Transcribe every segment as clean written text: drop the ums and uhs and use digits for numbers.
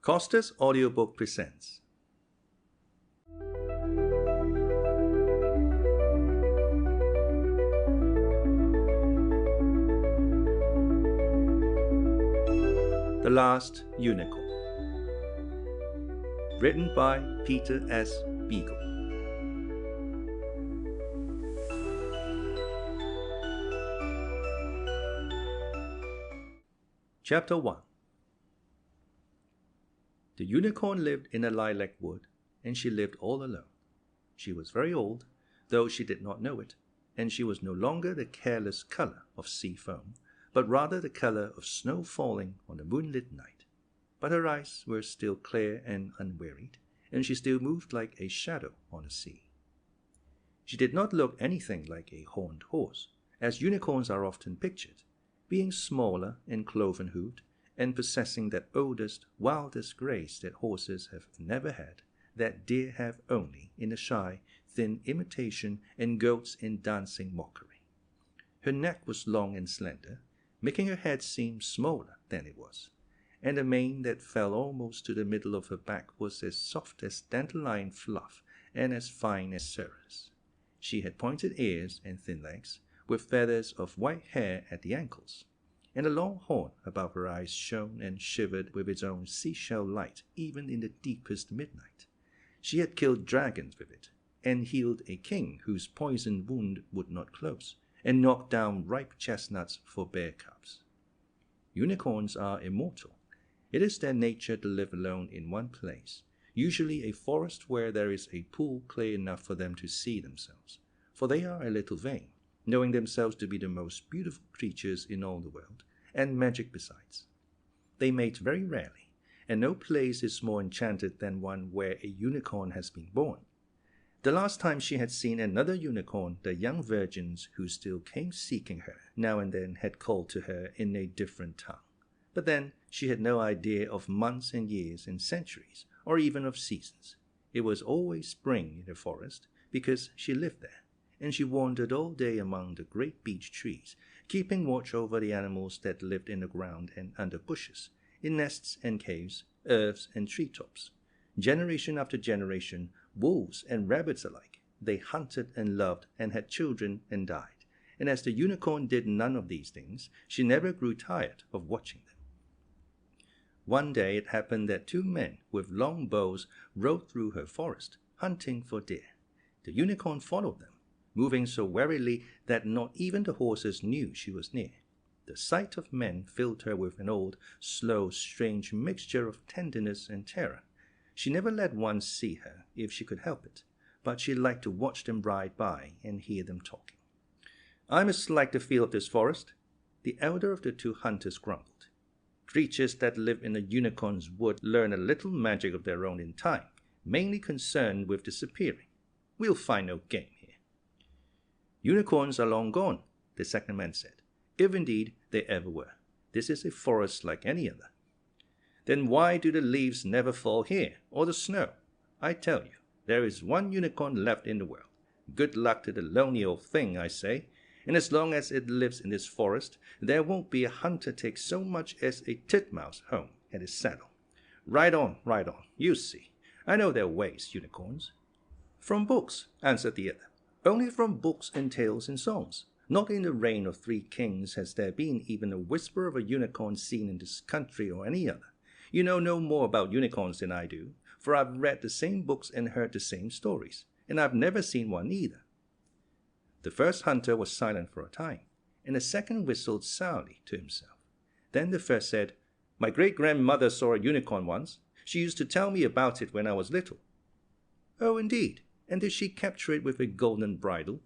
Costa's audiobook presents The Last Unicorn, written by Peter S. Beagle. Chapter 1. The unicorn lived in a lilac wood, and she lived all alone. She was very old, though she did not know it, and she was no longer the careless color of sea foam, but rather the color of snow falling on a moonlit night. But her eyes were still clear and unwearied, and she still moved like a shadow on the sea. She did not look anything like a horned horse, as unicorns are often pictured, being smaller and cloven-hoofed, and possessing that oldest, wildest grace that horses have never had, that deer have only in a shy, thin imitation, and goats in dancing mockery. Her neck was long and slender, making her head seem smaller than it was, and the mane that fell almost to the middle of her back was as soft as dandelion fluff and as fine as cerise. She had pointed ears and thin legs, with feathers of white hair at the ankles, and a long horn above her eyes shone and shivered with its own seashell light even in the deepest midnight. She had killed dragons with it, and healed a king whose poisoned wound would not close, and knocked down ripe chestnuts for bear cubs. Unicorns are immortal. It is their nature to live alone in one place, usually a forest where there is a pool clear enough for them to see themselves, for they are a little vain, knowing themselves to be the most beautiful creatures in all the world, and magic besides. They mate very rarely, and no place is more enchanted than one where a unicorn has been born. The last time she had seen another unicorn, the young virgins who still came seeking her now and then had called to her in a different tongue. But then she had no idea of months and years and centuries, or even of seasons. It was always spring in the forest, because she lived there, and she wandered all day among the great beech trees, keeping watch over the animals that lived in the ground and under bushes, in nests and caves, earths and treetops. Generation after generation, wolves and rabbits alike, they hunted and loved and had children and died, and as the unicorn did none of these things, she never grew tired of watching them. One day it happened that two men with long bows rode through her forest, hunting for deer. The unicorn followed them, moving so warily that not even the horses knew she was near. The sight of men filled her with an old, slow, strange mixture of tenderness and terror. She never let one see her if she could help it, but she liked to watch them ride by and hear them talking. "I must like the feel of this forest," the elder of the two hunters grumbled. "Creatures that live in a unicorn's wood learn a little magic of their own in time, mainly concerned with disappearing. We'll find no game here." "Unicorns are long gone," the second man said, "if indeed they ever were. This is a forest like any other." "Then why do the leaves never fall here, or the snow? I tell you, there is one unicorn left in the world. Good luck to the lonely old thing, I say, and as long as it lives in this forest, there won't be a hunter take so much as a titmouse home at his saddle. Ride on, you see. I know their ways, unicorns." "From books," answered the other. "Only from books and tales and songs. Not in the reign of 3 kings has there been even a whisper of a unicorn seen in this country or any other. You know no more about unicorns than I do, for I've read the same books and heard the same stories, and I've never seen one either." The first hunter was silent for a time, and the second whistled sourly to himself. Then the first said, "My great-grandmother saw a unicorn once. She used to tell me about it when I was little." "Oh, indeed? And did she capture it with a golden bridle?"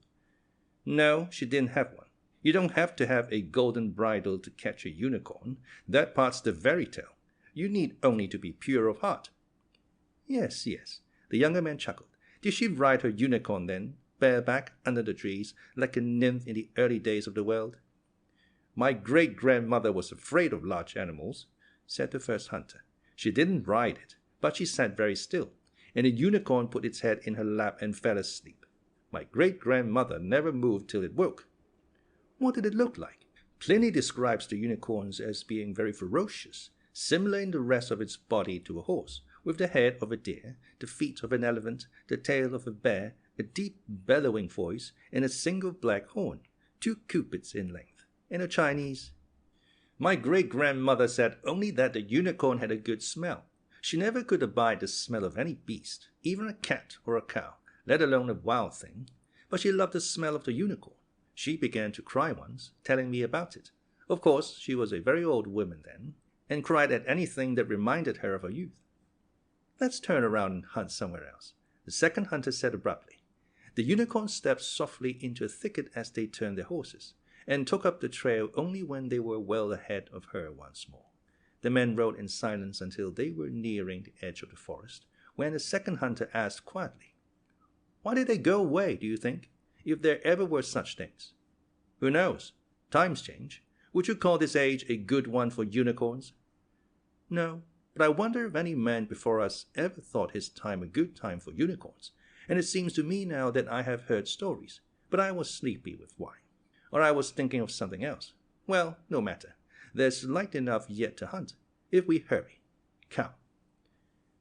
"No, she didn't have one. You don't have to have a golden bridle to catch a unicorn. That part's the fairy tale. You need only to be pure of heart." Yes, the younger man chuckled. "Did she ride her unicorn then, bareback under the trees, like a nymph in the early days of the world?" "My great-grandmother was afraid of large animals," said the first hunter. "She didn't ride it, but she sat very still, and the unicorn put its head in her lap and fell asleep. My great-grandmother never moved till it woke." "What did it look like?" "Pliny describes the unicorns as being very ferocious, similar in the rest of its body to a horse, with the head of a deer, the feet of an elephant, the tail of a bear, a deep bellowing voice, and a single black horn, 2 cubits in length, and a Chinese. My great-grandmother said only that the unicorn had a good smell. She never could abide the smell of any beast, even a cat or a cow, let alone a wild thing, but she loved the smell of the unicorn. She began to cry once, telling me about it. Of course, she was a very old woman then, and cried at anything that reminded her of her youth. Let's turn around and hunt somewhere else, the second hunter said abruptly. The unicorn stepped softly into a thicket as they turned their horses, and took up the trail only when they were well ahead of her once more. The men rode in silence until they were nearing the edge of the forest, when the second hunter asked quietly, Why did they go away, do you think, if there ever were such things? Who knows? Times change. Would you call this age a good one for unicorns? No, but I wonder if any man before us ever thought his time a good time for unicorns, and it seems to me now that I have heard stories, but I was sleepy with wine. Or I was thinking of something else. Well, no matter. There's light enough yet to hunt, if we hurry. Come.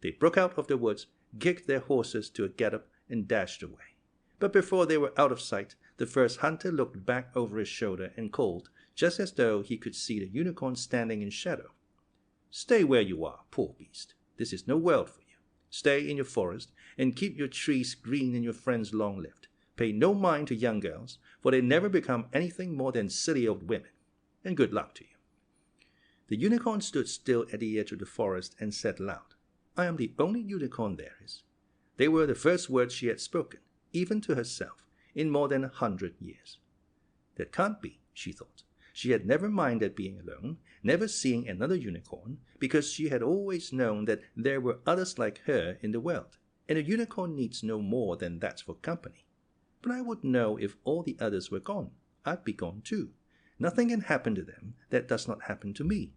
They broke out of the woods, kicked their horses to a gallop, and dashed away. But before they were out of sight, the first hunter looked back over his shoulder and called, just as though he could see the unicorn standing in shadow. Stay where you are, poor beast. This is no world for you. Stay in your forest, and keep your trees green and your friends long-lived. Pay no mind to young girls, for they never become anything more than silly old women. And good luck to you. The unicorn stood still at the edge of the forest and said aloud, I am the only unicorn there is. They were the first words she had spoken, even to herself, in more than 100 years. That can't be, she thought. She had never minded being alone, never seeing another unicorn, because she had always known that there were others like her in the world, and a unicorn needs no more than that for company. But I would know if all the others were gone. I'd be gone too. Nothing can happen to them that does not happen to me.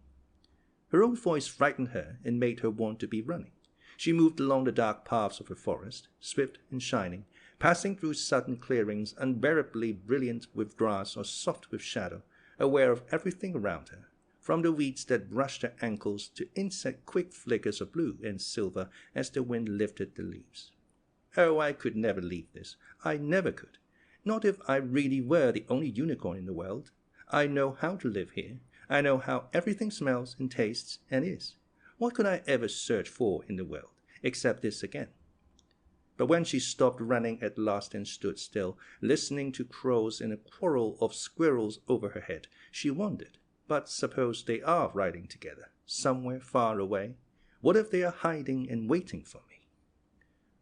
Her own voice frightened her and made her want to be running. She moved along the dark paths of the forest, swift and shining, passing through sudden clearings unbearably brilliant with grass or soft with shadow, aware of everything around her, from the weeds that brushed her ankles to insect quick flickers of blue and silver as the wind lifted the leaves. Oh, I could never leave this. I never could. Not if I really were the only unicorn in the world. I know how to live here. I know how everything smells and tastes and is. What could I ever search for in the world, except this again? But when she stopped running at last and stood still, listening to crows and a quarrel of squirrels over her head, she wondered, but suppose they are riding together, somewhere far away? What if they are hiding and waiting for me?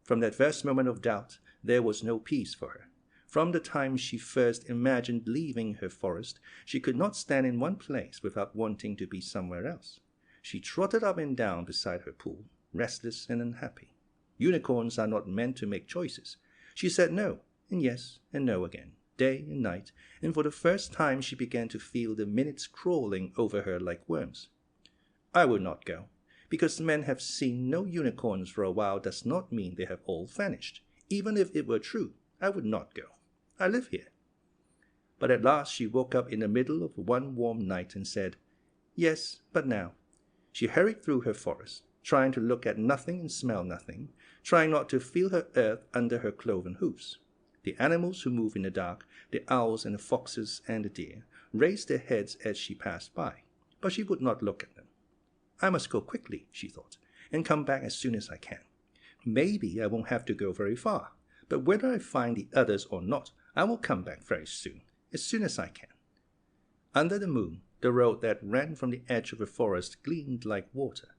From that first moment of doubt, there was no peace for her. From the time she first imagined leaving her forest, she could not stand in one place without wanting to be somewhere else. She trotted up and down beside her pool, restless and unhappy. Unicorns are not meant to make choices. She said no, and yes, and no again, day and night, and for the first time she began to feel the minutes crawling over her like worms. I would not go. Because men have seen no unicorns for a while does not mean they have all vanished. Even if it were true, I would not go. I live here. But at last she woke up in the middle of one warm night and said, Yes, but now. She hurried through her forest, trying to look at nothing and smell nothing, trying not to feel her earth under her cloven hoofs. The animals who move in the dark, the owls and the foxes and the deer, raised their heads as she passed by, but she would not look at them. I must go quickly, she thought, and come back as soon as I can. Maybe I won't have to go very far, but whether I find the others or not, I will come back very soon as I can. Under the moon, the road that ran from the edge of the forest gleamed like water,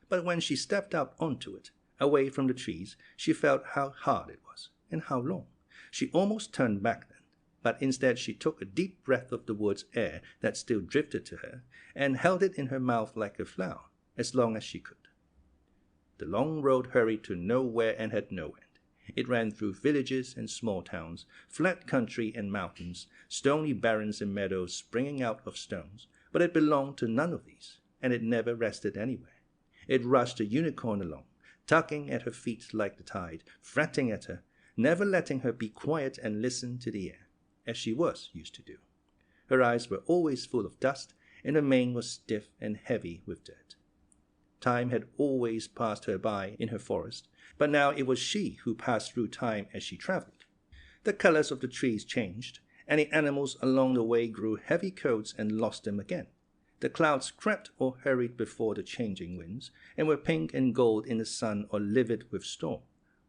but when she stepped out onto it, away from the trees, she felt how hard it was, and how long. She almost turned back then, but instead she took a deep breath of the wood's air that still drifted to her, and held it in her mouth like a flower, as long as she could. The long road hurried to nowhere and had no end. It ran through villages and small towns, flat country and mountains, stony barrens and meadows springing out of stones, but it belonged to none of these, and it never rested anywhere. It rushed the unicorn along, tugging at her feet like the tide, fretting at her, never letting her be quiet and listen to the air, as she was used to do. Her eyes were always full of dust, and her mane was stiff and heavy with dirt. Time had always passed her by in her forest, but now it was she who passed through time as she traveled. The colors of the trees changed, and the animals along the way grew heavy coats and lost them again. The clouds crept or hurried before the changing winds, and were pink and gold in the sun or livid with storm.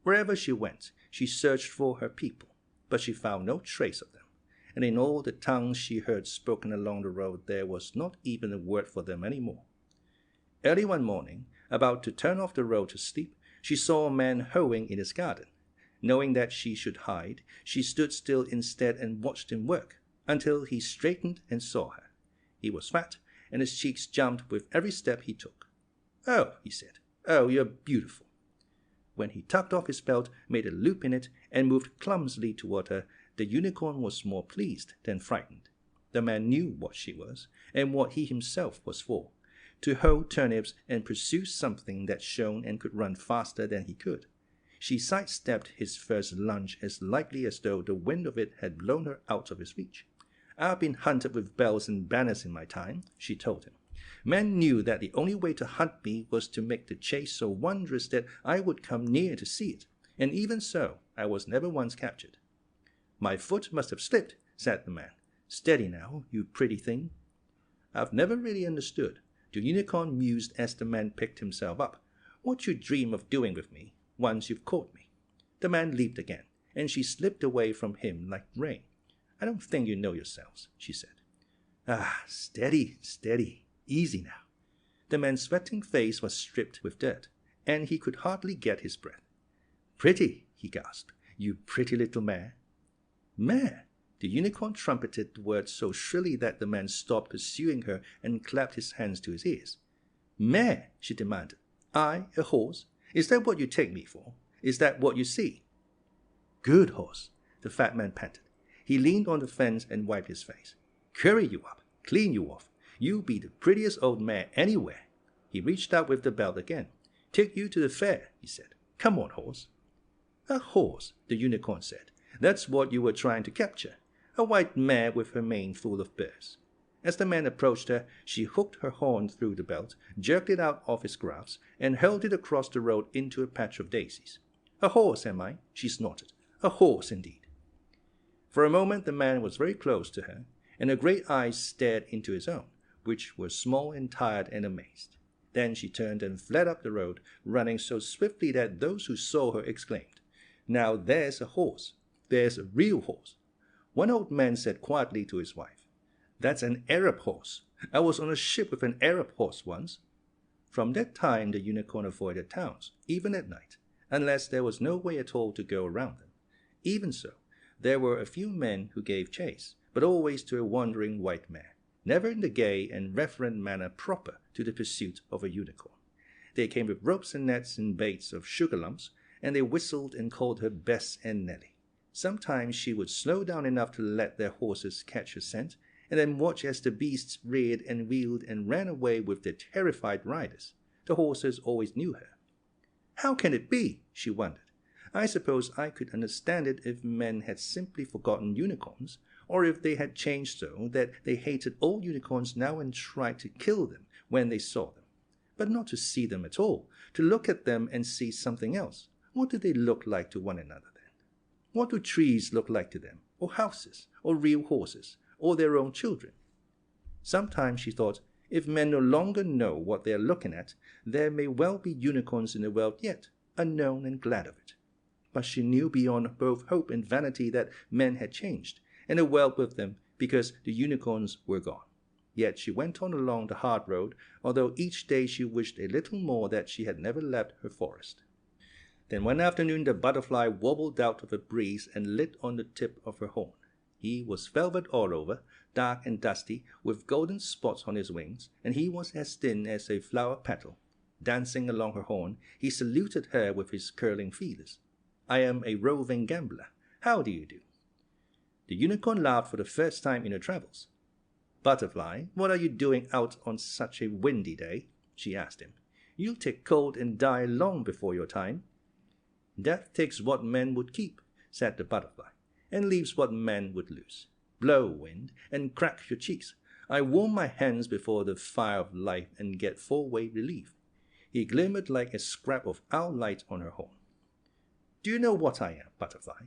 Wherever she went, she searched for her people, but she found no trace of them, and in all the tongues she heard spoken along the road there was not even a word for them any more. Early one morning, about to turn off the road to sleep, she saw a man hoeing in his garden. Knowing that she should hide, she stood still instead and watched him work, until he straightened and saw her. He was fat, and his cheeks jumped with every step he took. "Oh," he said, "oh, you're beautiful." When he tucked off his belt, made a loop in it, and moved clumsily toward her, the unicorn was more pleased than frightened. The man knew what she was, and what he himself was for: to hoe turnips and pursue something that shone and could run faster than he could. She sidestepped his first lunge as lightly as though the wind of it had blown her out of his reach. "I've been hunted with bells and banners in my time," she told him. "Men knew that the only way to hunt me was to make the chase so wondrous that I would come near to see it, and even so, I was never once captured." "My foot must have slipped," said the man. "Steady now, you pretty thing." "I've never really understood," the unicorn mused as the man picked himself up, "what you dream of doing with me once you've caught me." The man leaped again, and she slipped away from him like rain. "I don't think you know yourselves," she said. "Ah, steady, steady, easy now." The man's sweating face was stripped with dirt, and he could hardly get his breath. "Pretty," he gasped, "you pretty little mare." "Mare!" The unicorn trumpeted the word so shrilly that the man stopped pursuing her and clapped his hands to his ears. "Mare!" she demanded. "I, a horse? Is that what you take me for? Is that what you see?" "Good horse," the fat man panted. He leaned on the fence and wiped his face. "Curry you up, clean you off. You be the prettiest old mare anywhere." He reached out with the belt again. "Take you to the fair," he said. "Come on, horse." "A horse," the unicorn said. "That's what you were trying to capture. A white mare with her mane full of burrs." As the man approached her, she hooked her horn through the belt, jerked it out of his grasp, and hurled it across the road into a patch of daisies. "A horse, am I?" she snorted. "A horse, indeed." For a moment the man was very close to her, and her great eyes stared into his own, which were small and tired and amazed. Then she turned and fled up the road, running so swiftly that those who saw her exclaimed, "Now there's a horse. There's a real horse." One old man said quietly to his wife, "That's an Arab horse. I was on a ship with an Arab horse once." From that time the unicorn avoided towns, even at night, unless there was no way at all to go around them. Even so, there were a few men who gave chase, but always to a wandering white mare, never in the gay and reverent manner proper to the pursuit of a unicorn. They came with ropes and nets and baits of sugar lumps, and they whistled and called her Bess and Nellie. Sometimes she would slow down enough to let their horses catch her scent, and then watch as the beasts reared and wheeled and ran away with their terrified riders. The horses always knew her. "How can it be?" she wondered. "I suppose I could understand it if men had simply forgotten unicorns, or if they had changed so that they hated all unicorns now and tried to kill them when they saw them. But not to see them at all, to look at them and see something else. What do they look like to one another then? What do trees look like to them, or houses, or real horses, or their own children?" Sometimes she thought, if men no longer know what they are looking at, there may well be unicorns in the world yet, unknown and glad of it. But she knew beyond both hope and vanity that men had changed, and the world with them, because the unicorns were gone. Yet she went on along the hard road, although each day she wished a little more that she had never left her forest. Then one afternoon the butterfly wobbled out of a breeze and lit on the tip of her horn. He was velvet all over, dark and dusty, with golden spots on his wings, and he was as thin as a flower petal. Dancing along her horn, he saluted her with his curling feelers. "I am a roving gambler. How do you do?" The unicorn laughed for the first time in her travels. "Butterfly, what are you doing out on such a windy day?" she asked him. "You'll take cold and die long before your time." "Death takes what men would keep," said the butterfly, "and leaves what men would lose. Blow, wind, and crack your cheeks. I warm my hands before the fire of life and get full-weight relief." He glimmered like a scrap of owl light on her horn. "Do you know what I am, Butterfly?"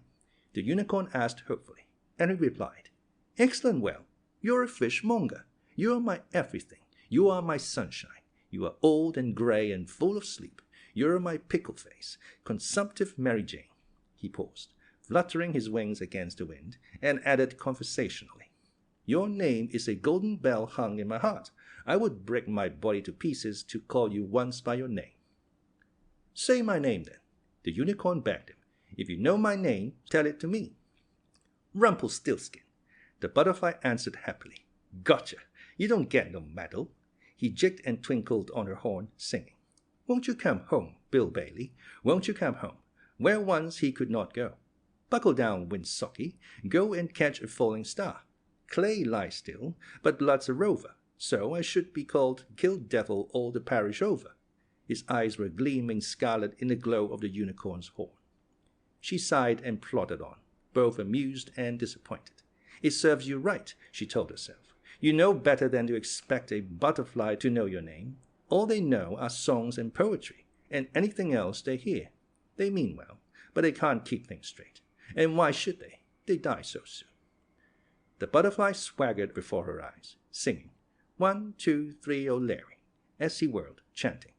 the unicorn asked hopefully, and he replied, "Excellent well. You're a fishmonger. You are my everything. You are my sunshine. You are old and grey and full of sleep. You are my pickle face, consumptive Mary Jane." He paused, fluttering his wings against the wind, and added conversationally, "Your name is a golden bell hung in my heart. I would break my body to pieces to call you once by your name." "Say my name, then," the unicorn begged him. "If you know my name, tell it to me." "Rumpelstiltskin," the butterfly answered happily. "Gotcha! You don't get no medal." He jigged and twinkled on her horn, singing, "Won't you come home, Bill Bailey? Won't you come home, where once he could not go? Buckle down, Windsocky, go and catch a falling star. Clay lies still, but blood's a rover, so I should be called Kill Devil all the parish over." His eyes were gleaming scarlet in the glow of the unicorn's horn. She sighed and plodded on, both amused and disappointed. "It serves you right," she told herself. "You know better than to expect a butterfly to know your name. All they know are songs and poetry, and anything else they hear. They mean well, but they can't keep things straight. And why should they? They die so soon." The butterfly swaggered before her eyes, singing, "1, 2, 3, oh Larry," as he whirled, chanting,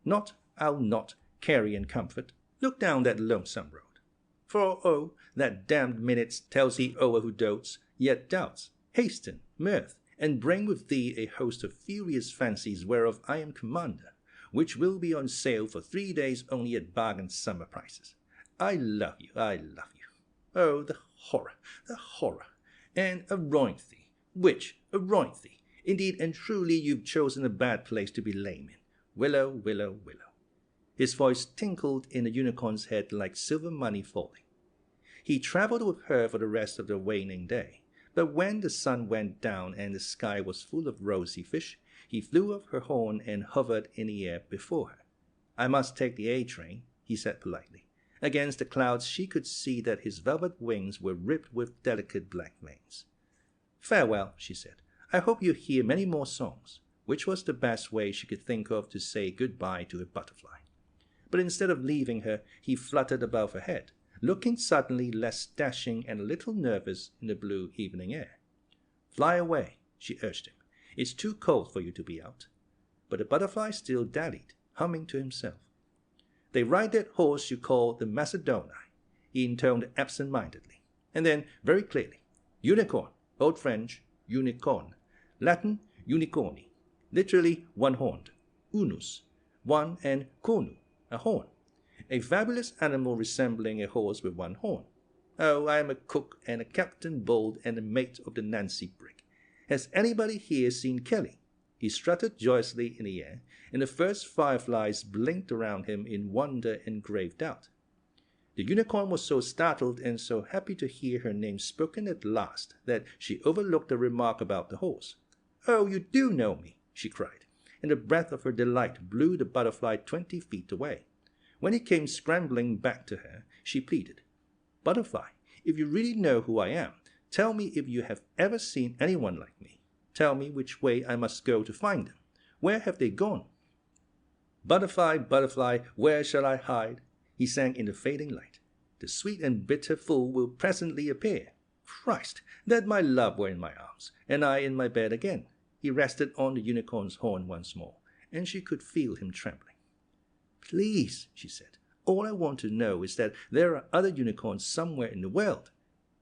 "Not, I'll not, carry and comfort, look down that lonesome road. For, oh, that damned minute tells he o'er who dotes, yet doubts. Hasten, mirth, and bring with thee a host of furious fancies whereof I am commander, which will be on sale for 3 days only at bargain summer prices. I love you, I love you. Oh, the horror, the horror. And Arointhe, which, Arointhe, indeed and truly you've chosen a bad place to be lame in. Willow, willow, willow." His voice tinkled in the unicorn's head like silver money falling. He travelled with her for the rest of the waning day, but when the sun went down and the sky was full of rosy fish, he flew off her horn and hovered in the air before her. "I must take the A train," he said politely. Against the clouds she could see that his velvet wings were ribbed with delicate black veins. "Farewell," she said. "I hope you hear many more songs," which was the best way she could think of to say goodbye to a butterfly. But instead of leaving her, he fluttered above her head, looking suddenly less dashing and a little nervous in the blue evening air. "Fly away," she urged him. "It's too cold for you to be out." But the butterfly still dallied, humming to himself. "They ride that horse you call the Macedoni," he intoned absent-mindedly, and then very clearly, "Unicorn, Old French, unicorn, Latin unicorni, literally one-horned, unus, one, and cornu, a horn. A fabulous animal resembling a horse with one horn. Oh, I am a cook and a captain bold and a mate of the Nancy brig. Has anybody here seen Kelly?" He strutted joyously in the air, and the first fireflies blinked around him in wonder and grave doubt. The unicorn was so startled and so happy to hear her name spoken at last that she overlooked the remark about the horse. "Oh, you do know me," she cried, and the breath of her delight blew the butterfly 20 feet away. When he came scrambling back to her, she pleaded, "Butterfly, if you really know who I am, tell me if you have ever seen anyone like me. Tell me which way I must go to find them. Where have they gone?" "Butterfly, butterfly, where shall I hide?" he sang in the fading light. "The sweet and bitter fool will presently appear. Christ, that my love were in my arms, and I in my bed again." He rested on the unicorn's horn once more, and she could feel him trembling. "Please," she said, "all I want to know is that there are other unicorns somewhere in the world.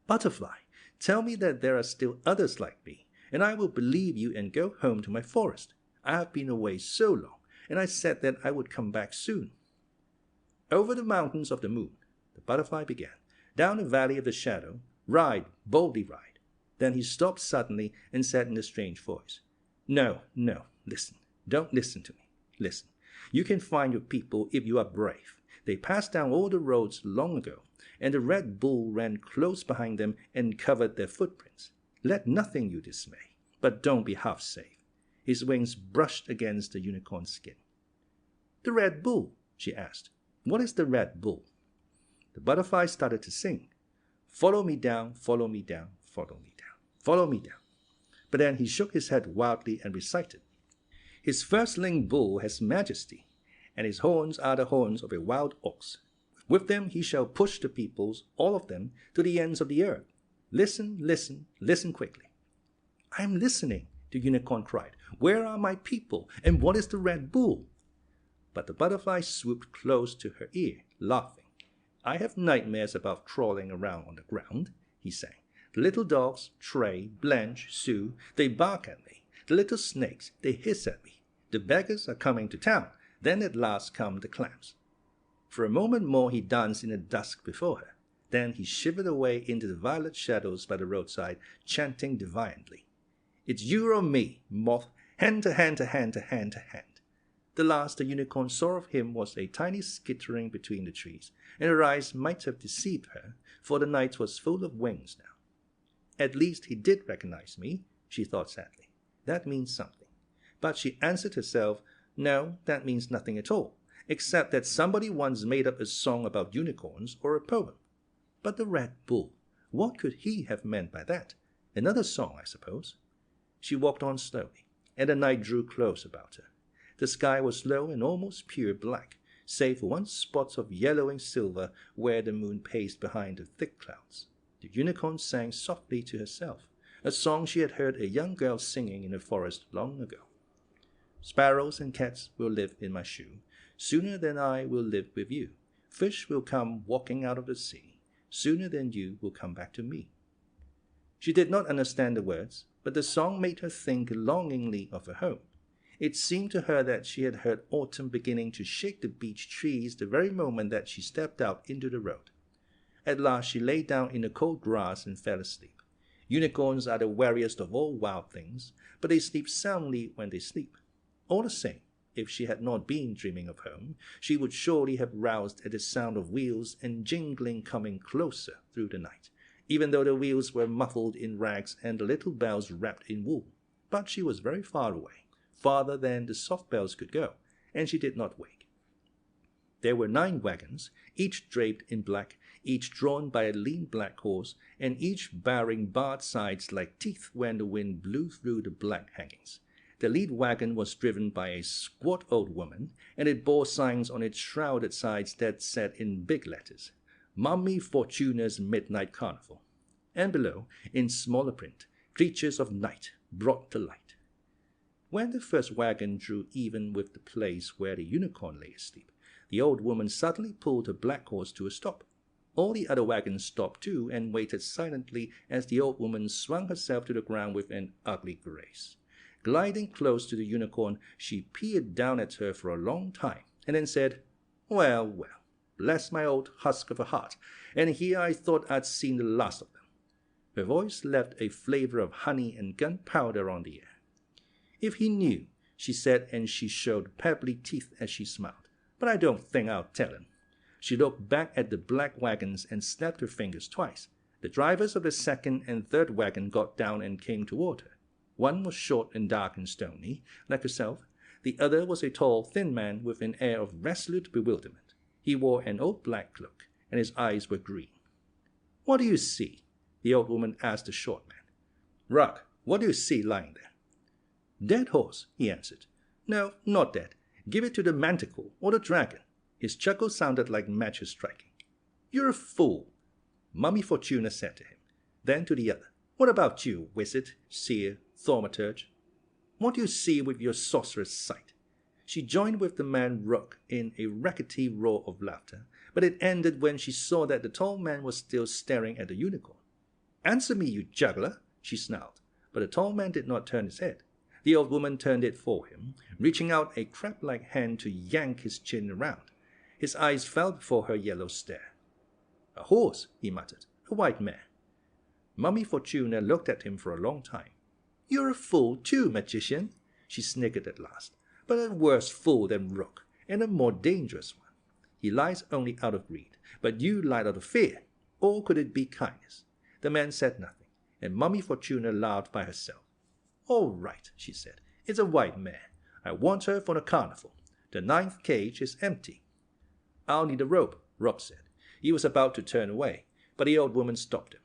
Butterfly, tell me that there are still others like me, and I will believe you and go home to my forest. I have been away so long, and I said that I would come back soon." "Over the mountains of the moon," the butterfly began, "down the valley of the shadow, ride, boldly ride." Then he stopped suddenly and said in a strange voice, "No, no, listen, don't listen to me, listen. You can find your people if you are brave. They passed down all the roads long ago, and the Red Bull ran close behind them and covered their footprints. Let nothing you dismay, but don't be half safe." His wings brushed against the unicorn's skin. "The Red Bull?" she asked. "What is the Red Bull?" The butterfly started to sing. "Follow me down, follow me down, follow me down, follow me down." But then he shook his head wildly and recited, "His firstling bull has majesty, and his horns are the horns of a wild ox. With them he shall push the peoples, all of them, to the ends of the earth. Listen, listen, listen quickly." "I am listening," the unicorn cried. "Where are my people, and what is the Red Bull?" But the butterfly swooped close to her ear, laughing. "I have nightmares about crawling around on the ground," he sang. "The little dogs, Tray, Blanche, Sue, they bark at me. The little snakes, they hiss at me. The beggars are coming to town. Then at last come the clams." For a moment more he danced in the dusk before her. Then he shivered away into the violet shadows by the roadside, chanting defiantly. "It's you or me, moth, hand to hand to hand to hand to hand." The last the unicorn saw of him was a tiny skittering between the trees, and her eyes might have deceived her, for the night was full of wings now. "At least he did recognize me," she thought sadly. "That means something." But she answered herself, "No, that means nothing at all, except that somebody once made up a song about unicorns or a poem. But the Red Bull, what could he have meant by that? Another song, I suppose." She walked on slowly, and the night drew close about her. The sky was low and almost pure black, save for one spot of yellowing silver where the moon paced behind the thick clouds. The unicorn sang softly to herself, a song she had heard a young girl singing in the forest long ago. "Sparrows and cats will live in my shoe. Sooner than I will live with you. Fish will come walking out of the sea. Sooner than you will come back to me." She did not understand the words, but the song made her think longingly of her home. It seemed to her that she had heard autumn beginning to shake the beech trees the very moment that she stepped out into the road. At last she lay down in the cold grass and fell asleep. Unicorns are the wariest of all wild things, but they sleep soundly when they sleep. All the same, if she had not been dreaming of home, she would surely have roused at the sound of wheels and jingling coming closer through the night, even though the wheels were muffled in rags and the little bells wrapped in wool. But she was very far away, farther than the soft bells could go, and she did not wake. There were 9 wagons, each draped in black, each drawn by a lean black horse, and each bearing barred sides like teeth when the wind blew through the black hangings. The lead wagon was driven by a squat old woman, and it bore signs on its shrouded sides that said in big letters, "Mommy Fortuna's Midnight Carnival," and below, in smaller print, "Creatures of Night brought to light." When the first wagon drew even with the place where the unicorn lay asleep, the old woman suddenly pulled her black horse to a stop. All the other wagons stopped too and waited silently as the old woman swung herself to the ground with an ugly grace. Gliding close to the unicorn, she peered down at her for a long time, and then said, "Well, well, bless my old husk of a heart, and here I thought I'd seen the last of them." Her voice left a flavor of honey and gunpowder on the air. "If he knew," she said, and she showed pebbly teeth as she smiled, "but I don't think I'll tell him." She looked back at the black wagons and snapped her fingers twice. The drivers of the second and third wagon got down and came toward her. One was short and dark and stony, like herself. The other was a tall, thin man with an air of resolute bewilderment. He wore an old black cloak, and his eyes were green. "What do you see?" the old woman asked the short man. "Rug, what do you see lying there?" "Dead horse," he answered. "No, not dead. Give it to the manticore or the dragon." His chuckle sounded like matches striking. "You're a fool," Mommy Fortuna said to him. Then to the other, "What about you, wizard, seer, thaumaturge? What do you see with your sorcerer's sight?" She joined with the man Rook in a rackety roar of laughter, but it ended when she saw that the tall man was still staring at the unicorn. "Answer me, you juggler," she snarled, but the tall man did not turn his head. The old woman turned it for him, reaching out a crab-like hand to yank his chin around. His eyes fell before her yellow stare. "A horse," he muttered, "a white mare." Mommy Fortuna looked at him for a long time. "You're a fool too, magician," she snickered at last, "but a worse fool than Rook, and a more dangerous one. He lies only out of greed, but you lied out of fear. Or could it be kindness?" The man said nothing, and Mommy Fortuna laughed by herself. "All right," she said, "it's a white mare. I want her for the carnival. The 9th cage is empty." "I'll need a rope," Rook said. He was about to turn away, but the old woman stopped him.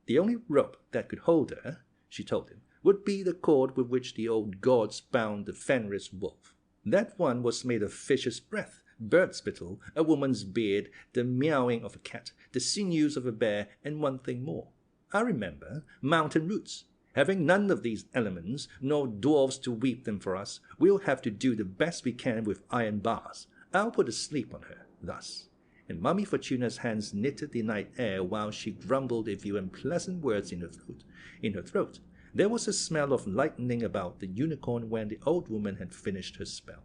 "The only rope that could hold her," she told him, "would be the cord with which the old gods bound the Fenris wolf." That one was made of fish's breath, bird spittle, a woman's beard, the meowing of a cat, the sinews of a bear, and one thing more. I remember mountain roots. Having none of these elements, nor dwarfs to weep them for us, we'll have to do the best we can with iron bars. I'll put a sleep on her, thus. And Mommy Fortuna's hands knitted the night air while she grumbled a few unpleasant words in her throat. There was a smell of lightning about the unicorn when the old woman had finished her spell.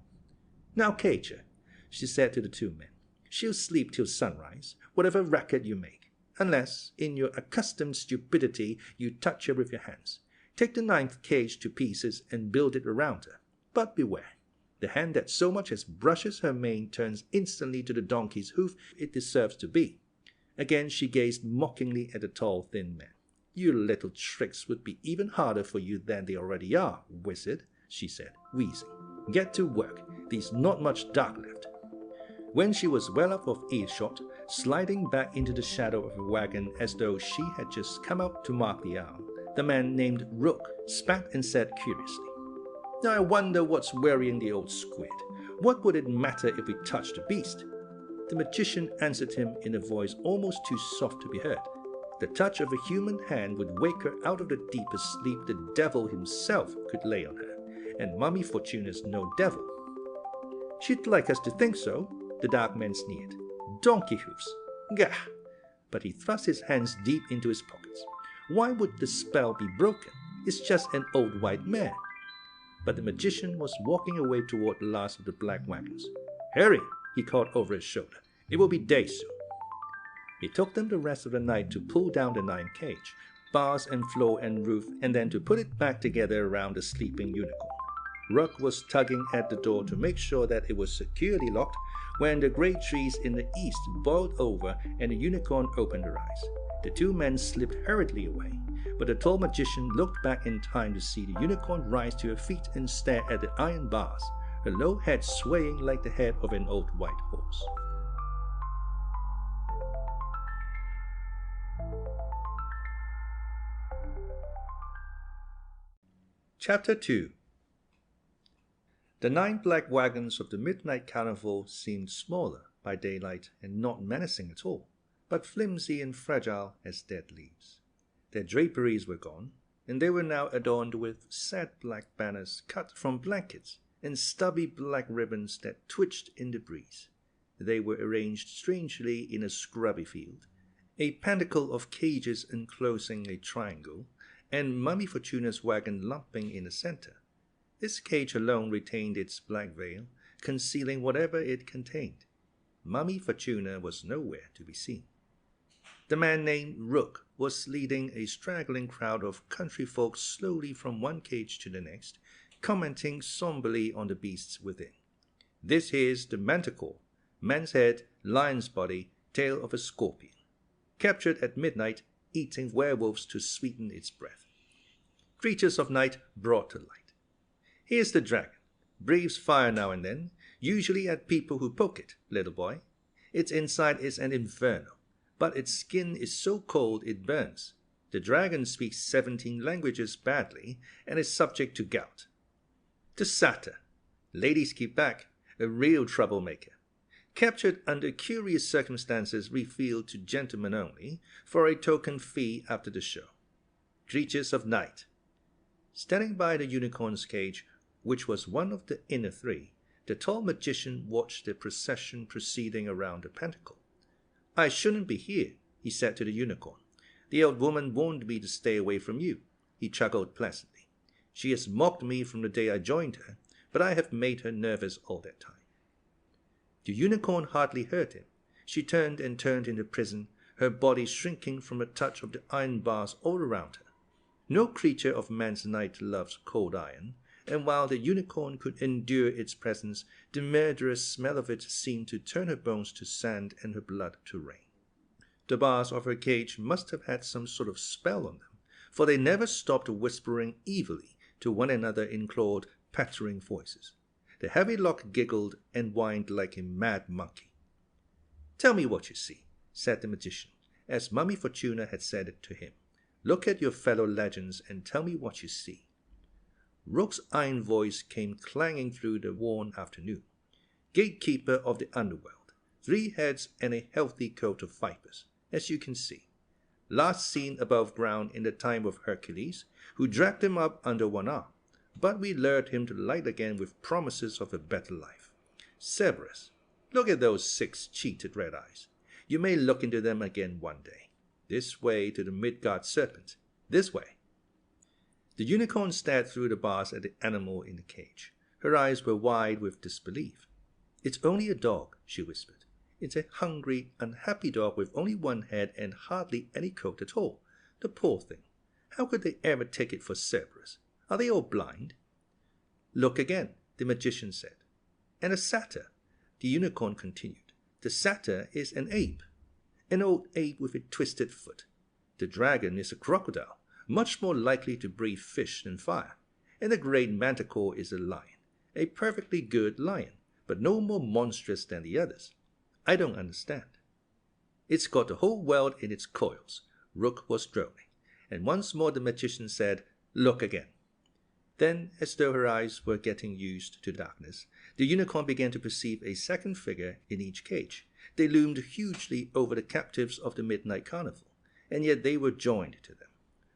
"Now, cage her," she said to the two men. "She'll sleep till sunrise, whatever racket you make, unless, in your accustomed stupidity, you touch her with your hands. Take the 9th cage to pieces and build it around her. But beware. The hand that so much as brushes her mane turns instantly to the donkey's hoof it deserves to be." Again she gazed mockingly at the tall, thin man. "Your little tricks would be even harder for you than they already are, wizard," she said, wheezing. "Get to work. There's not much dark left." When she was well up of earshot, sliding back into the shadow of a wagon as though she had just come out to mark the hour, the man named Rook spat and said curiously, "Now I wonder what's worrying the old squid. What would it matter if we touched the beast?" The magician answered him in a voice almost too soft to be heard. The touch of a human hand would wake her out of the deepest sleep the devil himself could lay on her, and Mommy Fortuna's no devil. "She'd like us to think so," the dark man sneered. "Donkey hoofs. Gah!" But he thrust his hands deep into his pockets. "Why would the spell be broken? It's just an old white mare." But the magician was walking away toward the last of the black wagons. "Hurry," he called over his shoulder. "It will be day soon." It took them the rest of the night to pull down the 9th cage, bars and floor and roof, and then to put it back together around the sleeping unicorn. Rook was tugging at the door to make sure that it was securely locked when the great trees in the east boiled over and the unicorn opened her eyes. The two men slipped hurriedly away, but the tall magician looked back in time to see the unicorn rise to her feet and stare at the iron bars, her low head swaying like the head of an old white horse. Chapter 2. The 9 black wagons of the midnight carnival seemed smaller by daylight and not menacing at all, but flimsy and fragile as dead leaves. Their draperies were gone, and they were now adorned with sad black banners cut from blankets and stubby black ribbons that twitched in the breeze. They were arranged strangely in a scrubby field, a pentacle of cages enclosing a triangle, and Mommy Fortuna's wagon lumping in the center. This cage alone retained its black veil, concealing whatever it contained. Mommy Fortuna was nowhere to be seen. The man named Rook was leading a straggling crowd of country folk slowly from one cage to the next, commenting somberly on the beasts within. "This here's the manticore, man's head, lion's body, tail of a scorpion. Captured at midnight, eating werewolves to sweeten its breath. Creatures of night brought to light. Here's the dragon. Breathes fire now and then, usually at people who poke it, little boy. Its inside is an inferno, but its skin is so cold it burns. The dragon speaks 17 languages badly and is subject to gout. The satyr. Ladies keep back, a real troublemaker. Captured under curious circumstances revealed to gentlemen only, for a token fee after the show. Creatures of night." Standing by the unicorn's cage, which was one of the inner 3, the tall magician watched the procession proceeding around the pentacle. "I shouldn't be here," he said to the unicorn. "The old woman warned me to stay away from you." He chuckled pleasantly. "She has mocked me from the day I joined her, but I have made her nervous all that time." The unicorn hardly heard him. She turned and turned in the prison, her body shrinking from a touch of the iron bars all around her. No creature of man's night loves cold iron, and while the unicorn could endure its presence, the murderous smell of it seemed to turn her bones to sand and her blood to rain. The bars of her cage must have had some sort of spell on them, for they never stopped whispering evilly to one another in clawed, pattering voices. The heavy lock giggled and whined like a mad monkey. "Tell me what you see," said the magician, as Mommy Fortuna had said it to him. "Look at your fellow legends and tell me what you see." Rook's iron voice came clanging through the warm afternoon. "Gatekeeper of the underworld, 3 heads and a healthy coat of vipers, as you can see. Last seen above ground in the time of Hercules, who dragged him up under one arm, but we lured him to light again with promises of a better life. Cerberus, look at those 6 cheated red eyes. You may look into them again one day. This way to the Midgard serpent. This way." The unicorn stared through the bars at the animal in the cage. Her eyes were wide with disbelief. "It's only a dog," she whispered. "It's a hungry, unhappy dog with only 1 head and hardly any coat at all. The poor thing. How could they ever take it for Cerberus? Are they all blind?" "Look again," the magician said. "And a satyr," the unicorn continued. "The satyr is an ape. An old ape with a twisted foot. The dragon is a crocodile, much more likely to breathe fish than fire. And the great manticore is a lion. A perfectly good lion, but no more monstrous than the others. I don't understand." "It's got the whole world in its coils," Rook was droning. And once more the magician said, "Look again." Then, as though her eyes were getting used to darkness, the unicorn began to perceive a second figure in each cage. They loomed hugely over the captives of the midnight carnival, and yet they were joined to them.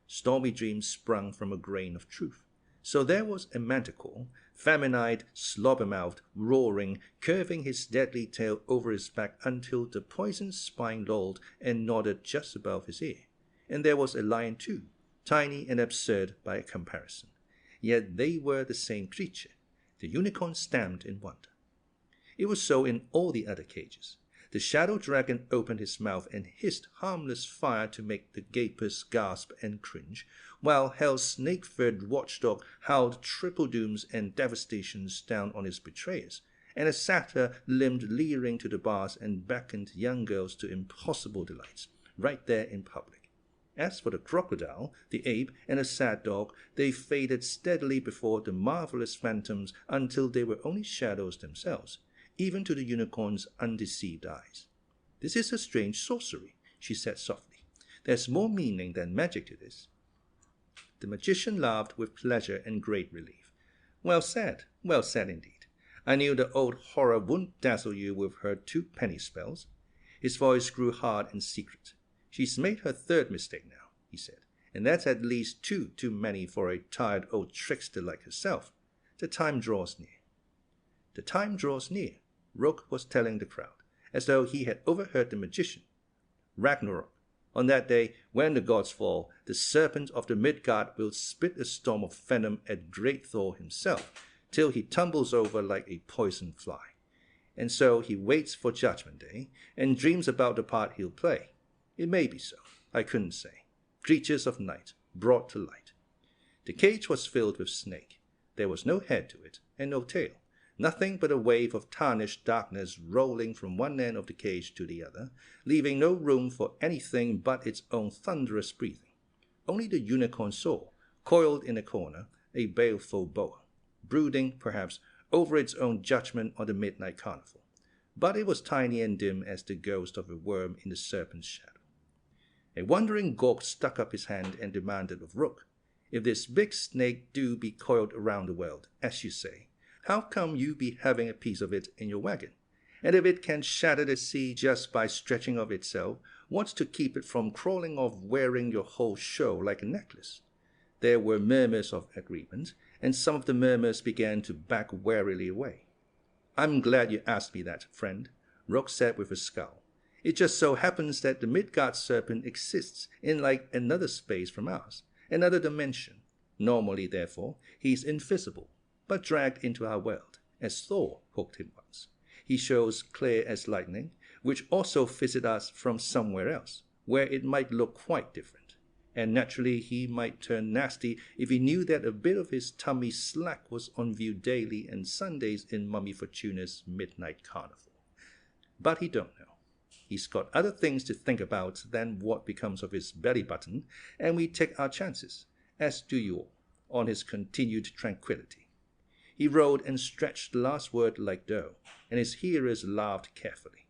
Stormy dreams sprung from a grain of truth. So there was a manticore, famine-eyed, slobber-mouthed, roaring, curving his deadly tail over his back until the poisoned spine lolled and nodded just above his ear. And there was a lion too, tiny and absurd by comparison. Yet they were the same creature. The unicorn stamped in wonder. It was so in all the other cages. The shadow dragon opened his mouth and hissed harmless fire to make the gapers gasp and cringe, while hell's snake-furred watchdog howled triple dooms and devastations down on his betrayers, and a satyr limped leering to the bars and beckoned young girls to impossible delights, right there in public. As for the crocodile, the ape, and the sad dog, they faded steadily before the marvelous phantoms until they were only shadows themselves, even to the unicorn's undeceived eyes. "This is a strange sorcery," she said softly. "There's more meaning than magic to this." The magician laughed with pleasure and great relief. Well said indeed. I knew the old horror wouldn't dazzle you with her 2-penny spells." His voice grew hard and secret. "She's made her 3rd mistake now," he said, "and that's at least 2 too many for a tired old trickster like herself. The time draws near." "The time draws near," Rook was telling the crowd, as though he had overheard the magician. "Ragnarok. On that day, when the gods fall, the serpent of the Midgard will spit a storm of venom at great Thor himself, till he tumbles over like a poisoned fly. And so he waits for Judgment Day, and dreams about the part he'll play. It may be so. I couldn't say. Creatures of night, brought to light." The cage was filled with snake. There was no head to it, and no tail. Nothing but a wave of tarnished darkness rolling from one end of the cage to the other, leaving no room for anything but its own thunderous breathing. Only the unicorn saw, coiled in a corner, a baleful boa, brooding, perhaps, over its own judgment on the midnight carnival. But it was tiny and dim as the ghost of a worm in the serpent's shadow. A wondering gawk stuck up his hand and demanded of Rook, "If this big snake do be coiled around the world, as you say, how come you be having a piece of it in your wagon? And if it can shatter the sea just by stretching of itself, what's to keep it from crawling off wearing your whole show like a necklace?" There were murmurs of agreement, and some of the murmurs began to back warily away. "I'm glad you asked me that, friend," Rook said with a scowl. "It just so happens that the Midgard serpent exists in like another space from ours, another dimension. Normally, therefore, he's invisible, but dragged into our world, as Thor hooked him once. He shows clear as lightning, which also visits us from somewhere else, where it might look quite different. And naturally he might turn nasty if he knew that a bit of his tummy slack was on view daily and Sundays in Mommy Fortuna's midnight carnival. But he don't know. He's got other things to think about than what becomes of his belly button, and we take our chances, as do you all, on his continued tranquility." He rolled and stretched the last word like dough, and his hearers laughed carefully.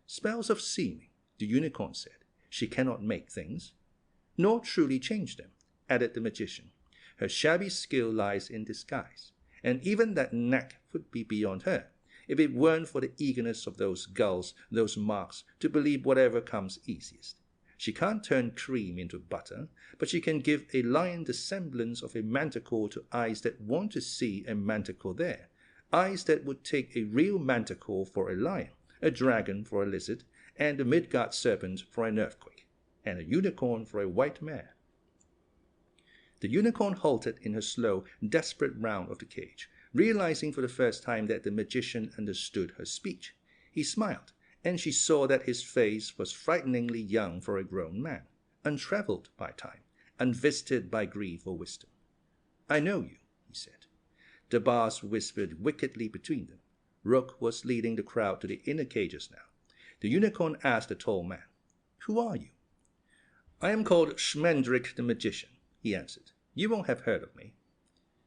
"Spells of seeming," the unicorn said. "She cannot make things." "Nor truly change them," added the magician. Her shabby skill lies in disguise, and even that knack would be beyond her, if it weren't for the eagerness of those gulls, those marks, to believe whatever comes easiest. She can't turn cream into butter, but she can give a lion the semblance of a manticore to eyes that want to see a manticore there, eyes that would take a real manticore for a lion, a dragon for a lizard, and a Midgard serpent for an earthquake, and a unicorn for a white mare. The unicorn halted in her slow, desperate round of the cage, realizing for the first time that the magician understood her speech. He smiled, and she saw that his face was frighteningly young for a grown man, untraveled by time, unvisited by grief or wisdom. "I know you," he said. The bars whispered wickedly between them. Rook was leading the crowd to the inner cages now. The unicorn asked the tall man, "Who are you?" "I am called Schmendrick the magician," he answered. "You won't have heard of me."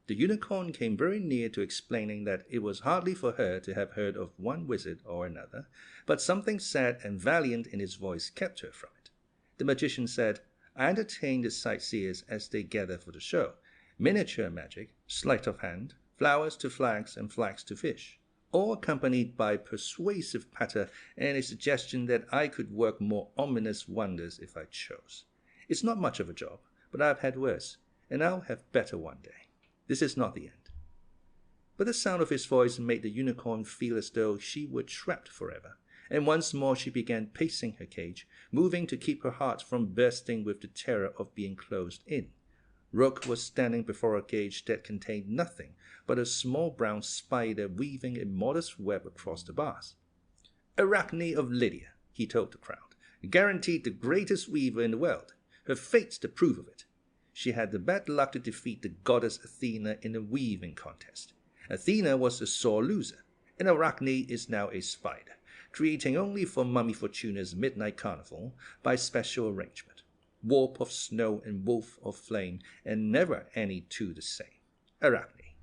The unicorn came very near to explaining that it was hardly for her to have heard of one wizard or another, but something sad and valiant in his voice kept her from it. The magician said, "I entertain the sightseers as they gather for the show. Miniature magic, sleight of hand, flowers to flags and flags to fish, all accompanied by persuasive patter and a suggestion that I could work more ominous wonders if I chose. It's not much of a job, but I've had worse, and I'll have better one day. This is not the end." But the sound of his voice made the unicorn feel as though she were trapped forever, and once more she began pacing her cage, moving to keep her heart from bursting with the terror of being closed in. Rook was standing before a cage that contained nothing but a small brown spider weaving a modest web across the bars. "Arachne of Lydia," he told the crowd, "guaranteed the greatest weaver in the world. Her fate's the proof of it. She had the bad luck to defeat the goddess Athena in a weaving contest. Athena was a sore loser, and Arachne is now a spider, creating only for Mommy Fortuna's midnight carnival by special arrangement. Warp of snow and wolf of flame, and never any two the same. Arachne."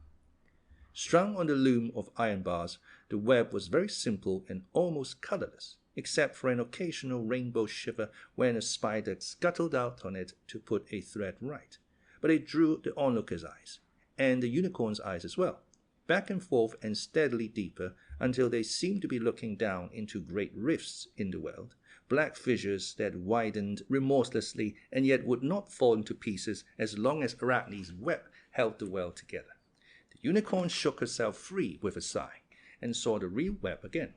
Strung on the loom of iron bars, the web was very simple and almost colorless, except for an occasional rainbow shiver when a spider scuttled out on it to put a thread right. But it drew the onlookers' eyes, and the unicorn's eyes as well, back and forth and steadily deeper until they seemed to be looking down into great rifts in the world, black fissures that widened remorselessly and yet would not fall into pieces as long as Arachne's web held the world together. The unicorn shook herself free with a sigh and saw the real web again.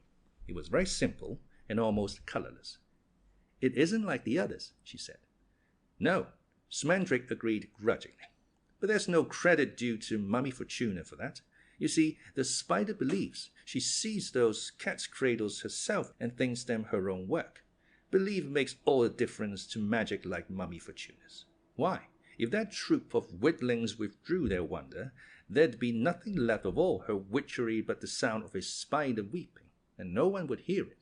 It was very simple and almost colorless. "It isn't like the others," she said. "No," Schmendrick agreed grudgingly. "But there's no credit due to Mommy Fortuna for that. You see, the spider believes. She sees those cat's cradles herself and thinks them her own work. Belief makes all the difference to magic like Mommy Fortuna's. Why, if that troop of witlings withdrew their wonder, there'd be nothing left of all her witchery but the sound of a spider weeping, and no one would hear it."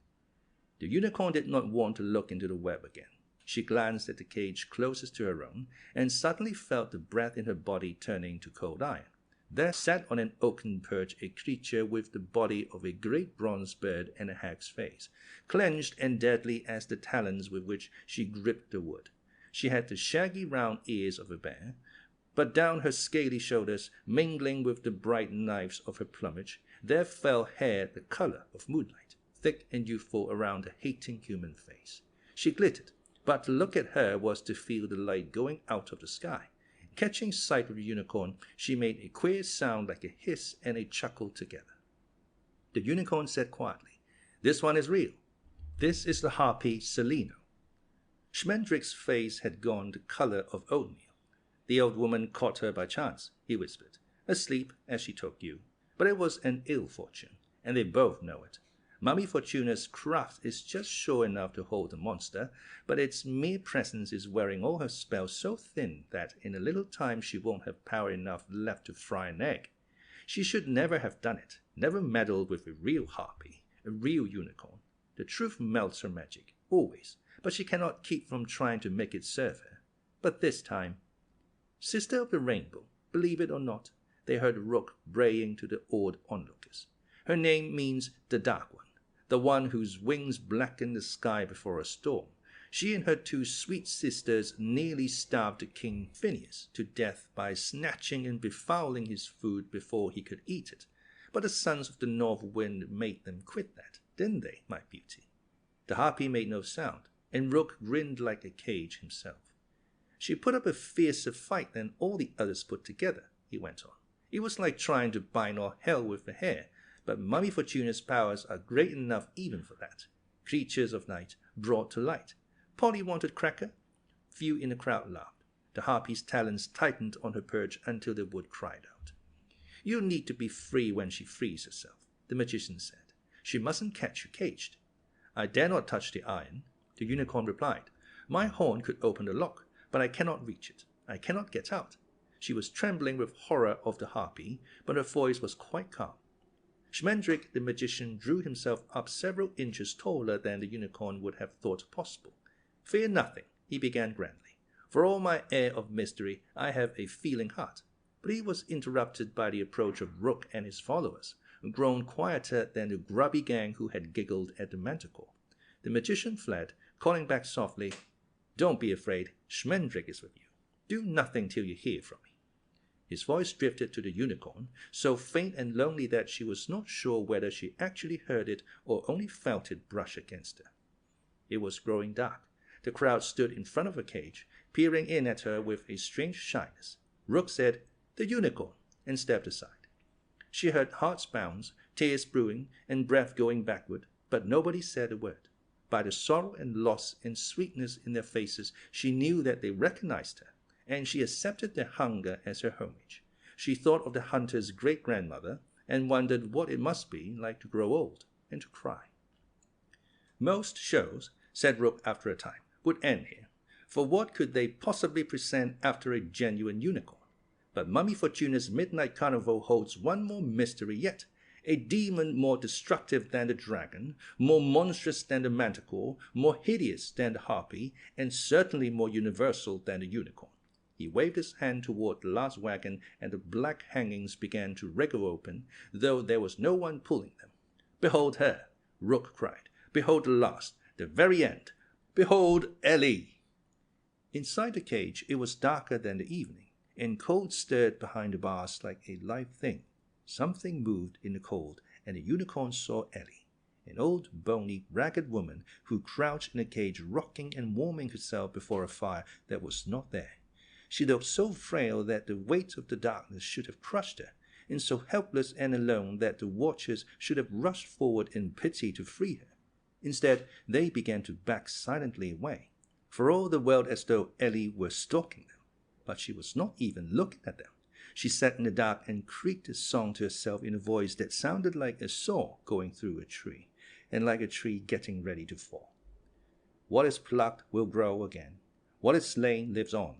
The unicorn did not want to look into the web again. She glanced at the cage closest to her own, and suddenly felt the breath in her body turning to cold iron. There sat on an oaken perch a creature with the body of a great bronze bird and a hag's face, clenched and deadly as the talons with which she gripped the wood. She had the shaggy round ears of a bear, but down her scaly shoulders, mingling with the bright knives of her plumage, there fell hair the color of moonlight, thick and youthful around a hating human face. She glittered, but to look at her was to feel the light going out of the sky. Catching sight of the unicorn, she made a queer sound like a hiss and a chuckle together. The unicorn said quietly, "This one is real. This is the harpy Celaeno." Schmendrick's face had gone the color of oatmeal. "The old woman caught her by chance," he whispered, "asleep as she took you. But it was an ill fortune, and they both know it. Mommy Fortuna's craft is just sure enough to hold the monster, but its mere presence is wearing all her spells so thin that in a little time she won't have power enough left to fry an egg. She should never have done it, never meddled with a real harpy, a real unicorn. The truth melts her magic, always, but she cannot keep from trying to make it serve her. But this time—" "Sister of the Rainbow, believe it or not," they heard Rook braying to the awed onlookers. "Her name means the Dark One, the one whose wings blacken the sky before a storm. She and her two sweet sisters nearly starved King Phineas to death by snatching and befouling his food before he could eat it. But the sons of the north wind made them quit that, didn't they, my beauty? The harpy made no sound, and Rook grinned like a cage himself. She put up a fiercer fight than all the others put together, he went on. It was like trying to bind all hell with a hair, but Mommy Fortuna's powers are great enough even for that. Creatures of night brought to light. Polly wanted cracker. Few in the crowd laughed. The harpy's talons tightened on her perch until the wood cried out. You need to be free when she frees herself, the magician said. She mustn't catch you caged. I dare not touch the iron, the unicorn replied. My horn could open the lock, but I cannot reach it. I cannot get out. She was trembling with horror of the harpy, but her voice was quite calm. Schmendrick the magician drew himself up several inches taller than the unicorn would have thought possible. Fear nothing, he began grandly. For all my air of mystery, I have a feeling heart. But he was interrupted by the approach of Rook and his followers, grown quieter than the grubby gang who had giggled at the manticore. The magician fled, calling back softly, Don't be afraid, Schmendrick is with you. Do nothing till you hear from me. His voice drifted to the unicorn, so faint and lonely that she was not sure whether she actually heard it or only felt it brush against her. It was growing dark. The crowd stood in front of her cage, peering in at her with a strange shyness. Rook said, The unicorn, and stepped aside. She heard hearts bounce, tears brewing, and breath going backward, but nobody said a word. By the sorrow and loss and sweetness in their faces, she knew that they recognized her, and she accepted their hunger as her homage. She thought of the hunter's great-grandmother, and wondered what it must be like to grow old and to cry. Most shows, said Rook after a time, would end here, for what could they possibly present after a genuine unicorn? But Mommy Fortuna's Midnight Carnival holds one more mystery yet, a demon more destructive than the dragon, more monstrous than the manticore, more hideous than the harpy, and certainly more universal than the unicorn. He waved his hand toward the last wagon, and the black hangings began to wriggle open, though there was no one pulling them. Behold her, Rook cried. Behold the last, the very end. Behold Ellie! Inside the cage it was darker than the evening, and cold stirred behind the bars like a live thing. Something moved in the cold, and the unicorn saw Ellie, an old, bony, ragged woman who crouched in a cage rocking and warming herself before a fire that was not there. She looked so frail that the weight of the darkness should have crushed her, and so helpless and alone that the watchers should have rushed forward in pity to free her. Instead, they began to back silently away, for all the world as though Ellie were stalking them. But she was not even looking at them. She sat in the dark and creaked a song to herself in a voice that sounded like a saw going through a tree, and like a tree getting ready to fall. What is plucked will grow again. What is slain lives on.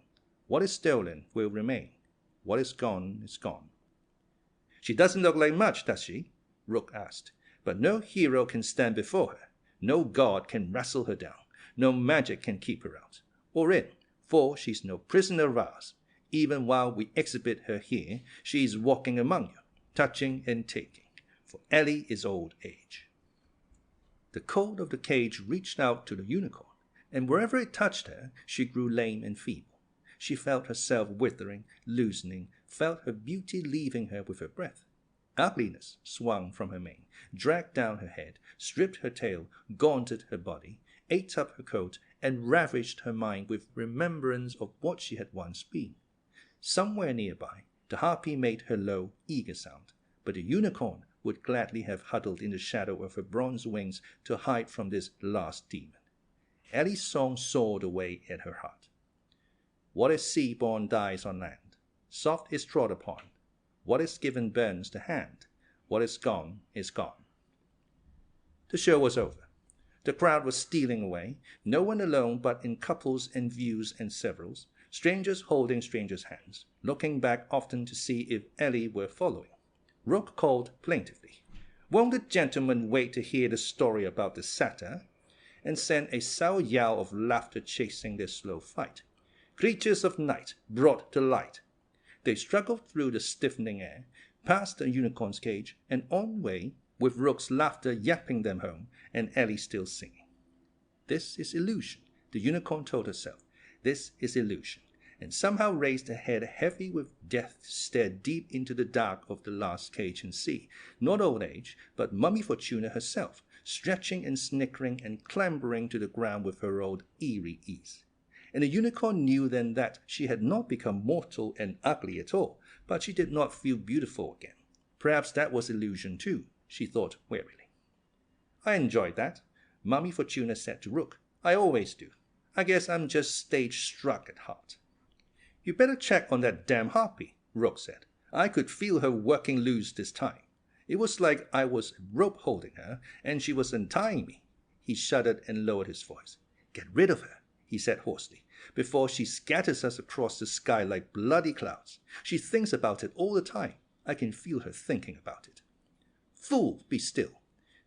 What is stolen will remain. What is gone is gone. She doesn't look like much, does she? Rook asked. But no hero can stand before her. No god can wrestle her down. No magic can keep her out, or in, for she's no prisoner of ours. Even while we exhibit her here, she is walking among you, touching and taking, for Ellie is old age. The cold of the cage reached out to the unicorn, and wherever it touched her, she grew lame and feeble. She felt herself withering, loosening, felt her beauty leaving her with her breath. Ugliness swung from her mane, dragged down her head, stripped her tail, gaunted her body, ate up her coat, and ravaged her mind with remembrance of what she had once been. Somewhere nearby, the harpy made her low, eager sound, but the unicorn would gladly have huddled in the shadow of her bronze wings to hide from this last demon. Ellie's song soared away at her heart. What is sea-born dies on land. Soft is trod upon. What is given burns the hand. What is gone is gone. The show was over. The crowd was stealing away, no one alone but in couples and views and severals, strangers holding strangers' hands, looking back often to see if Ellie were following. Rook called plaintively, "Won't the gentleman wait to hear the story about the satyr?" and sent a sour yowl of laughter chasing their slow fight. Creatures of night brought to light. They struggled through the stiffening air, past the unicorn's cage, and on way, with Rook's laughter yapping them home, and Ellie still singing. This is illusion, the unicorn told herself. This is illusion, and somehow raised her head heavy with death, stared deep into the dark of the last cage and see, not old age, but Mommy Fortuna herself, stretching and snickering and clambering to the ground with her old eerie ease. And the unicorn knew then that she had not become mortal and ugly at all, but she did not feel beautiful again. Perhaps that was illusion too, she thought wearily. I enjoyed that, Mommy Fortuna said to Rook. I always do. I guess I'm just stage-struck at heart. You better check on that damn harpy, Rook said. I could feel her working loose this time. It was like I was rope holding her, and she was untying me. He shuddered and lowered his voice. Get rid of her, he said hoarsely, before she scatters us across the sky like bloody clouds. She thinks about it all the time. I can feel her thinking about it. Fool, be still.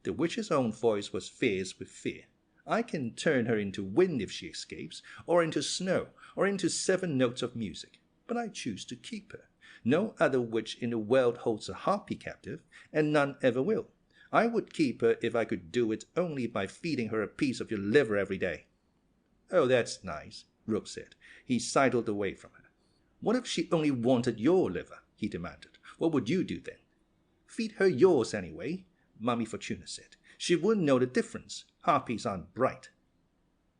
The witch's own voice was fierce with fear. I can turn her into wind if she escapes, or into snow, or into 7 notes of music. But I choose to keep her. No other witch in the world holds a harpy captive, and none ever will. I would keep her if I could do it only by feeding her a piece of your liver every day. Oh, that's nice, Rook said. He sidled away from her. What if she only wanted your liver? He demanded. What would you do then? Feed her yours anyway, Mommy Fortuna said. She wouldn't know the difference. Harpies aren't bright.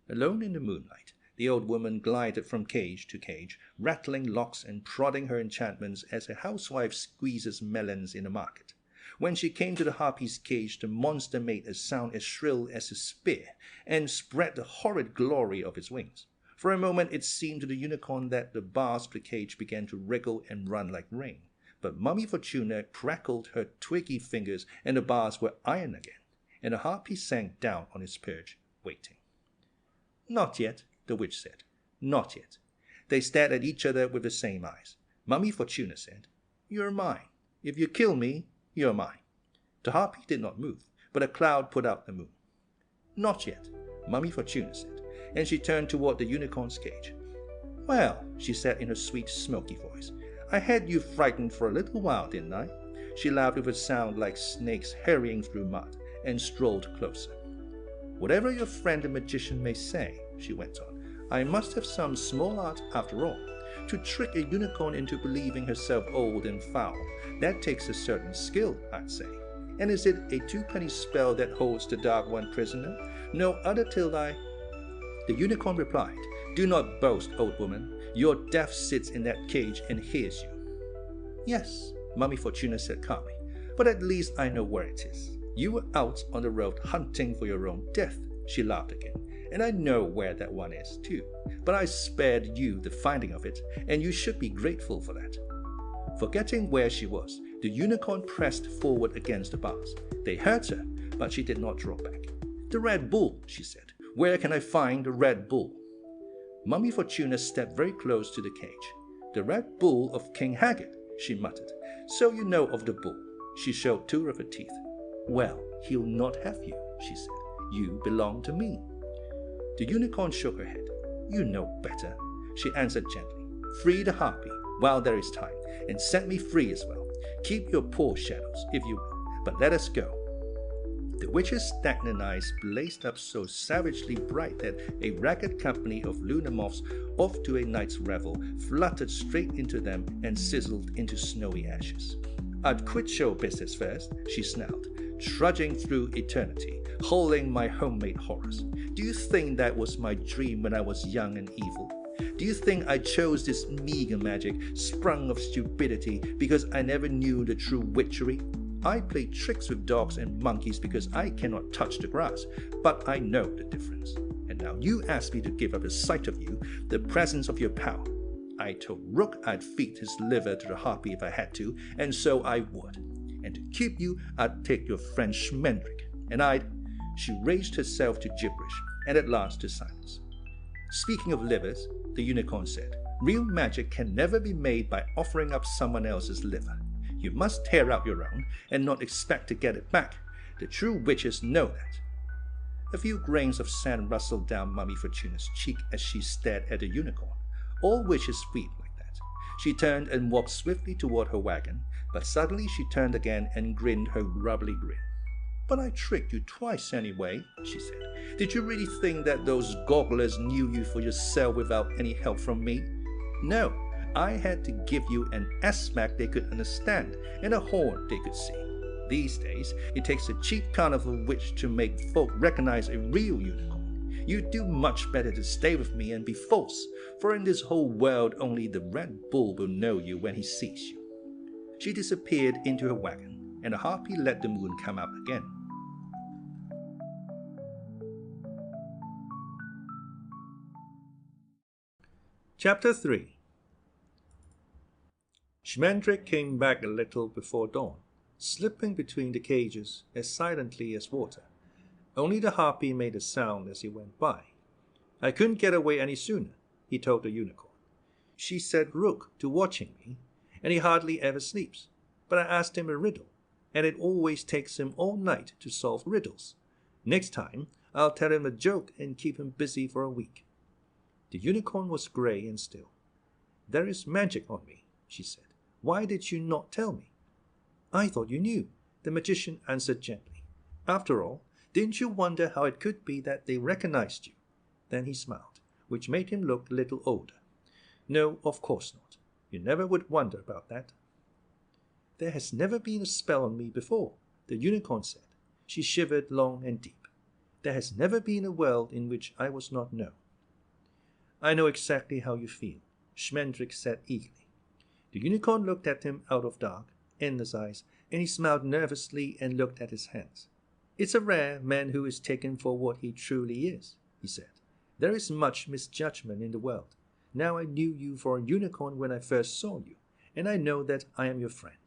Alone in the moonlight, the old woman glided from cage to cage, rattling locks and prodding her enchantments as a housewife squeezes melons in a market. When she came to the harpy's cage, the monster made a sound as shrill as a spear, and spread the horrid glory of its wings. For a moment it seemed to the unicorn that the bars of the cage began to wriggle and run like rain. But Mommy Fortuna crackled her twiggy fingers, and the bars were iron again, and the harpy sank down on its perch, waiting. Not yet, the witch said. Not yet. They stared at each other with the same eyes. Mommy Fortuna said, You're mine. If you kill me, you're mine. The harpy did not move, but a cloud put out the moon. Not yet, Mommy Fortuna said, and she turned toward the unicorn's cage. Well, she said in her sweet, smoky voice, I had you frightened for a little while, didn't I? She laughed with a sound like snakes hurrying through mud, and strolled closer. Whatever your friend the magician may say, she went on, I must have some small art after all. To trick a unicorn into believing herself old and foul, that takes a certain skill, I'd say. And is it a 2-penny spell that holds the Dark One prisoner? No other till I... The unicorn replied, Do not boast, old woman. Your death sits in that cage and hears you. Yes, Mommy Fortuna said calmly, but at least I know where it is. You were out on the road hunting for your own death, she laughed again, and I know where that one is too. But I spared you the finding of it, and you should be grateful for that. Forgetting where she was, the unicorn pressed forward against the bars. They hurt her, but she did not draw back. The Red Bull, she said. Where can I find the Red Bull? Mommy Fortuna stepped very close to the cage. The Red Bull of King Haggard, she muttered. So you know of the bull. She showed 2 of her teeth. Well, he'll not have you, she said. You belong to me. The unicorn shook her head. You know better, she answered gently. Free the harpy while there is time, and set me free as well. Keep your poor shadows, if you will, but let us go. The witch's stagnant eyes blazed up so savagely bright that a ragged company of lunar moths off to a night's revel fluttered straight into them and sizzled into snowy ashes. I'd quit show business first, she snarled, trudging through eternity, hauling my homemade horrors. Do you think that was my dream when I was young and evil? Do you think I chose this meager magic, sprung of stupidity, because I never knew the true witchery? I play tricks with dogs and monkeys because I cannot touch the grass, but I know the difference. And now you ask me to give up the sight of you, the presence of your power. I told Rook I'd feed his liver to the harpy if I had to, and so I would. And to keep you, I'd take your friend Schmendrick, and I'd... She raised herself to gibberish, and at last to silence. Speaking of livers, the unicorn said, real magic can never be made by offering up someone else's liver. You must tear out your own, and not expect to get it back. The true witches know that. A few grains of sand rustled down Mommy Fortuna's cheek as she stared at the unicorn. All witches weep like that. She turned and walked swiftly toward her wagon, but suddenly she turned again and grinned her rubbly grin. But I tricked you twice anyway, she said. Did you really think that those gogglers knew you for yourself without any help from me? No, I had to give you an aspect they could understand and a horn they could see. These days, it takes a cheap carnival witch to make folk recognize a real unicorn. You do much better to stay with me and be false, for in this whole world only the Red Bull will know you when he sees you. She disappeared into her wagon, and the harpy let the moon come out again. Chapter 3. Schmendrick came back a little before dawn, slipping between the cages as silently as water. Only the harpy made a sound as he went by. I couldn't get away any sooner, he told the unicorn. She set Rook to watching me, and he hardly ever sleeps. But I asked him a riddle, and it always takes him all night to solve riddles. Next time, I'll tell him a joke and keep him busy for a week. The unicorn was grey and still. There is magic on me, she said. Why did you not tell me? I thought you knew, the magician answered gently. After all, didn't you wonder how it could be that they recognized you? Then he smiled, which made him look a little older. No, of course not. You never would wonder about that. There has never been a spell on me before, the unicorn said. She shivered long and deep. There has never been a world in which I was not known. I know exactly how you feel, Schmendrick said eagerly. The unicorn looked at him out of dark, endless eyes, and he smiled nervously and looked at his hands. It's a rare man who is taken for what he truly is, he said. There is much misjudgment in the world. Now I knew you for a unicorn when I first saw you, and I know that I am your friend.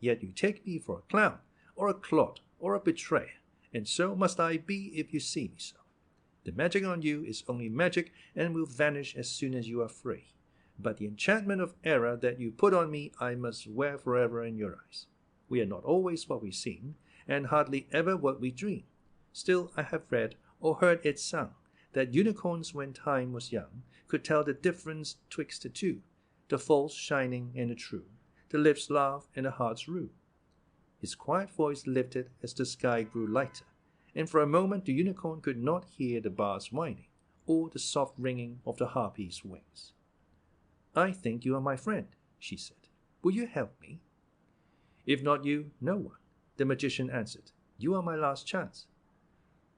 Yet you take me for a clown, or a clod, or a betrayer, and so must I be if you see me so. The magic on you is only magic and will vanish as soon as you are free. But the enchantment of error that you put on me I must wear forever in your eyes. We are not always what we seem, and hardly ever what we dream. Still I have read or heard it sung, that unicorns when time was young could tell the difference twixt the two, the false shining and the true, the lips laugh and the hearts rue. His quiet voice lifted as the sky grew lighter, and for a moment the unicorn could not hear the bars whining, or the soft ringing of the harpy's wings. I think you are my friend, she said. Will you help me? If not you, no one, the magician answered. You are my last chance.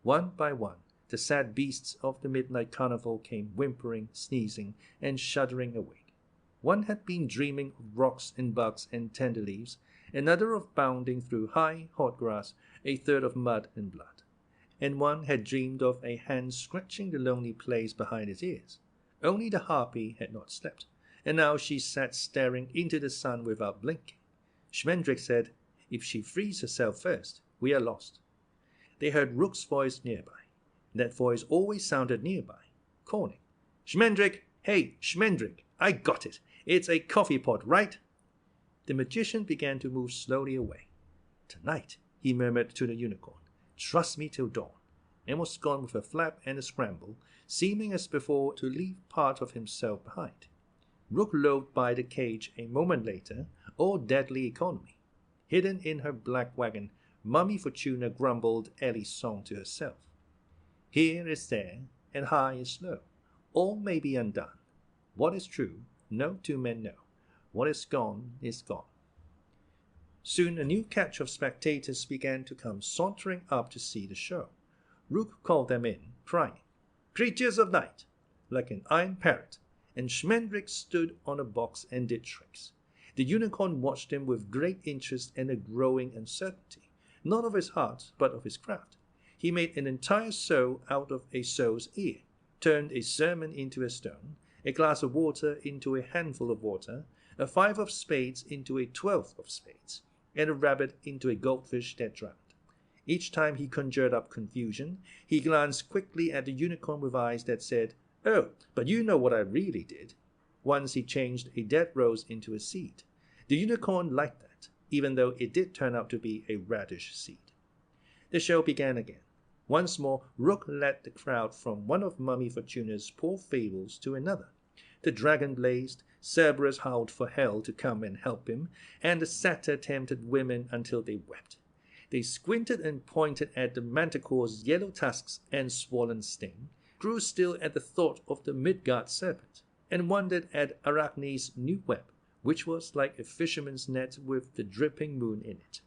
One by one, the sad beasts of the midnight carnival came whimpering, sneezing, and shuddering awake. One had been dreaming of rocks and bugs and tender leaves, another of bounding through high, hot grass, a third of mud and blood. And one had dreamed of a hand scratching the lonely place behind his ears. Only the harpy had not slept, and now she sat staring into the sun without blinking. Schmendrick said, If she frees herself first, we are lost. They heard Rook's voice nearby. That voice always sounded nearby, calling. Schmendrick! Hey, Schmendrick! I got it! It's a coffee pot, right? The magician began to move slowly away. Tonight, he murmured to the unicorn, trust me till dawn, and was gone with a flap and a scramble, seeming as before to leave part of himself behind. Rook loafed by the cage a moment later, all deadly economy. Hidden in her black wagon, Mommy Fortuna grumbled Ellie's song to herself. Here is there, and high is low. All may be undone. What is true, no two men know. What is gone is gone. Soon a new catch of spectators began to come sauntering up to see the show. Rook called them in, crying, Creatures of night, like an iron parrot, and Schmendrick stood on a box and did tricks. The unicorn watched him with great interest and a growing uncertainty, not of his heart, but of his craft. He made an entire sow out of a sow's ear, turned a sermon into a stone, a glass of water into a handful of water, a 5 of spades into a 12th of spades, and a rabbit into a goldfish that drowned. Each time he conjured up confusion, he glanced quickly at the unicorn with eyes that said, Oh, but you know what I really did. Once he changed a dead rose into a seed. The unicorn liked that, even though it did turn out to be a radish seed. The show began again. Once more, Rook led the crowd from one of Mommy Fortuna's poor fables to another. The dragon blazed, Cerberus howled for hell to come and help him, and the satyr tempted women until they wept. They squinted and pointed at the manticore's yellow tusks and swollen sting, grew still at the thought of the Midgard serpent, and wondered at Arachne's new web, which was like a fisherman's net with the dripping moon in it.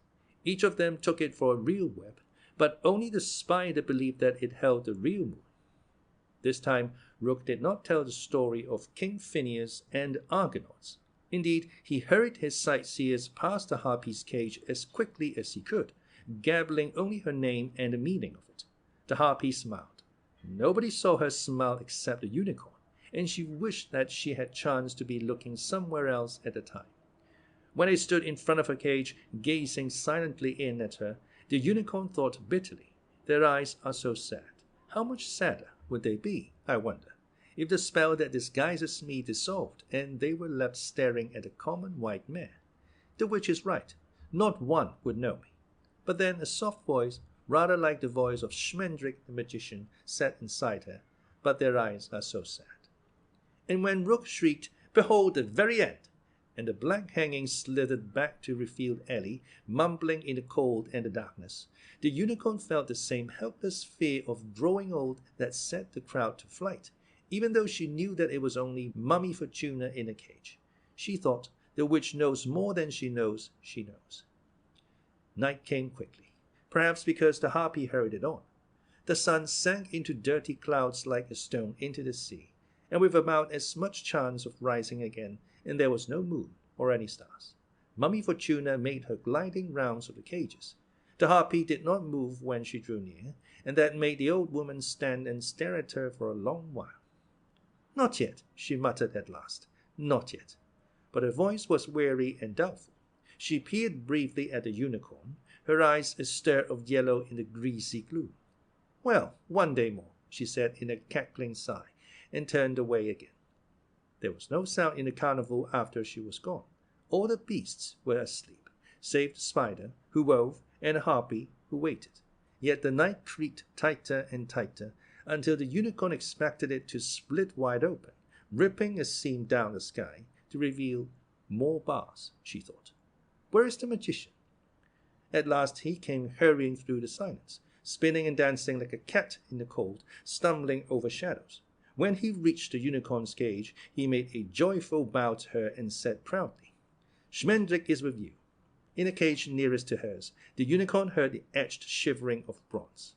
Each of them took it for a real web, but only the spider believed that it held the real moon. This time Rook did not tell the story of King Phineas and the Argonauts. Indeed, he hurried his sightseers past the harpy's cage as quickly as he could, gabbling only her name and the meaning of it. The harpy smiled. Nobody saw her smile except the unicorn, and she wished that she had chanced to be looking somewhere else at the time. When they stood in front of her cage, gazing silently in at her, the unicorn thought bitterly, "Their eyes are so sad. How much sadder would they be, I wonder, if the spell that disguises me dissolved, and they were left staring at a common white mare? The witch is right. Not one would know me." But then a soft voice, rather like the voice of Schmendrick the magician, said inside her, "But their eyes are so sad." And when Rook shrieked, "Behold the very end!" and the black hanging slithered back to reveal Ellie, mumbling in the cold and the darkness, the unicorn felt the same helpless fear of growing old that set the crowd to flight, even though she knew that it was only Mommy Fortuna in a cage. She thought, the witch knows more than she knows she knows. Night came quickly, perhaps because the harpy hurried it on. The sun sank into dirty clouds like a stone into the sea, and with about as much chance of rising again, and there was no moon or any stars. Mommy Fortuna made her gliding rounds of the cages. The harpy did not move when she drew near, and that made the old woman stand and stare at her for a long while. "Not yet," she muttered at last. "Not yet." But her voice was weary and doubtful. She peered briefly at the unicorn, her eyes a stir of yellow in the greasy gloom. "Well, one day more," she said in a cackling sigh, and turned away again. There was no sound in the carnival after she was gone. All the beasts were asleep, save the spider, who wove, and the harpy, who waited. Yet the night creaked tighter and tighter, until the unicorn expected it to split wide open, ripping a seam down the sky, to reveal more bars, she thought. Where is the magician? At last he came hurrying through the silence, spinning and dancing like a cat in the cold, stumbling over shadows. When he reached the unicorn's cage, he made a joyful bow to her and said proudly, "Schmendrick is with you." In the cage nearest to hers, the unicorn heard the edged shivering of bronze.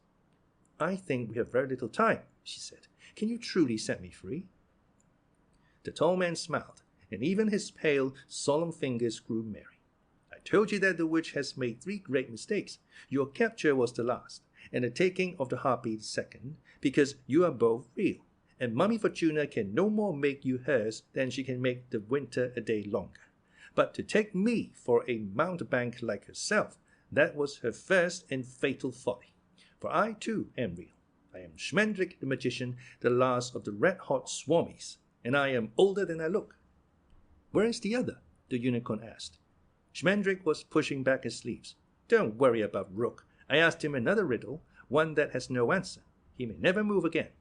"I think we have very little time," she said. "Can you truly set me free?" The tall man smiled, and even his pale, solemn fingers grew merry. "I told you that the witch has made 3 great mistakes. Your capture was the last, and the taking of the harpy the second, because you are both real. And Mommy Fortuna can no more make you hers than she can make the winter a day longer. But to take me for a mountebank like herself, that was her first and fatal folly. For I too am real. I am Schmendrick the magician, the last of the red-hot swarmies, and I am older than I look." "Where is the other?" the unicorn asked. Schmendrick was pushing back his sleeves. "Don't worry about Rook. I asked him another riddle, one that has no answer. He may never move again."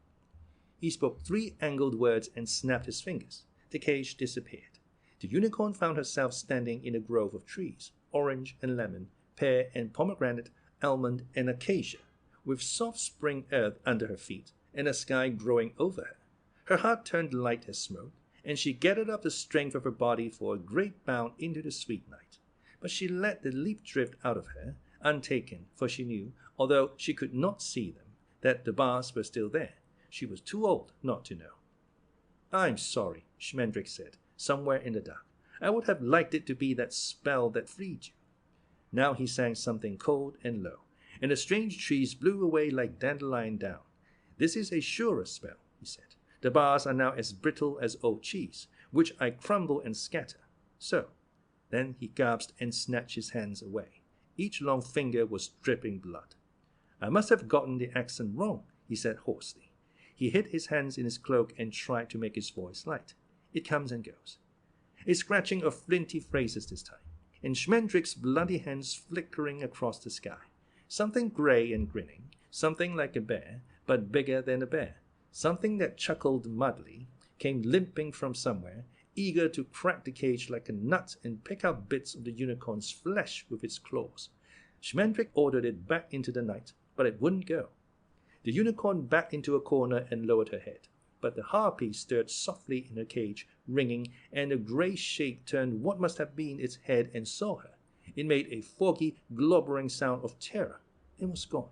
He spoke 3 angled words and snapped his fingers. The cage disappeared. The unicorn found herself standing in a grove of trees, orange and lemon, pear and pomegranate, almond and acacia, with soft spring earth under her feet and a sky growing over her. Her heart turned light as smoke, and she gathered up the strength of her body for a great bound into the sweet night. But she let the leap drift out of her, untaken, for she knew, although she could not see them, that the bars were still there. She was too old not to know. "I'm sorry," Schmendrick said, somewhere in the dark. "I would have liked it to be that spell that freed you." Now he sang something cold and low, and the strange trees blew away like dandelion down. "This is a surer spell," he said. "The bars are now as brittle as old cheese, which I crumble and scatter. So." Then he gasped and snatched his hands away. Each long finger was dripping blood. "I must have gotten the accent wrong," he said hoarsely. He hid his hands in his cloak and tried to make his voice light. It comes and goes. A scratching of flinty phrases this time, and Schmendrick's bloody hands flickering across the sky. Something grey and grinning, something like a bear, but bigger than a bear, something that chuckled muddily, came limping from somewhere, eager to crack the cage like a nut and pick out bits of the unicorn's flesh with its claws. Schmendrick ordered it back into the night, but it wouldn't go. The unicorn backed into a corner and lowered her head, but the harpy stirred softly in her cage, ringing, and a grey shape turned what must have been its head and saw her. It made a foggy, globbering sound of terror, and was gone.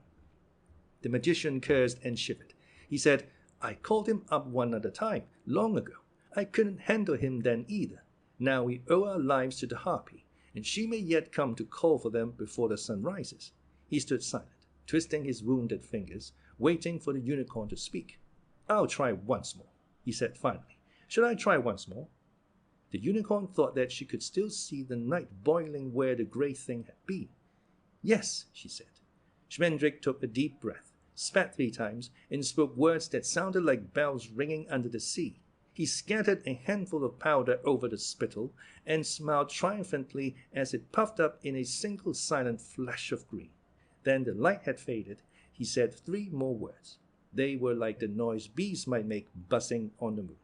The magician cursed and shivered. He said, "I called him up one at a time, long ago. I couldn't handle him then either. Now we owe our lives to the harpy, and she may yet come to call for them before the sun rises." He stood silent, twisting his wounded fingers, waiting for the unicorn to speak. "I'll try once more," he said finally. "Should I try once more?" The unicorn thought that she could still see the night boiling where the grey thing had been. "Yes," she said. Schmendrick took a deep breath, spat 3 times, and spoke words that sounded like bells ringing under the sea. He scattered a handful of powder over the spittle and smiled triumphantly as it puffed up in a single silent flash of green. Then the light had faded. He said 3 more words. They were like the noise bees might make buzzing on the moon.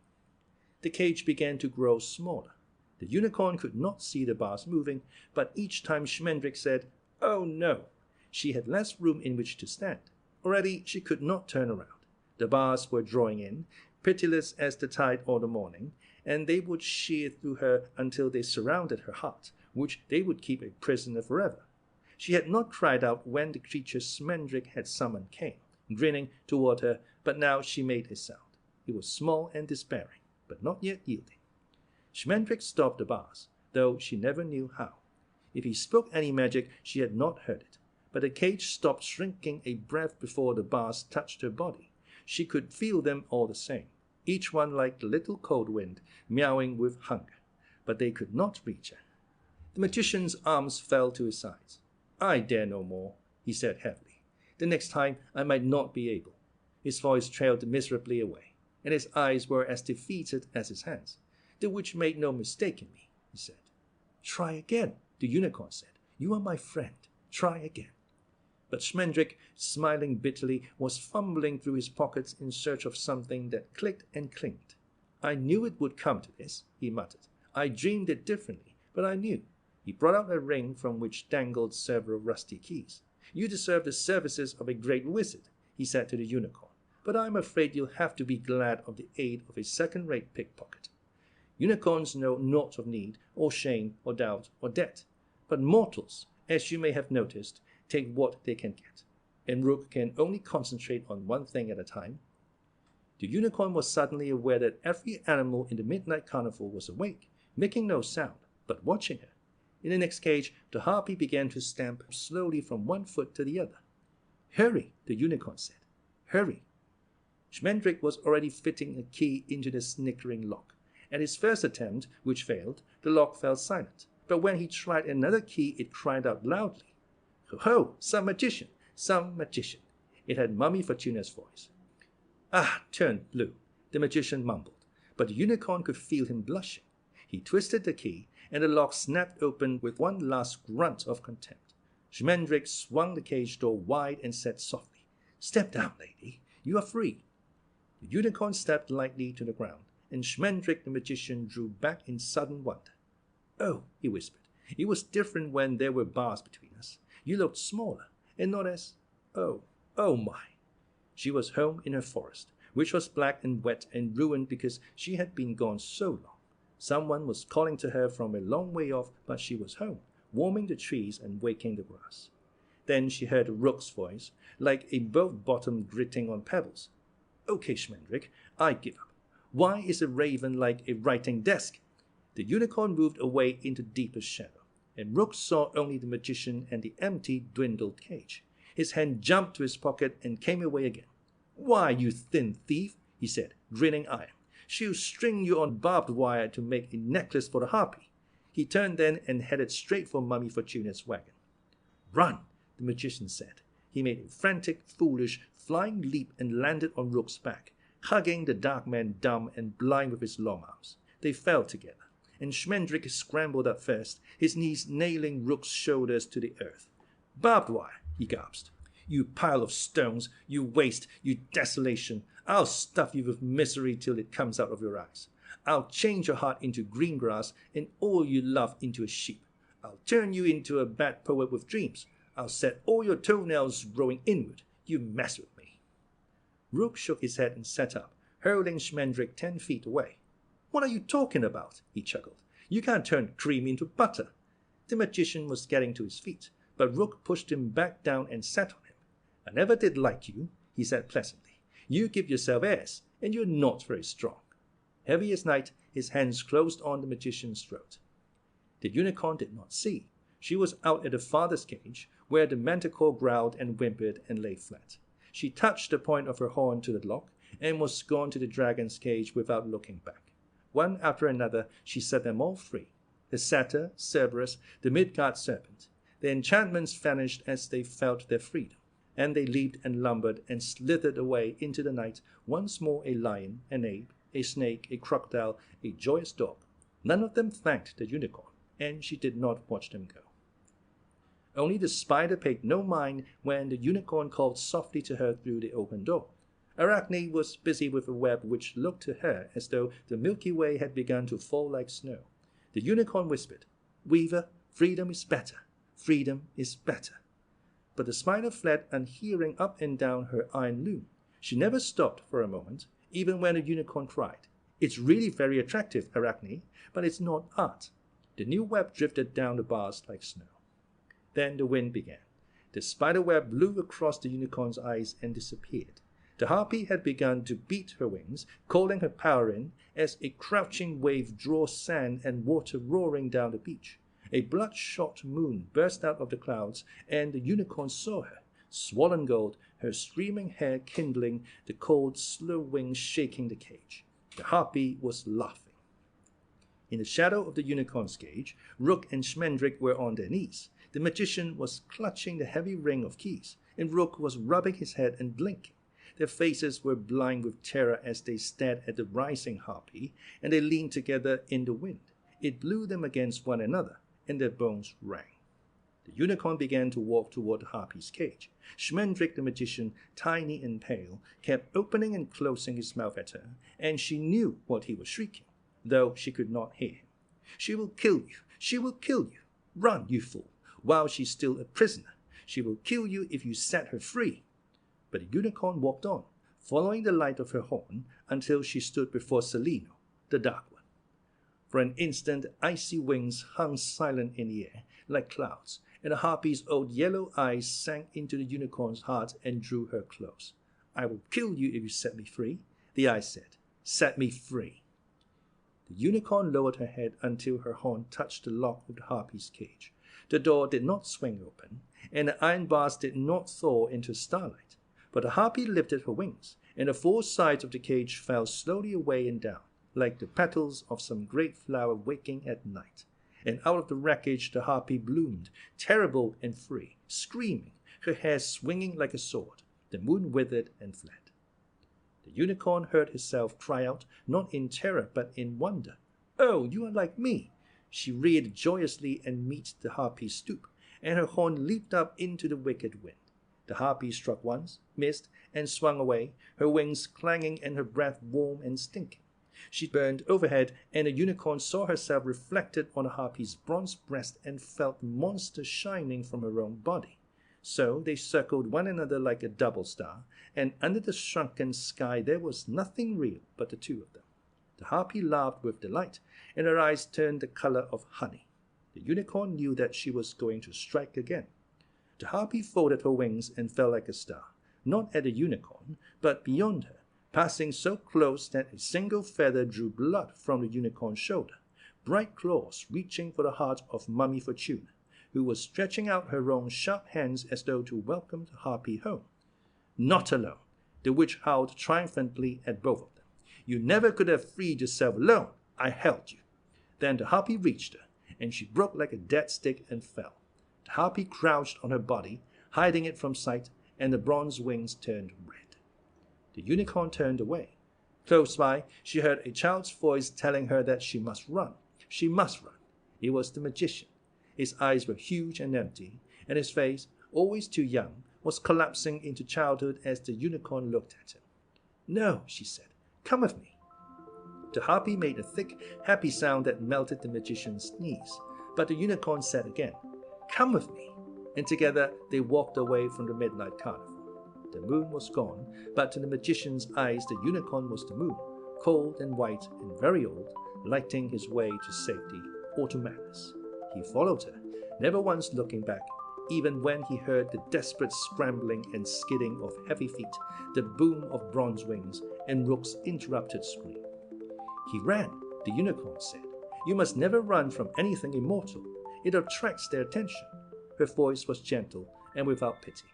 The cage began to grow smaller. The unicorn could not see the bars moving, but each time Schmendrick said, "Oh no," she had less room in which to stand. Already she could not turn around. The bars were drawing in, pitiless as the tide or the morning, and they would shear through her until they surrounded her heart, which they would keep a prisoner forever. She had not cried out when the creature Schmendrick had summoned came, grinning toward her, but now she made a sound. It was small and despairing, but not yet yielding. Schmendrick stopped the bars, though she never knew how. If he spoke any magic, she had not heard it, but the cage stopped shrinking a breath before the bars touched her body. She could feel them all the same, each one like the little cold wind, meowing with hunger, but they could not reach her. The magician's arms fell to his sides. "I dare no more," he said heavily. "The next time I might not be able." His voice trailed miserably away, and his eyes were as defeated as his hands. "The witch made no mistake in me," he said. "Try again," the unicorn said. "You are my friend. Try again." But Schmendrick, smiling bitterly, was fumbling through his pockets in search of something that clicked and clinked. "I knew it would come to this," he muttered. "I dreamed it differently, but I knew." He brought out a ring from which dangled several rusty keys. "You deserve the services of a great wizard," he said to the unicorn, "but I am afraid you'll have to be glad of the aid of a second-rate pickpocket. Unicorns know naught of need, or shame, or doubt, or debt. But mortals, as you may have noticed, take what they can get, and Rook can only concentrate on one thing at a time." The unicorn was suddenly aware that every animal in the midnight carnival was awake, making no sound, but watching her. In the next cage, the harpy began to stamp slowly from one foot to the other. "Hurry," the unicorn said. "Hurry." Schmendrick was already fitting a key into the snickering lock. At his first attempt, which failed, the lock fell silent, but when he tried another key it cried out loudly. "Ho, some magician, some magician." It had Mommy Fortuna's voice. "Ah, turned blue," the magician mumbled, but the unicorn could feel him blushing. He twisted the key, and the lock snapped open with one last grunt of contempt. Schmendrick swung the cage door wide and said softly, "Step down, lady. You are free." The unicorn stepped lightly to the ground, and Schmendrick the magician drew back in sudden wonder. "Oh," he whispered, "it was different when there were bars between us. You looked smaller, and not as... oh my." She was home in her forest, which was black and wet and ruined because she had been gone so long. Someone was calling to her from a long way off, but she was home, warming the trees and waking the grass. Then she heard Rook's voice, like a boat bottom gritting on pebbles. "Okay, Schmendrick, I give up. Why is a raven like a writing desk?" The unicorn moved away into deepest shadow, and Rook saw only the magician and the empty, dwindled cage. His hand jumped to his pocket and came away again. "Why, you thin thief," he said, grinning iron. "She'll string you on barbed wire to make a necklace for the harpy." He turned then and headed straight for Mommy Fortuna's wagon. "Run," the magician said. He made a frantic, foolish, flying leap and landed on Rook's back, hugging the dark man dumb and blind with his long arms. They fell together, and Schmendrick scrambled up first, his knees nailing Rook's shoulders to the earth. "Barbed wire," he gasped. "You pile of stones, you waste, you desolation. I'll stuff you with misery till it comes out of your eyes. I'll change your heart into green grass and all you love into a sheep. I'll turn you into a bad poet with dreams. I'll set all your toenails growing inward. You mess with me." Rook shook his head and sat up, hurling Schmendrick 10 feet away. "What are you talking about?" he chuckled. "You can't turn cream into butter." The magician was getting to his feet, but Rook pushed him back down and sat on him. "I never did like you," he said pleasantly. "You give yourself airs, and you're not very strong." Heavy as night, his hands closed on the magician's throat. The unicorn did not see. She was out at the farthest cage, where the manticore growled and whimpered and lay flat. She touched the point of her horn to the lock, and was gone to the dragon's cage without looking back. One after another, she set them all free. The satyr, Cerberus, the Midgard serpent. The enchantments vanished as they felt their freedom, and they leaped and lumbered and slithered away into the night, once more a lion, an ape, a snake, a crocodile, a joyous dog. None of them thanked the unicorn, and she did not watch them go. Only the spider paid no mind when the unicorn called softly to her through the open door. Arachne was busy with a web which looked to her as though the Milky Way had begun to fall like snow. The unicorn whispered, "Weaver, freedom is better. Freedom is better." But the spider fled unhearing up and down her iron loom. She never stopped for a moment, even when the unicorn cried, "It's really very attractive, Arachne, but it's not art." The new web drifted down the bars like snow. Then the wind began. The spider web blew across the unicorn's eyes and disappeared. The harpy had begun to beat her wings, calling her power in, as a crouching wave draws sand and water roaring down the beach. A bloodshot moon burst out of the clouds, and the unicorn saw her, swollen gold, her streaming hair kindling, the cold, slow wings shaking the cage. The harpy was laughing. In the shadow of the unicorn's cage, Rook and Schmendrick were on their knees. The magician was clutching the heavy ring of keys, and Rook was rubbing his head and blinking. Their faces were blind with terror as they stared at the rising harpy, and they leaned together in the wind. It blew them against one another, and their bones rang. The unicorn began to walk toward the harpy's cage. Schmendrick the magician, tiny and pale, kept opening and closing his mouth at her, and she knew what he was shrieking, though she could not hear him. "She will kill you! She will kill you! Run, you fool, while she's still a prisoner! She will kill you if you set her free!" But the unicorn walked on, following the light of her horn, until she stood before Celaeno, the Dark One. For an instant, icy wings hung silent in the air, like clouds, and the harpy's old yellow eyes sank into the unicorn's heart and drew her close. "I will kill you if you set me free," the eyes said. "Set me free." The unicorn lowered her head until her horn touched the lock of the harpy's cage. The door did not swing open, and the iron bars did not thaw into starlight. But the harpy lifted her wings, and the four sides of the cage fell slowly away and down, like the petals of some great flower waking at night. And out of the wreckage the harpy bloomed, terrible and free, screaming, her hair swinging like a sword. The moon withered and fled. The unicorn heard herself cry out, not in terror but in wonder. "Oh, you are like me!" She reared joyously and met the harpy's stoop, and her horn leaped up into the wicked wind. The harpy struck once, missed, and swung away, her wings clanging and her breath warm and stinking. She burned overhead, and the unicorn saw herself reflected on the harpy's bronze breast and felt the monster shining from her own body. So they circled one another like a double star, and under the shrunken sky there was nothing real but the two of them. The harpy laughed with delight, and her eyes turned the color of honey. The unicorn knew that she was going to strike again. The harpy folded her wings and fell like a star, not at the unicorn, but beyond her, passing so close that a single feather drew blood from the unicorn's shoulder, bright claws reaching for the heart of Mommy Fortuna, who was stretching out her own sharp hands as though to welcome the harpy home. "Not alone," the witch howled triumphantly at both of them. "You never could have freed yourself alone. I held you." Then the harpy reached her, and she broke like a dead stick and fell. The harpy crouched on her body, hiding it from sight, and the bronze wings turned red. The unicorn turned away. Close by, she heard a child's voice telling her that she must run. She must run. It was the magician. His eyes were huge and empty, and his face, always too young, was collapsing into childhood as the unicorn looked at him. "No," she said. "Come with me." The harpy made a thick, happy sound that melted the magician's knees, but the unicorn said again, "Come with me." and together they walked away from the midnight carnival. The moon was gone, but to the magician's eyes the unicorn was the moon, cold and white and very old, lighting his way to safety or to madness. He followed her, never once looking back, even when he heard the desperate scrambling and skidding of heavy feet, the boom of bronze wings, and Rook's interrupted scream. He ran, the unicorn said. You must never run from anything immortal. It attracts their attention. Her voice was gentle and without pity.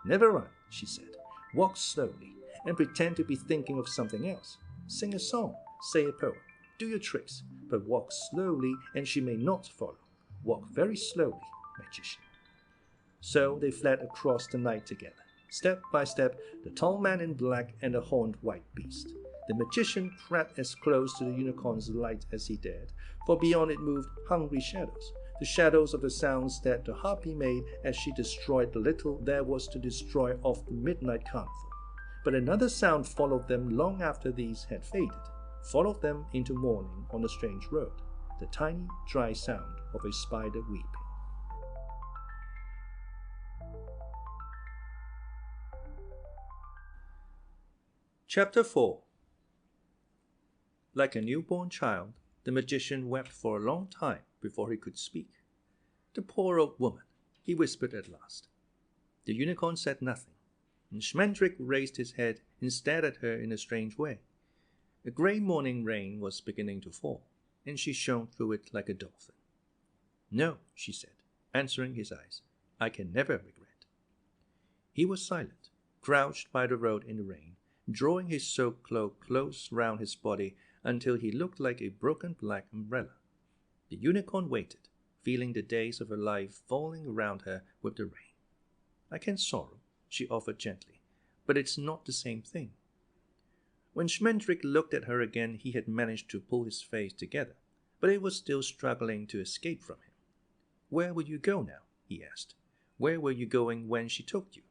Never run, she said. Walk slowly and pretend to be thinking of something else. Sing a song, say a poem, do your tricks, but walk slowly and she may not follow. Walk very slowly, magician. So they fled across the night together, step by step, the tall man in black and the horned white beast. The magician crept as close to the unicorn's light as he dared, for beyond it moved hungry shadows, the shadows of the sounds that the harpy made as she destroyed the little there was to destroy of the midnight carnival. But another sound followed them long after these had faded, followed them into morning on the strange road, the tiny, dry sound of a spider weeping. Chapter 4. Like a newborn child, the magician wept for a long time before he could speak. The poor old woman, he whispered at last. The unicorn said nothing, and Schmendrick raised his head and stared at her in a strange way. A grey morning rain was beginning to fall, and she shone through it like a dolphin. No, she said, answering his eyes, I can never regret. He was silent, crouched by the road in the rain, drawing his soaked cloak close round his body until he looked like a broken black umbrella. The unicorn waited, feeling the days of her life falling around her with the rain. I can sorrow, she offered gently, but it's not the same thing. When Schmendrick looked at her again, he had managed to pull his face together, but it was still struggling to escape from him. Where will you go now? He asked. Where were you going when she took you?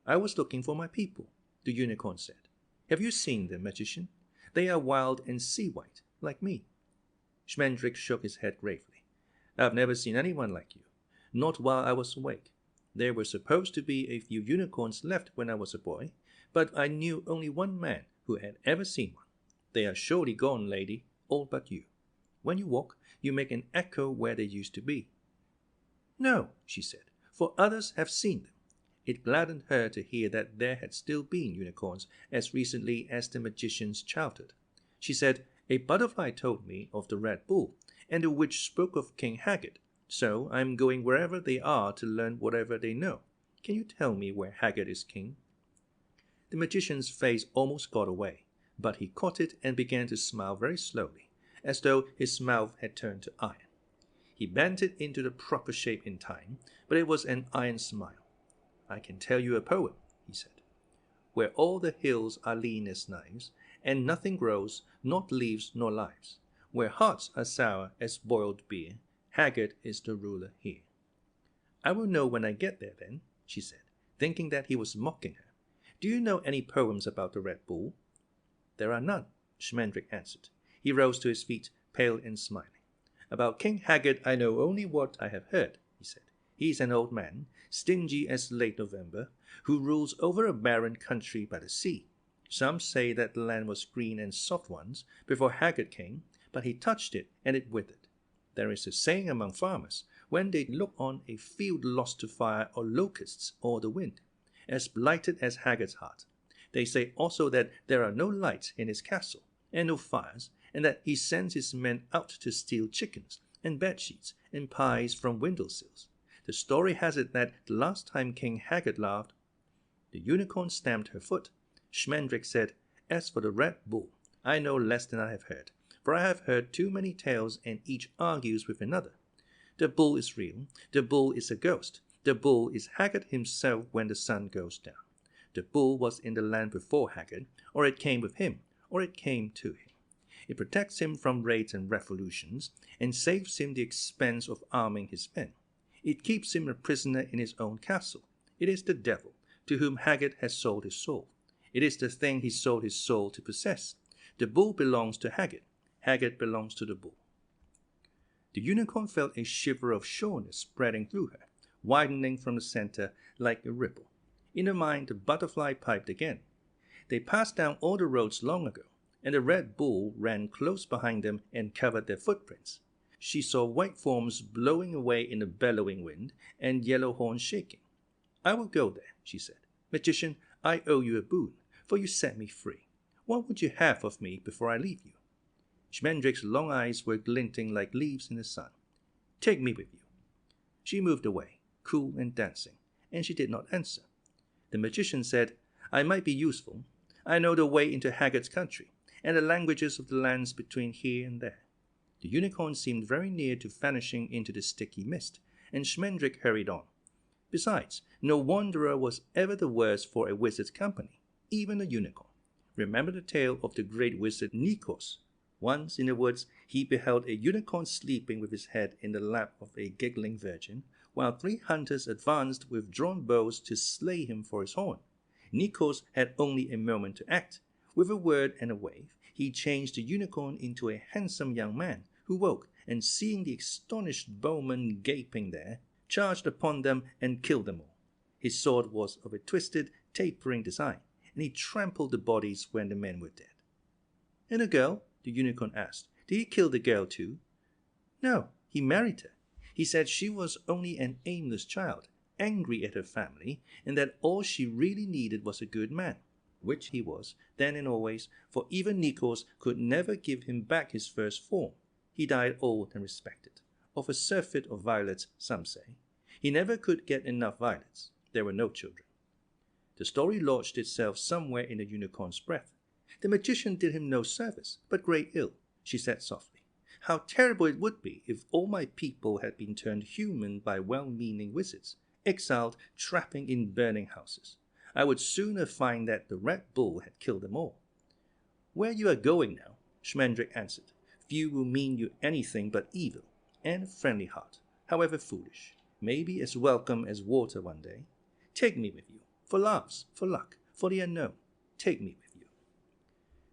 I was looking for my people, the unicorn said. Have you seen them, magician? They are wild and sea-white, like me. Schmendrick shook his head gravely. I've never seen anyone like you, not while I was awake. There were supposed to be a few unicorns left when I was a boy, but I knew only one man who had ever seen one. They are surely gone, lady, all but you. When you walk, you make an echo where they used to be. No, she said, for others have seen them. It gladdened her to hear that there had still been unicorns as recently as the magician's childhood. She said, a butterfly told me of the Red Bull, and the witch spoke of King Haggard, so I am going wherever they are to learn whatever they know. Can you tell me where Haggard is king? The magician's face almost got away, but he caught it and began to smile very slowly, as though his mouth had turned to iron. He bent it into the proper shape in time, but it was an iron smile. I can tell you a poem, he said. Where all the hills are lean as knives, and nothing grows, not leaves nor lives. Where hearts are sour as boiled beer, Haggard is the ruler here. I will know when I get there then, she said, thinking that he was mocking her. Do you know any poems about the Red Bull? There are none, Schmendrick answered. He rose to his feet, pale and smiling. About King Haggard I know only what I have heard, he said. He is an old man, stingy as late November, who rules over a barren country by the sea. Some say that the land was green and soft once, before Haggard came, but he touched it and it withered. There is a saying among farmers, when they look on a field lost to fire or locusts or the wind, as blighted as Haggard's heart. They say also that there are no lights in his castle, and no fires, and that he sends his men out to steal chickens and bedsheets and pies from windowsills. The story has it that the last time King Haggard laughed, the unicorn stamped her foot. Schmendrick said, As for the Red Bull, I know less than I have heard, for I have heard too many tales and each argues with another. The bull is real, the bull is a ghost, the bull is Haggard himself when the sun goes down. The bull was in the land before Haggard, or it came with him, or it came to him. It protects him from raids and revolutions, and saves him the expense of arming his men. It keeps him a prisoner in his own castle. It is the devil, to whom Haggard has sold his soul. It is the thing he sold his soul to possess. The bull belongs to Haggard. Haggard belongs to the bull. The unicorn felt a shiver of sureness spreading through her. widening from the center like a ripple. In her mind, the butterfly piped again. They passed down all the roads long ago, and the Red Bull ran close behind them and covered their footprints. She saw white forms blowing away in the bellowing wind and yellow horns shaking. "I will go there," she said. "Magician, I owe you a boon, for you set me free. What would you have of me before I leave you?" Schmendrick's long eyes were glinting like leaves in the sun. "Take me with you." She moved away, cool and dancing, and she did not answer. The magician said, "I might be useful. I know the way into Haggard's country, and the languages of the lands between here and there." The unicorn seemed very near to vanishing into the sticky mist, and Schmendrick hurried on. Besides, no wanderer was ever the worse for a wizard's company, even a unicorn. Remember the tale of the great wizard Nikos. Once in the woods he beheld a unicorn sleeping with his head in the lap of a giggling virgin, while 3 hunters advanced with drawn bows to slay him for his horn. Nikos had only a moment to act. With a word and a wave, he changed the unicorn into a handsome young man, who woke, and seeing the astonished bowmen gaping there, charged upon them and killed them all. His sword was of a twisted, tapering design, and he trampled the bodies when the men were dead. "And the girl?" the unicorn asked. "Did he kill the girl too?" "No, he married her. He said she was only an aimless child, angry at her family, and that all she really needed was a good man, which he was, then and always, for even Nikos could never give him back his first form. He died old and respected, of a surfeit of violets, some say. He never could get enough violets. There were no children." The story lodged itself somewhere in the unicorn's breath. The magician did him no service, but great ill, she said softly. "How terrible it would be if all my people had been turned human by well-meaning wizards, exiled, trapping in burning houses. I would sooner find that the Red Bull had killed them all." "Where you are going now," Schmendrick answered, "few will mean you anything but evil, and a friendly heart, however foolish, may be as welcome as water one day. Take me with you, for laughs, for luck, for the unknown. Take me with you."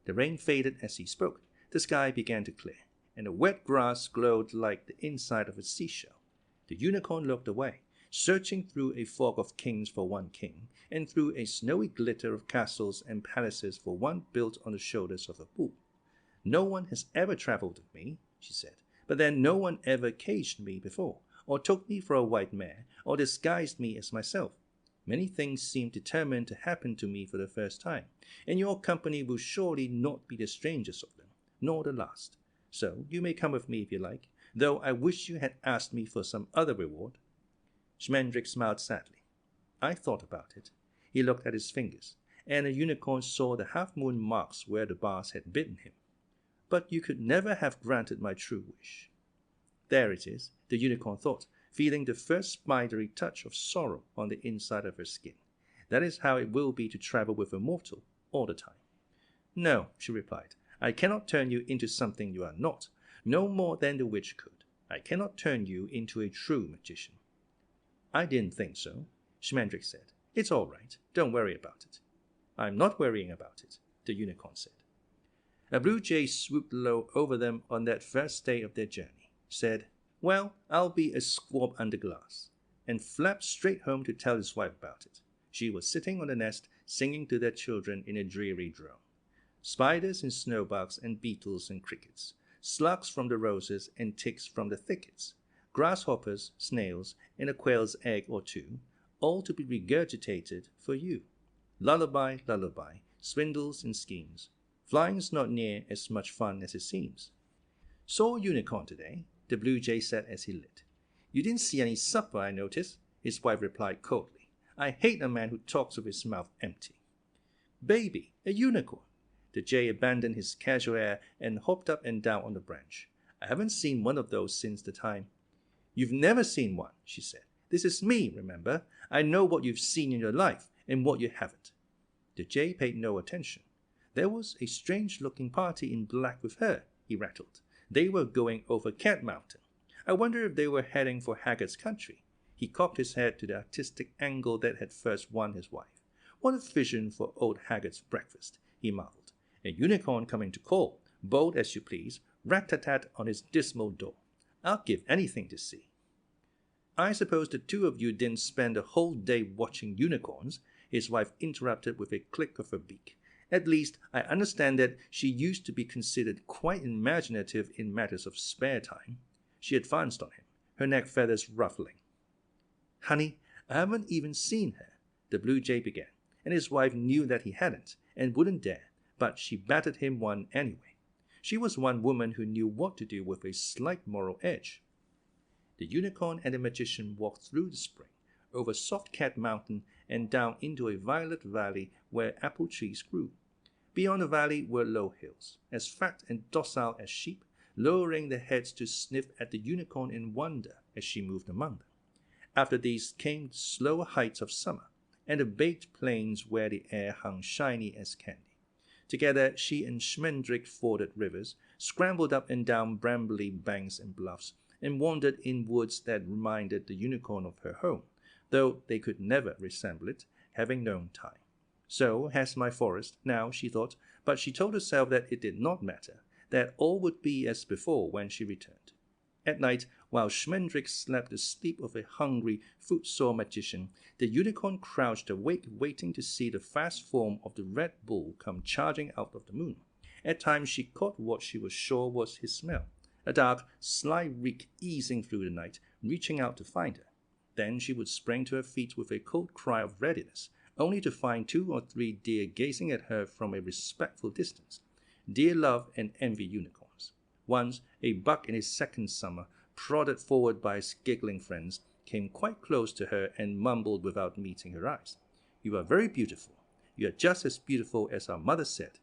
The rain faded as he spoke. The sky began to clear, and the wet grass glowed like the inside of a seashell. The unicorn looked away, searching through a fog of kings for one king, and through a snowy glitter of castles and palaces for one built on the shoulders of a bull. "No one has ever traveled with me," she said, "but then no one ever caged me before, or took me for a white mare, or disguised me as myself. Many things seem determined to happen to me for the first time, and your company will surely not be the strangest of them, nor the last. So you may come with me if you like, though I wish you had asked me for some other reward." Schmendrick smiled sadly. "I thought about it." He looked at his fingers, and the unicorn saw the half-moon marks where the bars had bitten him. "But you could never have granted my true wish." "There it is," the unicorn thought, feeling the first spidery touch of sorrow on the inside of her skin. "That is how it will be to travel with a mortal all the time." "No," she replied, "I cannot turn you into something you are not, no more than the witch could. I cannot turn you into a true magician." "I didn't think so," Schmendrick said. "It's all right. Don't worry about it." "I'm not worrying about it," the unicorn said. A blue jay swooped low over them on that first day of their journey, said, "Well, I'll be a squab under glass," and flapped straight home to tell his wife about it. She was sitting on the nest, singing to their children in a dreary drone. Spiders and snowbugs and beetles and crickets, slugs from the roses and ticks from the thickets, grasshoppers, snails, and a quail's egg or two, all to be regurgitated for you. Lullaby, lullaby, swindles and schemes. Flying's not near as much fun as it seems. "Saw a unicorn today," the blue jay said as he lit. "You didn't see any supper, I notice," his wife replied coldly. "I hate a man who talks with his mouth empty." "Baby, a unicorn!" The jay abandoned his casual air and hopped up and down on the branch. "I haven't seen one of those since the time—" "You've never seen one," she said. "This is me, remember? I know what you've seen in your life and what you haven't." The jay paid no attention. "There was a strange-looking party in black with her," he rattled. "They were going over Cat Mountain. I wonder if they were heading for Haggard's country." He cocked his head to the artistic angle that had first won his wife. "What a vision for old Haggard's breakfast," he marveled. "A unicorn coming to call, bold as you please, rat-tat-tat on his dismal door. I'll give anything to see." I suppose the two of you didn't spend a whole day watching unicorns, his wife interrupted with a click of her beak. At least, I understand that she used to be considered quite imaginative in matters of spare time. She advanced on him, her neck feathers ruffling. Honey, I haven't even seen her, the blue jay began, and his wife knew that he hadn't, and wouldn't dare, but she batted him one anyway. She was one woman who knew what to do with a slight moral edge. The unicorn and the magician walked through the spring, over Soft Cat Mountain, and down into a violet valley where apple trees grew. Beyond the valley were low hills, as fat and docile as sheep, lowering their heads to sniff at the unicorn in wonder as she moved among them. After these came the slower heights of summer, and the baked plains where the air hung shiny as candy. Together she and Schmendrick forded rivers, scrambled up and down brambly banks and bluffs, and wandered in woods that reminded the unicorn of her home, though they could never resemble it, having known time. So has my forest now, she thought, but she told herself that it did not matter, that all would be as before when she returned. At night, while Schmendrick slept the sleep of a hungry, footsore magician, the unicorn crouched awake waiting to see the fast form of the Red Bull come charging out of the moon. At times she caught what she was sure was his smell, a dark, sly reek easing through the night, reaching out to find her. Then she would spring to her feet with a cold cry of readiness, only to find 2 or 3 deer gazing at her from a respectful distance. Deer love and envy unicorns. Once, a buck in his second summer, prodded forward by his giggling friends, came quite close to her and mumbled without meeting her eyes, "You are very beautiful. You are just as beautiful as our mother said."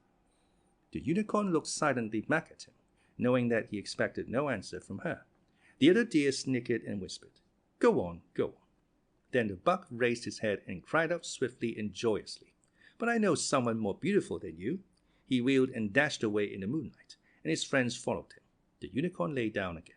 The unicorn looked silently back at him, knowing that he expected no answer from her. The other deer snickered and whispered, "Go on, go on." Then the buck raised his head and cried out swiftly and joyously, "But I know someone more beautiful than you." He wheeled and dashed away in the moonlight, and his friends followed him. The unicorn lay down again.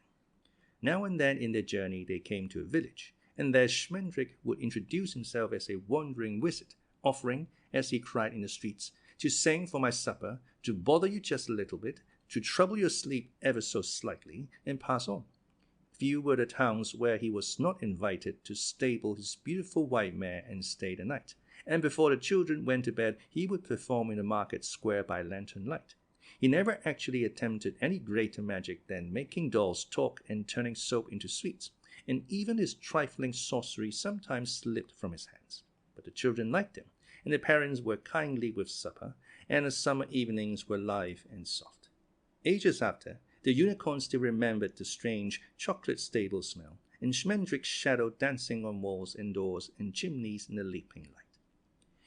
Now and then in their journey they came to a village, and there Schmendrick would introduce himself as a wandering wizard, offering, as he cried in the streets, to sing for my supper, to bother you just a little bit, to trouble your sleep ever so slightly, and pass on. Few were the towns where he was not invited to stable his beautiful white mare and stay the night, and before the children went to bed he would perform in the market square by lantern light. He never actually attempted any greater magic than making dolls talk and turning soap into sweets, and even his trifling sorcery sometimes slipped from his hands. But the children liked him, and the parents were kindly with supper, and the summer evenings were live and soft. Ages after, the unicorn still remembered the strange chocolate stable smell, and Schmendrick's shadow dancing on walls and doors and chimneys in the leaping light.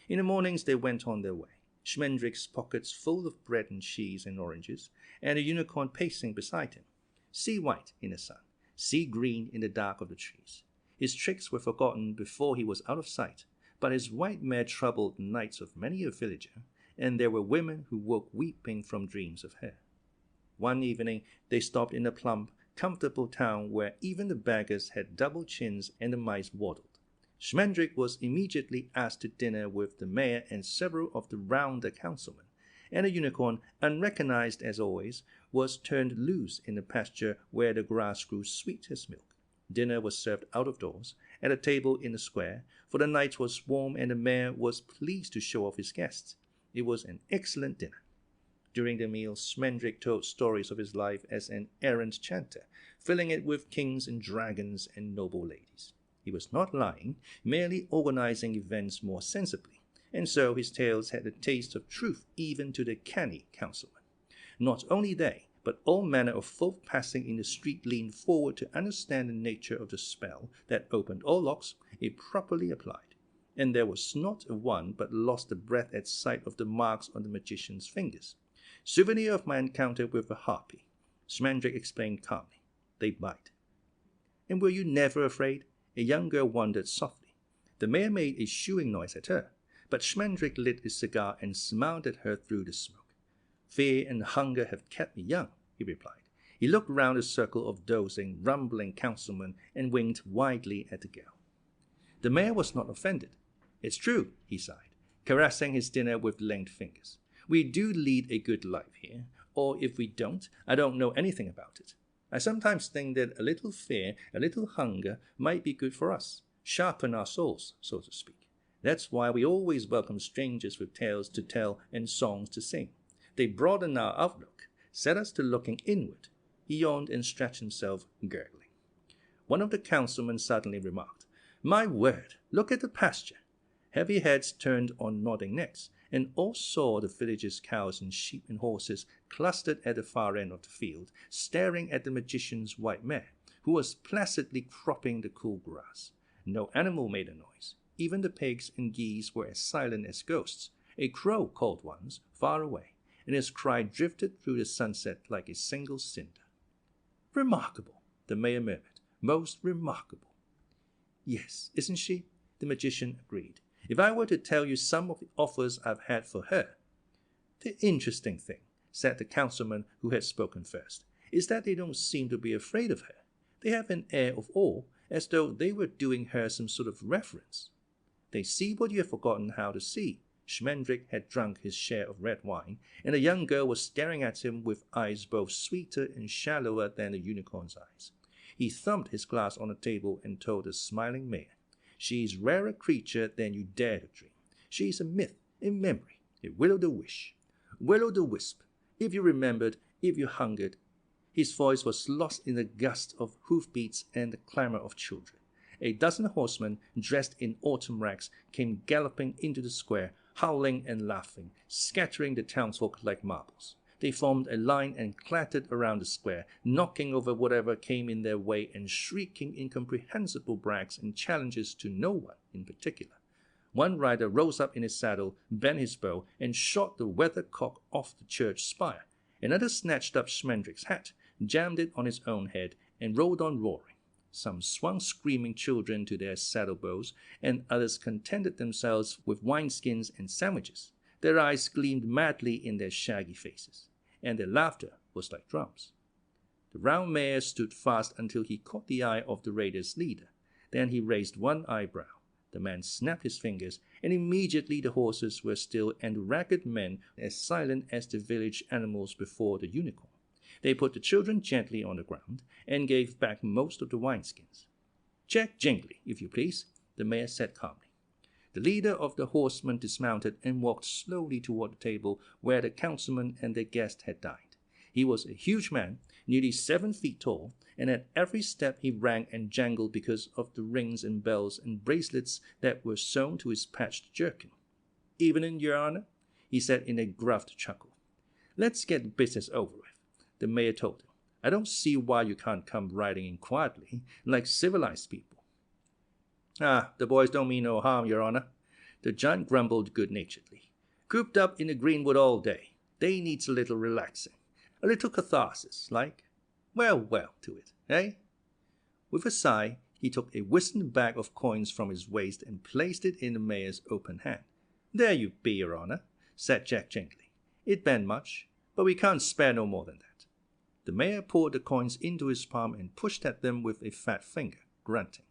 In the mornings they went on their way, Schmendrick's pockets full of bread and cheese and oranges, and the unicorn pacing beside him, sea white in the sun, sea green in the dark of the trees. His tricks were forgotten before he was out of sight, but his white mare troubled the nights of many a villager, and there were women who woke weeping from dreams of her. One evening they stopped in a plump, comfortable town where even the beggars had double chins and the mice waddled. Schmendrick was immediately asked to dinner with the mayor and several of the rounder councilmen, and the unicorn, unrecognized as always, was turned loose in the pasture where the grass grew sweet as milk. Dinner was served out of doors, at a table in the square, for the night was warm and the mayor was pleased to show off his guests. It was an excellent dinner. During the meal, Schmendrick told stories of his life as an errant chanter, filling it with kings and dragons and noble ladies. He was not lying, merely organizing events more sensibly, and so his tales had the taste of truth even to the canny councilmen. Not only they, but all manner of folk passing in the street leaned forward to understand the nature of the spell that opened all locks it properly applied, and there was not a one but lost the breath at sight of the marks on the magician's fingers. "Souvenir of my encounter with the harpy," Schmendrick explained calmly. "They bite." "And were you never afraid?" A young girl wondered softly. The mayor made a shooing noise at her, but Schmendrick lit his cigar and smiled at her through the smoke. "Fear and hunger have kept me young," he replied. He looked round the circle of dozing, rumbling councilmen and winked widely at the girl. The mayor was not offended. "It's true," he sighed, caressing his dinner with linked fingers. "We do lead a good life here, or if we don't, I don't know anything about it. I sometimes think that a little fear, a little hunger might be good for us, sharpen our souls, so to speak. That's why we always welcome strangers with tales to tell and songs to sing. They broaden our outlook, set us to looking inward. He yawned and stretched himself, gurgling. One of the councilmen suddenly remarked, "My word, look at the pasture." Heavy heads turned on nodding necks, and all saw the village's cows and sheep and horses clustered at the far end of the field, staring at the magician's white mare, who was placidly cropping the cool grass. No animal made a noise. Even the pigs and geese were as silent as ghosts. A crow called once, far away, and his cry drifted through the sunset like a single cinder. "Remarkable," the mayor murmured. "Most remarkable." "Yes, isn't she?" the magician agreed. "If I were to tell you some of the offers I've had for her." "The interesting thing," said the councilman who had spoken first, "is that they don't seem to be afraid of her. They have an air of awe, as though they were doing her some sort of reverence. They see what you have forgotten how to see." Schmendrick had drunk his share of red wine, and the young girl was staring at him with eyes both sweeter and shallower than the unicorn's eyes. He thumped his glass on the table and told the smiling mayor, "She is rarer creature than you dare to dream. She is a myth, a memory, a will-o'-the-wish. Will-o'-the-wisp. If you remembered, if you hungered." His voice was lost in the gust of hoofbeats and the clamor of children. A dozen horsemen, dressed in autumn rags, came galloping into the square, howling and laughing, scattering the townsfolk like marbles. They formed a line and clattered around the square, knocking over whatever came in their way and shrieking incomprehensible brags and challenges to no one in particular. One rider rose up in his saddle, bent his bow, and shot the weathercock off the church spire. Another snatched up Schmendrick's hat, jammed it on his own head, and rode on roaring. Some swung screaming children to their saddlebows, and others contented themselves with wineskins and sandwiches. Their eyes gleamed madly in their shaggy faces, and their laughter was like drums. The round mayor stood fast until he caught the eye of the raiders' leader. Then he raised one eyebrow. The man snapped his fingers, and immediately the horses were still and the ragged men as silent as the village animals before the unicorn. They put the children gently on the ground and gave back most of the wineskins. "Jack Jingly, if you please," the mayor said calmly. The leader of the horsemen dismounted and walked slowly toward the table where the councilman and their guest had dined. He was a huge man, nearly 7 feet tall, and at every step he rang and jangled because of the rings and bells and bracelets that were sewn to his patched jerkin. "Evening, Your Honor," he said in a gruff chuckle. "Let's get business over with," the mayor told him. "I don't see why you can't come riding in quietly, like civilized people." "Ah, the boys don't mean no harm, Your Honor," the giant grumbled good-naturedly. "Cooped up in the greenwood all day. They needs a little relaxing. A little catharsis, like. Well, to it, eh?" With a sigh, he took a wizened bag of coins from his waist and placed it in the mayor's open hand. "There you be, Your Honor," said Jack Jingly. "It ben't much, but we can't spare no more than that." The mayor poured the coins into his palm and pushed at them with a fat finger, grunting.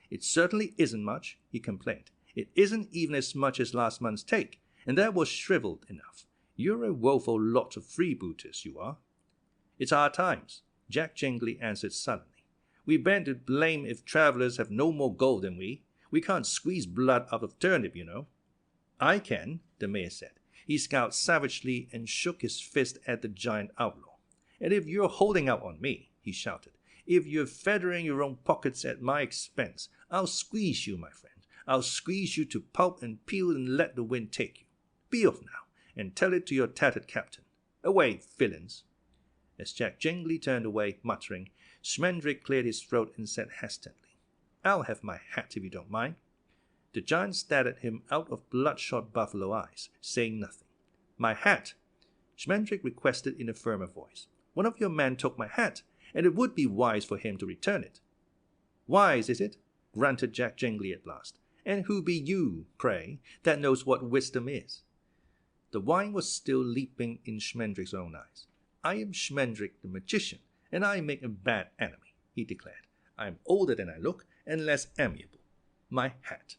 "It certainly isn't much," he complained. "It isn't even as much as last month's take, and that was shriveled enough. You're a woeful lot of freebooters, you are." "It's hard times," Jack Jingly answered sullenly. "We bend to blame if travelers have no more gold than we. We can't squeeze blood out of turnip, you know." "I can," the mayor said. He scowled savagely and shook his fist at the giant outlaw. "And if you're holding out on me," he shouted, "if you're feathering your own pockets at my expense, I'll squeeze you, my friend. I'll squeeze you to pulp and peel and let the wind take you. Be off now, and tell it to your tattered captain. Away, villains." As Jack Jingly turned away, muttering, Schmendrick cleared his throat and said hesitantly, "I'll have my hat if you don't mind." The giant stared at him out of bloodshot buffalo eyes, saying nothing. "My hat," Schmendrick requested in a firmer voice. "One of your men took my hat, and it would be wise for him to return it." "Wise, is it?" grunted Jack Jingly at last. "And who be you, pray, that knows what wisdom is?" The wine was still leaping in Schmendrick's own eyes. "I am Schmendrick the magician, and I make a bad enemy," he declared. "I am older than I look, and less amiable. My hat."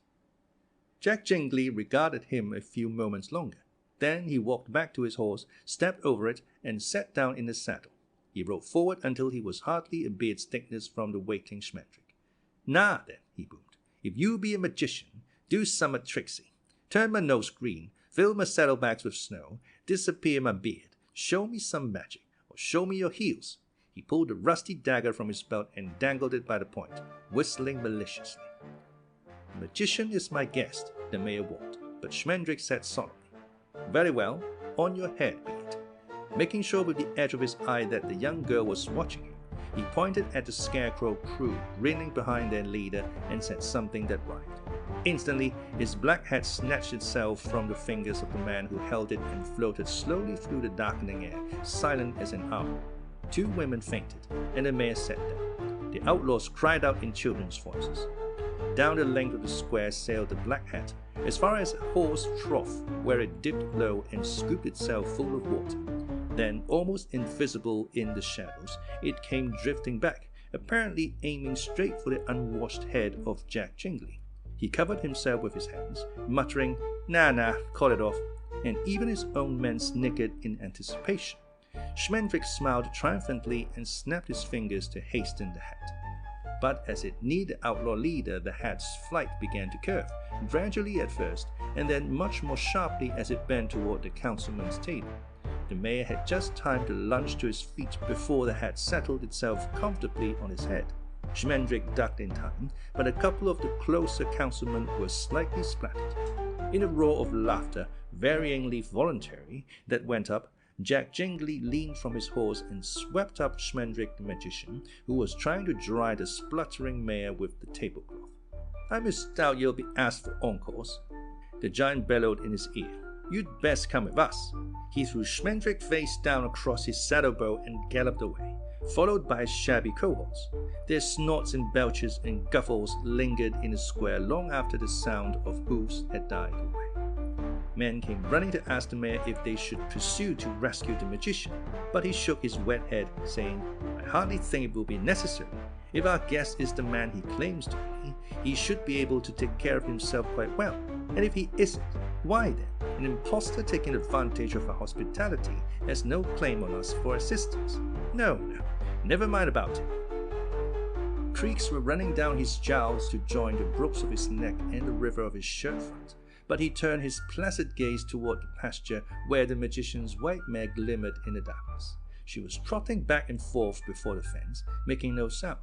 Jack Jingly regarded him a few moments longer. Then he walked back to his horse, stepped over it, and sat down in the saddle. He rode forward until he was hardly a beard's thickness from the waiting Schmendrick. "Now then," he boomed, "if you be a magician, do summat tricksy. Turn my nose green, fill my saddlebags with snow, disappear my beard, show me some magic, or show me your heels." He pulled a rusty dagger from his belt and dangled it by the point, whistling maliciously. "The magician is my guest," the mayor warned, but Schmendrick said solemnly, "Very well, on your head be it." Making sure with the edge of his eye that the young girl was watching him, he pointed at the scarecrow crew grinning behind their leader and said something that rhymed. Instantly, his black hat snatched itself from the fingers of the man who held it and floated slowly through the darkening air, silent as an owl. 2 women fainted, and the mayor sat down. The outlaws cried out in children's voices. Down the length of the square sailed the black hat, as far as a horse trough, where it dipped low and scooped itself full of water. Then, almost invisible in the shadows, it came drifting back, apparently aiming straight for the unwashed head of Jack Jingley. He covered himself with his hands, muttering, Nah, call it off," and even his own men snickered in anticipation. Schmendrick smiled triumphantly and snapped his fingers to hasten the hat. But as it neared the outlaw leader, the hat's flight began to curve, gradually at first, and then much more sharply as it bent toward the councilman's table. The mayor had just time to lunge to his feet before the hat settled itself comfortably on his head. Schmendrick ducked in time, but a couple of the closer councilmen were slightly splattered. In a roar of laughter, varyingly voluntary, that went up, Jack Jingley leaned from his horse and swept up Schmendrick the magician, who was trying to dry the spluttering mayor with the tablecloth. "I misdoubt you'll be asked for encores," the giant bellowed in his ear. "You'd best come with us." He threw Schmendrick face down across his saddlebow and galloped away, followed by his shabby cohorts. Their snorts and belches and guffaws lingered in the square long after the sound of hoofs had died away. Men came running to ask the mayor if they should pursue to rescue the magician, but he shook his wet head, saying, "I hardly think it will be necessary. If our guest is the man he claims to be, he should be able to take care of himself quite well. And if he isn't, why then, an impostor taking advantage of our hospitality has no claim on us for assistance. No, never mind about him." Creaks were running down his jowls to join the ropes of his neck and the river of his shirt front, but he turned his placid gaze toward the pasture where the magician's white mare glimmered in the darkness. She was trotting back and forth before the fence, making no sound.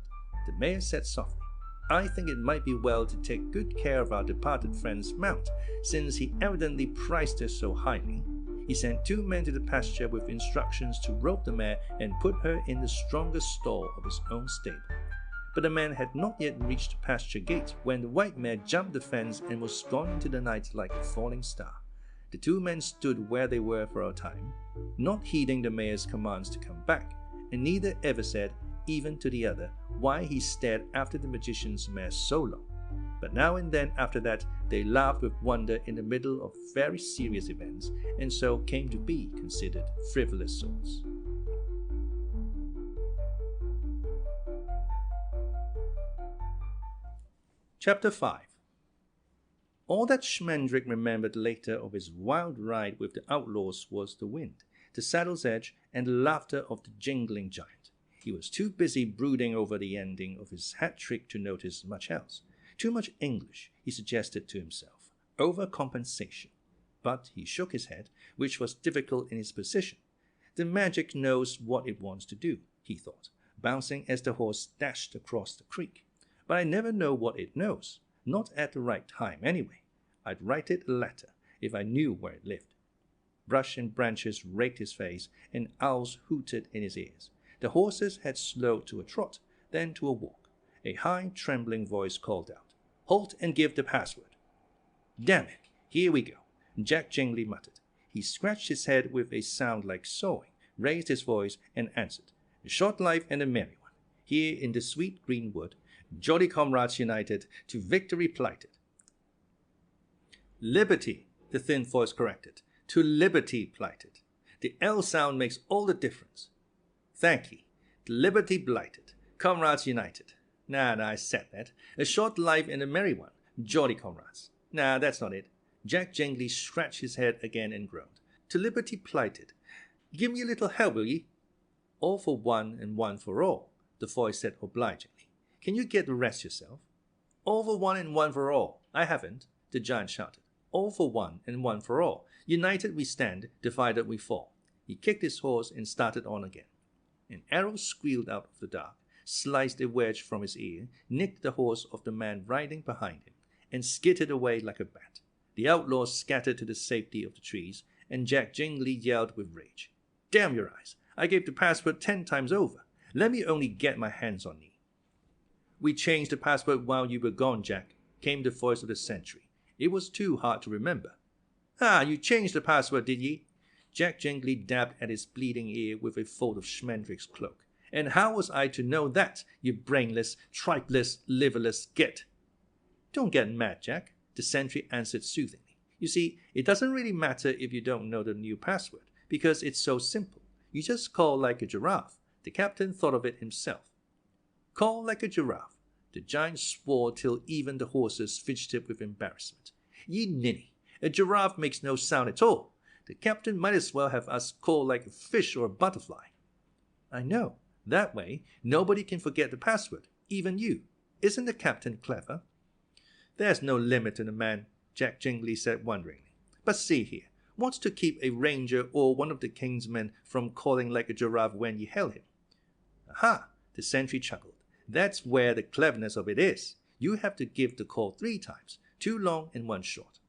The mayor said softly, "I think it might be well to take good care of our departed friend's mount, since he evidently prized her so highly." He sent 2 men to the pasture with instructions to rope the mare and put her in the strongest stall of his own stable. But the man had not yet reached the pasture gate when the white mare jumped the fence and was gone into the night like a falling star. The 2 men stood where they were for a time, not heeding the mayor's commands to come back, and neither ever said, even to the other, why he stared after the magician's mare so long. But now and then after that, they laughed with wonder in the middle of very serious events, and so came to be considered frivolous souls. Chapter 5. All that Schmendrick remembered later of his wild ride with the outlaws was the wind, the saddle's edge, and the laughter of the jingling giant. He was too busy brooding over the ending of his hat trick to notice much else. Too much English, he suggested to himself. Overcompensation. But he shook his head, which was difficult in his position. The magic knows what it wants to do, he thought, bouncing as the horse dashed across the creek. But I never know what it knows. Not at the right time, anyway. I'd write it a letter if I knew where it lived. Brush and branches raked his face, and owls hooted in his ears. The horses had slowed to a trot, then to a walk. A high, trembling voice called out, "Halt and give the password." "Damn it, here we go," Jack Jingley muttered. He scratched his head with a sound like sawing, raised his voice, and answered, "A short life and a merry one. Here in the sweet green wood, jolly comrades united, to victory plighted." "Liberty," the thin voice corrected. "To liberty plighted. The L sound makes all the difference." "Thank ye. To liberty blighted. Comrades united. Nah, I said that. A short life and a merry one. Jolly comrades. Nah, that's not it." Jack Jingley scratched his head again and groaned. "To liberty plighted. Give me a little help, will ye?" All for one and one for all, the voice said obligingly. Can you get the rest yourself? All for one and one for all. I haven't, the giant shouted. All for one and one for all. United we stand, divided we fall. He kicked his horse and started on again. An arrow squealed out of the dark, sliced a wedge from his ear, nicked the horse of the man riding behind him, and skittered away like a bat. The outlaws scattered to the safety of the trees, and Jack Jingley yelled with rage. Damn your eyes! I gave the password 10 times over. Let me only get my hands on ye. We changed the password while you were gone, Jack, came the voice of the sentry. It was too hard to remember. Ah, you changed the password, did ye? Jack Jingley dabbed at his bleeding ear with a fold of Schmendrick's cloak. And how was I to know that, you brainless, tripeless, liverless git? Don't get mad, Jack, the sentry answered soothingly. You see, it doesn't really matter if you don't know the new password, because it's so simple. You just call like a giraffe. The captain thought of it himself. Call like a giraffe. The giant swore till even the horses fidgeted with embarrassment. Ye ninny, a giraffe makes no sound at all. The captain might as well have us call like a fish or a butterfly. I know. That way, nobody can forget the password, even you. Isn't the captain clever? There's no limit to the man, Jack Jingley said wonderingly. But see here, what's to keep a ranger or one of the king's men from calling like a giraffe when you hail him? Aha, the sentry chuckled. That's where the cleverness of it is. You have to give the call 3 times, 2 long and 1 short.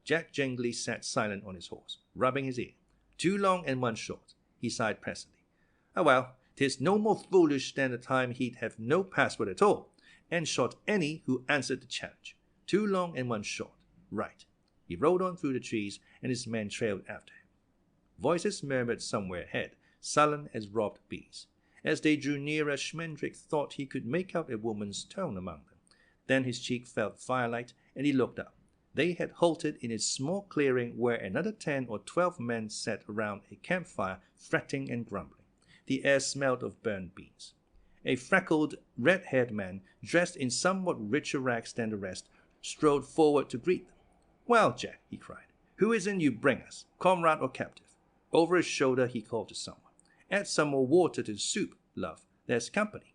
Jack Jingley sat silent on his horse, rubbing his ear. 2 long and 1 short, he sighed presently. Ah well, 'tis no more foolish than the time he'd have no password at all, and shot any who answered the challenge. 2 long and 1 short. Right. He rode on through the trees, and his men trailed after him. Voices murmured somewhere ahead, sullen as robbed bees. As they drew nearer, Schmendrick thought he could make out a woman's tone among them. Then his cheek felt firelight, and he looked up. They had halted in a small clearing where another 10 or 12 men sat around a campfire, fretting and grumbling. The air smelled of burned beans. A freckled, red-haired man, dressed in somewhat richer rags than the rest, strode forward to greet them. Well, Jack, he cried, who is it you bring us, comrade or captive? Over his shoulder he called to someone. Add some more water to the soup, love. There's company.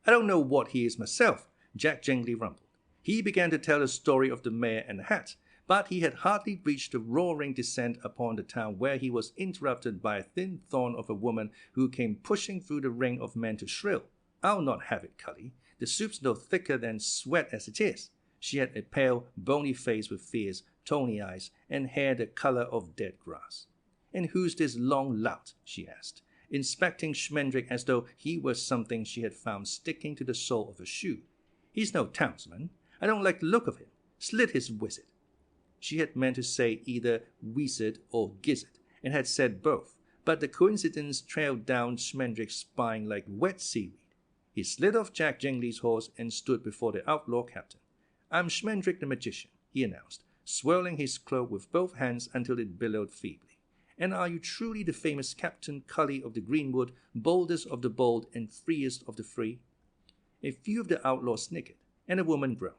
I don't know what he is myself, Jack Jingley rumbled. He began to tell the story of the mayor and the hat, but he had hardly reached the roaring descent upon the town where he was interrupted by a thin thorn of a woman who came pushing through the ring of men to shrill. I'll not have it, Cully. The soup's no thicker than sweat as it is. She had a pale, bony face with fierce, tawny eyes, and hair the color of dead grass. And who's this long lout? She asked, inspecting Schmendrick as though he were something she had found sticking to the sole of her shoe. He's no townsman. I don't like the look of him. Slit his wizard. She had meant to say either wizard or gizzard, and had said both, but the coincidence trailed down Schmendrick's spine like wet seaweed. He slid off Jack Jingley's horse and stood before the outlaw captain. I'm Schmendrick the magician, he announced, swirling his cloak with both hands until it billowed feebly. And are you truly the famous Captain Cully of the Greenwood, boldest of the bold and freest of the free? A few of the outlaws snickered, and a woman groaned.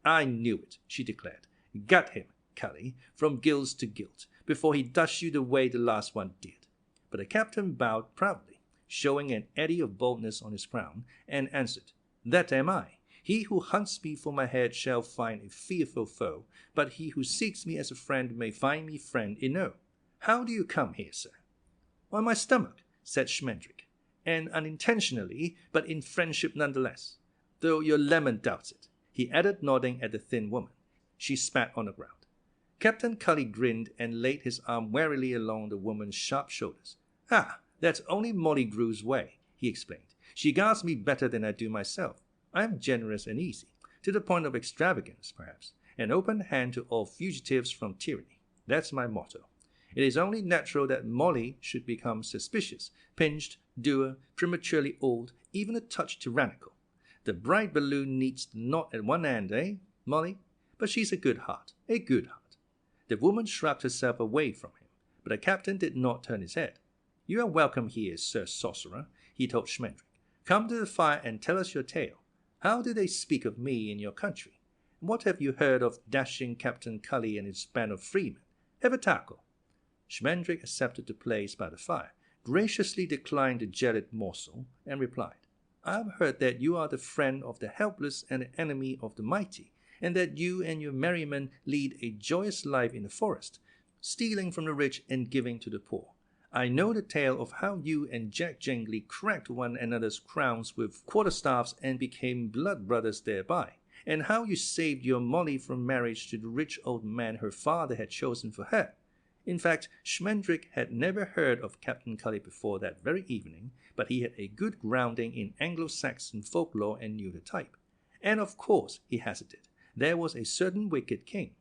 I knew it, she declared. Gut him, Cully, from gills to gilt, before he does you the way the last one did. But the captain bowed proudly, showing an eddy of boldness on his crown, and answered, That am I. He who hunts me for my head shall find a fearful foe, but he who seeks me as a friend may find me friend enow. How do you come here, sir? On my stomach, said Schmendrick, and unintentionally, but in friendship nonetheless, though your lemon doubts it, he added, nodding at the thin woman. She spat on the ground. Captain Cully grinned and laid his arm warily along the woman's sharp shoulders. Ah, that's only Molly Grue's way, he explained. She guards me better than I do myself. I am generous and easy, to the point of extravagance, perhaps, an open hand to all fugitives from tyranny. That's my motto. It is only natural that Molly should become suspicious, pinched, dour, prematurely old, even a touch tyrannical. The bright balloon needs the knot at one end, eh, Molly? But she's a good heart, a good heart. The woman shrugged herself away from him, but the captain did not turn his head. You are welcome here, Sir Sorcerer, he told Schmendrick. Come to the fire and tell us your tale. How do they speak of me in your country? What have you heard of dashing Captain Cully and his band of freemen? Have a tackle. Schmendrick accepted the place by the fire, graciously declined the jellied morsel, and replied, "I have heard that you are the friend of the helpless and the enemy of the mighty, and that you and your merrymen lead a joyous life in the forest, stealing from the rich and giving to the poor. I know the tale of how you and Jack Jangly cracked one another's crowns with quarterstaffs and became blood brothers thereby, and how you saved your Molly from marriage to the rich old man her father had chosen for her." In fact, Schmendrick had never heard of Captain Cully before that very evening, but he had a good grounding in Anglo-Saxon folklore and knew the type. And of course, he hazarded, there was a certain wicked king.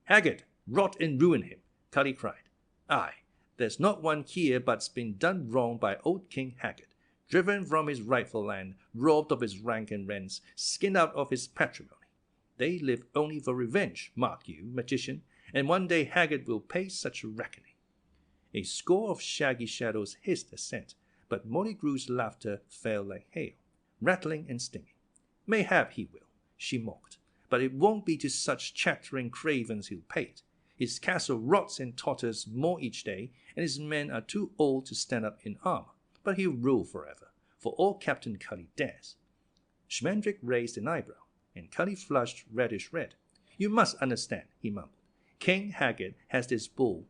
"Haggard, rot and ruin him," Cully cried. "Aye, there's not one here but's been done wrong by old King Haggard, driven from his rightful land, robbed of his rank and rents, skinned out of his patrimony. They live only for revenge, mark you, magician, and one day Haggard will pay such a reckoning." A score of shaggy shadows hissed assent, but Molly Grue's laughter fell like hail, rattling and stinging. "Mayhap he will," she mocked, "but it won't be to such chattering cravens he'll pay it. His castle rots and totters more each day, and his men are too old to stand up in armor, but he'll rule forever, for all Captain Cully dares." Schmendrick raised an eyebrow, and Cully flushed reddish red. "You must understand," he mumbled. "King Haggard has this bull."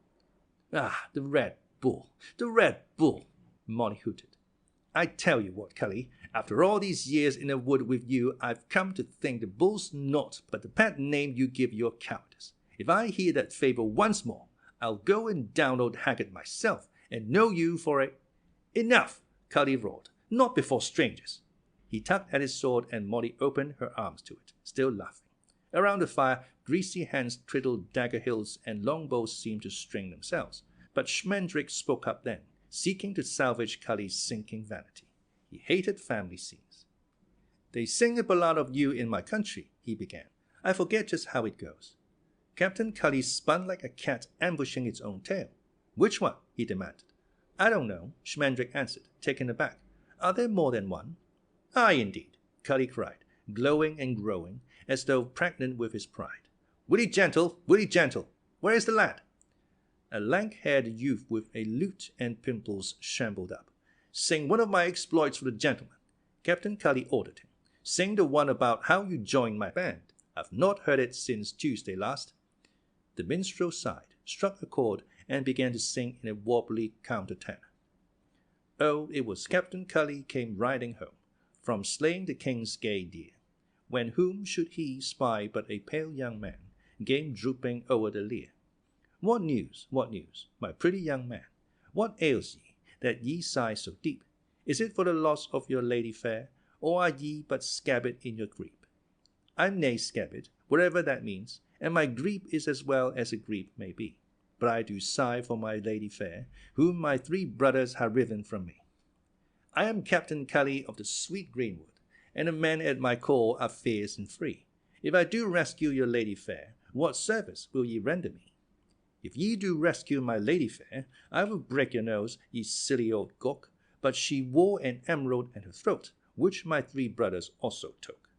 "Ah, the Red Bull, the Red Bull," Molly hooted. "I tell you what, Cully, after all these years in the wood with you, I've come to think the bull's naught but the pat name you give your cowardice. If I hear that fable once more, I'll go and download Haggard myself, and know you for a—" "Enough!" Cully roared. "Not before strangers." He tugged at his sword, and Molly opened her arms to it, still laughing. Around the fire, greasy hands twiddled dagger hilts and longbows seemed to string themselves. But Schmendrick spoke up then, seeking to salvage Cully's sinking vanity. He hated family scenes. "They sing a ballad of you in my country," he began. "I forget just how it goes." Captain Cully spun like a cat ambushing its own tail. "Which one?" he demanded. "I don't know," Schmendrick answered, taken aback. "Are there more than one?" "Aye, indeed," Cully cried, glowing and growing, as though pregnant with his pride. Willie Gentle! Where is the lad?" A lank-haired youth with a lute and pimples shambled up. "Sing one of my exploits for the gentleman," Captain Cully ordered him. "Sing the one about how you joined my band. I've not heard it since Tuesday last." The minstrel sighed, struck a chord, and began to sing in a wobbly countertenor. "Oh, it was Captain Cully came riding home from slaying the king's gay deer, when whom should he spy but a pale young man, game drooping o'er the Lír. What news, my pretty young man? What ails ye, that ye sigh so deep? Is it for the loss of your lady fair, or are ye but scabbard in your grief?" "I'm nae scabbard, whatever that means, and my grief is as well as a grief may be. But I do sigh for my lady fair, whom my 3 brothers have riven from me. I am Captain Cully of the sweet greenwood, and the men at my call are fierce and free. If I do rescue your lady fair, what service will ye render me?" "If ye do rescue my lady fair, I will break your nose, ye silly old gawk, but she wore an emerald at her throat, which my 3 brothers also took."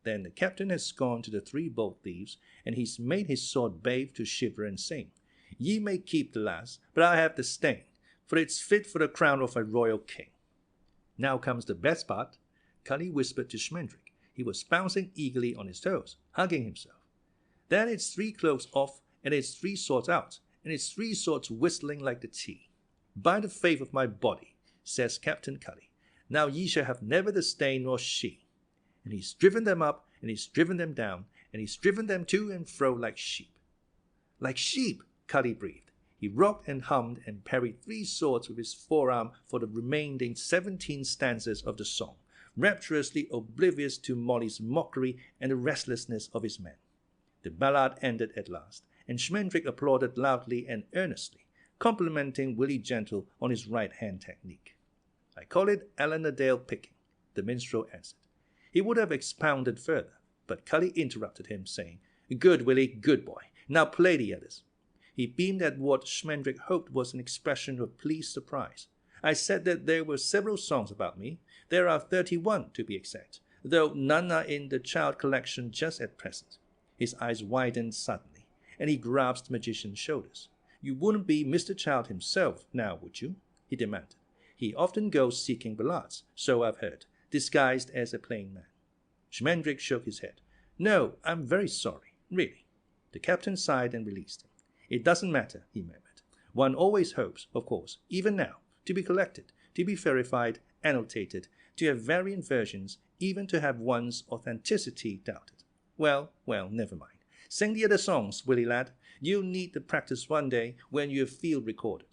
Then the captain has gone to the 3 bold thieves, and he's made his sword bathe to shiver and sing. "Ye may keep the lass, but I have the stain, for it's fit for the crown of a royal king." "Now comes the best part," Cully whispered to Schmendrick. He was bouncing eagerly on his toes, hugging himself. "Then it's 3 cloaks off, and it's 3 swords out, and it's 3 swords whistling like the tea. By the faith of my body, says Captain Cully, now ye shall have never the stain nor she. And he's driven them up, and he's driven them down, and he's driven them to and fro like sheep." "Like sheep," Cully breathed. He rocked and hummed and parried 3 swords with his forearm for the remaining 17 stanzas of the song, rapturously oblivious to Molly's mockery and the restlessness of his men. The ballad ended at last, and Schmendrick applauded loudly and earnestly, complimenting Willie Gentle on his right-hand technique. "I call it Alanadale picking," the minstrel answered. He would have expounded further, but Cully interrupted him, saying, "Good, Willie, good boy. Now play the others." He beamed at what Schmendrick hoped was an expression of pleased surprise. "I said that there were several songs about me. There are 31 to be exact, though none are in the child collection just at present." His eyes widened suddenly, and he grasped the magician's shoulders. "You wouldn't be Mr. Child himself, now, would you?" he demanded. He often goes seeking ballads, so I've heard, disguised as a plain man. Schmendrick shook his head. No, I'm very sorry, really. The captain sighed and released him. It doesn't matter, he murmured. One always hopes, of course, even now, to be collected, to be verified, annotated, to have variant versions, even to have one's authenticity doubted. Well, never mind. Sing the other songs, Willie lad. You'll need the practice one day when you have field recorded.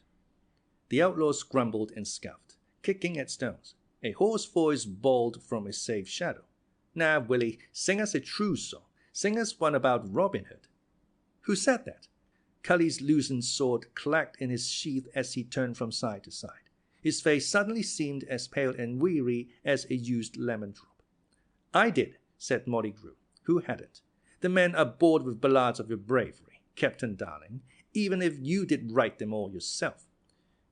The outlaws grumbled and scoffed, kicking at stones. A hoarse voice bawled from a safe shadow. Now, Willie, sing us a true song. Sing us one about Robin Hood. Who said that? Cully's loosened sword clacked in his sheath as he turned from side to side. His face suddenly seemed as pale and weary as a used lemon drop. I did, said Molly Grue. Who hadn't? The men are bored with ballads of your bravery, Captain Darling, even if you did write them all yourself.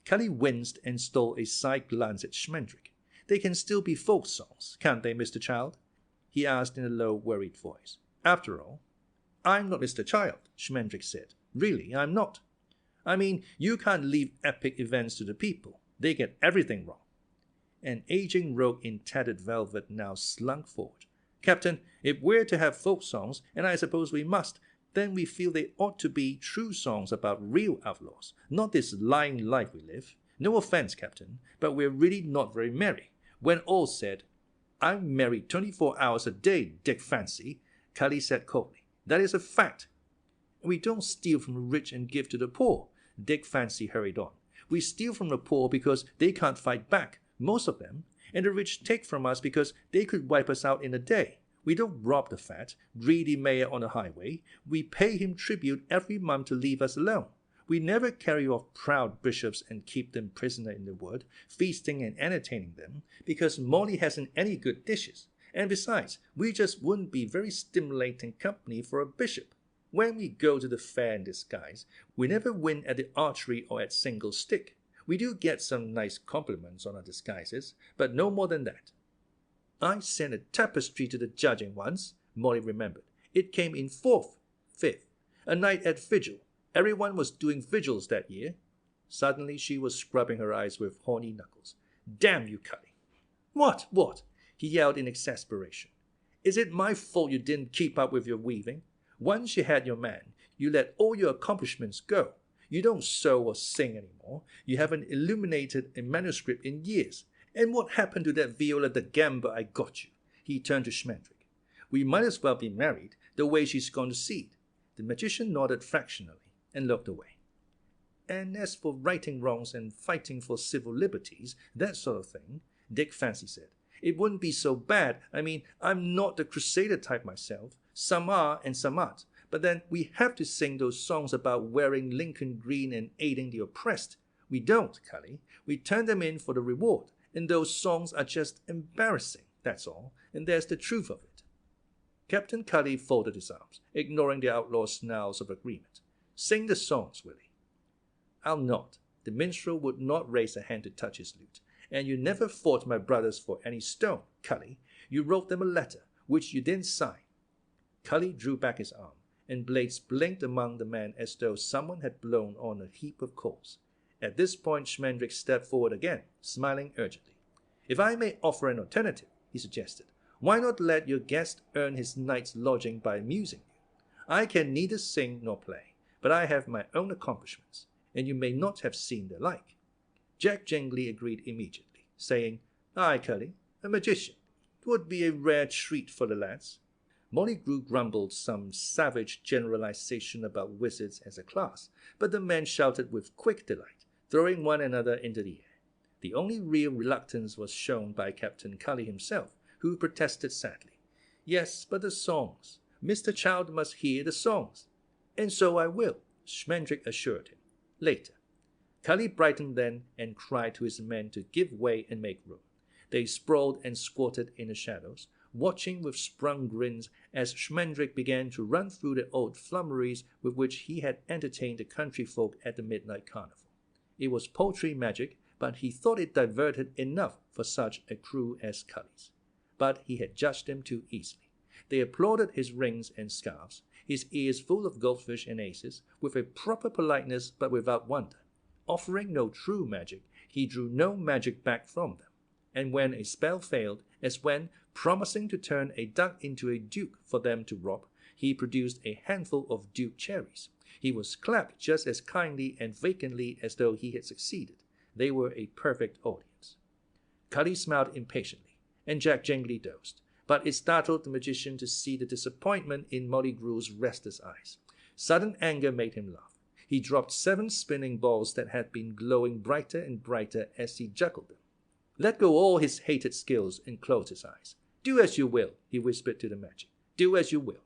Cully winced and stole a side glance at Schmendrick. They can still be folk songs, can't they, Mr. Child? He asked in a low, worried voice. After all, I'm not Mr. Child, Schmendrick said. Really, I'm not. I mean, you can't leave epic events to the people. They get everything wrong. An aging rogue in tattered velvet now slunk forward. Captain, if we're to have folk songs, and I suppose we must, then we feel they ought to be true songs about real outlaws, not this lying life we live. No offense, Captain, but we're really not very merry. When all's said, I'm merry 24 hours a day, Dick Fancy, Cully said coldly. That is a fact. We don't steal from the rich and give to the poor, Dick Fancy hurried on. We steal from the poor because they can't fight back, most of them, and the rich take from us because they could wipe us out in a day. We don't rob the fat, greedy mayor on the highway. We pay him tribute every month to leave us alone. We never carry off proud bishops and keep them prisoner in the wood, feasting and entertaining them, because Molly hasn't any good dishes. And besides, we just wouldn't be very stimulating company for a bishop. When we go to the fair in disguise, we never win at the archery or at single stick. We do get some nice compliments on our disguises, but no more than that. I sent a tapestry to the judging once, Molly remembered. It came in 4th, 5th, a night at vigil. Everyone was doing vigils that year. Suddenly she was scrubbing her eyes with horny knuckles. Damn you, Cully. What? He yelled in exasperation. Is it my fault you didn't keep up with your weaving? Once you had your man, you let all your accomplishments go. You don't sew or sing anymore. You haven't illuminated a manuscript in years. And what happened to that Viola da Gamba I got you? He turned to Schmendrick. We might as well be married, the way she's gone to seed. The magician nodded fractionally and looked away. And as for righting wrongs and fighting for civil liberties, that sort of thing, Dick Fancy said, it wouldn't be so bad. I mean, I'm not the crusader type myself. Some are and some aren't. But then we have to sing those songs about wearing Lincoln green and aiding the oppressed. We don't, Cully. We turn them in for the reward. And those songs are just embarrassing, that's all. And there's the truth of it. Captain Cully folded his arms, ignoring the outlaw's snarls of agreement. Sing the songs, Willie. I'll not. The minstrel would not raise a hand to touch his lute. And you never fought my brothers for any stone, Cully. You wrote them a letter, which you didn't sign. Cully drew back his arm, and blades blinked among the men as though someone had blown on a heap of coals. At this point, Schmendrick stepped forward again, smiling urgently. If I may offer an alternative, he suggested, why not let your guest earn his night's lodging by amusing you? I can neither sing nor play, but I have my own accomplishments, and you may not have seen the like. Jack Jingley agreed immediately, saying, Aye, Cully, a magician. 'Twould be a rare treat for the lads. Molly Grue grumbled some savage generalization about wizards as a class, but the men shouted with quick delight, throwing one another into the air. The only real reluctance was shown by Captain Cully himself, who protested sadly. Yes, but the songs. Mr. Child must hear the songs. And so I will, Schmendrick assured him. Later. Cully brightened then and cried to his men to give way and make room. They sprawled and squatted in the shadows, watching with sprung grins as Schmendrick began to run through the old flummeries with which he had entertained the country folk at the midnight carnival. It was poultry magic, but he thought it diverted enough for such a crew as Cully's. But he had judged them too easily. They applauded his rings and scarves, his ears full of goldfish and aces, with a proper politeness but without wonder. Offering no true magic, he drew no magic back from them, and when a spell failed, as when, promising to turn a duck into a duke for them to rob, he produced a handful of duke cherries, he was clapped just as kindly and vacantly as though he had succeeded. They were a perfect audience. Cully smiled impatiently, and Jack Jangly dozed, but it startled the magician to see the disappointment in Molly Grue's restless eyes. Sudden anger made him laugh. He dropped 7 spinning balls that had been glowing brighter and brighter as he juggled them. Let go all his hated skills and closed his eyes. Do as you will, he whispered to the magic. Do as you will.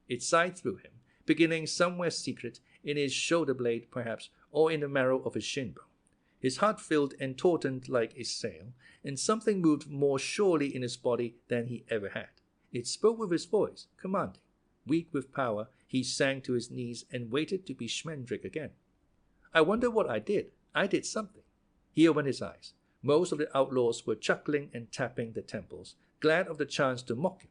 It sighed through him, beginning somewhere secret, in his shoulder blade perhaps, or in the marrow of his shin bone. His heart filled and tautened like a sail, and something moved more surely in his body than he ever had. It spoke with his voice, commanding. Weak with power, he sank to his knees and waited to be Schmendrick again. I wonder what I did. I did something. He opened his eyes. Most of the outlaws were chuckling and tapping their temples, glad of the chance to mock him.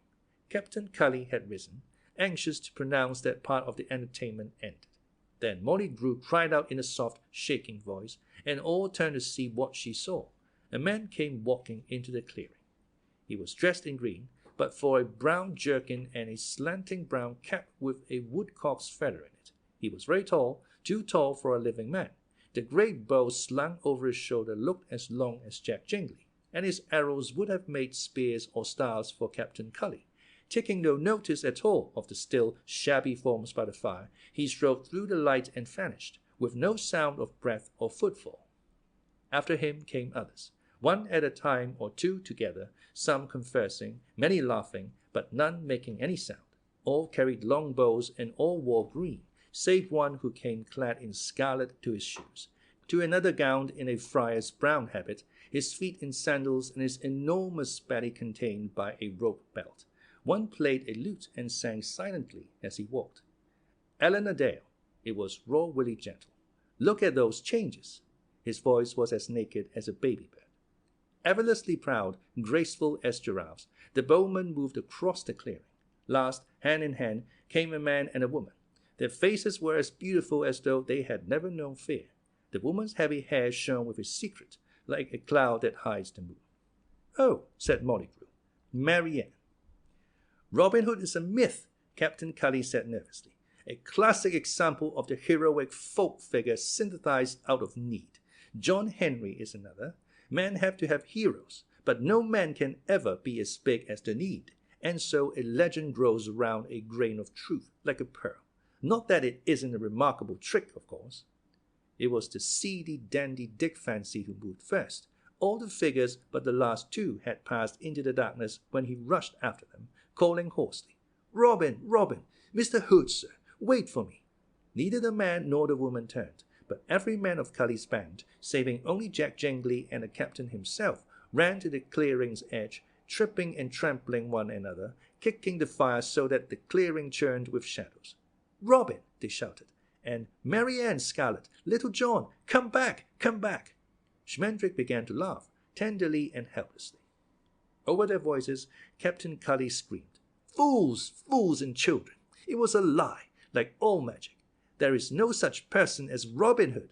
Captain Cully had risen, anxious to pronounce that part of the entertainment ended. Then Molly Grue cried out in a soft, shaking voice, and all turned to see what she saw. A man came walking into the clearing. He was dressed in green, but for a brown jerkin and a slanting brown cap with a woodcock's feather in it. He was very tall, too tall for a living man. The great bow slung over his shoulder looked as long as Jack Jangly, and his arrows would have made spears or stars for Captain Cully. Taking no notice at all of the still, shabby forms by the fire, he strode through the light and vanished, with no sound of breath or footfall. After him came others, one at a time or two together, some conversing, many laughing, but none making any sound. All carried long bows, and all wore green, save one who came clad in scarlet to his shoes, to another gowned in a friar's brown habit, his feet in sandals, and his enormous belly contained by a rope belt. One played a lute and sang silently as he walked. Eleanor Dale, it was Raw Willie Gentle. Look at those changes. His voice was as naked as a baby bird. Effortlessly proud, graceful as giraffes, the bowmen moved across the clearing. Last, hand in hand, came a man and a woman. Their faces were as beautiful as though they had never known fear. The woman's heavy hair shone with a secret, like a cloud that hides the moon. Oh, said Molly Grue, Marianne. Robin Hood is a myth, Captain Cully said nervously. A classic example of the heroic folk figure synthesized out of need. John Henry is another. Men have to have heroes, but no man can ever be as big as the need, and so a legend grows around a grain of truth, like a pearl. Not that it isn't a remarkable trick, of course. It was the seedy dandy Dick Fancy who moved first. All the figures but the last 2 had passed into the darkness when he rushed after them, calling hoarsely, Robin, Robin, Mr. Hood, sir, wait for me. Neither the man nor the woman turned, but every man of Cully's band, saving only Jack Jangly and the captain himself, ran to the clearing's edge, tripping and trampling one another, kicking the fire so that the clearing churned with shadows. Robin, they shouted, and Marianne Scarlet, Little John, come back, come back. Schmendrick began to laugh, tenderly and helplessly. Over their voices, Captain Cully screamed, Fools, fools and children! It was a lie, like all magic. There is no such person as Robin Hood.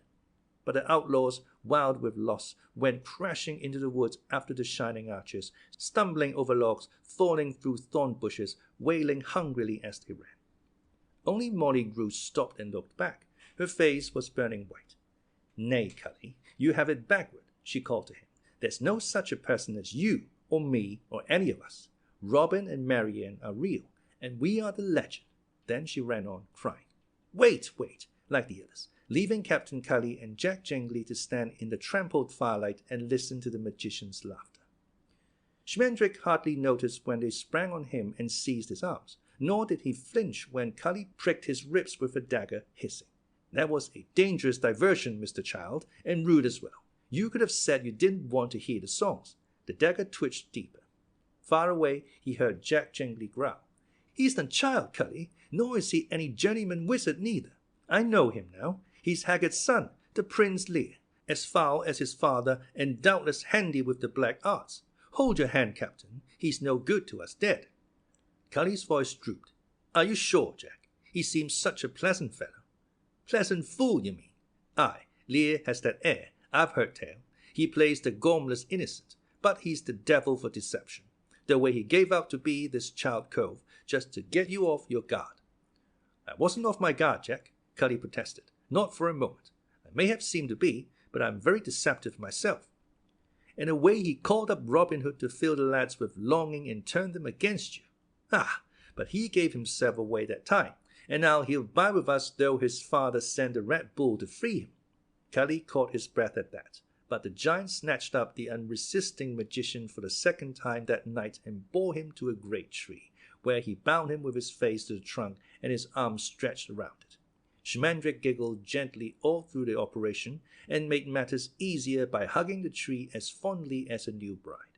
But the outlaws, wild with loss, went crashing into the woods after the shining archers, stumbling over logs, thorning through thorn bushes, wailing hungrily as they ran. Only Molly Grue stopped and looked back. Her face was burning white. Nay, Cully, you have it backward, she called to him. There's no such a person as you, or me, or any of us. Robin and Marianne are real, and we are the legend. Then she ran on, crying, Wait, wait, like the others, leaving Captain Cully and Jack Jangly to stand in the trampled firelight and listen to the magician's laughter. Schmendrick hardly noticed when they sprang on him and seized his arms, nor did he flinch when Cully pricked his ribs with a dagger, hissing. That was a dangerous diversion, Mr. Child, and rude as well. You could have said you didn't want to hear the songs. The dagger twitched deeper. Far away, he heard Jack Jangly growl. He's no child, Cully, nor is he any journeyman wizard neither. I know him now. He's Haggard's son, the Prince Lír, as foul as his father and doubtless handy with the black arts. Hold your hand, Captain. He's no good to us dead. Cully's voice drooped. Are you sure, Jack? He seems such a pleasant fellow. Pleasant fool, you mean? Aye, Lír has that air. I've heard tell. He plays the gormless innocent, but he's the devil for deception, the way he gave out to be this child cove just to get you off your guard." "I wasn't off my guard, Jack," Cully protested. "Not for a moment. I may have seemed to be, but I'm very deceptive myself." "In a way he called up Robin Hood to fill the lads with longing and turn them against you. Ah, but he gave himself away that time, and now he'll bide with us though his father sent the Red Bull to free him." Cully caught his breath at that, but the giant snatched up the unresisting magician for the second time that night and bore him to a great tree, where he bound him with his face to the trunk and his arms stretched around it. Schmendrick giggled gently all through the operation and made matters easier by hugging the tree as fondly as a new bride.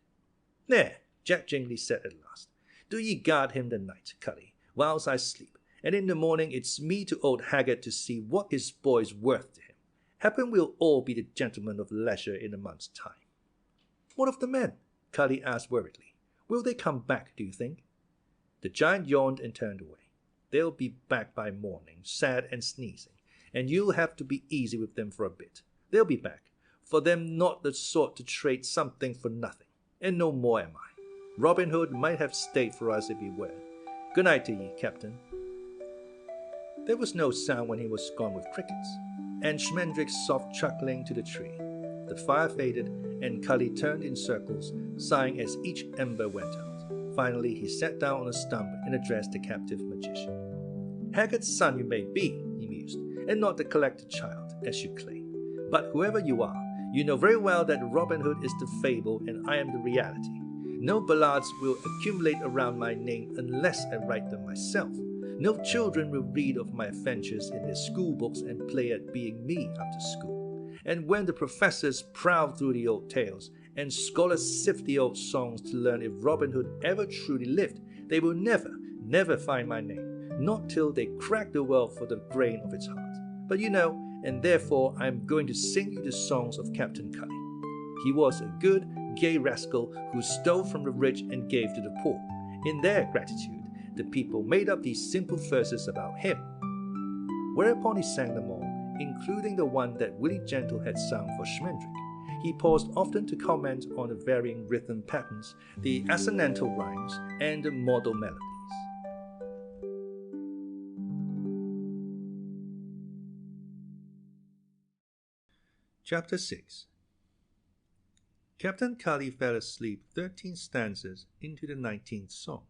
"There," Jack Jingley said at last. "Do ye guard him the night, Cully, whilst I sleep, and in the morning it's me to old Haggard to see what his boy's worth to him. Happen we'll all be the gentlemen of leisure in a month's time." "What of the men?" Cully asked worriedly. "Will they come back, do you think?" The giant yawned and turned away. "They'll be back by morning, sad and sneezing, and you'll have to be easy with them for a bit. They'll be back, for them not the sort to trade something for nothing, and no more am I. Robin Hood might have stayed for us if he were. Good night to ye, Captain." There was no sound when he was gone with crickets, and Schmendrick's soft chuckling to the tree. The fire faded, and Cully turned in circles, sighing as each ember went out. Finally, he sat down on a stump and addressed the captive magician. "Haggard's son you may be," he mused, "and not the collected child, as you claim. But whoever you are, you know very well that Robin Hood is the fable and I am the reality. No ballads will accumulate around my name unless I write them myself. No children will read of my adventures in their school books and play at being me after school. And when the professors prowl through the old tales, and scholars sift the old songs to learn if Robin Hood ever truly lived, they will never find my name, not till they crack the world for the grain of its heart. But you know, and therefore I am going to sing you the songs of Captain Cully. He was a good, gay rascal who stole from the rich and gave to the poor. In their gratitude, the people made up these simple verses about him." Whereupon he sang them all, including the one that Willie Gentle had sung for Schmendrick. He paused often to comment on the varying rhythm patterns, the assonantal rhymes, and the modal melodies. Chapter 6. Captain Cully fell asleep 13 stanzas into the 19th song,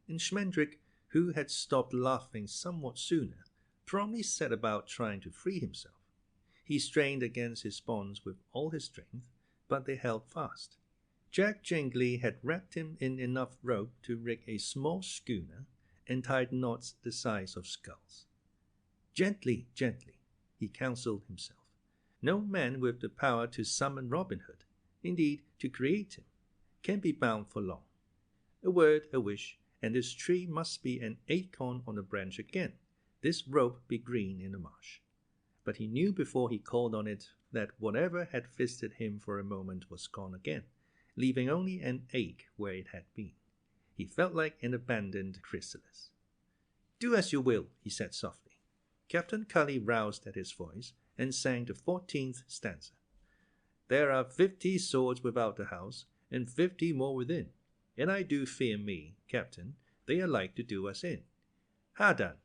and Schmendrick, who had stopped laughing somewhat sooner, promptly set about trying to free himself. He strained against his bonds with all his strength, but they held fast. Jack Jingley had wrapped him in enough rope to rig a small schooner and tied knots the size of skulls. "Gently, gently," he counseled himself. "No man with the power to summon Robin Hood, indeed to create him, can be bound for long. A word, a wish, and this tree must be an acorn on the branch again, this rope be green in the marsh." But he knew before he called on it that whatever had visited him for a moment was gone again, leaving only an ache where it had been. He felt like an abandoned chrysalis. "Do as you will," he said softly. Captain Cully roused at his voice and sang the 14th stanza. "There are 50 swords without the house, and 50 more within, and I do fear me, Captain, they are like to do us in. Ha done,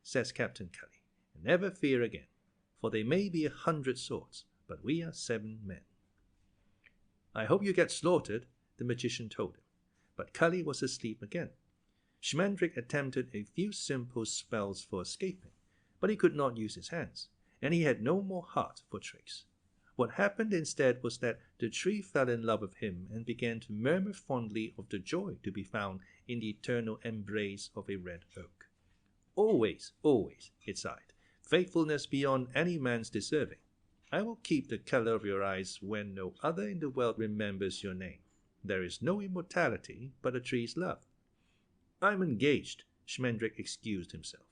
says Captain Cully. Never fear again, for they may be 100 swords, but we are 7 men. "I hope you get slaughtered," the magician told him, but Cully was asleep again. Schmendrick attempted a few simple spells for escaping, but he could not use his hands, and he had no more heart for tricks. What happened instead was that the tree fell in love with him and began to murmur fondly of the joy to be found in the eternal embrace of a red oak. "Always, always," it sighed, "faithfulness beyond any man's deserving. I will keep the color of your eyes when no other in the world remembers your name. There is no immortality but a tree's love." "I'm engaged," Schmendrick excused himself,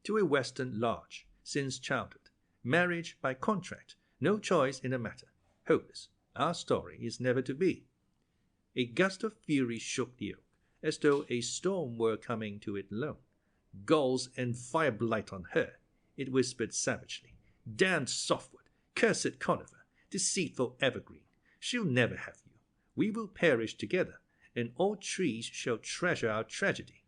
"to a Western lodge, since childhood. Marriage by contract, no choice in the matter. Hopeless. Our story is never to be." A gust of fury shook the oak, as though a storm were coming to it alone. "Gulls and fire blight on her," it whispered savagely. "Damned softwood, cursed conifer, deceitful evergreen, She'll never have you. We will perish together, and all trees shall treasure our tragedy.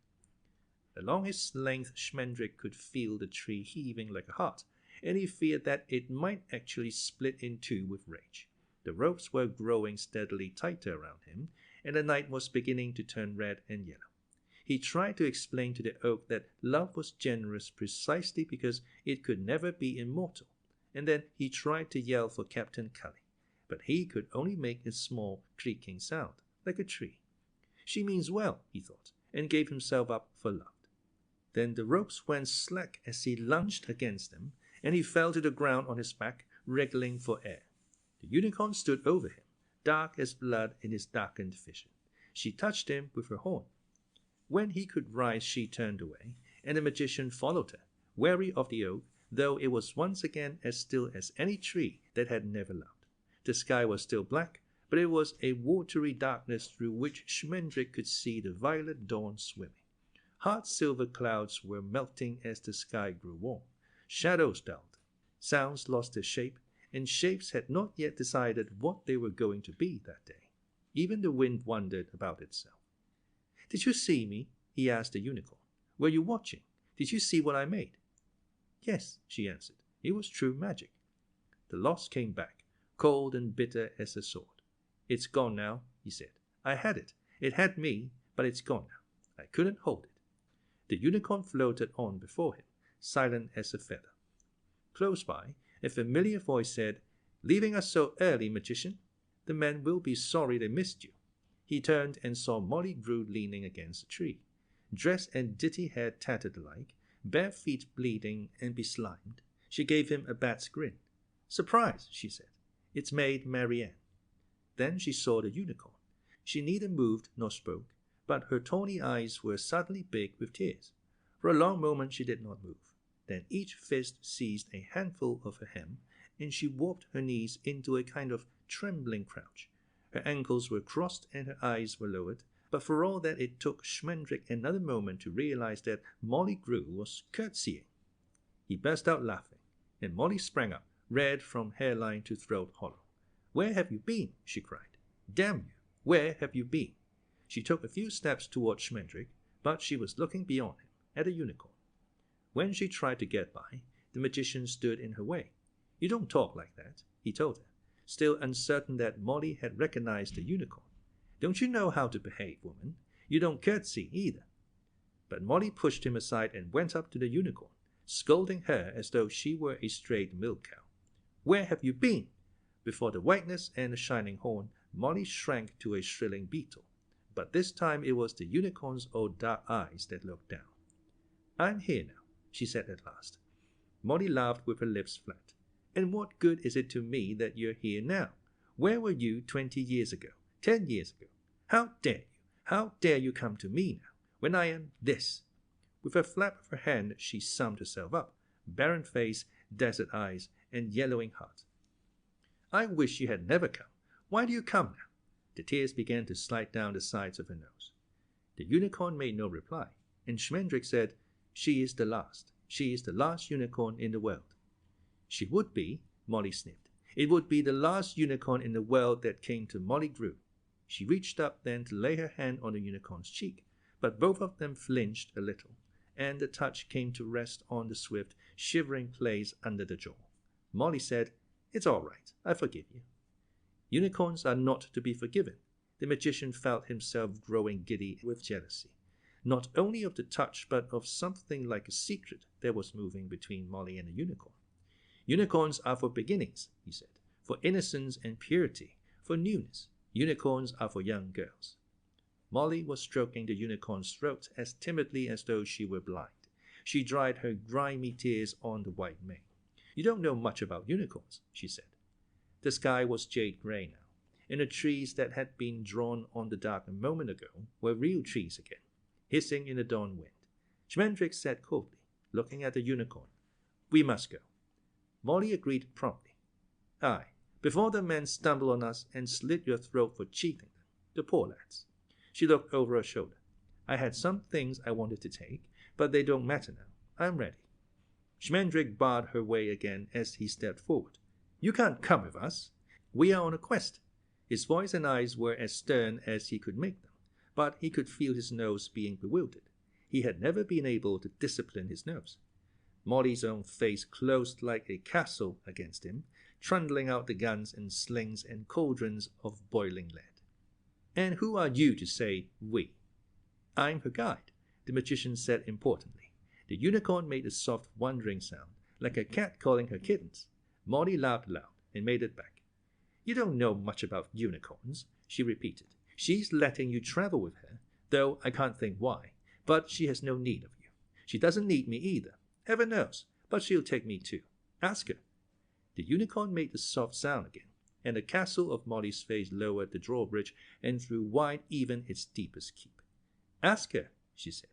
Along his length, Schmendrick could feel the tree heaving like a heart, and he feared that it might actually split in two with rage. The ropes were growing steadily tighter around him, and the night was beginning to turn red and yellow. He tried to explain to the oak that love was generous precisely because it could never be immortal, and then he tried to yell for Captain Cully, but he could only make a small creaking sound, like a tree. She means well, he thought, and gave himself up for loved. Then the ropes went slack as he lunged against them, and he fell to the ground on his back, wriggling for air. The unicorn stood over him, dark as blood in his darkened vision. She touched him with her horn. When he could rise, she turned away, and the magician followed her, wary of the oak, though it was once again as still as any tree that had never loved. The sky was still black, but it was a watery darkness through which Schmendrick could see the violet dawn swimming. Hard silver clouds were melting as the sky grew warm. Shadows dulled. Sounds lost their shape, and shapes had not yet decided what they were going to be that day. Even the wind wondered about itself. "Did you see me?" he asked the unicorn. "Were you watching? Did you see what I made?" "Yes," she answered. "It was true magic." The loss came back, cold and bitter as a sword. "It's gone now," he said. "I had it. It had me, but it's gone now. I couldn't hold it." The unicorn floated on before him, silent as a feather. Close by, a familiar voice said, "Leaving us so early, magician? The men will be sorry they missed you." He turned and saw Molly Grue leaning against a tree, dress and ditty hair tattered alike, bare feet bleeding and beslimed. She gave him a bat's grin. "Surprise," she said. "It's Maid Marianne." Then she saw the unicorn. She neither moved nor spoke, but her tawny eyes were suddenly big with tears. For a long moment she did not move. Then each fist seized a handful of her hem, and she warped her knees into a kind of trembling crouch. Her ankles were crossed and her eyes were lowered, but for all that it took Schmendrick another moment to realize that Molly Grue was curtsying. He burst out laughing, and Molly sprang up, red from hairline to throat hollow. "Where have you been?" she cried. "Damn you, where have you been?" She took a few steps toward Schmendrick, but she was looking beyond him, at a unicorn. When she tried to get by, the magician stood in her way. "You don't talk like that," he told her, still uncertain that Molly had recognized the unicorn. "Don't you know how to behave, woman? You don't curtsy either." But Molly pushed him aside and went up to the unicorn, scolding her as though she were a strayed milk cow. "Where have you been?" Before the whiteness and the shining horn, Molly shrank to a shrilling beetle. But this time it was the unicorn's old dark eyes that looked down. "I'm here now," she said at last. Molly laughed with her lips flat. "And what good is it to me that you're here now? Where were you 20 years ago, 10 years ago? How dare you? How dare you come to me now, when I am this?" With a flap of her hand she summed herself up, barren face, desert eyes, and yellowing heart. "I wish you had never come. Why do you come now?" The tears began to slide down the sides of her nose. The unicorn made no reply, and Schmendrick said, "She is the last. She is the last unicorn in the world." "She would be," Molly sniffed. "It would be the last unicorn in the world that came to Molly Grue." She reached up then to lay her hand on the unicorn's cheek, but both of them flinched a little, and the touch came to rest on the swift, shivering place under the jaw. Molly said, "It's all right. I forgive you." Unicorns are not to be forgiven. The magician felt himself growing giddy with jealousy, not only of the touch, but of something like a secret that was moving between Molly and the unicorn. "Unicorns are for beginnings," he said, "for innocence and purity, for newness. Unicorns are for young girls." Molly was stroking the unicorn's throat as timidly as though she were blind. She dried her grimy tears on the white mane. "You don't know much about unicorns," she said. The sky was jade grey now, and the trees that had been drawn on the dark a moment ago were real trees again, hissing in the dawn wind. Schmendrick said coldly, looking at the unicorn, "We must go." Molly agreed promptly. "Aye, before the men stumble on us and slit your throat for cheating them, the poor lads." She looked over her shoulder. "I had some things I wanted to take, but they don't matter now. I'm ready." Schmendrick barred her way again as he stepped forward. "You can't come with us. We are on a quest. His voice and eyes were as stern as he could make them, but he could feel his nose being bewildered. He had never been able to discipline his nose. Molly's own face closed like a castle against him, trundling out the guns and slings and cauldrons of boiling lead. "And who are you to say we?" "I'm her guide," the magician said importantly. The unicorn made a soft wondering sound, like a cat calling her kittens. Molly laughed loud and made it back. "You don't know much about unicorns," she repeated. "She's letting you travel with her, though I can't think why. But she has no need of you. She doesn't need me either. Heaven knows, but she'll take me too. Ask her." The unicorn made the soft sound again, and the castle of Molly's face lowered the drawbridge and threw wide even its deepest keep. "Ask her," she said.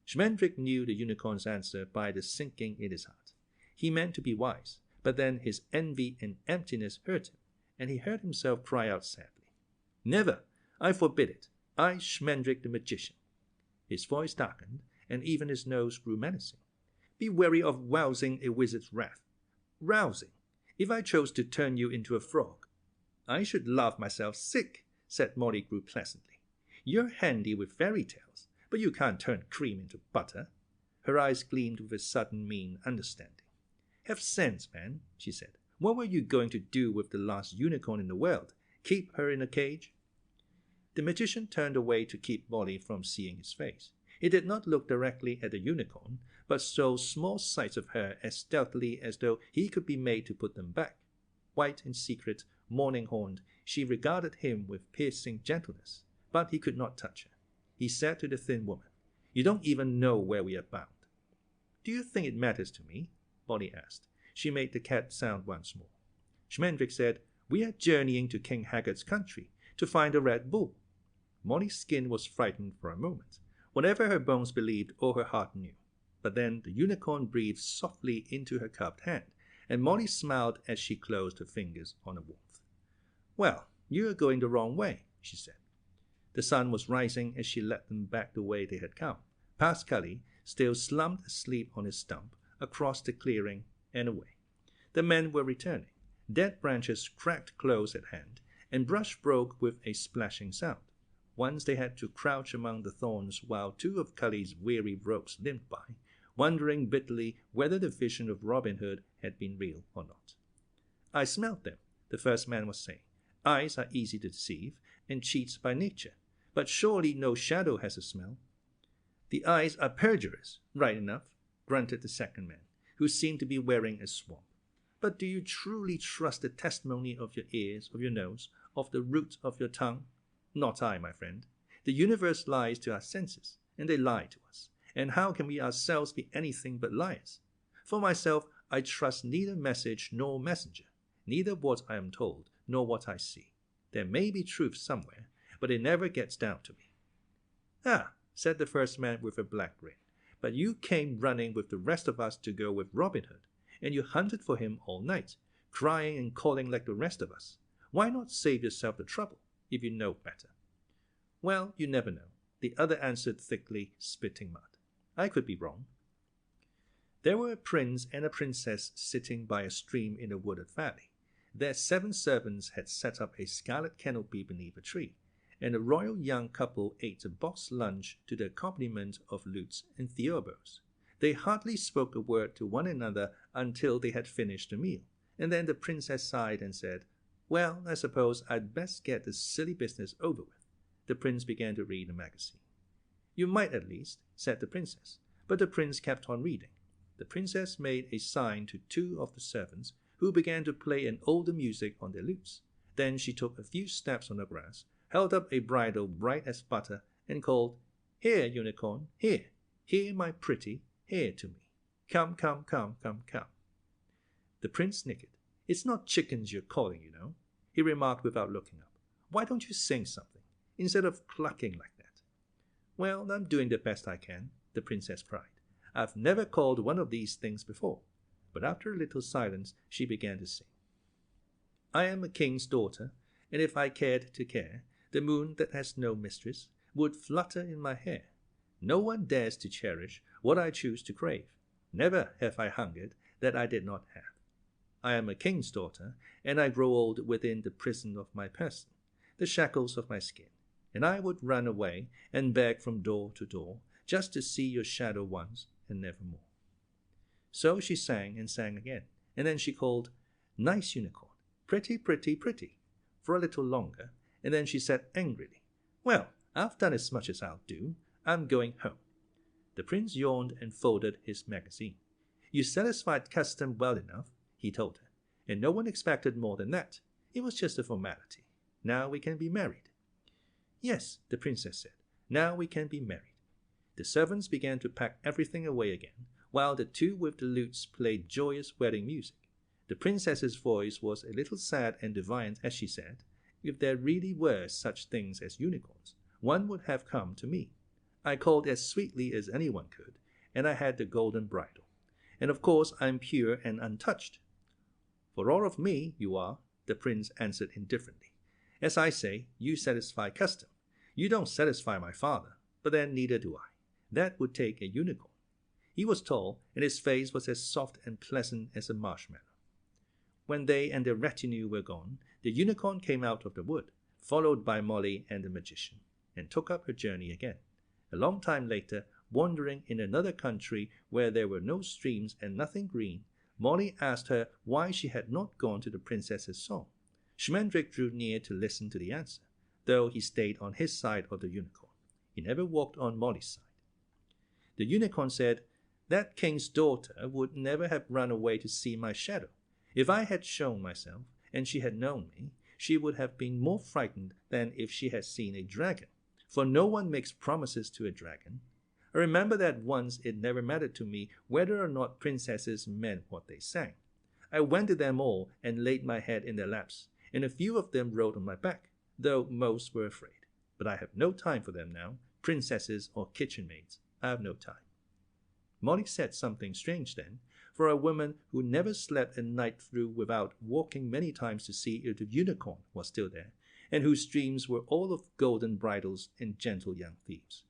Schmendrick knew the unicorn's answer by the sinking in his heart. He meant to be wise, but then his envy and emptiness hurt him, and he heard himself cry out sadly, "Never! I forbid it. I, Schmendrick the magician." His voice darkened, and even his nose grew menacing. "Be wary of rousing a wizard's wrath." "Rousing? If I chose to turn you into a frog?" "I should laugh myself sick," said Molly Grue pleasantly. "You're handy with fairy tales, but you can't turn cream into butter." Her eyes gleamed with a sudden mean understanding. "Have sense, man," she said. "What were you going to do with the last unicorn in the world? Keep her in a cage?" The magician turned away to keep Molly from seeing his face. He did not look directly at the unicorn, but stole small sights of her as stealthily as though he could be made to put them back. White and secret, morning-horned, she regarded him with piercing gentleness, but he could not touch her. He said to the thin woman, "You don't even know where we are bound." "Do you think it matters to me?" Molly asked. She made the cat sound once more. Schmendrick said, "We are journeying to King Haggard's country to find the Red Bull." Molly's skin was frightened for a moment, whatever her bones believed or her heart knew. But then the unicorn breathed softly into her cupped hand, and Molly smiled as she closed her fingers on the warmth. "Well, you are going the wrong way," she said. The sun was rising as she led them back the way they had come, past Cully, still slumped asleep on his stump, across the clearing and away. The men were returning. Dead branches cracked close at hand, and brush broke with a splashing sound. Once they had to crouch among the thorns while two of Cully's weary rogues limped by, wondering bitterly whether the vision of Robin Hood had been real or not. "I smelt them," the first man was saying. "Eyes are easy to deceive, and cheats by nature, but surely no shadow has a smell." "The eyes are perjurers, right enough," grunted the second man, who seemed to be wearing a swamp. "But do you truly trust the testimony of your ears, of your nose, of the root of your tongue? Not I, my friend. The universe lies to our senses, and they lie to us. And how can we ourselves be anything but liars? For myself, I trust neither message nor messenger, neither what I am told nor what I see. There may be truth somewhere, but it never gets down to me." "Ah," said the first man with a black grin, "but you came running with the rest of us to go with Robin Hood, and you hunted for him all night, crying and calling like the rest of us. Why not save yourself the trouble, if you know better?" "Well, you never know," the other answered thickly, spitting mud. "I could be wrong." There were a prince and a princess sitting by a stream in a wooded valley. Their 7 servants had set up a scarlet canopy beneath a tree, and the royal young couple ate a boxed lunch to the accompaniment of lutes and theorbos. They hardly spoke a word to one another until they had finished the meal, and then the princess sighed and said, "Well, I suppose I'd best get this silly business over with." The prince began to read a magazine. "You might at least," said the princess, but the prince kept on reading. The princess made a sign to 2 of the servants, who began to play an older music on their lutes. Then she took a few steps on the grass, held up a bridle bright as butter, and called, "Here, unicorn, here, here, my pretty, here to me. Come, come, come, come, come." The prince snickered. "It's not chickens you're calling, you know," he remarked without looking up. "Why don't you sing something, instead of clucking like that?" "Well, I'm doing the best I can," the princess cried. "I've never called one of these things before." But after a little silence, she began to sing. "I am a king's daughter, and if I cared to care, the moon that has no mistress would flutter in my hair. No one dares to cherish what I choose to crave. Never have I hungered that I did not have." I am a king's daughter, and I grow old within the prison of my person, the shackles of my skin, and I would run away and beg from door to door, just to see your shadow once and never more." So she sang and sang again, and then she called, "Nice unicorn, pretty, pretty, pretty," for a little longer, and then she said angrily, "Well, I've done as much as I'll do. I'm going home." The prince yawned and folded his magazine. "You satisfied custom well enough," he told her, "and no one expected more than that. It was just a formality. Now we can be married." "Yes," the princess said, "now we can be married." The servants began to pack everything away again, while the two with the lutes played joyous wedding music. The princess's voice was a little sad and defiant as she said, "If there really were such things as unicorns, one would have come to me. I called as sweetly as anyone could, and I had the golden bridle. And of course I'm pure and untouched." "For all of me, you are," the prince answered indifferently. "As I say, you satisfy custom. You don't satisfy my father, but then neither do I. That would take a unicorn." He was tall, and his face was as soft and pleasant as a marshmallow. When they and their retinue were gone, the unicorn came out of the wood, followed by Molly and the magician, and took up her journey again. A long time later, wandering in another country where there were no streams and nothing green, Molly asked her why she had not gone to the princess's song. Schmendrick drew near to listen to the answer, though he stayed on his side of the unicorn. He never walked on Molly's side. The unicorn said, "That king's daughter would never have run away to see my shadow. If I had shown myself, and she had known me, she would have been more frightened than if she had seen a dragon, for no one makes promises to a dragon. I remember that once it never mattered to me whether or not princesses meant what they sang. I went to them all and laid my head in their laps, and a few of them rode on my back, though most were afraid. But I have no time for them now, princesses or kitchen maids. I have no time." Molly said something strange then, for a woman who never slept a night through without walking many times to see if the unicorn was still there, and whose dreams were all of golden bridles and gentle young thieves.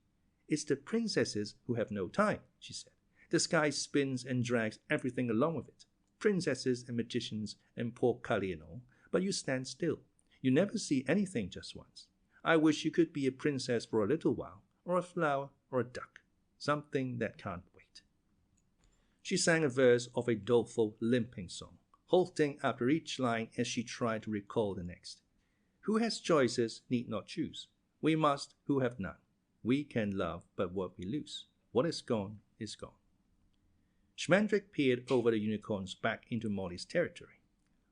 "It's the princesses who have no time," she said. "The sky spins and drags everything along with it. Princesses and magicians and poor Cully and all, but you stand still. You never see anything just once. I wish you could be a princess for a little while, or a flower, or a duck, something that can't wait." She sang a verse of a doleful, limping song, halting after each line as she tried to recall the next. "Who has choices need not choose. We must who have none. We can love but what we lose. What is gone is gone." Schmendrick peered over the unicorn's back into Molly's territory.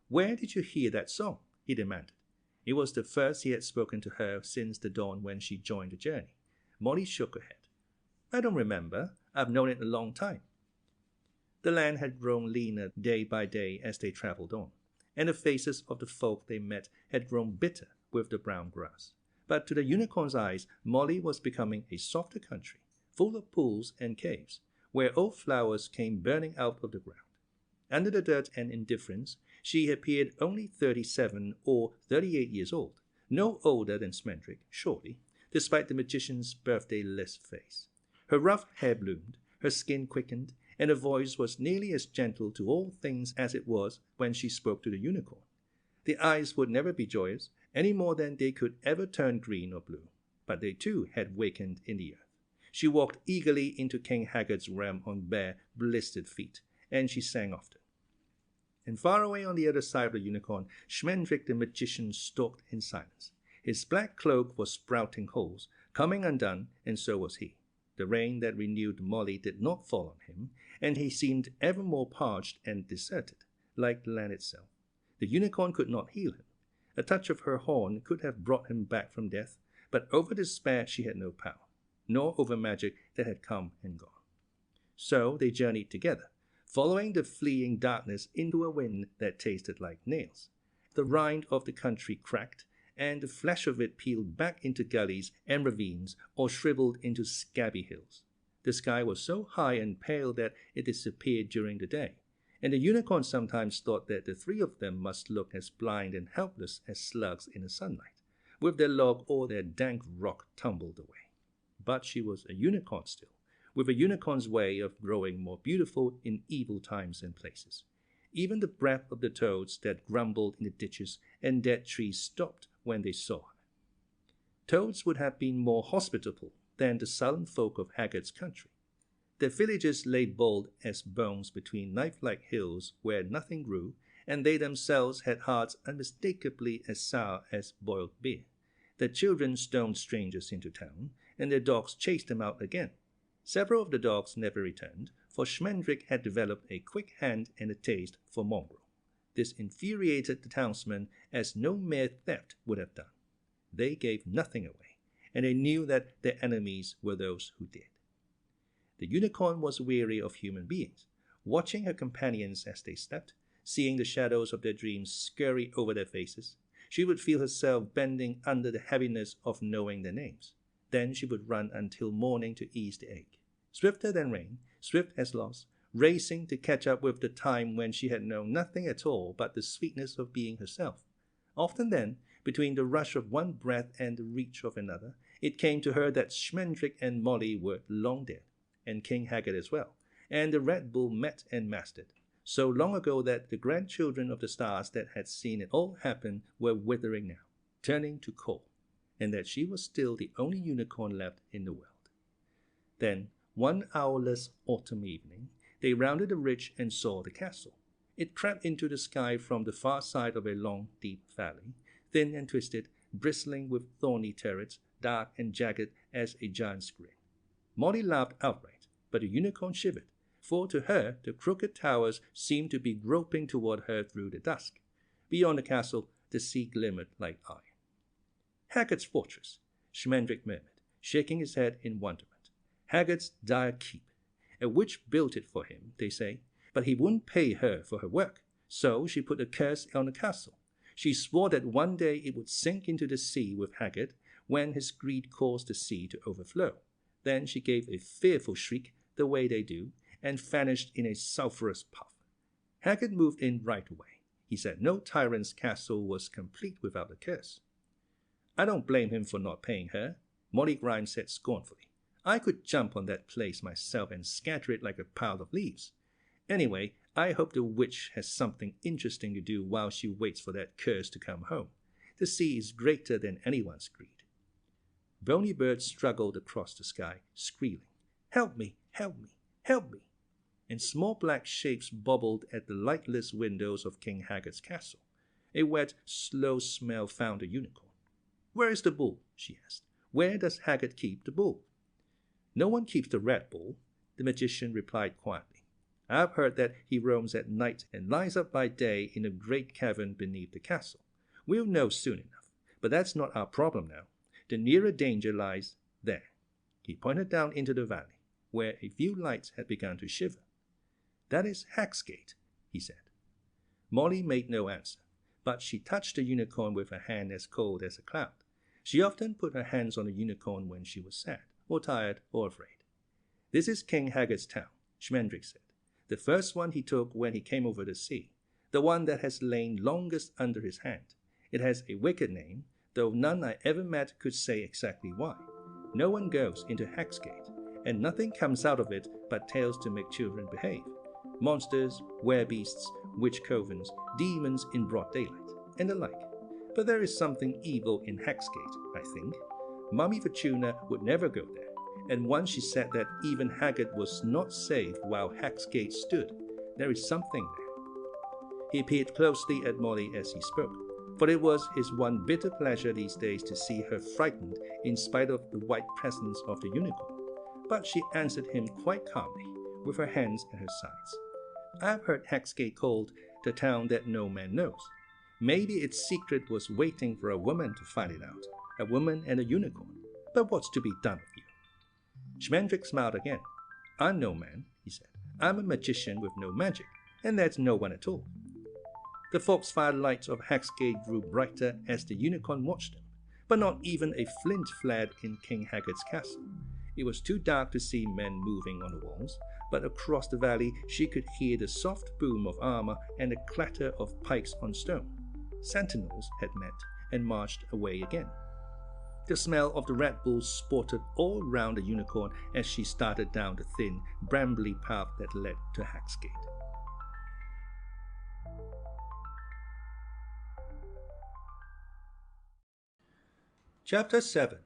"Where did you hear that song?" he demanded. It was the first he had spoken to her since the dawn when she joined the journey. Molly shook her head. "I don't remember. I've known it a long time." The land had grown leaner day by day as they traveled on, and the faces of the folk they met had grown bitter with the brown grass. But to the unicorn's eyes, Molly was becoming a softer country, full of pools and caves, where old flowers came burning out of the ground. Under the dirt and indifference, she appeared only 37 or 38 years old, no older than Schmendrick, surely, despite the magician's birthday list face. Her rough hair bloomed, her skin quickened, and her voice was nearly as gentle to all things as it was when she spoke to the unicorn. The eyes would never be joyous, any more than they could ever turn green or blue, but they too had wakened in the earth. She walked eagerly into King Haggard's realm on bare, blistered feet, and she sang often. And far away on the other side of the unicorn, Schmendrick the magician stalked in silence. His black cloak was sprouting holes, coming undone, and so was he. The rain that renewed Molly did not fall on him, and he seemed ever more parched and deserted, like the land itself. The unicorn could not heal him. A touch of her horn could have brought him back from death, but over despair she had no power, nor over magic that had come and gone. So they journeyed together, following the fleeing darkness into a wind that tasted like nails. The rind of the country cracked, and the flesh of it peeled back into gullies and ravines or shriveled into scabby hills. The sky was so high and pale that it disappeared during the day, and the unicorn sometimes thought that the three of them must look as blind and helpless as slugs in the sunlight, with their log or their dank rock tumbled away. But she was a unicorn still, with a unicorn's way of growing more beautiful in evil times and places. Even the breath of the toads that grumbled in the ditches and dead trees stopped when they saw her. Toads would have been more hospitable than the sullen folk of Haggard's country. Their villages lay bald as bones between knife-like hills where nothing grew, and they themselves had hearts unmistakably as sour as boiled beer. Their children stoned strangers into town, and their dogs chased them out again. Several of the dogs never returned, for Schmendrick had developed a quick hand and a taste for mongrel. This infuriated the townsmen as no mere theft would have done. They gave nothing away, and they knew that their enemies were those who did. The unicorn was weary of human beings, watching her companions as they slept, seeing the shadows of their dreams scurry over their faces. She would feel herself bending under the heaviness of knowing their names. Then she would run until morning to ease the ache. Swifter than rain, swift as loss, racing to catch up with the time when she had known nothing at all but the sweetness of being herself. Often then, between the rush of one breath and the reach of another, it came to her that Schmendrick and Molly were long dead, and King Haggard as well, and the Red Bull met and mastered, so long ago that the grandchildren of the stars that had seen it all happen were withering now, turning to coal, and that she was still the only unicorn left in the world. Then, one hourless autumn evening, they rounded a ridge and saw the castle. It crept into the sky from the far side of a long, deep valley, thin and twisted, bristling with thorny turrets, dark and jagged as a giant's grin. Molly laughed outright, but the unicorn shivered, for to her the crooked towers seemed to be groping toward her through the dusk. Beyond the castle, the sea glimmered like iron. Haggard's fortress, Schmendrick murmured, shaking his head in wonderment. Haggard's dire keep. A witch built it for him, they say, but he wouldn't pay her for her work, so she put a curse on the castle. She swore that one day it would sink into the sea with Haggard when his greed caused the sea to overflow. Then she gave a fearful shriek, the way they do, and vanished in a sulphurous puff. Haggard moved in right away. He said no tyrant's castle was complete without a curse. I don't blame him for not paying her, Molly Grue said scornfully. I could jump on that place myself and scatter it like a pile of leaves. Anyway, I hope the witch has something interesting to do while she waits for that curse to come home. The sea is greater than anyone's greed. Bony birds struggled across the sky, squealing, "Help me, help me, help me!" And small black shapes bubbled at the lightless windows of King Haggard's castle. A wet, slow smell found the unicorn. "Where is the bull?" she asked. "Where does Haggard keep the bull?" "No one keeps the Red Bull," the magician replied quietly. "I've heard that he roams at night and lies up by day in a great cavern beneath the castle. We'll know soon enough, but that's not our problem now. The nearer danger lies there." He pointed down into the valley, where a few lights had begun to shiver. "That is Hagsgate," he said. Molly made no answer, but she touched the unicorn with a hand as cold as a cloud. She often put her hands on the unicorn when she was sad, or tired, or afraid. "This is King Haggard's town," Schmendrick said. "The first one he took when he came over the sea. The one that has lain longest under his hand. It has a wicked name, though none I ever met could say exactly why. No one goes into Hagsgate, and nothing comes out of it but tales to make children behave. Monsters, werebeasts, witch covens, demons in broad daylight, and the like. But there is something evil in Hagsgate, I think. Mommy Fortuna would never go there, and once she said that even Haggard was not safe while Hagsgate stood. There is something there." He peered closely at Molly as he spoke, for it was his one bitter pleasure these days to see her frightened in spite of the white presence of the unicorn. But she answered him quite calmly, with her hands at her sides. "I've heard Hagsgate called the town that no man knows. Maybe its secret was waiting for a woman to find it out, a woman and a unicorn. But what's to be done with you?" Schmendrick smiled again. "I'm no man," he said. "I'm a magician with no magic, and that's no one at all." The foxfire lights of Hagsgate grew brighter as the unicorn watched them, but not even a flint flared in King Haggard's castle. It was too dark to see men moving on the walls, but across the valley she could hear the soft boom of armor and the clatter of pikes on stone. Sentinels had met and marched away again. The smell of the Red Bull sported all round the unicorn as she started down the thin, brambly path that led to Hagsgate. Chapter 7.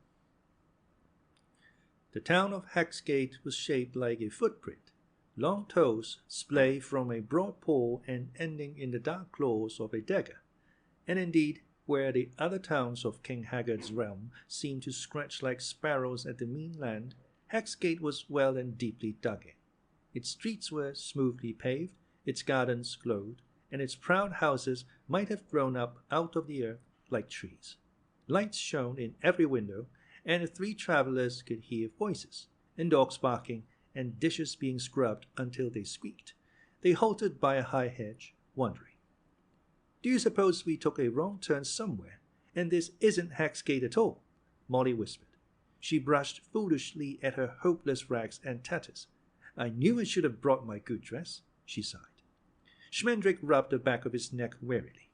The town of Hagsgate was shaped like a footprint, long toes splay from a broad paw and ending in the dark claws of a dagger, and indeed, where the other towns of King Haggard's realm seemed to scratch like sparrows at the mean land, Hagsgate was well and deeply dug in. Its streets were smoothly paved, its gardens glowed, and its proud houses might have grown up out of the earth like trees. Lights shone in every window, and the three travellers could hear voices, and dogs barking, and dishes being scrubbed until they squeaked. They halted by a high hedge, wondering. "Do you suppose we took a wrong turn somewhere, and this isn't Hagsgate at all?" Molly whispered. She brushed foolishly at her hopeless rags and tatters. "I knew I should have brought my good dress," she sighed. Schmendrick rubbed the back of his neck wearily.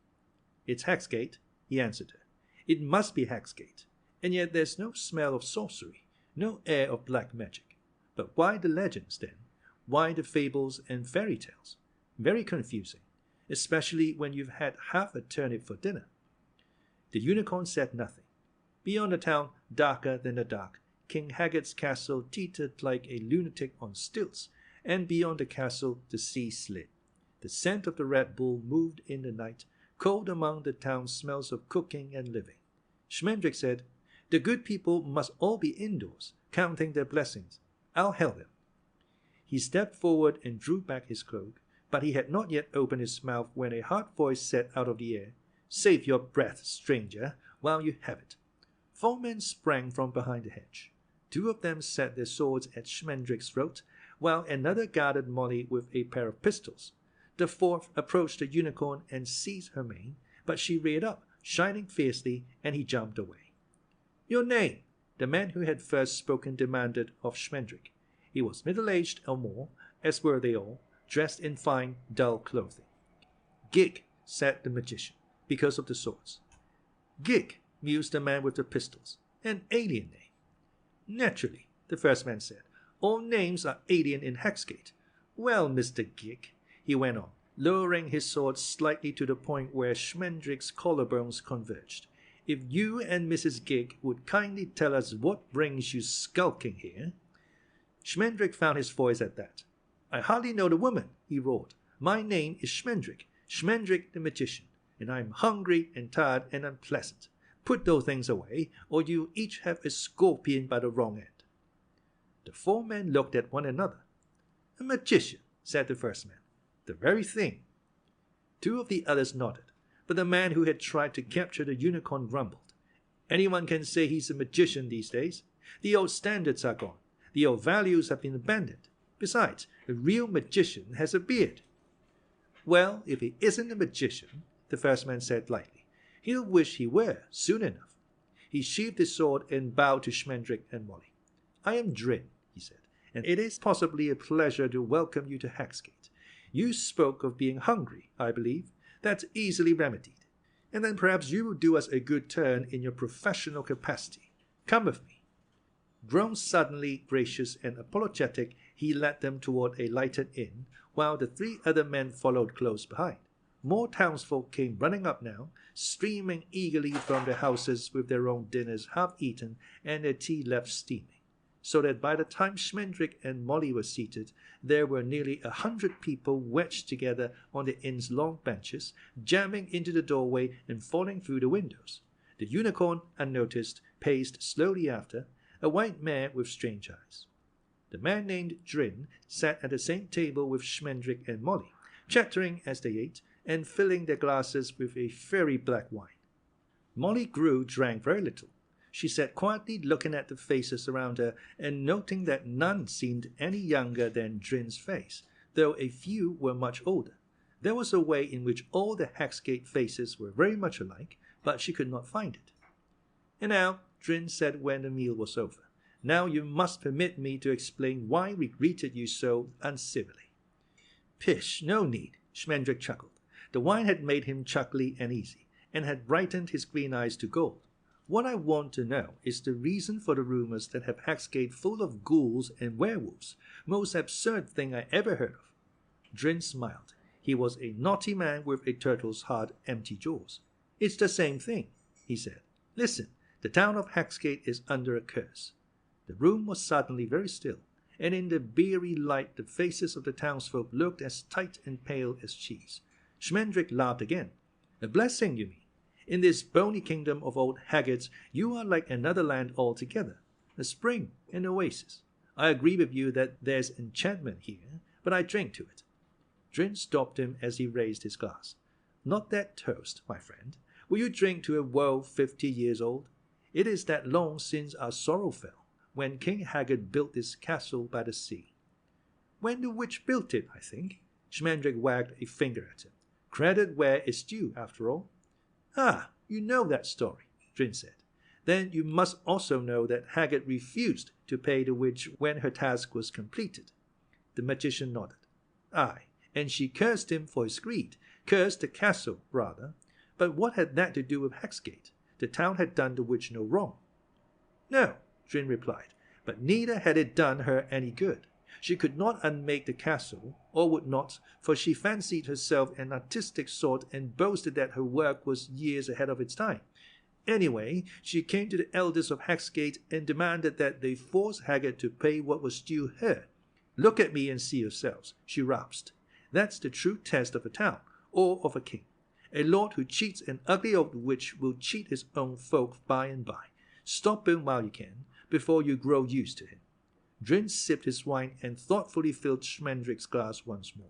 "It's Hagsgate," he answered her. "It must be Hagsgate, and yet there's no smell of sorcery, no air of black magic. But why the legends, then? Why the fables and fairy tales? Very confusing, especially when you've had half a turnip for dinner." The unicorn said nothing. Beyond the town, darker than the dark, King Haggard's castle teetered like a lunatic on stilts, and beyond the castle the sea slid. The scent of the Red Bull moved in the night, cold among the town's smells of cooking and living. Schmendrick said, "The good people must all be indoors, counting their blessings. I'll help them." He stepped forward and drew back his cloak, but he had not yet opened his mouth when a hard voice said out of the air, "Save your breath, stranger, while you have it." 4 men sprang from behind the hedge. 2 of them set their swords at Schmendrick's throat, while another guarded Molly with a pair of pistols. The 4th approached the unicorn and seized her mane, but she reared up, shining fiercely, and he jumped away. "Your name?" the man who had first spoken demanded of Schmendrick. He was middle-aged or more, as were they all, dressed in fine, dull clothing. "Gig," said the magician, because of the swords. "Gig," mused the man with the pistols. "An alien name." "Naturally," the first man said. "All names are alien in Hagsgate. Well, Mr. Gig," he went on, lowering his sword slightly to the point where Schmendrick's collarbones converged, "if you and Mrs. Gig would kindly tell us what brings you skulking here." Schmendrick found his voice at that. "I hardly know the woman," he roared. "My name is Schmendrick, Schmendrick the magician, and I am hungry and tired and unpleasant. Put those things away, or you each have a scorpion by the wrong end." The 4 men looked at one another. "A magician," said the first man. "The very thing." 2 of the others nodded, but the man who had tried to capture the unicorn grumbled. "Anyone can say he's a magician these days. The old standards are gone. The old values have been abandoned. Besides, a real magician has a beard." "Well, if he isn't a magician," the first man said lightly, "he'll wish he were, soon enough." He sheathed his sword and bowed to Schmendrick and Molly. "I am Drin," he said, "and it is possibly a pleasure to welcome you to Hagsgate. You spoke of being hungry, I believe. That's easily remedied. And then perhaps you will do us a good turn in your professional capacity. Come with me." Grown suddenly gracious and apologetic, he led them toward a lighted inn, while the 3 other men followed close behind. More townsfolk came running up now, streaming eagerly from their houses with their own dinners half eaten and their tea left steaming, so that by the time Schmendrick and Molly were seated, there were nearly 100 people wedged together on the inn's long benches, jamming into the doorway and falling through the windows. The unicorn, unnoticed, paced slowly after, a white mare with strange eyes. The man named Drin sat at the same table with Schmendrick and Molly, chattering as they ate, and filling their glasses with a fairy black wine. Molly Grue drank very little. She sat quietly looking at the faces around her and noting that none seemed any younger than Drin's face, though a few were much older. There was a way in which all the Hagsgate faces were very much alike, but she could not find it. "And now," Drin said when the meal was over, "now you must permit me to explain why we greeted you so uncivilly." "Pish, no need," Schmendrick chuckled. The wine had made him chuckly and easy, and had brightened his green eyes to gold. "What I want to know is the reason for the rumors that have Hagsgate full of ghouls and werewolves. Most absurd thing I ever heard of." Drin smiled. He was a naughty man with a turtle's hard, empty jaws. "It's the same thing," he said. "Listen, The town of Haggard is under a curse. The room was suddenly very still, and in the beery light the faces of the townsfolk looked as tight and pale as cheese. Schmendrick laughed again. A blessing, you mean? In this bony kingdom of old Haggards, you are like another land altogether, a spring, an oasis. I agree with you that there's enchantment here, but I drink to it. Drin stopped him as he raised his glass. Not that toast, my friend. Will you drink to a world 50 years old? It is that long since our sorrow fell, when King Haggard built this castle by the sea. When the witch built it, I think. Schmendrick wagged a finger at him. Credit where it's due, after all. Ah, you know that story, Drin said. Then you must also know that Haggard refused to pay the witch when her task was completed. The magician nodded. Aye, and she cursed him for his greed, cursed the castle, rather. But what had that to do with Haggard? The town had done the witch no wrong. No, Drin replied, but neither had it done her any good. She could not unmake the castle, or would not, for she fancied herself an artistic sort and boasted that her work was years ahead of its time. Anyway, she came to the elders of Haggard and demanded that they force Haggard to pay what was due her. Look at me and see yourselves, she rasped. That's the true test of a town, or of a king. A lord who cheats an ugly old witch will cheat his own folk by and by. Stop him while you can, before you grow used to him. Drin sipped his wine and thoughtfully filled Schmendrick's glass once more.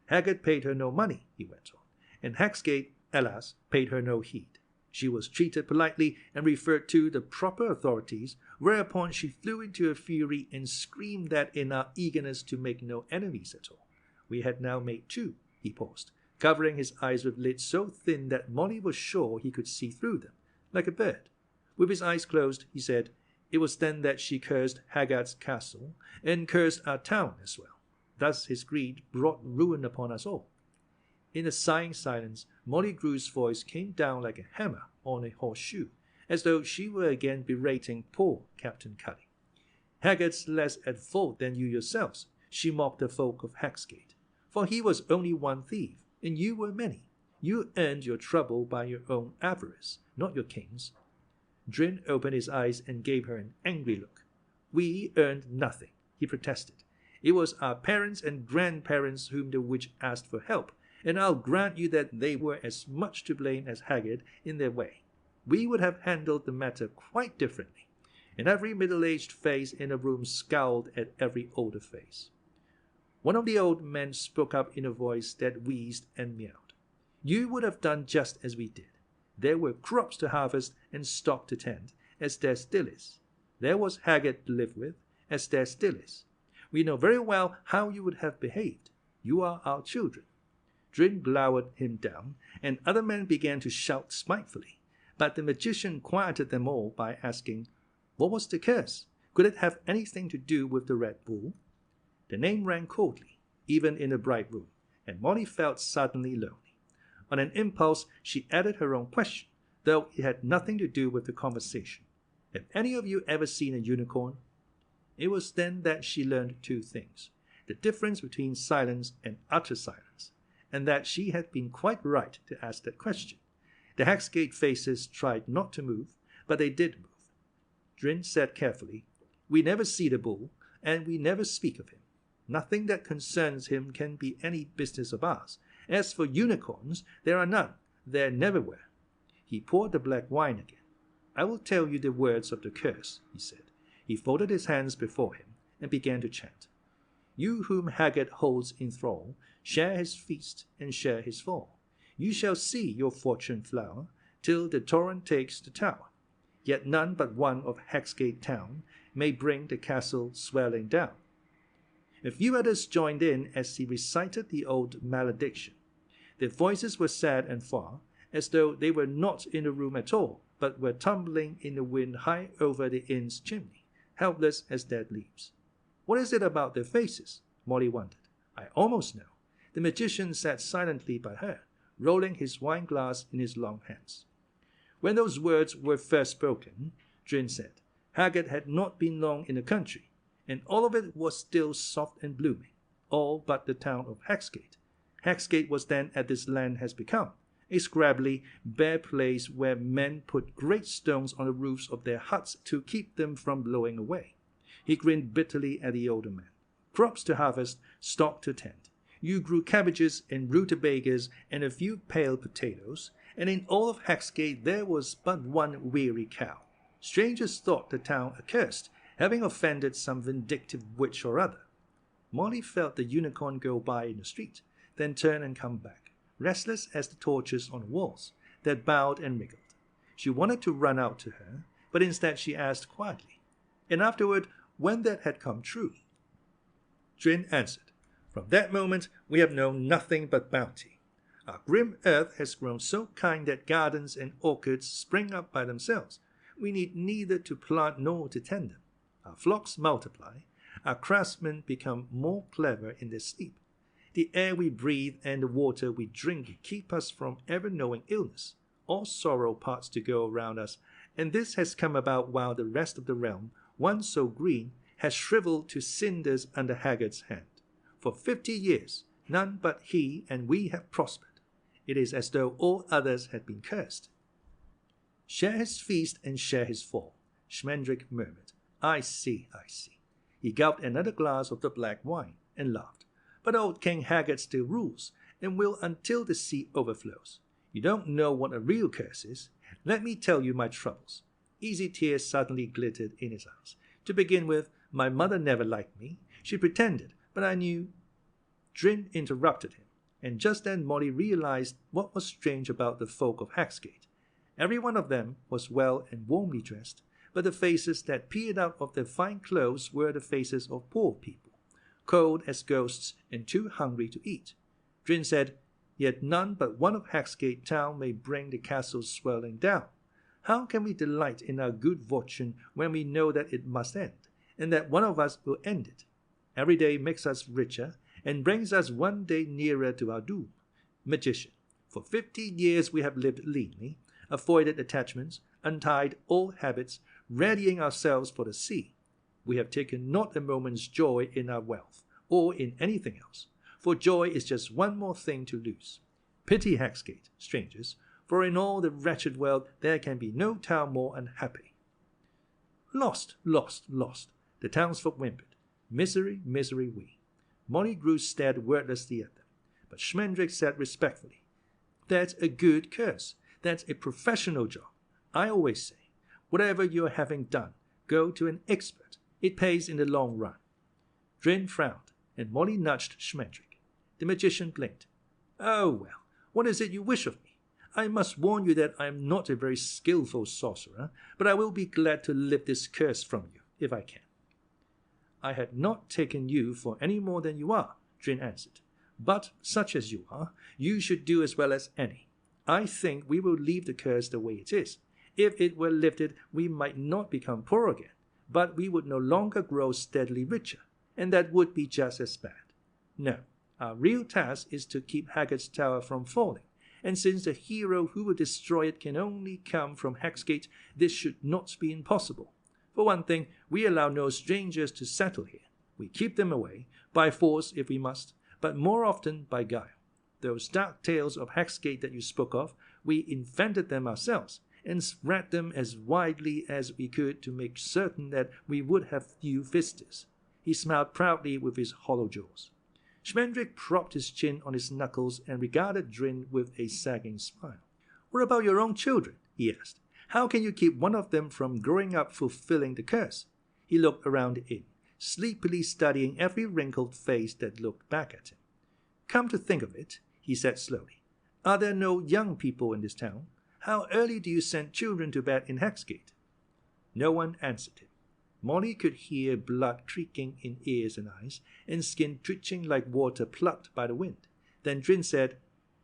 Haggard paid her no money, he went on, and Haggard, alas, paid her no heed. She was treated politely and referred to the proper authorities, whereupon she flew into a fury and screamed that in our eagerness to make no enemies at all, we had now made two. He paused, covering his eyes with lids so thin that Molly was sure he could see through them, like a bird. With his eyes closed, he said, it was then that she cursed Haggard's castle, and cursed our town as well. Thus his greed brought ruin upon us all. In a sighing silence, Molly Grue's voice came down like a hammer on a horseshoe, as though she were again berating poor Captain Cully. Haggard's less at fault than you yourselves, she mocked the folk of Haggard, for he was only one thief, and you were many. You earned your trouble by your own avarice, not your king's. Drin opened his eyes and gave her an angry look. We earned nothing, he protested. It was our parents and grandparents whom the witch asked for help, and I'll grant you that they were as much to blame as Haggard in their way. We would have handled the matter quite differently. And every middle-aged face in the room scowled at every older face. One of the old men spoke up in a voice that wheezed and meowed. You would have done just as we did. There were crops to harvest and stock to tend, as there still is. There was Haggard to live with, as there still is. We know very well how you would have behaved. You are our children. Drin glowered him down, and other men began to shout spitefully. But the magician quieted them all by asking, what was the curse? Could it have anything to do with the Red Bull? The name rang coldly, even in the bright room, and Molly felt suddenly lonely. On an impulse, she added her own question, though it had nothing to do with the conversation. Have any of you ever seen a unicorn? It was then that she learned two things, the difference between silence and utter silence, and that she had been quite right to ask that question. The Haggard faces tried not to move, but they did move. Drin said carefully, we never see the bull, and we never speak of him. Nothing that concerns him can be any business of ours. As for unicorns, there are none. There never were. He poured the black wine again. I will tell you the words of the curse, he said. He folded his hands before him and began to chant. You whom Haggard holds in thrall, share his feast and share his fall. You shall see your fortune flower, till the torrent takes the tower. Yet none but one of Haggard town may bring the castle swelling down. A few others joined in as he recited the old malediction. Their voices were sad and far, as though they were not in the room at all, but were tumbling in the wind high over the inn's chimney, helpless as dead leaves. What is it about their faces? Molly wondered. I almost know. The magician sat silently by her, rolling his wine-glass in his long hands. When those words were first spoken, Drin said, Haggard had not been long in the country, and all of it was still soft and blooming, all but the town of Haggard. Haggard was then as this land has become, a scrabbly, bare place where men put great stones on the roofs of their huts to keep them from blowing away. He grinned bitterly at the older man. Crops to harvest, stock to tend. You grew cabbages and rutabagas and a few pale potatoes, and in all of Hagsgate there was but one weary cow. Strangers thought the town accursed, having offended some vindictive witch or other. Molly felt the unicorn go by in the street, then turn and come back, restless as the torches on the walls that bowed and wriggled. She wanted to run out to her, but instead she asked quietly, and afterward, when that had come true. Drin answered, "From that moment we have known nothing but bounty. Our grim earth has grown so kind that gardens and orchards spring up by themselves. We need neither to plant nor to tend them. Our flocks multiply. Our craftsmen become more clever in their sleep. The air we breathe and the water we drink keep us from ever knowing illness. All sorrow parts to go around us, and this has come about while the rest of the realm, once so green, has shriveled to cinders under Haggard's hand. For 50 years, none but he and we have prospered. It is as though all others had been cursed." "Share his feast and share his fall," Schmendrick murmured. I see. He gulped another glass of the black wine and laughed. "But old King Haggard still rules, and will until the sea overflows. You don't know what a real curse is. Let me tell you my troubles." Easy tears suddenly glittered in his eyes. "To begin with, my mother never liked me. She pretended, but I knew—" Drin interrupted him, and just then Molly realized what was strange about the folk of Hagsgate. Every one of them was well and warmly dressed, but the faces that peered out of their fine clothes were the faces of poor people, cold as ghosts and too hungry to eat. Drin said, "Yet none but one of Hagsgate town may bring the castle swirling down. How can we delight in our good fortune when we know that it must end, and that one of us will end it? Every day makes us richer, and brings us one day nearer to our doom. Magician, for 50 years we have lived leanly, avoided attachments, untied old habits, readying ourselves for the sea. We have taken not a moment's joy in our wealth, or in anything else, for joy is just one more thing to lose. Pity Hagsgate, strangers, for in all the wretched world there can be no town more unhappy." "Lost, lost, lost," the townsfolk whimpered. "Misery, misery we." Molly Grue stared wordlessly at them, but Schmendrick said respectfully, "That's a good curse. That's a professional job. I always say, whatever you're having done, go to an expert. It pays in the long run." Drin frowned, and Molly nudged Schmendrick. The magician blinked. "Oh, well, what is it you wish of me? I must warn you that I am not a very skillful sorcerer, but I will be glad to lift this curse from you, if I can." "I had not taken you for any more than you are," Drin answered. "But, such as you are, you should do as well as any. I think we will leave the curse the way it is. If it were lifted, we might not become poor again, but we would no longer grow steadily richer, and that would be just as bad. No, our real task is to keep Haggard's tower from falling, and since the hero who will destroy it can only come from Hagsgate, this should not be impossible. For one thing, we allow no strangers to settle here. We keep them away, by force if we must, but more often by guile. Those dark tales of Hagsgate that you spoke of, we invented them ourselves, and spread them as widely as we could to make certain that we would have few visitors." He smiled proudly with his hollow jaws. Schmendrick propped his chin on his knuckles and regarded Drin with a sagging smile. "What about your own children?" he asked. "How can you keep one of them from growing up fulfilling the curse?" He looked around the inn, sleepily studying every wrinkled face that looked back at him. "Come to think of it," he said slowly, "are there no young people in this town? How early do you send children to bed in Hagsgate?" No one answered him. Molly could hear blood creaking in ears and eyes, and skin twitching like water plucked by the wind. Then Drin said,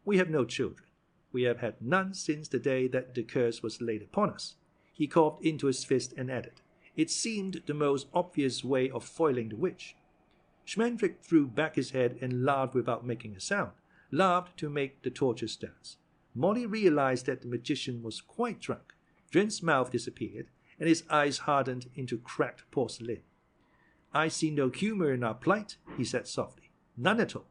"We have no children. We have had none since the day that the curse was laid upon us." He coughed into his fist and added, "It seemed the most obvious way of foiling the witch." Schmendrick threw back his head and laughed without making a sound, laughed to make the torches dance. Molly realized that the magician was quite drunk. Drin's mouth disappeared, and his eyes hardened into cracked porcelain. "I see no humor in our plight," he said softly. "None at all."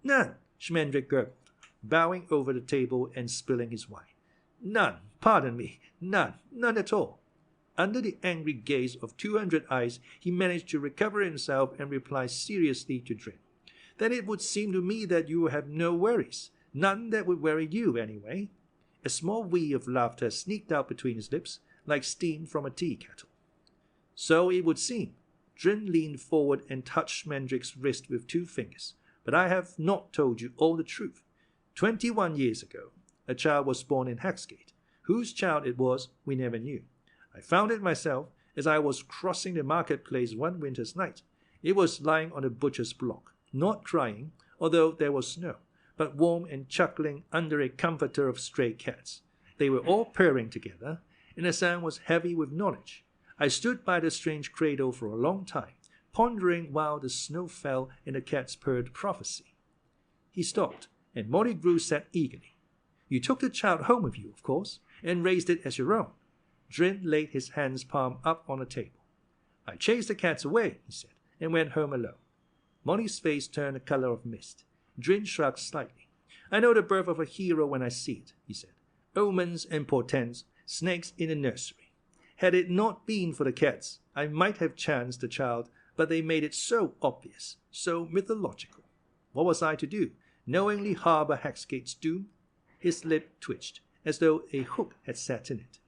"None," Schmendrick gurgled. bowing over the table and spilling his wine. "None, pardon me, none at all." Under the angry gaze of 200 eyes, he managed to recover himself and reply seriously to Drin. "Then it would seem to me that you have no worries. None that would worry you, anyway." A small wee of laughter sneaked out between his lips, like steam from a tea kettle. "So it would seem." Drin leaned forward and touched Schmendrick's wrist with 2 fingers. "But I have not told you all the truth. 21 years ago, a child was born in Hagsgate. Whose child it was, we never knew. I found it myself as I was crossing the marketplace one winter's night. It was lying on a butcher's block, not crying, although there was snow, but warm and chuckling under a comforter of stray cats. They were all purring together, and the sound was heavy with knowledge. I stood by the strange cradle for a long time, pondering while the snow fell and the cats purred prophecy." He stopped, and Molly Grue said eagerly, "You took the child home with you, of course, and raised it as your own." Drin laid his hands palm up on the table. "I chased the cats away," he said, "and went home alone." Molly's face turned the color of mist. Drin shrugged slightly. "I know the birth of a hero when I see it," he said. "Omens and portents, snakes in the nursery. Had it not been for the cats, I might have chanced the child, but they made it so obvious, so mythological. What was I to do? Knowingly harbor Hagsgate's doom?" His lip twitched, as though a hook had set in it.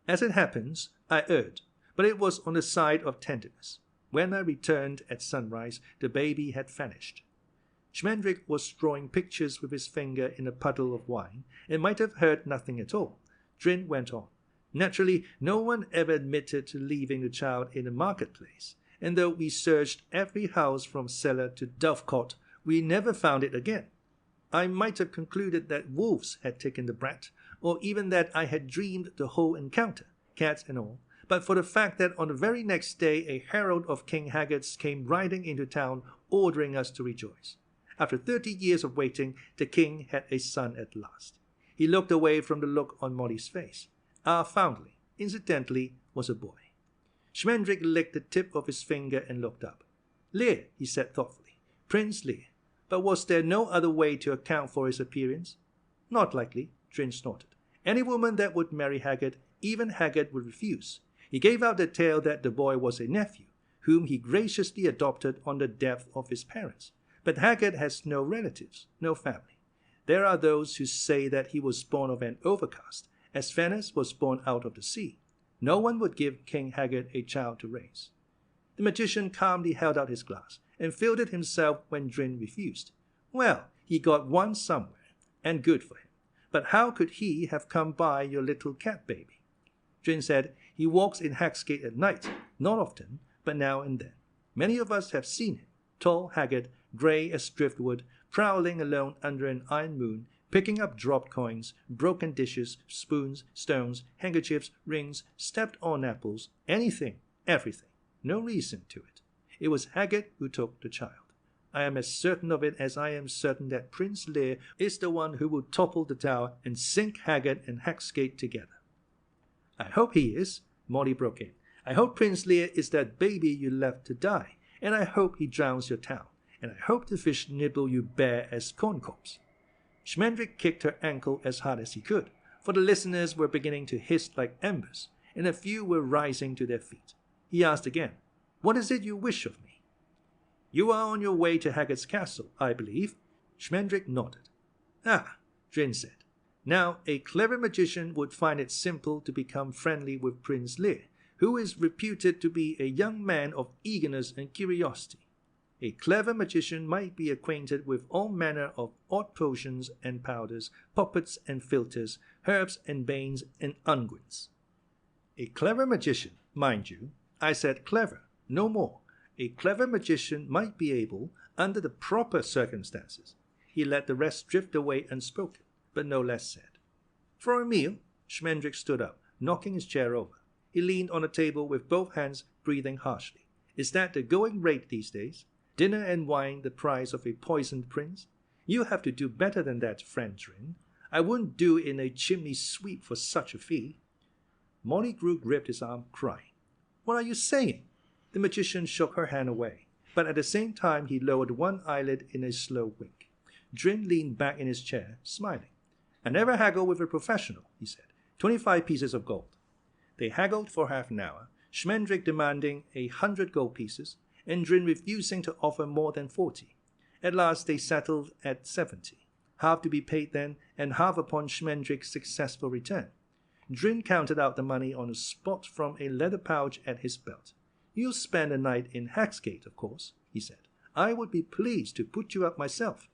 "As it happens, I erred, but it was on the side of tenderness. When I returned at sunrise, the baby had vanished." Schmendrick was drawing pictures with his finger in a puddle of wine, and might have heard nothing at all. Drin went on. "Naturally, no one ever admitted to leaving the child in the marketplace, and though we searched every house from cellar to dovecot, we never found it again. I might have concluded that wolves had taken the brat, or even that I had dreamed the whole encounter, cats and all, but for the fact that on the very next day a herald of King Haggard's came riding into town ordering us to rejoice. After 30 years of waiting, the king had a son at last." He looked away from the look on Molly's face. Our foundling, incidentally, was a boy. Schmendrick licked the tip of his finger and looked up. "Lír," he said thoughtfully. "Prince Lír. But was there no other way to account for his appearance?" "Not likely," Drin snorted. "Any woman that would marry Haggard, even Haggard would refuse. He gave out the tale that the boy was a nephew, whom he graciously adopted on the death of his parents. But Haggard has no relatives, no family. There are those who say that he was born of an overcast, as Venice was born out of the sea. No one would give King Haggard a child to raise." The magician calmly held out his glass, and filled it himself when Drin refused. "Well, he got one somewhere, and good for him. But how could he have come by your little cat baby?" Drin said, "He walks in Hagsgate at night, not often, but now and then. Many of us have seen him, tall, haggard, grey as driftwood, prowling alone under an iron moon, picking up dropped coins, broken dishes, spoons, stones, handkerchiefs, rings, stepped-on apples, anything, everything. No reason to it. It was Haggard who took the child. I am as certain of it as I am certain that Prince Lír is the one who will topple the tower and sink Haggard and Hagsgate together." "I hope he is," Molly broke in. "I hope Prince Lír is that baby you left to die, and I hope he drowns your town, and I hope the fish nibble you bare as corncobs." Schmendrick kicked her ankle as hard as he could, for the listeners were beginning to hiss like embers, and a few were rising to their feet. He asked again, "What is it you wish of me?" "You are on your way to Haggard's castle, I believe." Schmendrick nodded. "Ah," Drin said. "Now, a clever magician would find it simple to become friendly with Prince Lír, who is reputed to be a young man of eagerness and curiosity. A clever magician might be acquainted with all manner of odd potions and powders, puppets and philters, herbs and banes and unguents." A clever magician, mind you. I said clever, no more. A clever magician might be able, under the proper circumstances. He let the rest drift away unspoken, but no less said. "For a meal?" Schmendrick stood up, knocking his chair over. He leaned on the table with both hands, breathing harshly. "Is that the going rate these days? Dinner and wine the price of a poisoned prince? You have to do better than that, friend Drin. I wouldn't do in a chimney sweep for such a fee." Molly Grue gripped his arm, crying. "What are you saying?" The magician shook her hand away, but at the same time he lowered one eyelid in a slow wink. Drin leaned back in his chair, smiling. "I never haggle with a professional," he said. 25 pieces of gold." They haggled for half an hour, Schmendrick demanding 100 gold pieces, and Drin refusing to offer more than 40. At last they settled at 70, half to be paid then, and half upon Schmendrick's successful return. Drin counted out the money on the spot from a leather pouch at his belt. "You'll spend a night in Hagsgate, of course," he said. "I would be pleased to put you up myself."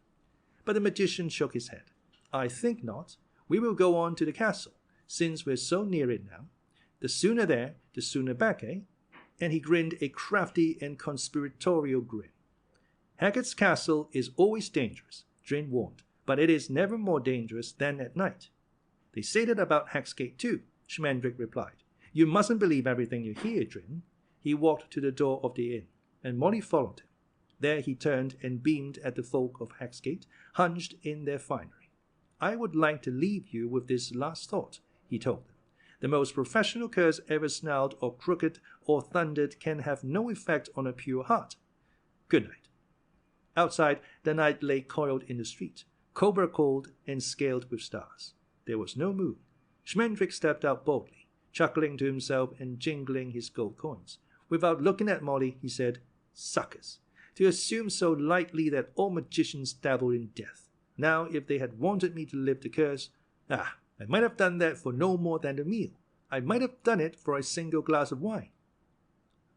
But the magician shook his head. "I think not. We will go on to the castle, since we're so near it now. The sooner there, the sooner back, eh?" And he grinned a crafty and conspiratorial grin. "Haggard's castle is always dangerous," Drin warned, "but it is never more dangerous than at night." "They say that about Hagsgate too," Schmendrick replied. "You mustn't believe everything you hear, Drin." He walked to the door of the inn, and Molly followed him. There he turned and beamed at the folk of Hagsgate, hunched in their finery. "I would like to leave you with this last thought," he told them. "The most professional curse ever snarled or crooked or thundered can have no effect on a pure heart. Good night." Outside, the night lay coiled in the street, cobra cold and scaled with stars. There was no moon. Schmendrick stepped out boldly, chuckling to himself and jingling his gold coins. Without looking at Molly, he said, "Suckers! To assume so lightly that all magicians dabble in death. Now, if they had wanted me to lift the curse, I might have done that for no more than the meal. I might have done it for a single glass of wine."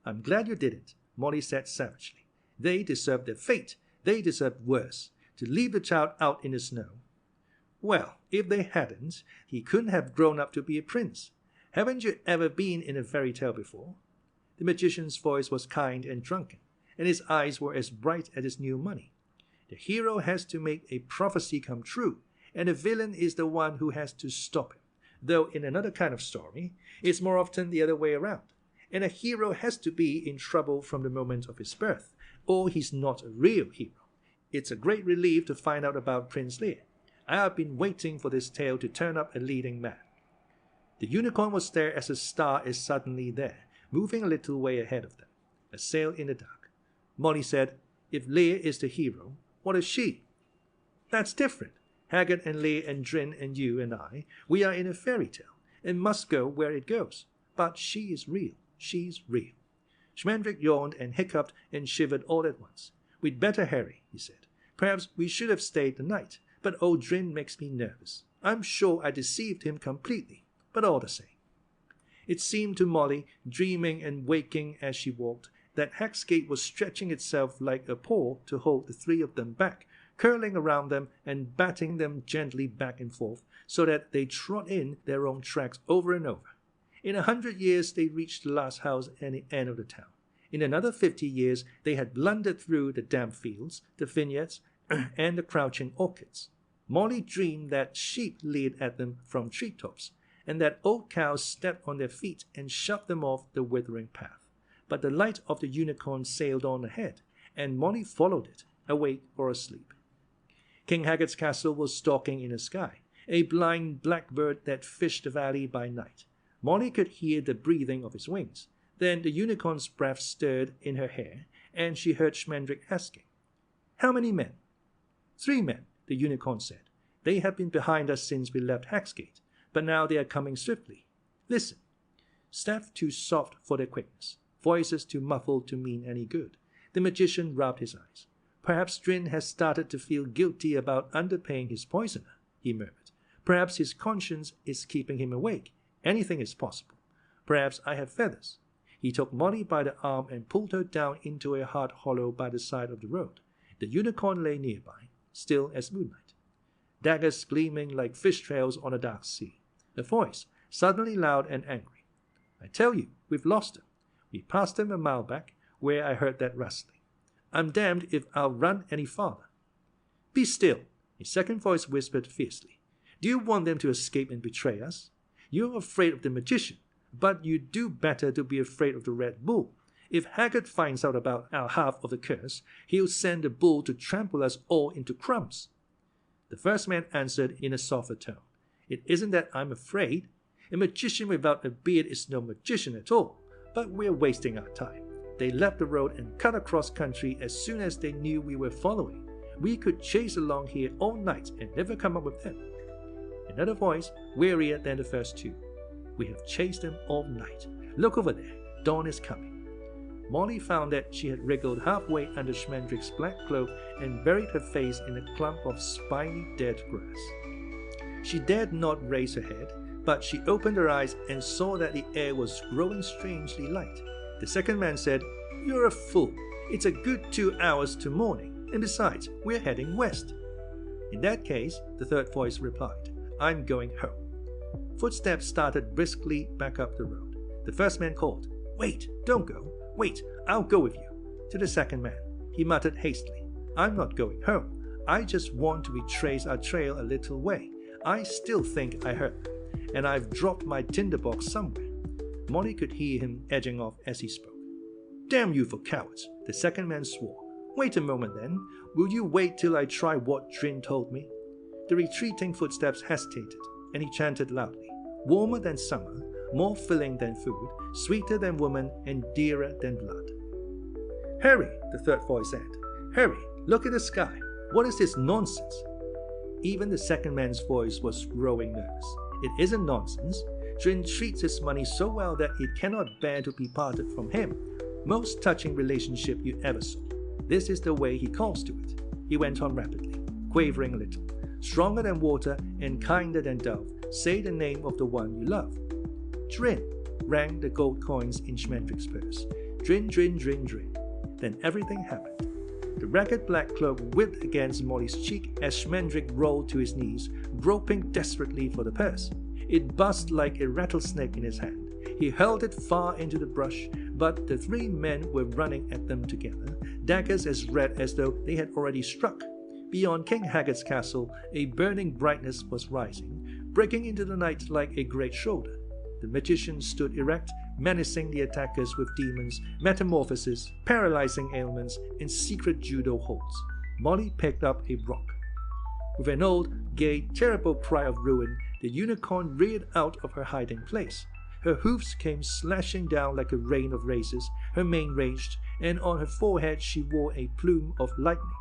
"I'm glad you didn't," Molly said savagely. "They deserve their fate. They deserve worse. To leave the child out in the snow." "Well, if they hadn't, he couldn't have grown up to be a prince. Haven't you ever been in a fairy tale before?" The magician's voice was kind and drunken, and his eyes were as bright as his new money. "The hero has to make a prophecy come true, and the villain is the one who has to stop him. Though in another kind of story, it's more often the other way around. And a hero has to be in trouble from the moment of his birth, or he's not a real hero. It's a great relief to find out about Prince Lír. I have been waiting for this tale to turn up a leading man." The unicorn was there as a star is suddenly there, moving a little way ahead of them, a sail in the dark. Molly said, "If Lír is the hero, what is she?" "That's different. Haggard and Lír and Drin and you and I, we are in a fairy tale, and must go where it goes. But she is real. She's real." Schmendrick yawned and hiccuped and shivered all at once. "We'd better hurry," he said. "Perhaps we should have stayed the night, but old Drin makes me nervous. I'm sure I deceived him completely, but all the same." It seemed to Molly, dreaming and waking as she walked, that Hagsgate was stretching itself like a paw to hold the three of them back, curling around them and batting them gently back and forth, so that they trod in their own tracks over and over. In 100 years they reached the last house at the end of the town. In another 50 years they had blundered through the damp fields, the vineyards, and the crouching orchards. Molly dreamed that sheep leered at them from treetops, and that old cows stepped on their feet and shoved them off the withering path. But the light of the unicorn sailed on ahead, and Molly followed it, awake or asleep. King Haggard's castle was stalking in the sky, a blind blackbird that fished the valley by night. Molly could hear the breathing of his wings. Then the unicorn's breath stirred in her hair, and she heard Schmendrick asking, "How many men?" "3 men, the unicorn said. "They have been behind us since we left Hagsgate, but now they are coming swiftly. Listen." Steps too soft for their quickness, voices too muffled to mean any good. The magician rubbed his eyes. "Perhaps Drin has started to feel guilty about underpaying his poisoner," he murmured. "Perhaps his conscience is keeping him awake. Anything is possible. Perhaps I have feathers." He took Molly by the arm and pulled her down into a hard hollow by the side of the road. The unicorn lay nearby, still as moonlight. Daggers gleaming like fish trails on a dark sea. A voice, suddenly loud and angry. "I tell you, we've lost him. We passed him a mile back, where I heard that rustling. I'm damned if I'll run any farther." "Be still," a second voice whispered fiercely. "Do you want them to escape and betray us? You're afraid of the magician, but you'd do better to be afraid of the Red Bull. If Haggard finds out about our half of the curse, he'll send the bull to trample us all into crumbs." The first man answered in a softer tone. "It isn't that I'm afraid. A magician without a beard is no magician at all, but we're wasting our time." They left the road and cut across country as soon as they knew we were following. We could chase along here all night and never come up with them. Another voice, wearier than the first two. We have chased them all night. Look over there. Dawn is coming. Molly found that she had wriggled halfway under Schmendrick's black cloak and buried her face in a clump of spiny dead grass. She dared not raise her head, but she opened her eyes and saw that the air was growing strangely light. The second man said, "You're a fool. It's a good 2 hours to morning, and besides, we're heading west." "In that case," the third voice replied, "I'm going home." Footsteps started briskly back up the road. The first man called, "Wait, don't go. Wait, I'll go with you." To the second man, he muttered hastily, "I'm not going home. I just want to retrace our trail a little way. I still think I heard them, and I've dropped my tinderbox somewhere." Molly could hear him edging off as he spoke. "Damn you for cowards," the second man swore. "Wait a moment then. Will you wait till I try what Drin told me?" The retreating footsteps hesitated, and he chanted loudly, "Warmer than summer, more filling than food, sweeter than woman, and dearer than blood." "Hurry," the third voice said. "Hurry, look at the sky. What is this nonsense?" Even the second man's voice was growing nervous. "It isn't nonsense. Drin treats his money so well that it cannot bear to be parted from him. Most touching relationship you ever saw. This is the way he calls to it," he went on rapidly, quavering a little. "Stronger than water and kinder than dove, say the name of the one you love." "Drin," rang the gold coins in Schmendrick's purse. "Drin, Drin, Drin, Drin." Then everything happened. The ragged black cloak whipped against Molly's cheek as Schmendrick rolled to his knees, groping desperately for the purse. It buzzed like a rattlesnake in his hand. He hurled it far into the brush, but the three men were running at them together, daggers as red as though they had already struck. Beyond King Haggard's castle, a burning brightness was rising, breaking into the night like a great shoulder. The magician stood erect, menacing the attackers with demons, metamorphoses, paralyzing ailments, and secret judo holds. Molly picked up a rock. With an old, gay, terrible cry of ruin, the unicorn reared out of her hiding place. Her hoofs came slashing down like a rain of razors, her mane raged, and on her forehead she wore a plume of lightning.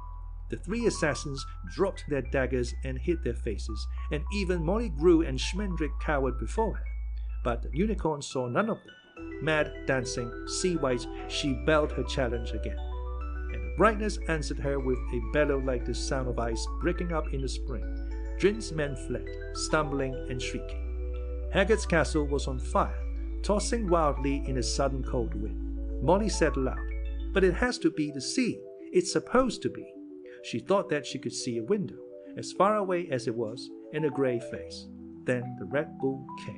The three assassins dropped their daggers and hid their faces, and even Molly Grue and Schmendrick cowered before her. But the unicorn saw none of them. Mad, dancing, sea-white, she bellowed her challenge again. And the brightness answered her with a bellow like the sound of ice breaking up in the spring. Drin's men fled, stumbling and shrieking. Haggard's castle was on fire, tossing wildly in a sudden cold wind. Molly said aloud, "But it has to be the sea. It's supposed to be." She thought that she could see a window, as far away as it was, and a grey face. Then the Red Bull came.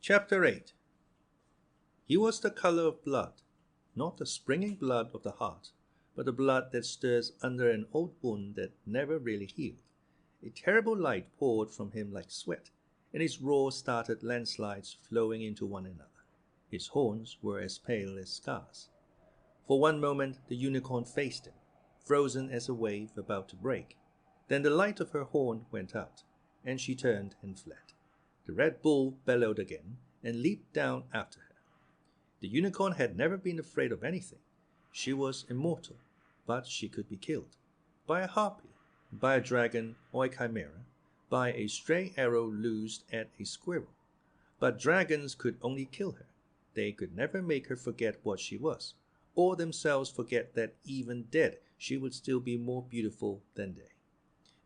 Chapter 8. He was the color of blood, not the springing blood of the heart, but the blood that stirs under an old wound that never really healed. A terrible light poured from him like sweat, and his roar started landslides flowing into one another. His horns were as pale as scars. For one moment the unicorn faced him, frozen as a wave about to break. Then the light of her horn went out, and she turned and fled. The Red Bull bellowed again and leaped down after her. The unicorn had never been afraid of anything. She was immortal, but she could be killed. By a harpy, by a dragon or a chimera, by a stray arrow loosed at a squirrel. But dragons could only kill her. They could never make her forget what she was, or themselves forget that even dead she would still be more beautiful than they.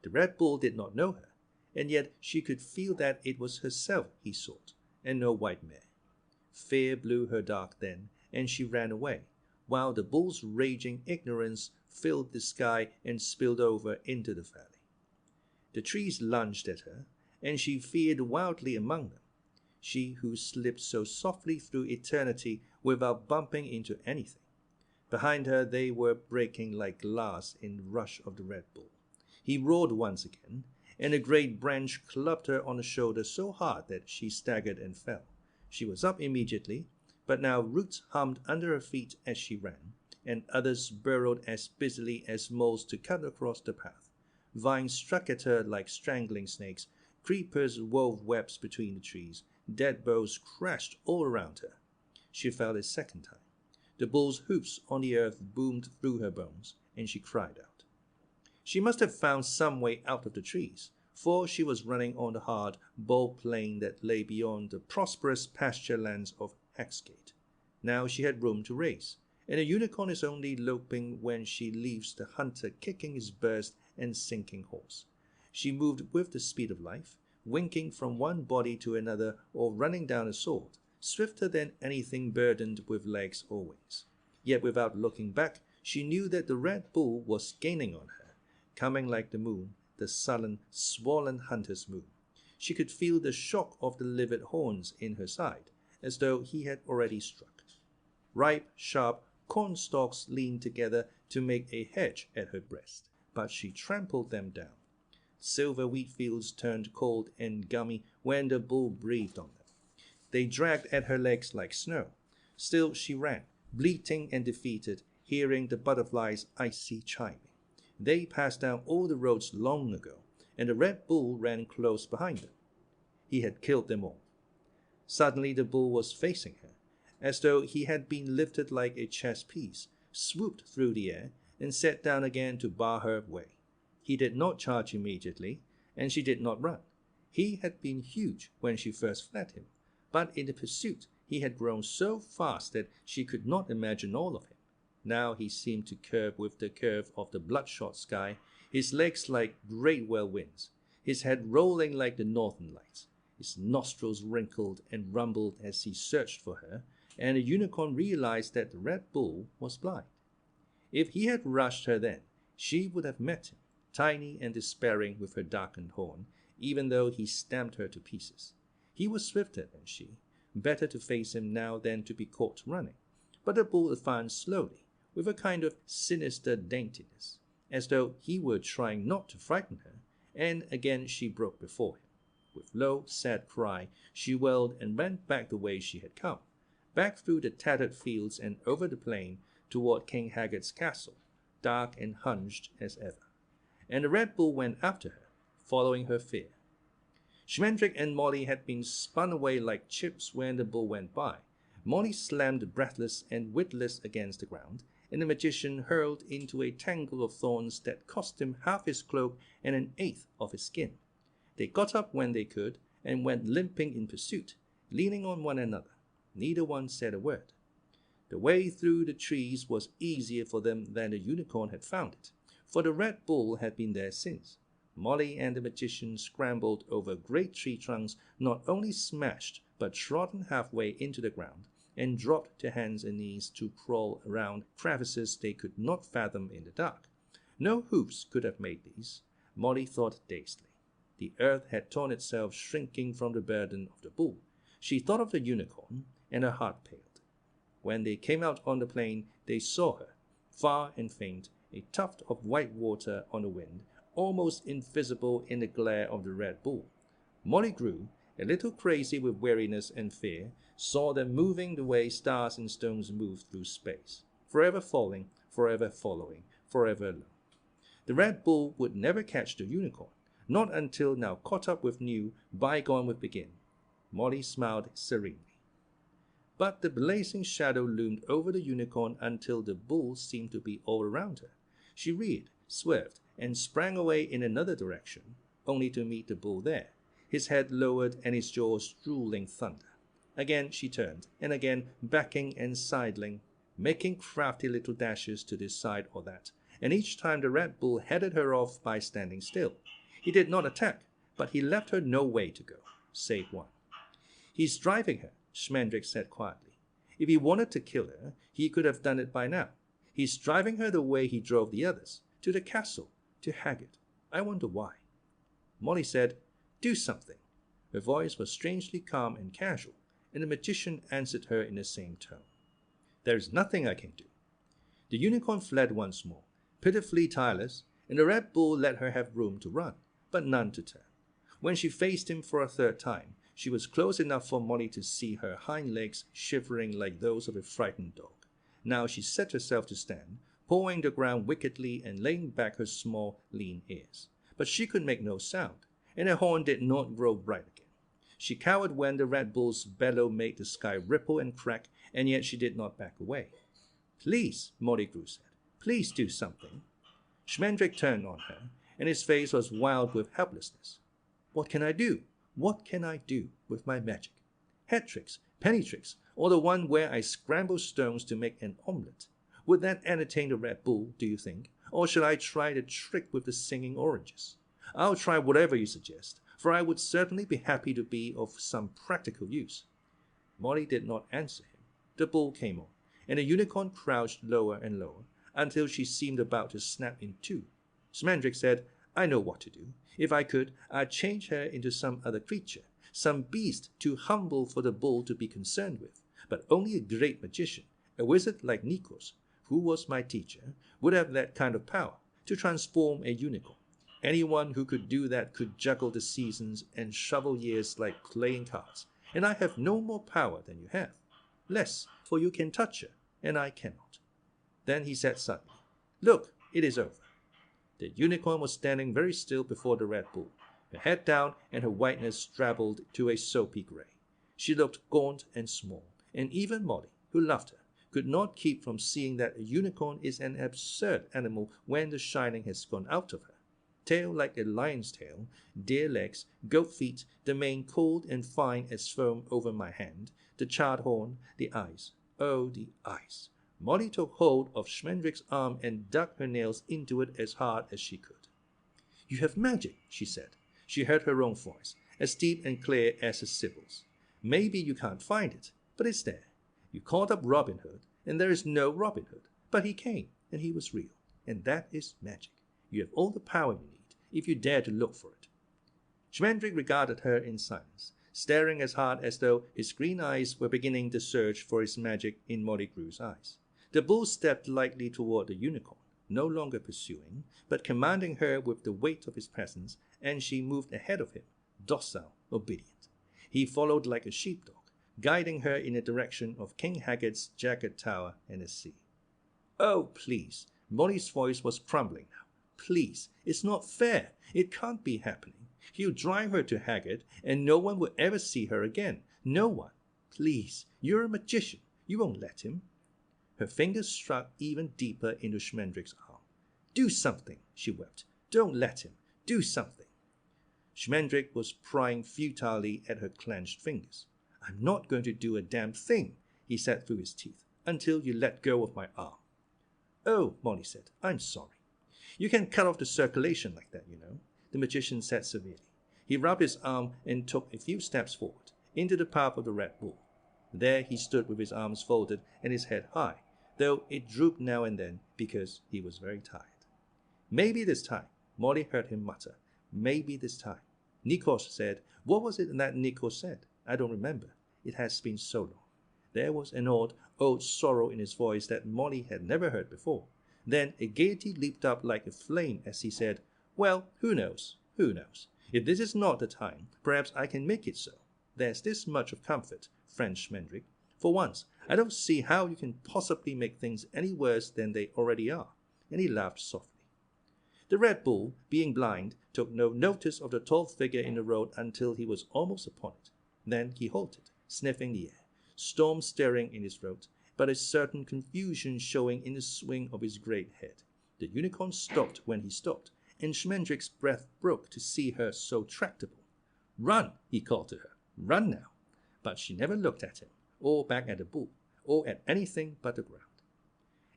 The Red Bull did not know her, and yet she could feel that it was herself he sought, and no white mare. Fear blew her dark then, and she ran away, while the bull's raging ignorance filled the sky and spilled over into the valley. The trees lunged at her, and she veered wildly among them. She who slipped so softly through eternity without bumping into anything. Behind her they were breaking like glass in the rush of the Red Bull. He roared once again, and a great branch clubbed her on the shoulder so hard that she staggered and fell. She was up immediately, but now roots hummed under her feet as she ran, and others burrowed as busily as moles to cut across the path. Vines struck at her like strangling snakes, creepers wove webs between the trees, dead boughs crashed all around her. she fell a second time. The bull's hoofs on the earth boomed through her bones, and she cried out. She must have found some way out of the trees, for she was running on the hard, bald plain that lay beyond the prosperous pasture lands of Haggard. Now she had room to race, and a unicorn is only loping when she leaves the hunter kicking his burst and sinking horse. She moved with the speed of life, winking from one body to another or running down a sword, swifter than anything burdened with legs or wings. Yet without looking back, she knew that the Red Bull was gaining on her, coming like the moon, the sullen, swollen hunter's moon. She could feel the shock of the livid horns in her side, as though he had already struck. Ripe, sharp corn stalks leaned together to make a hedge at her breast, but she trampled them down. Silver wheat fields turned cold and gummy when the bull breathed on them. They dragged at her legs like snow. Still she ran, bleating and defeated, hearing the butterflies' icy chiming. They passed down all the roads long ago, and the Red Bull ran close behind them. He had killed them all. Suddenly the bull was facing her, as though he had been lifted like a chess piece, swooped through the air, and sat down again to bar her way. He did not charge immediately, and she did not run. He had been huge when she first fled him, but in the pursuit he had grown so fast that she could not imagine all of him. Now he seemed to curve with the curve of the bloodshot sky, his legs like great whirlwinds, his head rolling like the northern lights. His nostrils wrinkled and rumbled as he searched for her, and the unicorn realized that the Red Bull was blind. If he had rushed her then, she would have met him, tiny and despairing with her darkened horn, even though he stamped her to pieces. He was swifter than she, better to face him now than to be caught running. But the bull advanced slowly, with a kind of sinister daintiness, as though he were trying not to frighten her, and again she broke before him. With low, sad cry, she whirled and ran back the way she had come, back through the tattered fields and over the plain toward King Haggard's castle, dark and hunched as ever. And the Red Bull went after her, following her fear. Schmendrick and Molly had been spun away like chips when the bull went by. Molly slammed breathless and witless against the ground, and the magician hurled into a tangle of thorns that cost him half his cloak and an eighth of his skin. They got up when they could, and went limping in pursuit, leaning on one another. Neither one said a word. The way through the trees was easier for them than the unicorn had found it, for the Red Bull had been there since. Molly and the magician scrambled over great tree trunks, not only smashed, but trodden halfway into the ground, and dropped to hands and knees to crawl around crevices they could not fathom in the dark. No hoofs could have made these, Molly thought dazedly. The earth had torn itself, shrinking from the burden of the bull. She thought of the unicorn, and her heart paled. When they came out on the plain, they saw her, far and faint, a tuft of white water on the wind, almost invisible in the glare of the Red Bull. Molly Grue, a little crazy with weariness and fear, saw them moving the way stars and stones move through space, forever falling, forever following, forever alone. The Red Bull would never catch the unicorn, not until now caught up with new, bygone with begin. Molly smiled serenely. But the blazing shadow loomed over the unicorn until the bull seemed to be all around her. She reared, swerved, and sprang away in another direction, only to meet the bull there, his head lowered and his jaws drooling thunder. Again she turned, and again backing and sidling, making crafty little dashes to this side or that, and each time the Red Bull headed her off by standing still. He did not attack, but he left her no way to go, save one. "He's driving her," Schmendrick said quietly. "If he wanted to kill her, he could have done it by now. He's driving her the way he drove the others, to the castle, to Haggard. I wonder why." Molly said, "Do something." Her voice was strangely calm and casual, and the magician answered her in the same tone. "There is nothing I can do." The unicorn fled once more, pitifully tireless, and the Red Bull let her have room to run, but none to turn. When she faced him for a third time, she was close enough for Molly to see her hind legs shivering like those of a frightened dog. Now she set herself to stand, pawing the ground wickedly and laying back her small, lean ears. But she could make no sound, and her horn did not grow bright again. She cowered when the Red Bull's bellow made the sky ripple and crack, and yet she did not back away. "Please," Molly Grue said, "please do something." Schmendrick turned on her, and his face was wild with helplessness. "What can I do? What can I do with my magic? Head tricks, penny tricks, or the one where I scramble stones to make an omelette? Would that entertain the Red Bull, do you think? Or shall I try the trick with the singing oranges? I'll try whatever you suggest, for I would certainly be happy to be of some practical use." Molly did not answer him. The bull came on, and the unicorn crouched lower and lower, until she seemed about to snap in two. Schmendrick said, "I know what to do. If I could, I'd change her into some other creature, some beast too humble for the bull to be concerned with. But only a great magician, a wizard like Nikos, who was my teacher, would have that kind of power, to transform a unicorn. Anyone who could do that could juggle the seasons and shovel years like playing cards, and I have no more power than you have. Less, for you can touch her, and I cannot." Then he said suddenly, "Look, it is over." The unicorn was standing very still before the Red Bull, her head down and her whiteness drabbled to a soapy grey. She looked gaunt and small, and even Molly, who loved her, could not keep from seeing that a unicorn is an absurd animal when the shining has gone out of her. Tail like a lion's tail, deer legs, goat feet, the mane cold and fine as foam over my hand, the charred horn, the eyes. Oh, the eyes! Molly took hold of Schmendrick's arm and dug her nails into it as hard as she could. "You have magic," she said. She heard her own voice, as deep and clear as a sibyl's. "Maybe you can't find it, but it's there. You called up Robin Hood, and there is no Robin Hood, but he came, and he was real, and that is magic. You have all the power you need, if you dare to look for it." Schmendrick regarded her in silence, staring as hard as though his green eyes were beginning the search for his magic in Molly Grue's eyes. The bull stepped lightly toward the unicorn, no longer pursuing, but commanding her with the weight of his presence, and she moved ahead of him, docile, obedient. He followed like a sheepdog, guiding her in the direction of King Haggard's jagged tower and the sea. "Oh, please!" Molly's voice was crumbling now. "Please, it's not fair. It can't be happening. He'll drive her to Haggard, and no one will ever see her again. No one. Please, you're a magician. You won't let him." Her fingers struck even deeper into Schmendrick's arm. "Do something," she wept. "Don't let him. Do something." Schmendrick was prying futilely at her clenched fingers. "I'm not going to do a damn thing," he said through his teeth, "until you let go of my arm." "Oh," Molly said, "I'm sorry." "You can cut off the circulation like that, you know," the magician said severely. He rubbed his arm and took a few steps forward, into the path of the Red Bull. There he stood with his arms folded and his head high, though it drooped now and then because he was very tired. "Maybe this time," Molly heard him mutter. "Maybe this time." Nikos said, what was it that Nikos said? I don't remember. It has been so long. There was an odd sorrow in his voice that Molly had never heard before. Then a gaiety leaped up like a flame as he said, "Well, who knows? Who knows? If this is not the time, perhaps I can make it so. There's this much of comfort, friend Schmendrick. For once, I don't see how you can possibly make things any worse than they already are." And he laughed softly. The Red Bull, being blind, took no notice of the tall figure in the road until he was almost upon it. Then he halted, sniffing the air, storm stirring in his throat, but a certain confusion showing in the swing of his great head. The unicorn stopped when he stopped, and Schmendrick's breath broke to see her so tractable. "Run!" he called to her. "Run now!" But she never looked at him, or back at the bull, or at anything but the ground.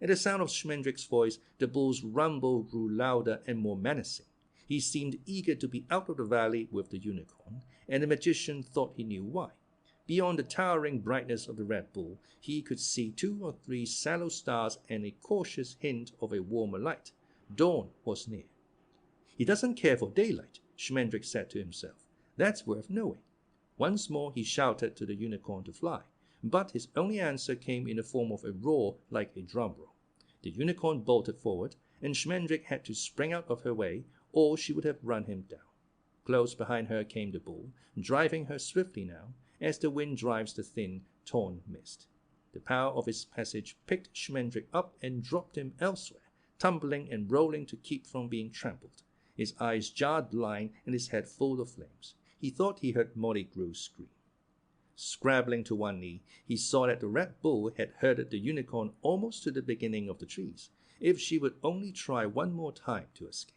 At the sound of Schmendrick's voice, the bull's rumble grew louder and more menacing. He seemed eager to be out of the valley with the unicorn, and the magician thought he knew why. Beyond the towering brightness of the Red Bull, he could see 2 or 3 sallow stars and a cautious hint of a warmer light. Dawn was near. "He doesn't care for daylight," Schmendrick said to himself. "That's worth knowing." Once more he shouted to the unicorn to fly, but his only answer came in the form of a roar like a drum roll. The unicorn bolted forward, and Schmendrick had to spring out of her way, or she would have run him down. Close behind her came the bull, driving her swiftly now, as the wind drives the thin, torn mist. The power of his passage picked Schmendrick up and dropped him elsewhere, tumbling and rolling to keep from being trampled. His eyes jarred blind and his head full of flames. He thought he heard Molly Grue scream. Scrabbling to one knee, he saw that the Red Bull had herded the unicorn almost to the beginning of the trees, if she would only try one more time to escape.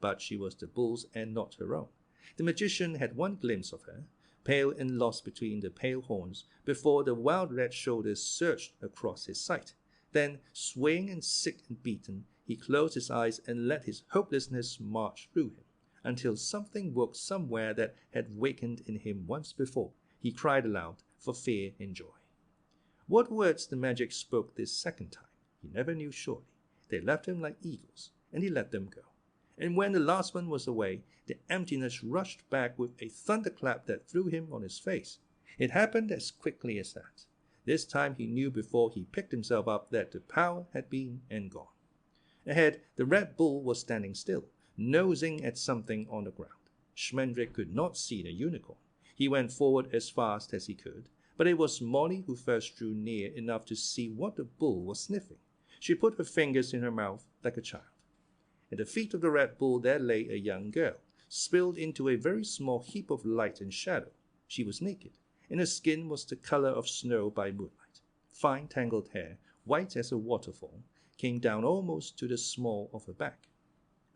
But she was the bull's and not her own. The magician had one glimpse of her, pale and lost between the pale horns, before the wild red shoulders surged across his sight. Then, swaying and sick and beaten, he closed his eyes and let his hopelessness march through him, until something woke somewhere that had wakened in him once before. He cried aloud for fear and joy. What words the magic spoke this second time, he never knew surely. They left him like eagles, and he let them go. And when the last one was away, the emptiness rushed back with a thunderclap that threw him on his face. It happened as quickly as that. This time he knew before he picked himself up that the power had been and gone. Ahead, the Red Bull was standing still, nosing at something on the ground. Schmendrick could not see the unicorn. He went forward as fast as he could, but it was Molly who first drew near enough to see what the bull was sniffing. She put her fingers in her mouth like a child. At the feet of the Red Bull there lay a young girl, spilled into a very small heap of light and shadow. She was naked, and her skin was the color of snow by moonlight. Fine tangled hair, white as a waterfall, came down almost to the small of her back.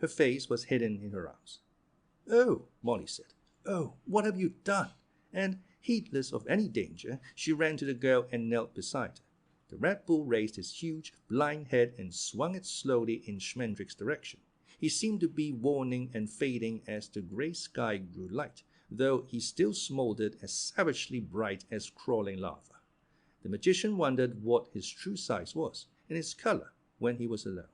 Her face was hidden in her arms. "Oh," Molly said. "Oh, what have you done?" And, heedless of any danger, she ran to the girl and knelt beside her. The Red Bull raised his huge, blind head and swung it slowly in Schmendrick's direction. He seemed to be warning and fading as the grey sky grew light, though he still smoldered as savagely bright as crawling lava. The magician wondered what his true size was, and his color, when he was alone.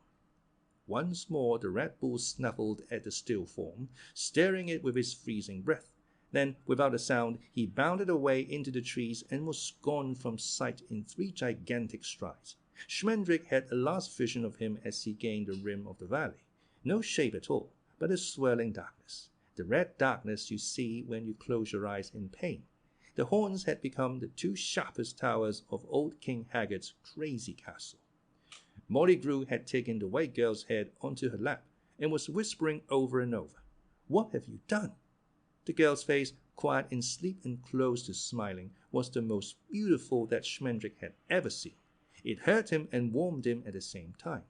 Once more the Red Bull snuffled at the still form, stirring it with his freezing breath. Then, without a sound, he bounded away into the trees and was gone from sight in 3 gigantic strides. Schmendrick had a last vision of him as he gained the rim of the valley. No shape at all, but a swirling darkness. The red darkness you see when you close your eyes in pain. The horns had become the 2 sharpest towers of old King Haggard's crazy castle. Molly Grue had taken the white girl's head onto her lap and was whispering over and over, "What have you done?" The girl's face, quiet in sleep and close to smiling, was the most beautiful that Schmendrick had ever seen. It hurt him and warmed him at the same time.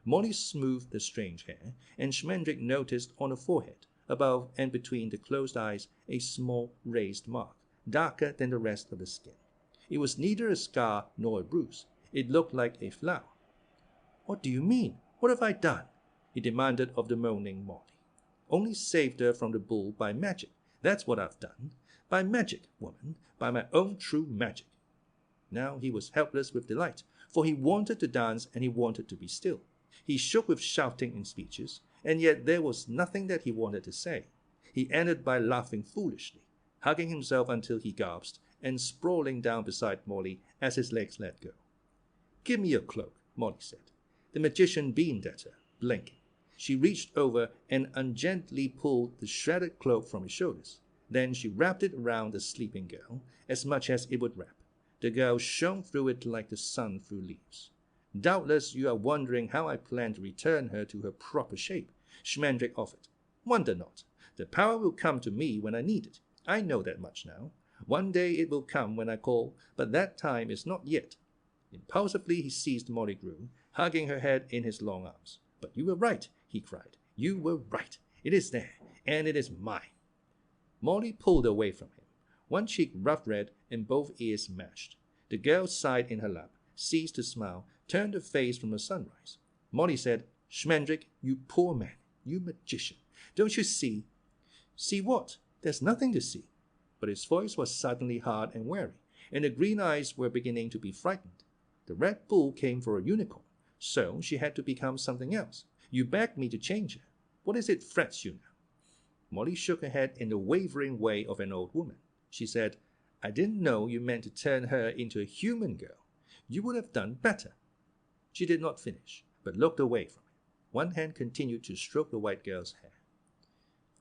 Molly smoothed the strange hair, and Schmendrick noticed on the forehead, above and between the closed eyes, a small raised mark, darker than the rest of the skin. It was neither a scar nor a bruise. It looked like a flower. "What do you mean? What have I done?" he demanded of the moaning Molly. "Only saved her from the bull by magic. That's what I've done. By magic, woman, by my own true magic." Now he was helpless with delight, for he wanted to dance and he wanted to be still. He shook with shouting and speeches, and yet there was nothing that he wanted to say. He ended by laughing foolishly, hugging himself until he gasped, and sprawling down beside Molly as his legs let go. "Give me your cloak," Molly said. The magician beamed at her, blinking. She reached over and ungently pulled the shredded cloak from his shoulders. Then she wrapped it around the sleeping girl, as much as it would wrap. The girl shone through it like the sun through leaves. "Doubtless you are wondering how I plan to return her to her proper shape," Schmendrick offered. "Wonder not. The power will come to me when I need it. I know that much now. One day it will come when I call, but that time is not yet." Impulsively he seized Molly Grue, hugging her head in his long arms. "But you were right," he cried. "You were right. It is there, and it is mine." Molly pulled away from him, one cheek rough red and both ears mashed. The girl sighed in her lap, ceased to smile, turned her face from the sunrise. Molly said, "Schmendrick, you poor man, you magician, don't you see?" "See what? There's nothing to see." But his voice was suddenly hard and weary, and the green eyes were beginning to be frightened. The Red Bull came for a unicorn, so she had to become something else. You begged me to change her. What is it frets you now? Molly shook her head in the wavering way of an old woman. She said, "I didn't know you meant to turn her into a human girl. You would have done better." She did not finish, but looked away from him. One hand continued to stroke the white girl's hair.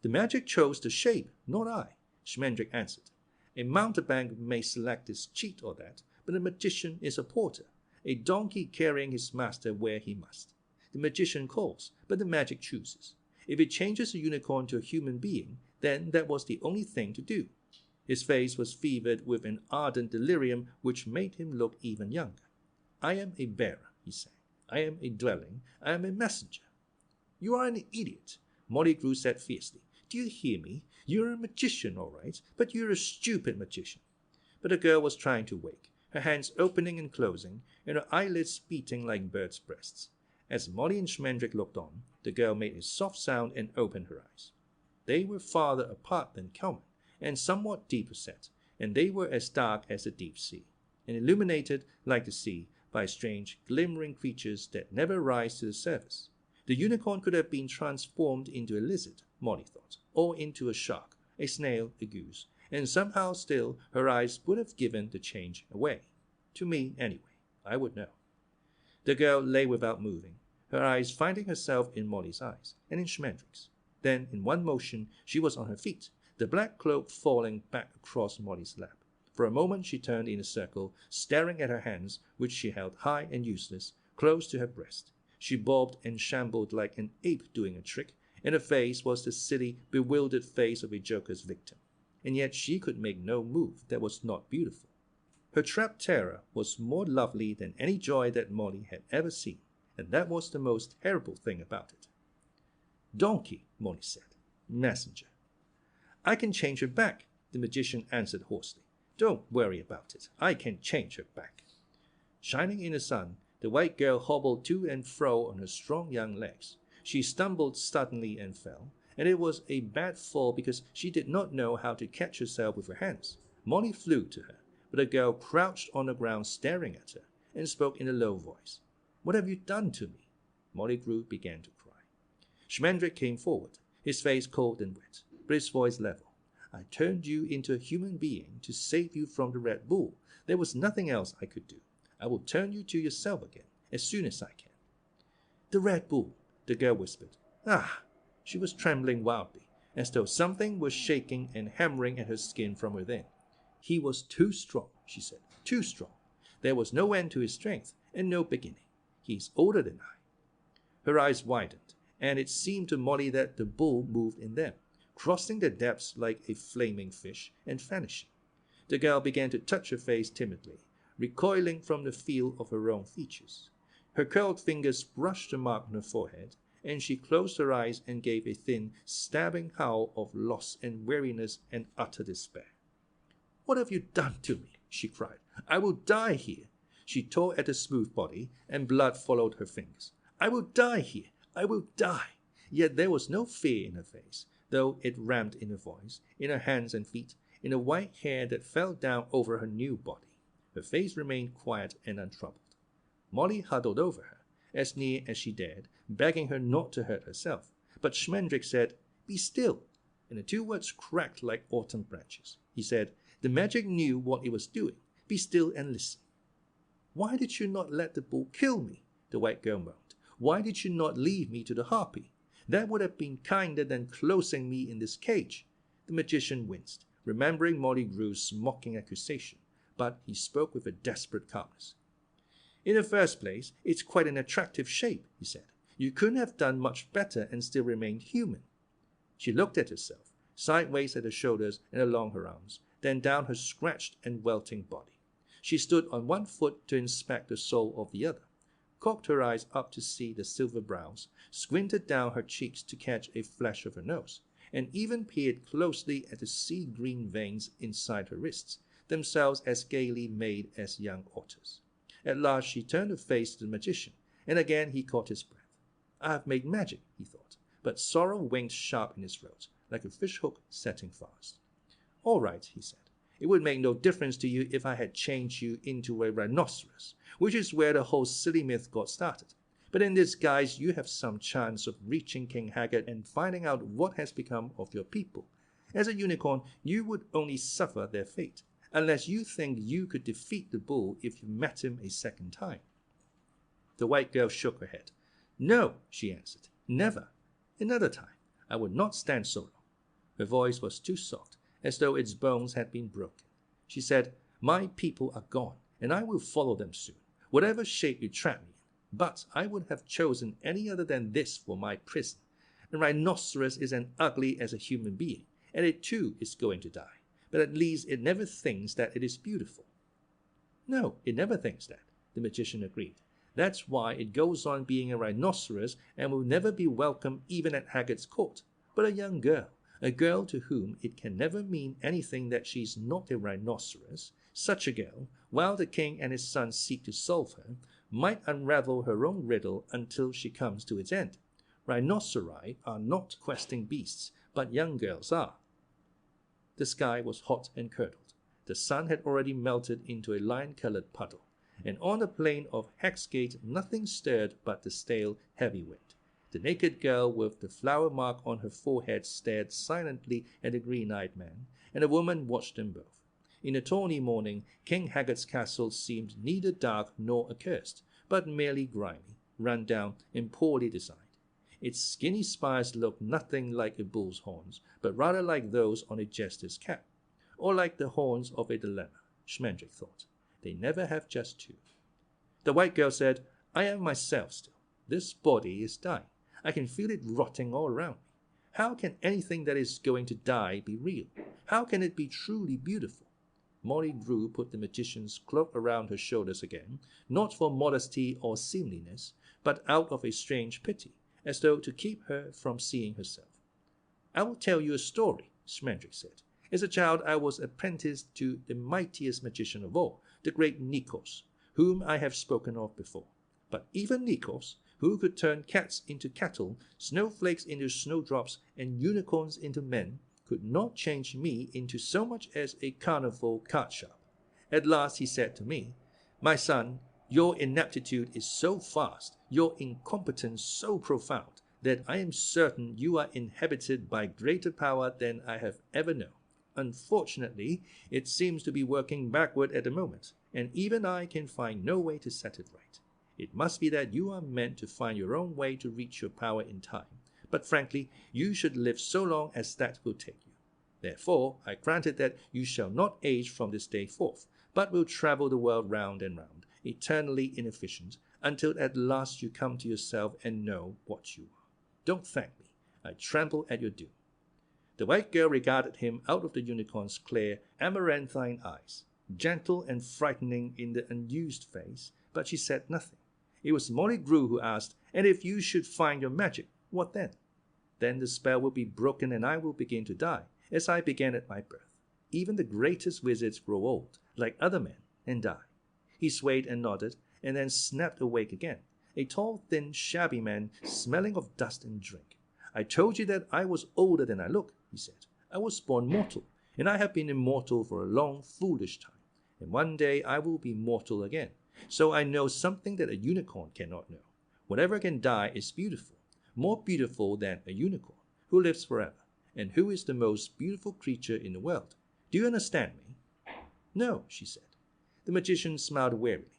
"The magic chose the shape, not I," Schmendrick answered. "A mountebank may select his cheat or that, but a magician is a porter, a donkey carrying his master where he must. The magician calls, but the magic chooses. If it changes a unicorn to a human being, then that was the only thing to do. His face was fevered with an ardent delirium which made him look even younger. "I am a bearer," he said. "I am a dwelling. I am a messenger." "You are an idiot," Molly Grue said fiercely. "Do you hear me? You're a magician, all right, but you're a stupid magician." But the girl was trying to wake, her hands opening and closing, and her eyelids beating like birds' breasts. As Molly and Schmendrick looked on, the girl made a soft sound and opened her eyes. They were farther apart than common, and somewhat deeper set, and they were as dark as the deep sea, and illuminated, like the sea, by strange, glimmering creatures that never rise to the surface. The unicorn could have been transformed into a lizard, Molly thought, or into a shark, a snail, a goose, and somehow still her eyes would have given the change away. To me, anyway. I would know. The girl lay without moving, her eyes finding herself in Molly's eyes, and in Schmendrick's. Then, in one motion, she was on her feet, the black cloak falling back across Molly's lap. For a moment she turned in a circle, staring at her hands, which she held high and useless, close to her breast. She bobbed and shambled like an ape doing a trick, and her face was the silly, bewildered face of a joker's victim. And yet she could make no move that was not beautiful. Her trapped terror was more lovely than any joy that Molly had ever seen, and that was the most terrible thing about it. "Donkey," Molly said. "Messenger." "I can change her back," the magician answered hoarsely. "Don't worry about it. I can change her back." Shining in the sun, the white girl hobbled to and fro on her strong young legs. She stumbled suddenly and fell, and it was a bad fall because she did not know how to catch herself with her hands. Molly flew to her, but the girl crouched on the ground staring at her, and spoke in a low voice. "What have you done to me?" Molly Grue began to cry. Schmendrick came forward, his face cold and wet, but his voice level. "I turned you into a human being to save you from the Red Bull. There was nothing else I could do. I will turn you to yourself again, as soon as I can." "The Red Bull," the girl whispered. "Ah!" She was trembling wildly, as though something was shaking and hammering at her skin from within. "He was too strong," she said. "Too strong. There was no end to his strength, and no beginning. He is older than I." Her eyes widened, and it seemed to Molly that the bull moved in them, crossing the depths like a flaming fish, and vanishing. The girl began to touch her face timidly, recoiling from the feel of her own features. Her curled fingers brushed the mark on her forehead, and she closed her eyes and gave a thin, stabbing howl of loss and weariness and utter despair. "What have you done to me?" she cried. "I will die here." She tore at the smooth body, and blood followed her fingers. "I will die here. I will die." Yet there was no fear in her face, though it rammed in her voice, in her hands and feet, in the white hair that fell down over her new body. Her face remained quiet and untroubled. Molly huddled over her, as near as she dared, begging her not to hurt herself. But Schmendrick said, "Be still," and the two words cracked like autumn branches. He said, "The magic knew what it was doing. Be still and listen." "Why did you not let the bull kill me?" the white girl moaned. "Why did you not leave me to the harpy? That would have been kinder than closing me in this cage." The magician winced, remembering Molly Grue's mocking accusation, but he spoke with a desperate calmness. "In the first place, it's quite an attractive shape," he said. "You couldn't have done much better and still remained human." She looked at herself, sideways at her shoulders and along her arms, then down her scratched and welting body. She stood on one foot to inspect the sole of the other, cocked her eyes up to see the silver brows, squinted down her cheeks to catch a flash of her nose, and even peered closely at the sea-green veins inside her wrists, themselves as gaily made as young otters. At last she turned her face to the magician, and again he caught his breath. "I have made magic," he thought, but sorrow winked sharp in his throat, like a fish-hook setting fast. "All right," he said. "It would make no difference to you if I had changed you into a rhinoceros, which is where the whole silly myth got started. But in this guise you have some chance of reaching King Haggard and finding out what has become of your people. As a unicorn, you would only suffer their fate, unless you think you could defeat the bull if you met him a second time." The white girl shook her head. "No," she answered. "Never. Another time. I would not stand so long." Her voice was too soft, as though its bones had been broken. She said, "My people are gone, and I will follow them soon, whatever shape you trap me in. But I would have chosen any other than this for my prison. A rhinoceros is as ugly as a human being, and it too is going to die. but at least it never thinks that it is beautiful." "No, it never thinks that," the magician agreed. "That's why it goes on being a rhinoceros and will never be welcome even at Haggard's court. But a young girl, a girl to whom it can never mean anything that she is not a rhinoceros, such a girl, while the king and his son seek to solve her, might unravel her own riddle until she comes to its end. Rhinoceri are not questing beasts, but young girls are." The sky was hot and curdled. The sun had already melted into a lion-colored puddle, and on the plain of Hexgate nothing stirred but the stale, heavy wind. The naked girl with the flower mark on her forehead stared silently at the green-eyed man, and the woman watched them both. In the tawny morning, King Haggard's castle seemed neither dark nor accursed, but merely grimy, run down, and poorly designed. Its skinny spires looked nothing like a bull's horns, but rather like those on a jester's cap, or like the horns of a dilemma, Schmendrick thought. They never have just two. The white girl said, "I am myself still. This body is dying. I can feel it rotting all around me. How can anything that is going to die be real? How can it be truly beautiful?" Molly Grue put the magician's cloak around her shoulders again, not for modesty or seemliness, but out of a strange pity, as though to keep her from seeing herself. "I will tell you a story," Schmendrick said. "As a child I was apprenticed to the mightiest magician of all, the great Nikos, whom I have spoken of before. But even Nikos, who could turn cats into cattle, snowflakes into snowdrops, and unicorns into men, could not change me into so much as a carnival card sharp. At last he said to me, 'My son, your ineptitude is so vast, your incompetence so profound, that I am certain you are inhabited by greater power than I have ever known. Unfortunately, it seems to be working backward at the moment, and even I can find no way to set it right. It must be that you are meant to find your own way to reach your power in time, but frankly, you should live so long as that will take you. Therefore, I granted that you shall not age from this day forth, but will travel the world round and round, eternally inefficient, until at last you come to yourself and know what you are. Don't thank me. I tremble at your doom.'" The white girl regarded him out of the unicorn's clear, amaranthine eyes, gentle and frightening in the unused face, but she said nothing. It was Molly Grue who asked, "And if you should find your magic, what then?" "Then the spell will be broken and I will begin to die, as I began at my birth. Even the greatest wizards grow old, like other men, and die." He swayed and nodded, and then snapped awake again, a tall, thin, shabby man, smelling of dust and drink. "I told you that I was older than I look," he said. "I was born mortal, and I have been immortal for a long, foolish time, and one day I will be mortal again. So I know something that a unicorn cannot know. Whatever can die is beautiful, more beautiful than a unicorn, who lives forever, and who is the most beautiful creature in the world. Do you understand me?" "No," she said. The magician smiled wearily.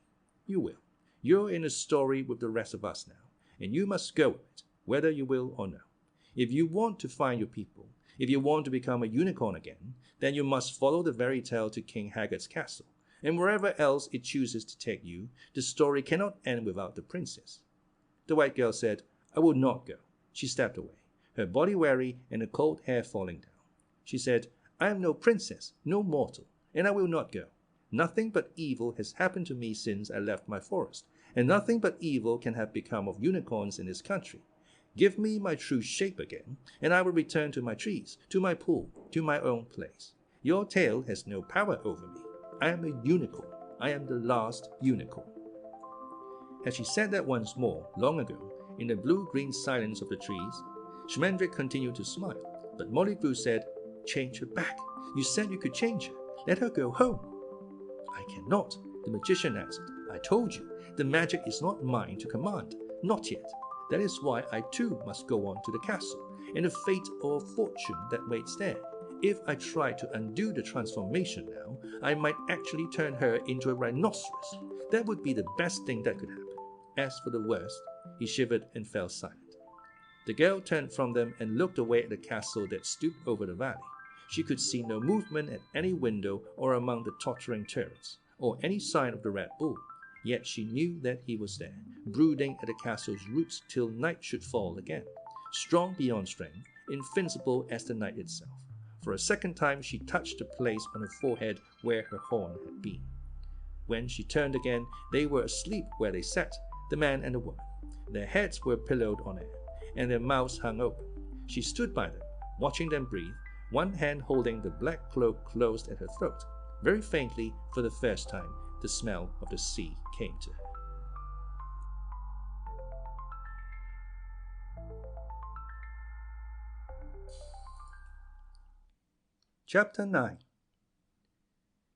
"You will. You're in a story with the rest of us now, and you must go with it, whether you will or no. If you want to find your people, if you want to become a unicorn again, then you must follow the fairy tale to King Haggard's castle, and wherever else it chooses to take you, the story cannot end without the princess." The white girl said, "I will not go." She stepped away, her body weary and the cold hair falling down. She said, "I am no princess, no mortal, and I will not go. Nothing but evil has happened to me since I left my forest, and nothing but evil can have become of unicorns in this country. Give me my true shape again, and I will return to my trees, to my pool, to my own place. Your tale has no power over me. I am a unicorn. I am the last unicorn." Had she said that once more, long ago, in the blue-green silence of the trees, Schmendrick continued to smile, but Molly Grue said, "Change her back. You said you could change her. Let her go home." "I cannot," the magician answered. "I told you, the magic is not mine to command. Not yet. That is why I too must go on to the castle, and the fate or fortune that waits there. If I try to undo the transformation now, I might actually turn her into a rhinoceros. That would be the best thing that could happen. As for the worst," he shivered and fell silent. The girl turned from them and looked away at the castle that stooped over the valley. She could see no movement at any window or among the tottering turrets, or any sign of the Red Bull. Yet she knew that he was there, brooding at the castle's roots till night should fall again, strong beyond strength, invincible as the night itself. For a second time she touched the place on her forehead where her horn had been. When she turned again, they were asleep where they sat, the man and the woman. Their heads were pillowed on air, and their mouths hung open. She stood by them, watching them breathe, one hand holding the black cloak closed at her throat. Very faintly, for the first time, the smell of the sea came to her. Chapter 9.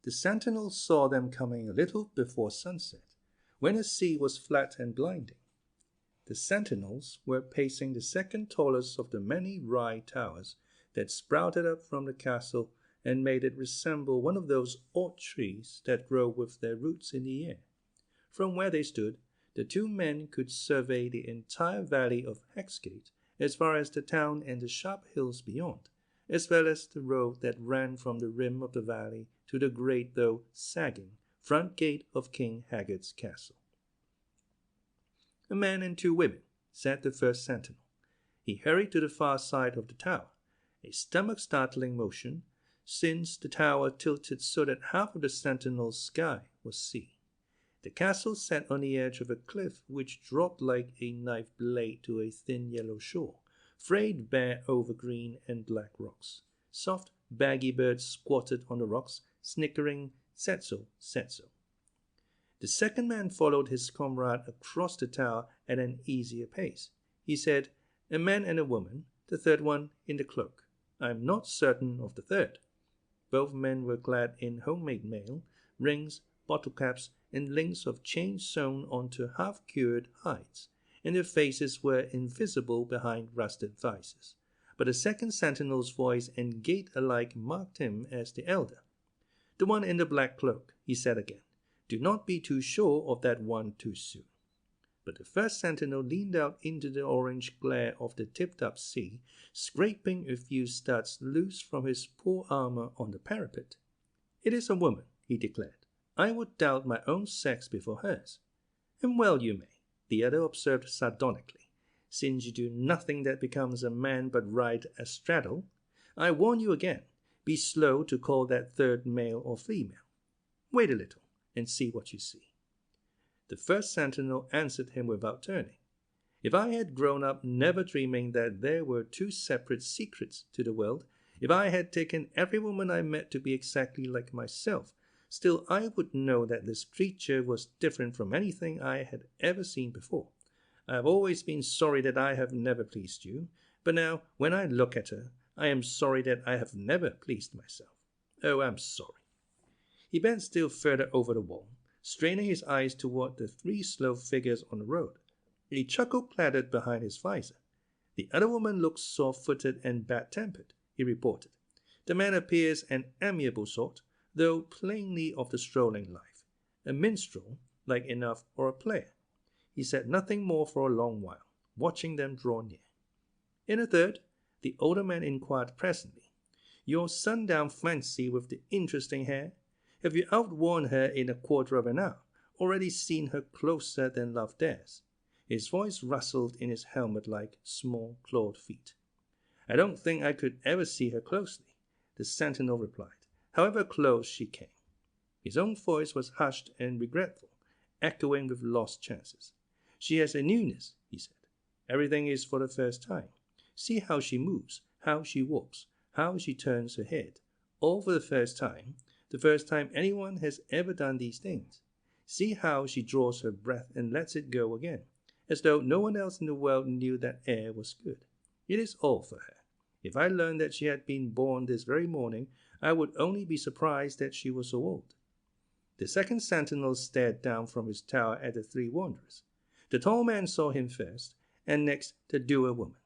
The sentinels saw them coming a little before sunset, when the sea was flat and blinding. The sentinels were pacing the second tallest of the many wry towers that sprouted up from the castle and made it resemble one of those odd trees that grow with their roots in the air. From where they stood, the two men could survey the entire valley of Hexgate as far as the town and the sharp hills beyond, as well as the road that ran from the rim of the valley to the great though sagging front gate of King Haggard's castle. A man and two women, said the first sentinel. He hurried to the far side of the tower, a stomach-startling motion, since the tower tilted so that half of the sentinel's sky was sea. The castle sat on the edge of a cliff which dropped like a knife blade to a thin yellow shore, frayed bare over green and black rocks. Soft, baggy birds squatted on the rocks, snickering, setso, setso. The second man followed his comrade across the tower at an easier pace. He said, "A man and a woman, the third one in the cloak. I am not certain of the third." Both men were clad in homemade mail, rings, bottle caps, and links of chain sewn onto half-cured hides, and their faces were invisible behind rusted visors. But the second sentinel's voice and gait alike marked him as the elder. "The one in the black cloak," he said again. "Do not be too sure of that one too soon." But the first sentinel leaned out into the orange glare of the tipped-up sea, scraping a few studs loose from his poor armor on the parapet. "It is a woman," he declared. "I would doubt my own sex before hers." "And well you may," the other observed sardonically, "since you do nothing that becomes a man but ride astraddle. I warn you again, be slow to call that third male or female. Wait a little, and see what you see." The first sentinel answered him without turning. "If I had grown up never dreaming that there were two separate secrets to the world, if I had taken every woman I met to be exactly like myself, still I would know that this creature was different from anything I had ever seen before. I have always been sorry that I have never pleased you, but now, when I look at her, I am sorry that I have never pleased myself. Oh, I'm sorry." He bent still further over the wall, straining his eyes toward the three slow figures on the road. A chuckle clattered behind his visor. "The other woman looks sore-footed and bad-tempered," he reported. "The man appears an amiable sort, though plainly of the strolling life. A minstrel, like enough, or a player." He said nothing more for a long while, watching them draw near. In a third, the older man inquired presently, "Your sundown fancy with the interesting hair? Have you outworn her in a quarter of an hour, already seen her closer than love dares?" His voice rustled in his helmet like small clawed feet. "I don't think I could ever see her closely," the sentinel replied, "however close she came." His own voice was hushed and regretful, echoing with lost chances. "She has a newness," he said. "Everything is for the first time. See how she moves, how she walks, how she turns her head. All for the first time anyone has ever done these things. See how she draws her breath and lets it go again, as though no one else in the world knew that air was good. It is all for her. If I learned that she had been born this very morning, I would only be surprised that she was so old." The second sentinel stared down from his tower at the three wanderers. The tall man saw him first, and next the dour woman.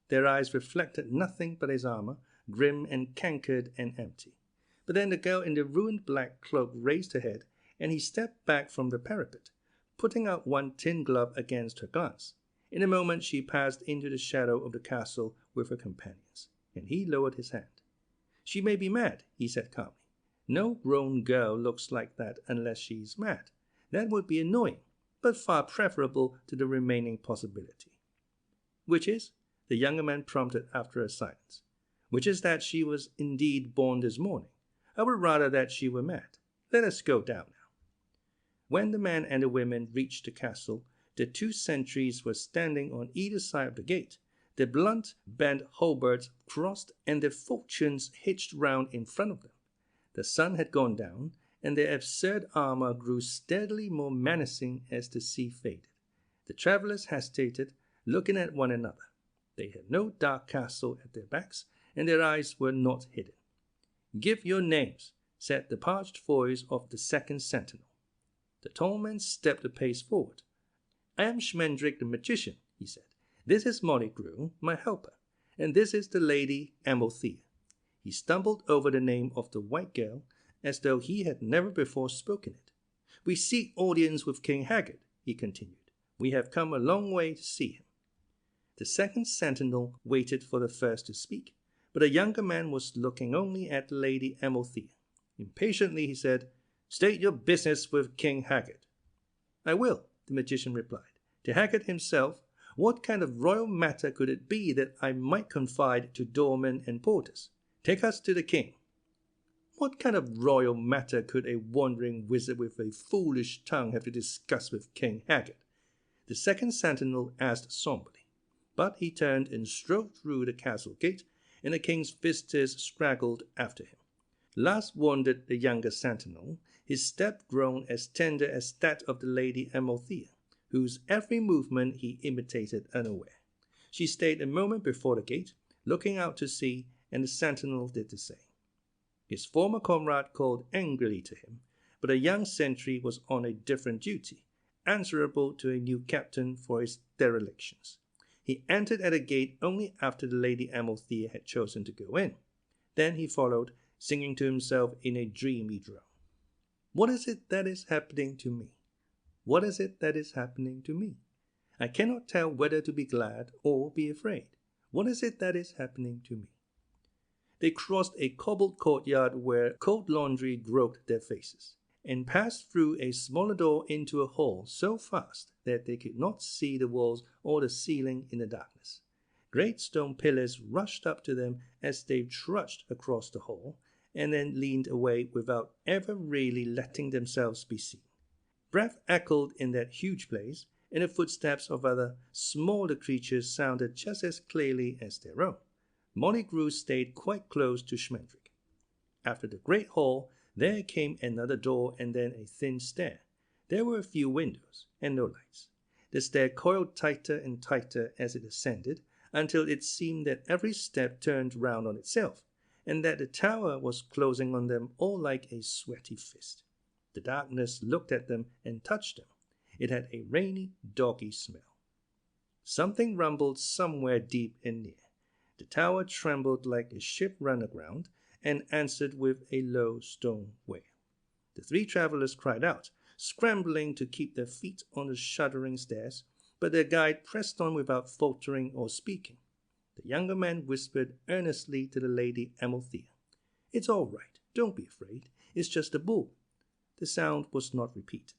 Their eyes reflected nothing but his armor, grim and cankered and empty. But then the girl in the ruined black cloak raised her head, and he stepped back from the parapet, putting out one tin glove against her glance. In a moment she passed into the shadow of the castle with her companions, and he lowered his hand. "She may be mad," he said calmly. "No grown girl looks like that unless she is mad. That would be annoying, but far preferable to the remaining possibility." "Which is?" the younger man prompted after a silence. which is that she was indeed born this morning. I would rather that she were mad. Let us go down now. When the men and the women reached the castle, the 2 sentries were standing on either side of the gate, their blunt bent halberds crossed and their falchions hitched round in front of them. The sun had gone down, and their absurd armor grew steadily more menacing as the sea faded. The travellers hesitated, looking at one another. They had no dark castle at their backs, and their eyes were not hidden. "Give your names," said the parched voice of the second sentinel. The tall man stepped a pace forward. "I am Schmendrick the magician," he said. "This is Molly Grue, my helper, and this is the Lady Amalthea." He stumbled over the name of the white girl, as though he had never before spoken it. "We seek audience with King Haggard," he continued. "We have come a long way to see him." The second sentinel waited for the first to speak, but the younger man was looking only at Lady Amalthea. Impatiently he said, "State your business with King Haggard." "I will," the magician replied. "To Haggard himself. What kind of royal matter could it be that I might confide to doormen and porters? Take us to the king." "What kind of royal matter could a wandering wizard with a foolish tongue have to discuss with King Haggard?" the second sentinel asked somberly. But he turned and strode through the castle gate, and the king's visitors straggled after him. Last wandered the younger sentinel, his step grown as tender as that of the Lady Amalthea, whose every movement he imitated unaware. She stayed a moment before the gate, looking out to sea, and the sentinel did the same. His former comrade called angrily to him, but the young sentry was on a different duty, answerable to a new captain for his derelictions. He entered at the gate only after the Lady Amalthea had chosen to go in. Then he followed, singing to himself in a dreamy drone. "What is it that is happening to me? What is it that is happening to me? I cannot tell whether to be glad or be afraid. What is it that is happening to me?" They crossed a cobbled courtyard where cold laundry groped their faces, and passed through a smaller door into a hall so fast that they could not see the walls or the ceiling in the darkness. Great stone pillars rushed up to them as they trudged across the hall, and then leaned away without ever really letting themselves be seen. Breath echoed in that huge place, and the footsteps of other, smaller creatures sounded just as clearly as their own. Molly Grue stayed quite close to Schmendrick. After the great hall, there came another door and then a thin stair. There were a few windows, and no lights. The stair coiled tighter and tighter as it ascended, until it seemed that every step turned round on itself, and that the tower was closing on them all like a sweaty fist. The darkness looked at them and touched them. It had a rainy, doggy smell. Something rumbled somewhere deep and near. The tower trembled like a ship run aground, and answered with a low stone wail. The 3 travelers cried out, scrambling to keep their feet on the shuddering stairs, but their guide pressed on without faltering or speaking. The younger man whispered earnestly to the Lady Amalthea, "It's all right, don't be afraid, it's just a bull." The sound was not repeated.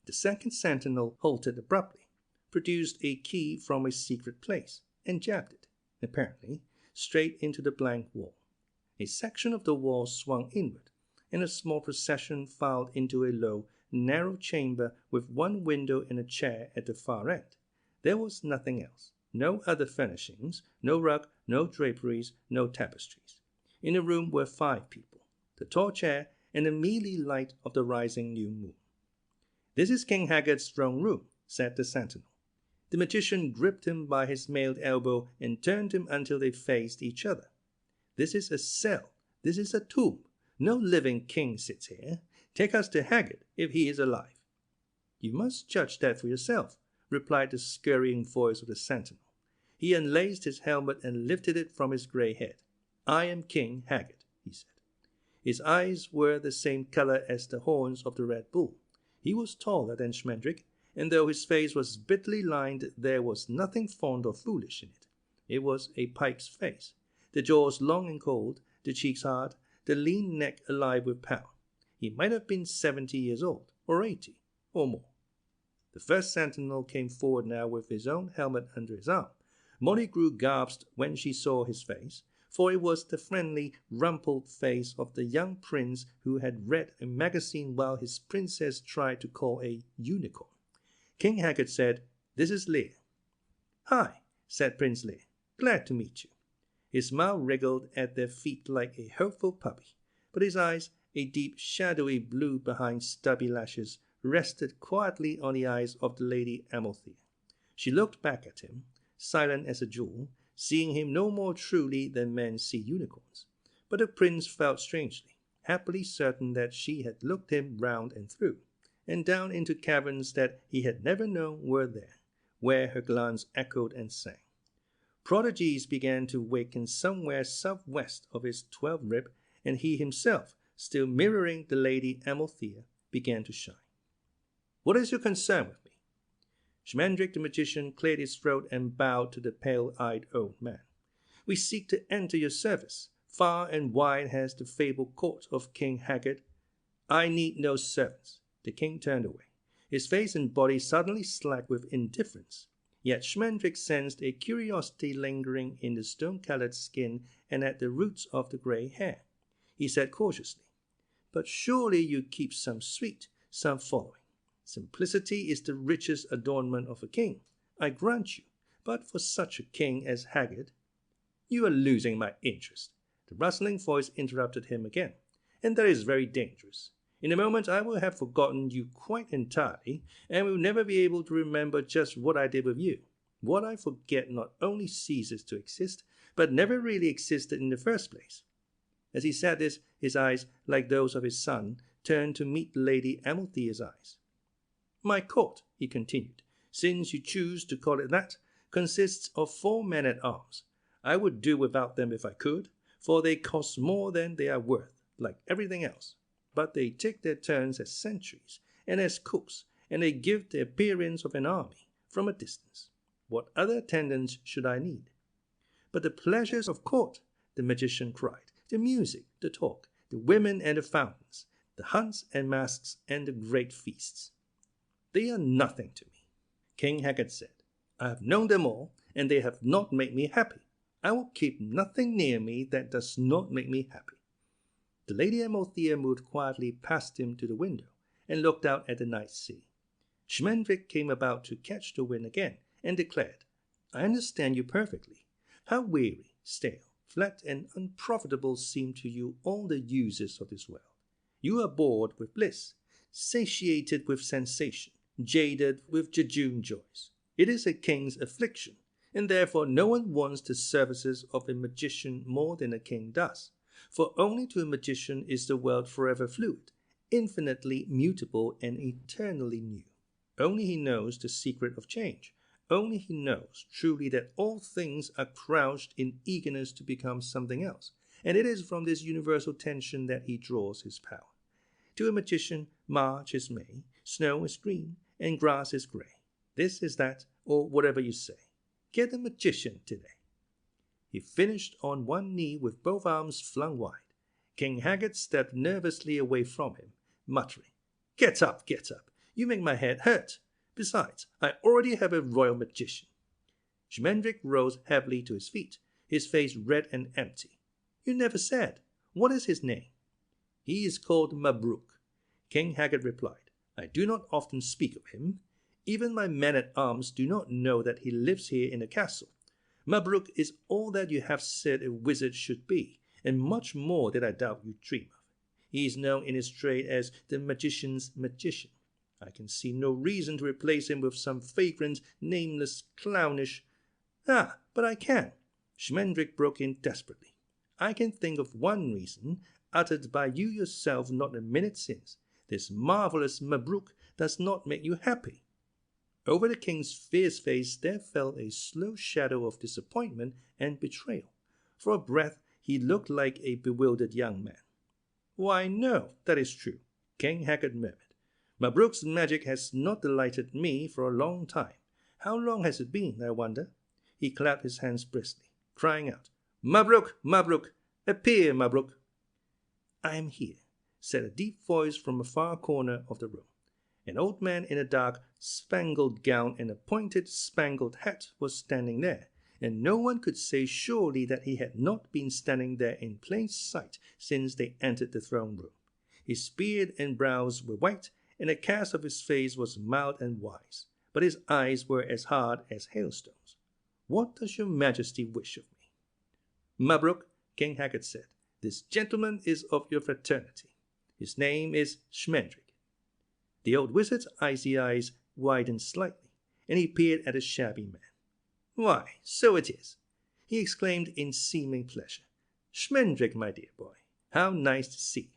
The second sentinel halted abruptly, produced a key from a secret place, and jabbed it, apparently, straight into the blank wall. A section of the wall swung inward, and a small procession filed into a low, narrow chamber with one window and a chair at the far end. There was nothing else. No other furnishings, no rug, no draperies, no tapestries. In the room were 5 people, the tall chair, and the mealy light of the rising new moon. "This is King Haggard's throne room," said the sentinel. The magician gripped him by his mailed elbow and turned him until they faced each other. "This is a cell. This is a tomb. No living king sits here. Take us to Haggard, if he is alive." "You must judge that for yourself," replied the scurrying voice of the sentinel. He unlaced his helmet and lifted it from his grey head. "I am King Haggard," he said. His eyes were the same color as the horns of the Red Bull. He was taller than Schmendrick, and though his face was bitterly lined, there was nothing fond or foolish in it. It was a pike's face, the jaws long and cold, the cheeks hard, the lean neck alive with power. He might have been 70 years old, or 80, or more. The first sentinel came forward now with his own helmet under his arm. Molly Grue gasped when she saw his face, for it was the friendly, rumpled face of the young prince who had read a magazine while his princess tried to call a unicorn. King Haggard said, "This is Lír." "Hi," said Prince Lír. "Glad to meet you." His smile wriggled at their feet like a hopeful puppy, but his eyes, a deep shadowy blue behind stubby lashes, rested quietly on the eyes of the Lady Amalthea. She looked back at him, silent as a jewel, seeing him no more truly than men see unicorns. But the prince felt strangely, happily certain that she had looked him round and through, and down into caverns that he had never known were there, where her glance echoed and sang. Prodigies began to waken somewhere southwest of his 12th rib, and he himself, still mirroring the Lady Amalthea, began to shine. "What is your concern with me?" Schmendrick the magician cleared his throat and bowed to the pale-eyed old man. "We seek to enter your service. Far and wide has the fabled court of King Haggard." "I need no servants." The king turned away. His face and body suddenly slack with indifference. Yet Schmendrick sensed a curiosity lingering in the stone-colored skin and at the roots of the grey hair. He said cautiously, "But surely you keep some suite, some following. Simplicity is the richest adornment of a king, I grant you, but for such a king as Haggard—" "You are losing my interest." The rustling voice interrupted him again. "And that is very dangerous. In a moment I will have forgotten you quite entirely, and will never be able to remember just what I did with you. What I forget not only ceases to exist, but never really existed in the first place." As he said this, his eyes, like those of his son, turned to meet Lady Amalthea's eyes. "My court," he continued, "since you choose to call it that, consists of 4 men-at-arms. I would do without them if I could, for they cost more than they are worth, like everything else. But they take their turns as sentries and as cooks, and they give the appearance of an army from a distance. What other attendants should I need?" "But the pleasures of court," the magician cried, "the music, the talk, the women and the fountains, the hunts and masks and the great feasts." "They are nothing to me," King Haggard said. "I have known them all, and they have not made me happy. I will keep nothing near me that does not make me happy." The Lady Amalthea moved quietly past him to the window, and looked out at the night sea. Schmendrick came about to catch the wind again, and declared, "I understand you perfectly. How weary, stale, flat, and unprofitable seem to you all the uses of this world. You are bored with bliss, satiated with sensation, jaded with jejune joys. It is a king's affliction, and therefore no one wants the services of a magician more than a king does. For only to a magician is the world forever fluid, infinitely mutable, and eternally new. Only he knows the secret of change. Only he knows truly that all things are crouched in eagerness to become something else, and it is from this universal tension that he draws his power. To a magician, March is May, snow is green, and grass is grey. This is that, or whatever you say. Get a magician today." He finished on one knee with both arms flung wide. King Haggard stepped nervously away from him, muttering, "Get up, get up. You make my head hurt. Besides, I already have a royal magician." Schmendrick rose heavily to his feet, his face red and empty. "You never said. What is his name?" "He is called Mabruk," King Haggard replied. "I do not often speak of him. Even my men-at-arms do not know that he lives here in the castle. Mabruk is all that you have said a wizard should be, and much more that I doubt you dream of. He is known in his trade as the magician's magician. I can see no reason to replace him with some vagrant, nameless, clownish—" "Ah, but I can," Schmendrick broke in desperately. "I can think of one reason, uttered by you yourself not a minute since. This marvelous Mabruk does not make you happy." Over the king's fierce face there fell a slow shadow of disappointment and betrayal. For a breath he looked like a bewildered young man. "Why, no, that is true," King Haggard murmured. "Mabruk's magic has not delighted me for a long time. How long has it been, I wonder?" He clapped his hands briskly, crying out, "Mabruk, Mabruk, appear, Mabruk." "I am here," said a deep voice from a far corner of the room. An old man in a dark, spangled gown and a pointed, spangled hat was standing there, and no one could say surely that he had not been standing there in plain sight since they entered the throne room. His beard and brows were white, and the cast of his face was mild and wise, but his eyes were as hard as hailstones. "What does your majesty wish of me?" "Mabruk," King Haggard said, "this gentleman is of your fraternity. His name is Schmendrick." The old wizard's icy eyes widened slightly, and he peered at the shabby man. "Why, so it is," he exclaimed in seeming pleasure. "Schmendrick, my dear boy, how nice to see you.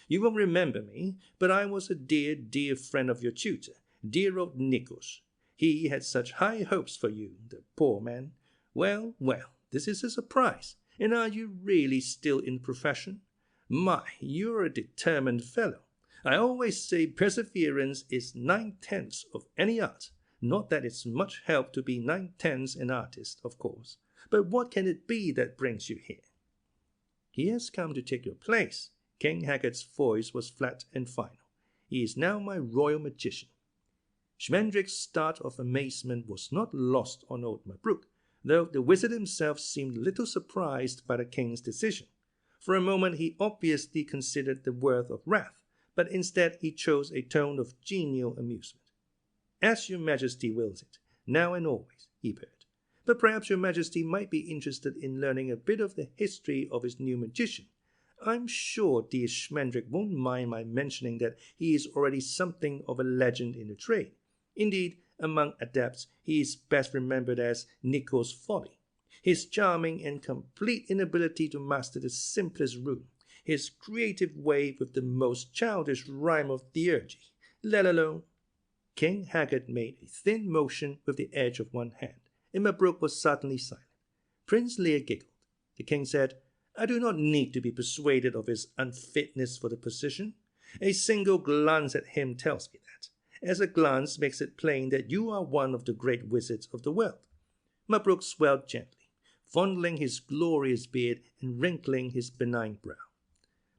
You won't remember me, but I was a dear, dear friend of your tutor, dear old Nikos. He had such high hopes for you, the poor man. Well, well, this is a surprise. And are you really still in the profession? My, you're a determined fellow. I always say perseverance is 9/10 of any art. Not that it's much help to be 9/10 an artist, of course. But what can it be that brings you here?" "He has come to take your place." King Haggard's voice was flat and final. "He is now my royal magician." Schmendrick's start of amazement was not lost on old Mabruk, though the wizard himself seemed little surprised by the king's decision. For a moment he obviously considered the worth of wrath, but instead he chose a tone of genial amusement. "As your majesty wills it, now and always," he purred. "But perhaps your majesty might be interested in learning a bit of the history of his new magician. I'm sure dear Schmendrick won't mind my mentioning that he is already something of a legend in the trade. Indeed, among adepts, he is best remembered as Nikos Folly. His charming and complete inability to master the simplest rune, his creative way with the most childish rhyme of theurgy, let alone—" King Haggard made a thin motion with the edge of one hand, and Mabruk was suddenly silent. Prince Lír giggled. The king said, "I do not need to be persuaded of his unfitness for the position. A single glance at him tells me that, as a glance makes it plain that you are one of the great wizards of the world." Mabruk swelled gently, fondling his glorious beard and wrinkling his benign brow.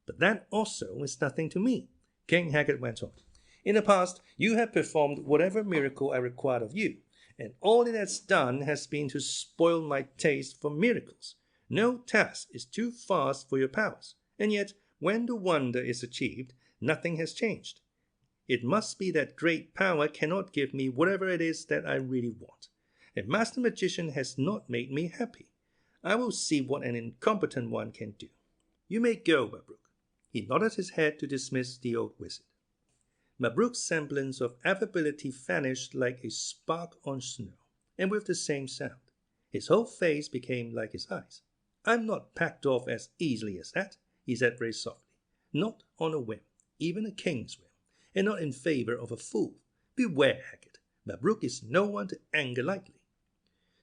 "But that also is nothing to me," King Haggard went on. "In the past, you have performed whatever miracle I required of you, and all it has done has been to spoil my taste for miracles. No task is too fast for your powers, and yet, when the wonder is achieved, nothing has changed. It must be that great power cannot give me whatever it is that I really want. A master magician has not made me happy. I will see what an incompetent one can do. You may go, Mabruk." He nodded his head to dismiss the old wizard. Mabruk's semblance of affability vanished like a spark on snow, and with the same sound. His whole face became like his eyes. "I'm not packed off as easily as that," he said very softly. "Not on a whim, even a king's whim, and not in favor of a fool. Beware, Haggard. Mabruk is no one to anger lightly."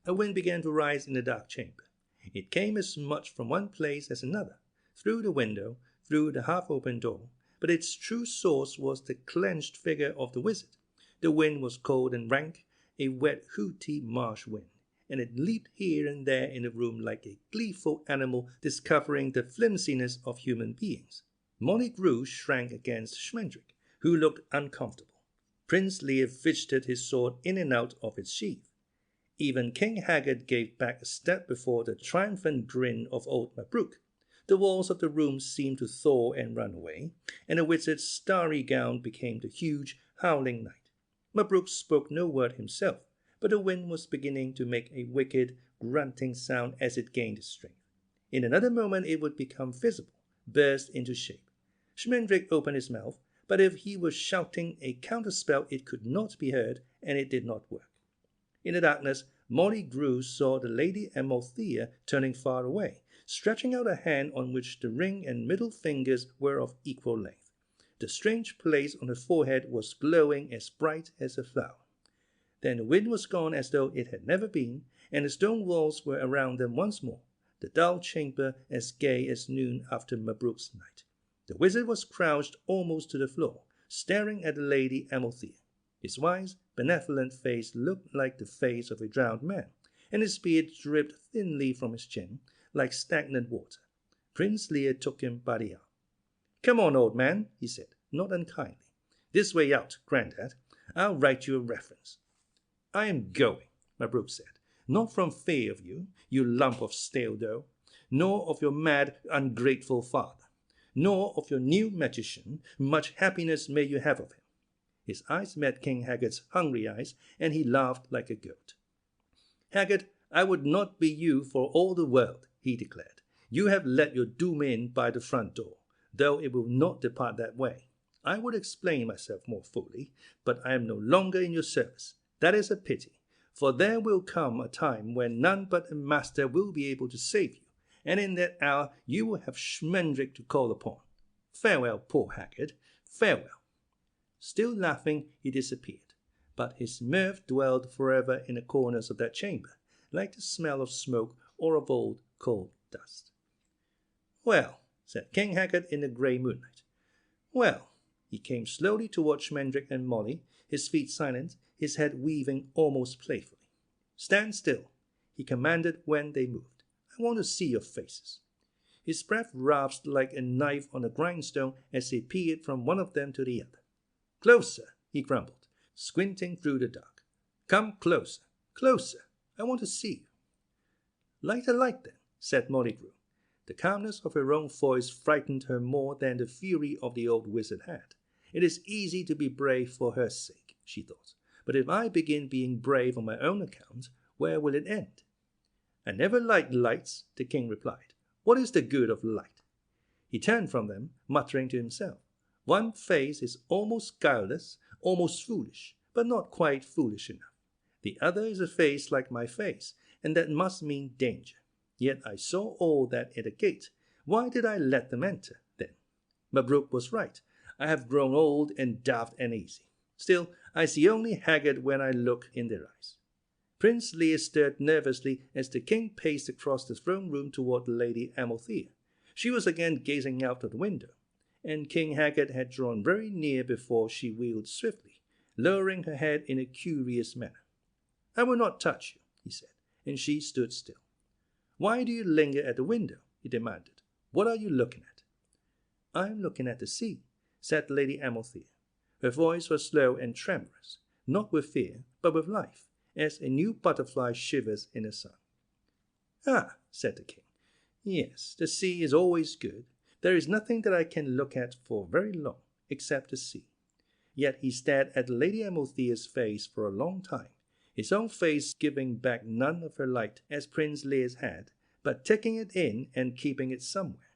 A wind began to rise in the dark chamber. It came as much from one place as another, through the window, through the half-open door, but its true source was the clenched figure of the wizard. The wind was cold and rank, a wet, hooty marsh wind, and it leaped here and there in the room like a gleeful animal discovering the flimsiness of human beings. Molly Grue shrank against Schmendrick, who looked uncomfortable. Prince Lír fidgeted his sword in and out of its sheath. Even King Haggard gave back a step before the triumphant grin of old Mabruk. The walls of the room seemed to thaw and run away, and the wizard's starry gown became the huge, howling night. Mabruk spoke no word himself, but the wind was beginning to make a wicked, grunting sound as it gained strength. In another moment it would become visible, burst into shape. Schmendrick opened his mouth, but if he was shouting a counterspell it could not be heard, and it did not work. In the darkness, Molly Grue saw the Lady Amalthea turning far away, stretching out a hand on which the ring and middle fingers were of equal length. The strange place on her forehead was glowing as bright as a flower. Then the wind was gone as though it had never been, and the stone walls were around them once more, the dull chamber as gay as noon after Mabruk's night. The wizard was crouched almost to the floor, staring at the Lady Amalthea. His wise, benevolent face looked like the face of a drowned man, and his beard dripped thinly from his chin, like stagnant water. Prince Lír took him by the arm. "Come on, old man," he said, not unkindly. "This way out, Grandad. I'll write you a reference." "I am going," Mabruk said, not from fear of you, you lump of stale dough, nor of your mad, ungrateful father, nor of your new magician. Much happiness may you have of him. His eyes met King Haggard's hungry eyes, and he laughed like a goat. Haggard, I would not be you for all the world, he declared. You have let your doom in by the front door, though it will not depart that way. I would explain myself more fully, but I am no longer in your service. That is a pity, for there will come a time when none but a master will be able to save you, and in that hour you will have Schmendrick to call upon. Farewell, poor Haggard, farewell. Still laughing, he disappeared, but his mirth dwelled forever in the corners of that chamber, like the smell of smoke or of old coal dust. Well, said King Haggard in the grey moonlight. Well, he came slowly toward Schmendrick and Molly, his feet silent, his head weaving almost playfully. Stand still, he commanded when they moved. I want to see your faces. His breath rasped like a knife on a grindstone as he peered from one of them to the other. Closer, he grumbled, squinting through the dark. Come closer, closer. I want to see you. Light a light, then, said Molly Grue. The calmness of her own voice frightened her more than the fury of the old wizard had. It is easy to be brave for her sake, she thought, but if I begin being brave on my own account, where will it end? I never liked lights, the king replied. What is the good of light? He turned from them, muttering to himself. One face is almost guileless, almost foolish, but not quite foolish enough. The other is a face like my face, and that must mean danger. Yet I saw all that at the gate. Why did I let them enter, then? Mabrouk was right. I have grown old and daft and easy. Still, I see only Haggard when I look in their eyes. Prince Lír stirred nervously as the king paced across the throne room toward Lady Amalthea. She was again gazing out of the window, and King Haggard had drawn very near before she wheeled swiftly, lowering her head in a curious manner. I will not touch you, he said, and she stood still. Why do you linger at the window? He demanded. What are you looking at? I am looking at the sea, said Lady Amalthea. Her voice was slow and tremulous, not with fear, but with life, as a new butterfly shivers in the sun. Ah, said the king. Yes, the sea is always good. There is nothing that I can look at for very long, except the sea. Yet he stared at Lady Amalthea's face for a long time, his own face giving back none of her light as Prince Lyr's had, but taking it in and keeping it somewhere.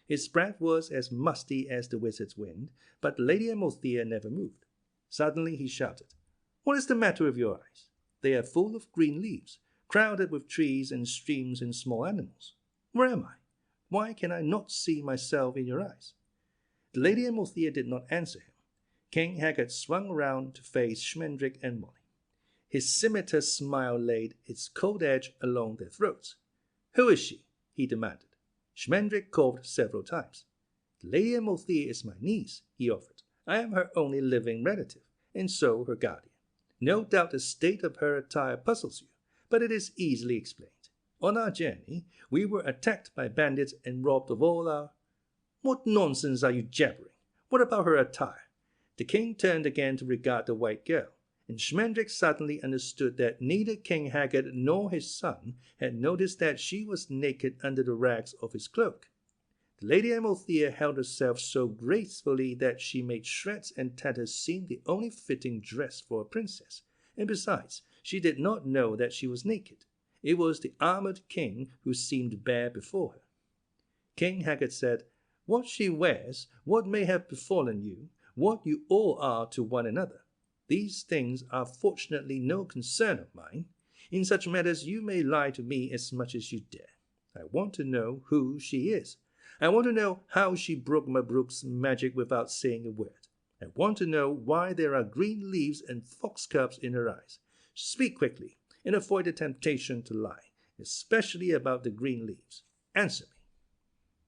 His breath was as musty as the wizard's wind, but Lady Amalthea never moved. Suddenly he shouted, What is the matter with your eyes? They are full of green leaves, crowded with trees and streams and small animals. Where am I? Why can I not see myself in your eyes? Lady Amalthea did not answer him. King Haggard swung round to face Schmendrick and Molly. His scimitar smile laid its cold edge along their throats. Who is she? He demanded. Schmendrick coughed several times. Lady Amalthea is my niece, he offered. I am her only living relative, and so her guardian. No doubt the state of her attire puzzles you, but it is easily explained. On our journey, we were attacked by bandits and robbed of all our... What nonsense are you jabbering? What about her attire? The king turned again to regard the white girl, and Schmendrick suddenly understood that neither King Haggard nor his son had noticed that she was naked under the rags of his cloak. The Lady Amalthea held herself so gracefully that she made shreds and tatters seem the only fitting dress for a princess, and besides, she did not know that she was naked. It was the armored king who seemed bare before her. King Haggard said, What she wears, what may have befallen you, what you all are to one another. These things are fortunately no concern of mine. In such matters you may lie to me as much as you dare. I want to know who she is. I want to know how she broke Mabrouk's magic without saying a word. I want to know why there are green leaves and foxcubs in her eyes. Speak quickly, and avoid the temptation to lie, especially about the green leaves. Answer me.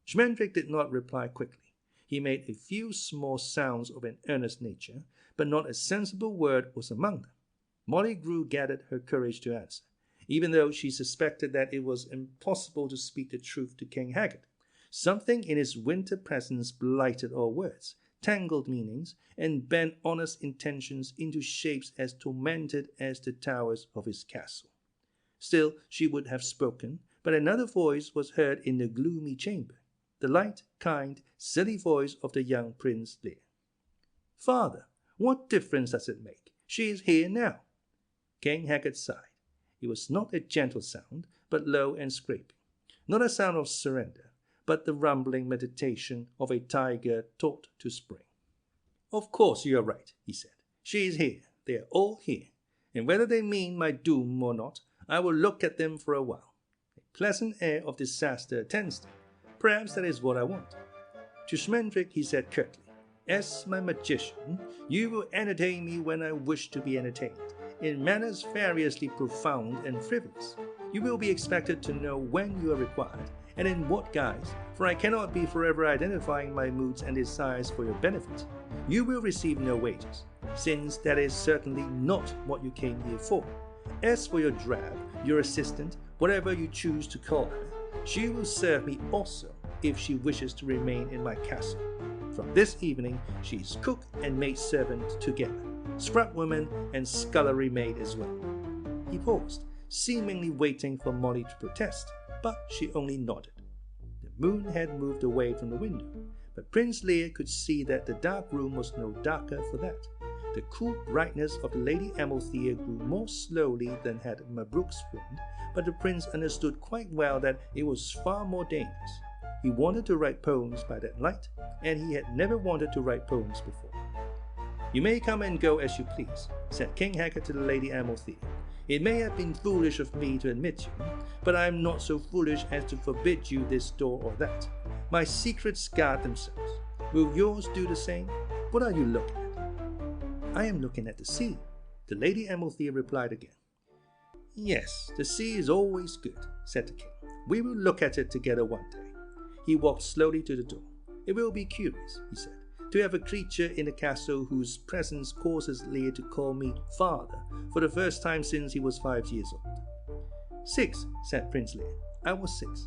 Schmendrick did not reply quickly. He made a few small sounds of an earnest nature, but not a sensible word was among them. Molly Grue gathered her courage to answer, even though she suspected that it was impossible to speak the truth to King Haggard. Something in his winter presence blighted all words, tangled meanings, and bent honest intentions into shapes as tormented as the towers of his castle. Still, she would have spoken, but another voice was heard in the gloomy chamber, the light, kind, silly voice of the young Prince Lír. "Father, what difference does it make? She is here now." King Haggard sighed. It was not a gentle sound, but low and scraping. Not a sound of surrender, but the rumbling meditation of a tiger taught to spring. "Of course you are right," he said. "She is here. They are all here. And whether they mean my doom or not, I will look at them for a while. A pleasant air of disaster attends them. Perhaps that is what I want." To Schmendrick he said curtly, "As my magician, you will entertain me when I wish to be entertained, in manners variously profound and frivolous. You will be expected to know when you are required, and in what guise, for I cannot be forever identifying my moods and desires for your benefit. You will receive no wages, since that is certainly not what you came here for. As for your drab, your assistant, whatever you choose to call her, she will serve me also, if she wishes to remain in my castle. From this evening she is cook and maidservant together, scrub woman and scullery maid as well." He paused, seemingly waiting for Molly to protest, but she only nodded. The moon had moved away from the window, but Prince Lír could see that the dark room was no darker for that. The cool brightness of the Lady Amalthea grew more slowly than had Mabrouk's wind, but the prince understood quite well that it was far more dangerous. He wanted to write poems by that light, and he had never wanted to write poems before. "You may come and go as you please," said King Haggard to the Lady Amalthea. "It may have been foolish of me to admit you, but I am not so foolish as to forbid you this door or that. My secrets guard themselves. Will yours do the same? What are you looking at?" "I am looking at the sea," the Lady Amalthea replied again. "Yes, the sea is always good," said the king. "We will look at it together one day." He walked slowly to the door. "It will be curious," he said, "to have a creature in the castle whose presence causes Lír to call me father for the first time since he was 5 years old." "6," said Prince Lír. "I was 6.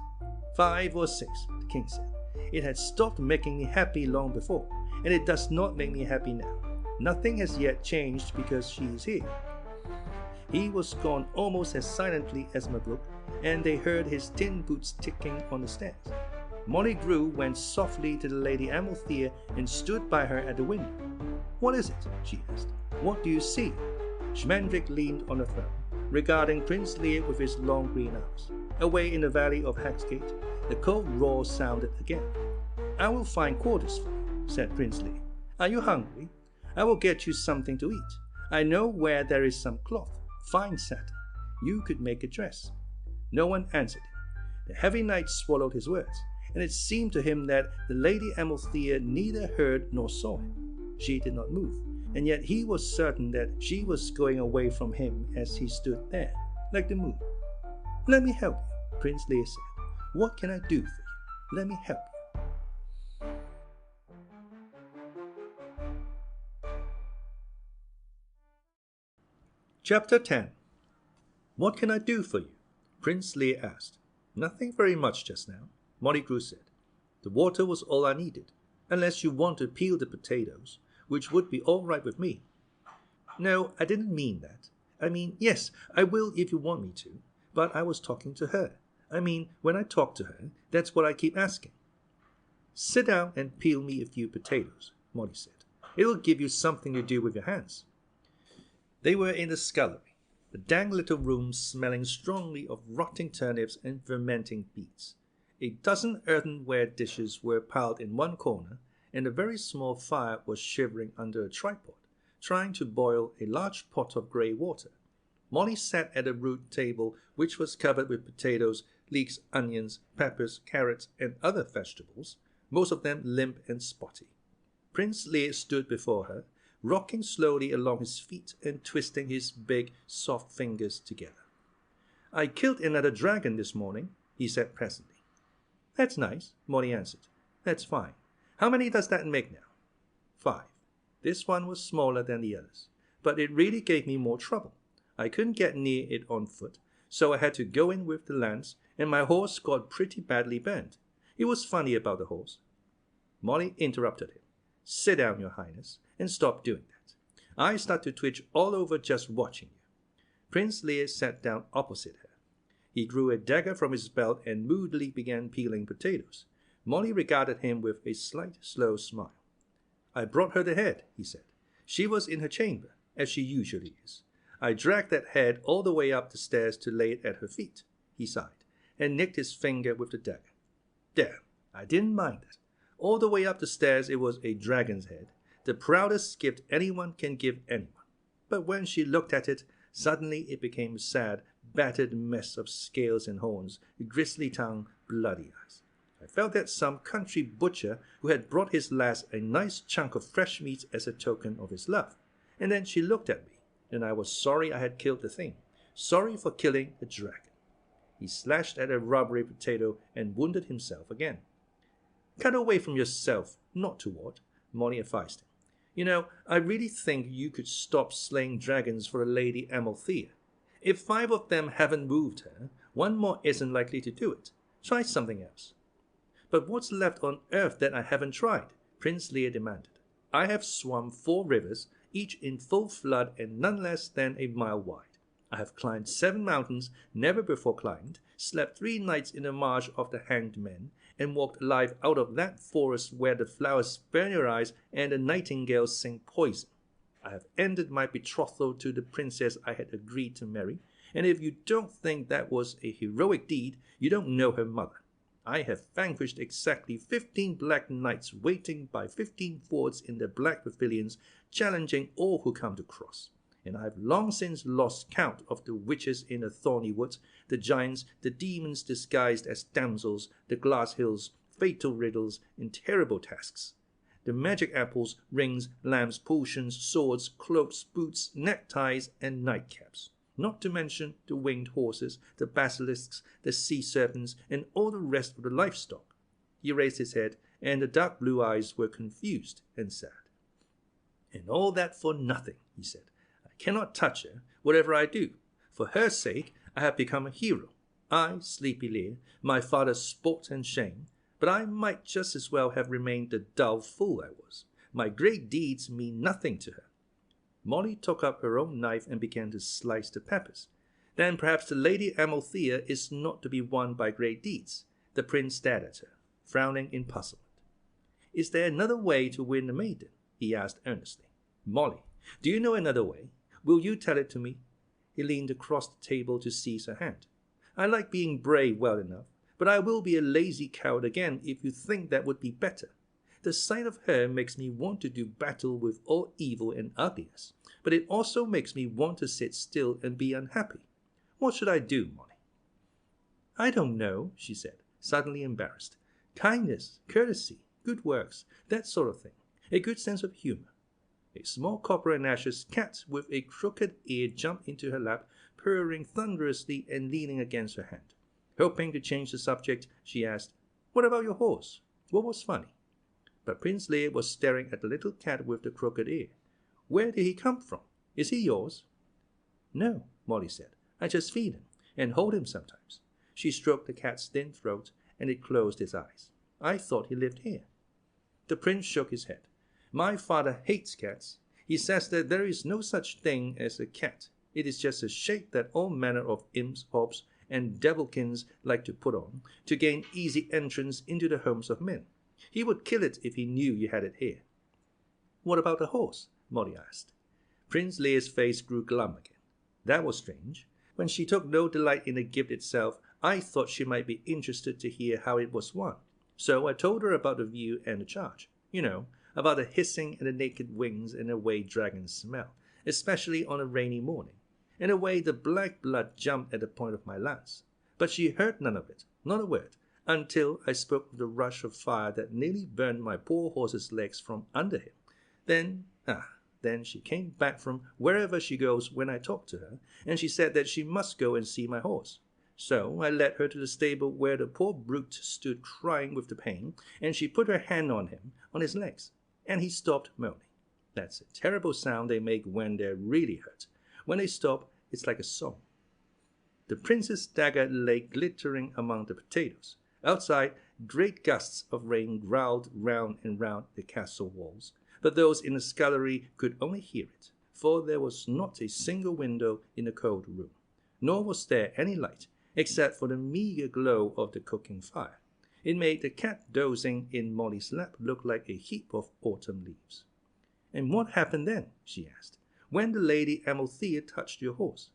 5 or 6, the king said. "It had stopped making me happy long before, and it does not make me happy now. Nothing has yet changed because she is here." He was gone almost as silently as Mabrouk, and they heard his tin boots ticking on the stairs. Molly Grue went softly to the Lady Amalthea and stood by her at the window. "What is it?" she asked. "What do you see?" Schmendrick leaned on the throne, regarding Prince Lír with his long green eyes. Away in the valley of Hagsgate, the cold roar sounded again. "I will find quarters for you," said Prince Lír. "Are you hungry? I will get you something to eat. I know where there is some cloth, fine satin. You could make a dress." No one answered him. The heavy knight swallowed his words, and it seemed to him that the Lady Amalthea neither heard nor saw him. She did not move, and yet he was certain that she was going away from him as he stood there, like the moon. "Let me help you," Prince Lír said. "What can I do for you? Let me help you." Chapter 10. "What can I do for you?" Prince Lír asked. "Nothing very much just now," Molly Grue said. "The water was all I needed, unless you want to peel the potatoes, which would be all right with me." "No, I didn't mean that. I mean, yes, I will if you want me to, but I was talking to her. I mean, when I talk to her, that's what I keep asking." "Sit down and peel me a few potatoes," Molly said. "It will give you something to do with your hands." They were in the scullery, the dank little room smelling strongly of rotting turnips and fermenting beets. A dozen earthenware dishes were piled in one corner, and a very small fire was shivering under a tripod, trying to boil a large pot of grey water. Molly sat at a rude table which was covered with potatoes, leeks, onions, peppers, carrots, and other vegetables, most of them limp and spotty. Prince Lír stood before her, rocking slowly along his feet and twisting his big, soft fingers together. "I killed another dragon this morning," he said presently. "That's nice," Molly answered. "That's fine. How many does that make now?" 5. This one was smaller than the others, but it really gave me more trouble. I couldn't get near it on foot, so I had to go in with the lance, and my horse got pretty badly burned. It was funny about the horse." Molly interrupted him. "Sit down, Your Highness, and stop doing that. I start to twitch all over just watching you." Prince Lír sat down opposite her. He drew a dagger from his belt and moodily began peeling potatoes. Molly regarded him with a slight, slow smile. "I brought her the head," he said. "She was in her chamber, as she usually is. I dragged that head all the way up the stairs to lay it at her feet." He sighed, and nicked his finger with the dagger. "There, I didn't mind that. All the way up the stairs it was a dragon's head, the proudest gift anyone can give anyone. But when she looked at it, suddenly it became a sad, battered mess of scales and horns, grisly tongue, bloody eyes. I felt that some country butcher who had brought his lass a nice chunk of fresh meat as a token of his love. And then she looked at me, and I was sorry I had killed the thing, sorry for killing a dragon." He slashed at a rubbery potato and wounded himself again. "Cut away from yourself, not toward," Molly advised him. "You know, I really think you could stop slaying dragons for the Lady Amalthea. If 5 of them haven't moved her, 1 more isn't likely to do it. Try something else." "But what's left on earth that I haven't tried?" Prince Lír demanded. "I have swum 4 rivers, each in full flood and none less than a mile wide. I have climbed 7 mountains never before climbed, slept 3 nights in the marsh of the hanged men, and walked alive out of that forest where the flowers burn your eyes and the nightingales sing poison. I have ended my betrothal to the princess I had agreed to marry, and if you don't think that was a heroic deed, you don't know her mother. I have vanquished exactly 15 black knights waiting by 15 fords in the black pavilions, challenging all who come to cross. And I have long since lost count of the witches in the thorny woods, the giants, the demons disguised as damsels, the glass hills, fatal riddles, and terrible tasks. The magic apples, rings, lamps, potions, swords, cloaks, boots, neckties, and nightcaps. Not to mention the winged horses, the basilisks, the sea serpents, and all the rest of the livestock." He raised his head, and the dark blue eyes were confused and sad. "And all that for nothing," he said. "I cannot touch her, whatever I do. For her sake, I have become a hero. I, Sleepy Lír, my father's sport and shame, but I might just as well have remained the dull fool I was. My great deeds mean nothing to her." Molly took up her own knife and began to slice the peppers. "Then perhaps the Lady Amalthea is not to be won by great deeds." The prince stared at her, frowning in puzzlement. "Is there another way to win a maiden?" he asked earnestly. "Molly, do you know another way? Will you tell it to me?" He leaned across the table to seize her hand. "I like being brave well enough, but I will be a lazy coward again if you think that would be better. The sight of her makes me want to do battle with all evil and ugliness, but it also makes me want to sit still and be unhappy. What should I do, Molly?" "I don't know," she said, suddenly embarrassed. "Kindness, courtesy, good works, that sort of thing. A good sense of humor." A small copper and ashes cat with a crooked ear jumped into her lap, purring thunderously and leaning against her hand. Hoping to change the subject, she asked, "What about your horse? What was funny?" But Prince Lír was staring at the little cat with the crooked ear. "Where did he come from? Is he yours?" "No," Molly said. "I just feed him, and hold him sometimes." She stroked the cat's thin throat, and it closed its eyes. "I thought he lived here." The prince shook his head. "My father hates cats. He says that there is no such thing as a cat. It is just a shape that all manner of imps, hobs, and devilkins like to put on, to gain easy entrance into the homes of men. He would kill it if he knew you had it here." "What about the horse?" Molly asked. Prince Lír's face grew glum again. That was strange. When she took no delight in the gift itself, I thought she might be interested to hear how it was won. So I told her about the view and the charge. You know, about the hissing and the naked wings and the way dragons smell, especially on a rainy morning, and the way the black blood jumped at the point of my lance. But she heard none of it, not a word, until I spoke of the rush of fire that nearly burned my poor horse's legs from under him. Then she came back from wherever she goes when I talk to her, and she said that she must go and see my horse. So I led her to the stable where the poor brute stood crying with the pain, and she put her hand on him, on his legs, and he stopped moaning. That's a terrible sound they make when they're really hurt. When they stop, it's like a song. The prince's dagger lay glittering among the potatoes. Outside, great gusts of rain growled round and round the castle walls, but those in the scullery could only hear it, for there was not a single window in the cold room, nor was there any light, except for the meager glow of the cooking fire. It made the cat dozing in Molly's lap look like a heap of autumn leaves. "And what happened then?" she asked, "when the Lady Amalthea touched your horse?"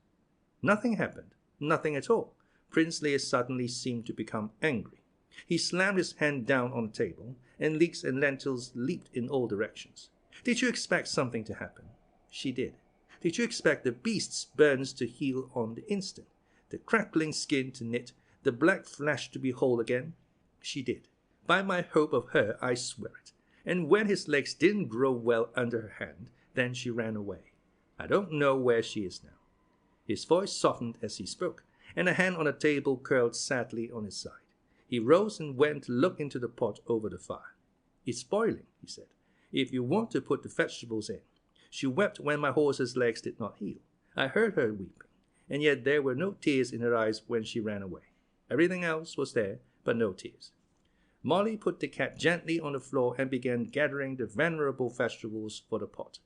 "Nothing happened. Nothing at all." Prince Lír suddenly seemed to become angry. He slammed his hand down on the table, and leeks and lentils leaped in all directions. "Did you expect something to happen?" She did. "Did you expect the beast's burns to heal on the instant, the crackling skin to knit, the black flesh to be whole again?" She did. By my hope of her, I swear it. And when his legs didn't grow well under her hand, then she ran away. I don't know where she is now. His voice softened as he spoke, and a hand on the table curled sadly on his side. He rose and went to look into the pot over the fire. "It's boiling," he said, "if you want to put the vegetables in." She wept when my horse's legs did not heal. I heard her weeping, and yet there were no tears in her eyes when she ran away. Everything else was there, but no tears. Molly put the cat gently on the floor and began gathering the venerable vegetables for the pot.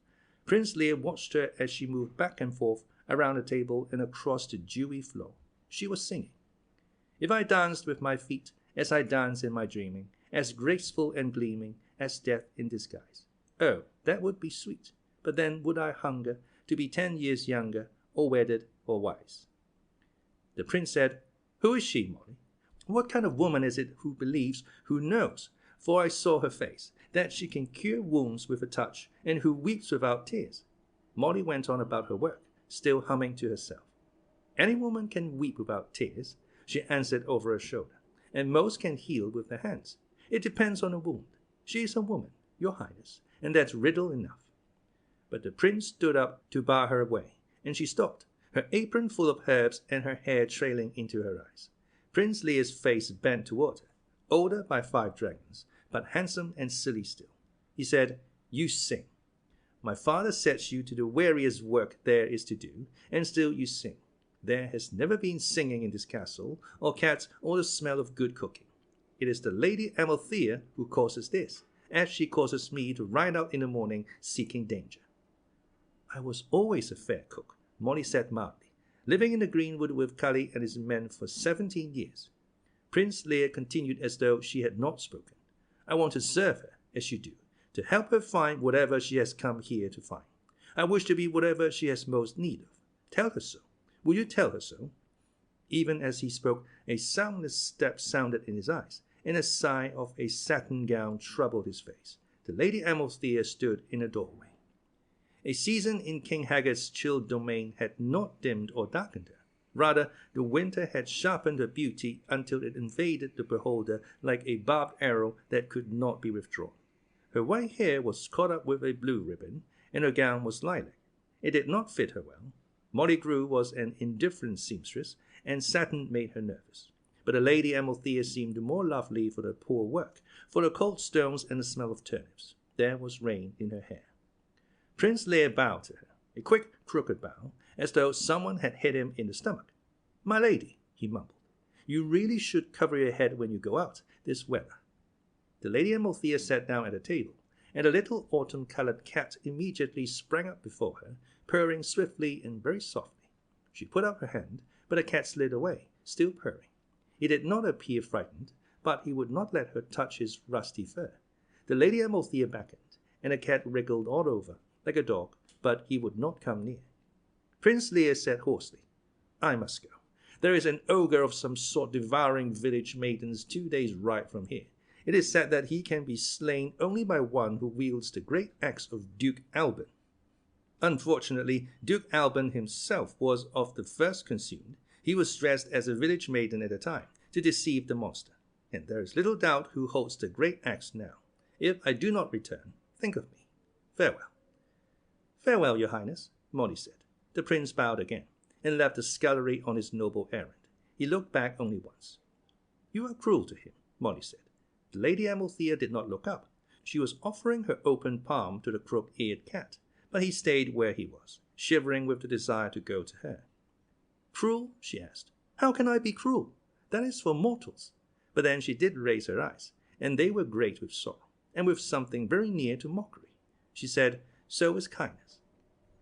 Prince Lír watched her as she moved back and forth around the table and across the dewy floor. She was singing. "If I danced with my feet as I dance in my dreaming, as graceful and gleaming as death in disguise. Oh, that would be sweet. But then would I hunger to be 10 years younger, or wedded, or wise?" The prince said, "Who is she, Molly? What kind of woman is it who believes, who knows, for I saw her face, that she can cure wounds with a touch, and who weeps without tears?" Molly went on about her work, still humming to herself. "Any woman can weep without tears," she answered over her shoulder, "and most can heal with their hands. It depends on the wound. She is a woman, your highness, and that's riddle enough." But the prince stood up to bar her way, and she stopped, her apron full of herbs and her hair trailing into her eyes. Prince Lír's face bent toward her, older by 5 dragons, but handsome and silly still. He said, "You sing. My father sets you to the weariest work there is to do, and still you sing. There has never been singing in this castle, or cats, or the smell of good cooking. It is the Lady Amalthea who causes this, as she causes me to ride out in the morning seeking danger." "I was always a fair cook," Molly said mildly, "living in the greenwood with Cully and his men for 17 years. Prince Lír continued as though she had not spoken. "I want to serve her, as you do, to help her find whatever she has come here to find. I wish to be whatever she has most need of. Tell her so. Will you tell her so?" Even as he spoke, a soundless step sounded in his eyes, and a sigh of a satin gown troubled his face. The Lady Amalthea stood in a doorway. A season in King Haggard's chill domain had not dimmed or darkened her. Rather, the winter had sharpened her beauty until it invaded the beholder like a barbed arrow that could not be withdrawn. Her white hair was caught up with a blue ribbon, and her gown was lilac. It did not fit her well. Molly Grue was an indifferent seamstress, and satin made her nervous. But the Lady Amalthea seemed more lovely for the poor work, for the cold stones and the smell of turnips. There was rain in her hair. Prince Lír bowed to her, a quick, crooked bow, as though someone had hit him in the stomach. "My lady," he mumbled, "you really should cover your head when you go out, this weather." The Lady Amalthea sat down at a table, and a little autumn-colored cat immediately sprang up before her, purring swiftly and very softly. She put out her hand, but the cat slid away, still purring. He did not appear frightened, but he would not let her touch his rusty fur. The Lady Amalthea beckoned, and the cat wriggled all over, like a dog, but he would not come near. Prince Lír said hoarsely, "I must go. There is an ogre of some sort devouring village maidens 2 days' ride from here. It is said that he can be slain only by one who wields the great axe of Duke Alban." Unfortunately, Duke Alban himself was of the first consumed. He was dressed as a village maiden at the time, to deceive the monster, and there is little doubt who holds the great axe now. If I do not return, think of me. Farewell." "Farewell, your highness," Molly said. The prince bowed again, and left the scullery on his noble errand. He looked back only once. "You are cruel to him," Molly said. The Lady Amalthea did not look up. She was offering her open palm to the crook-eared cat, but he stayed where he was, shivering with the desire to go to her. "Cruel?" she asked. "How can I be cruel? That is for mortals." But then she did raise her eyes, and they were great with sorrow, and with something very near to mockery. She said, "So is kindness."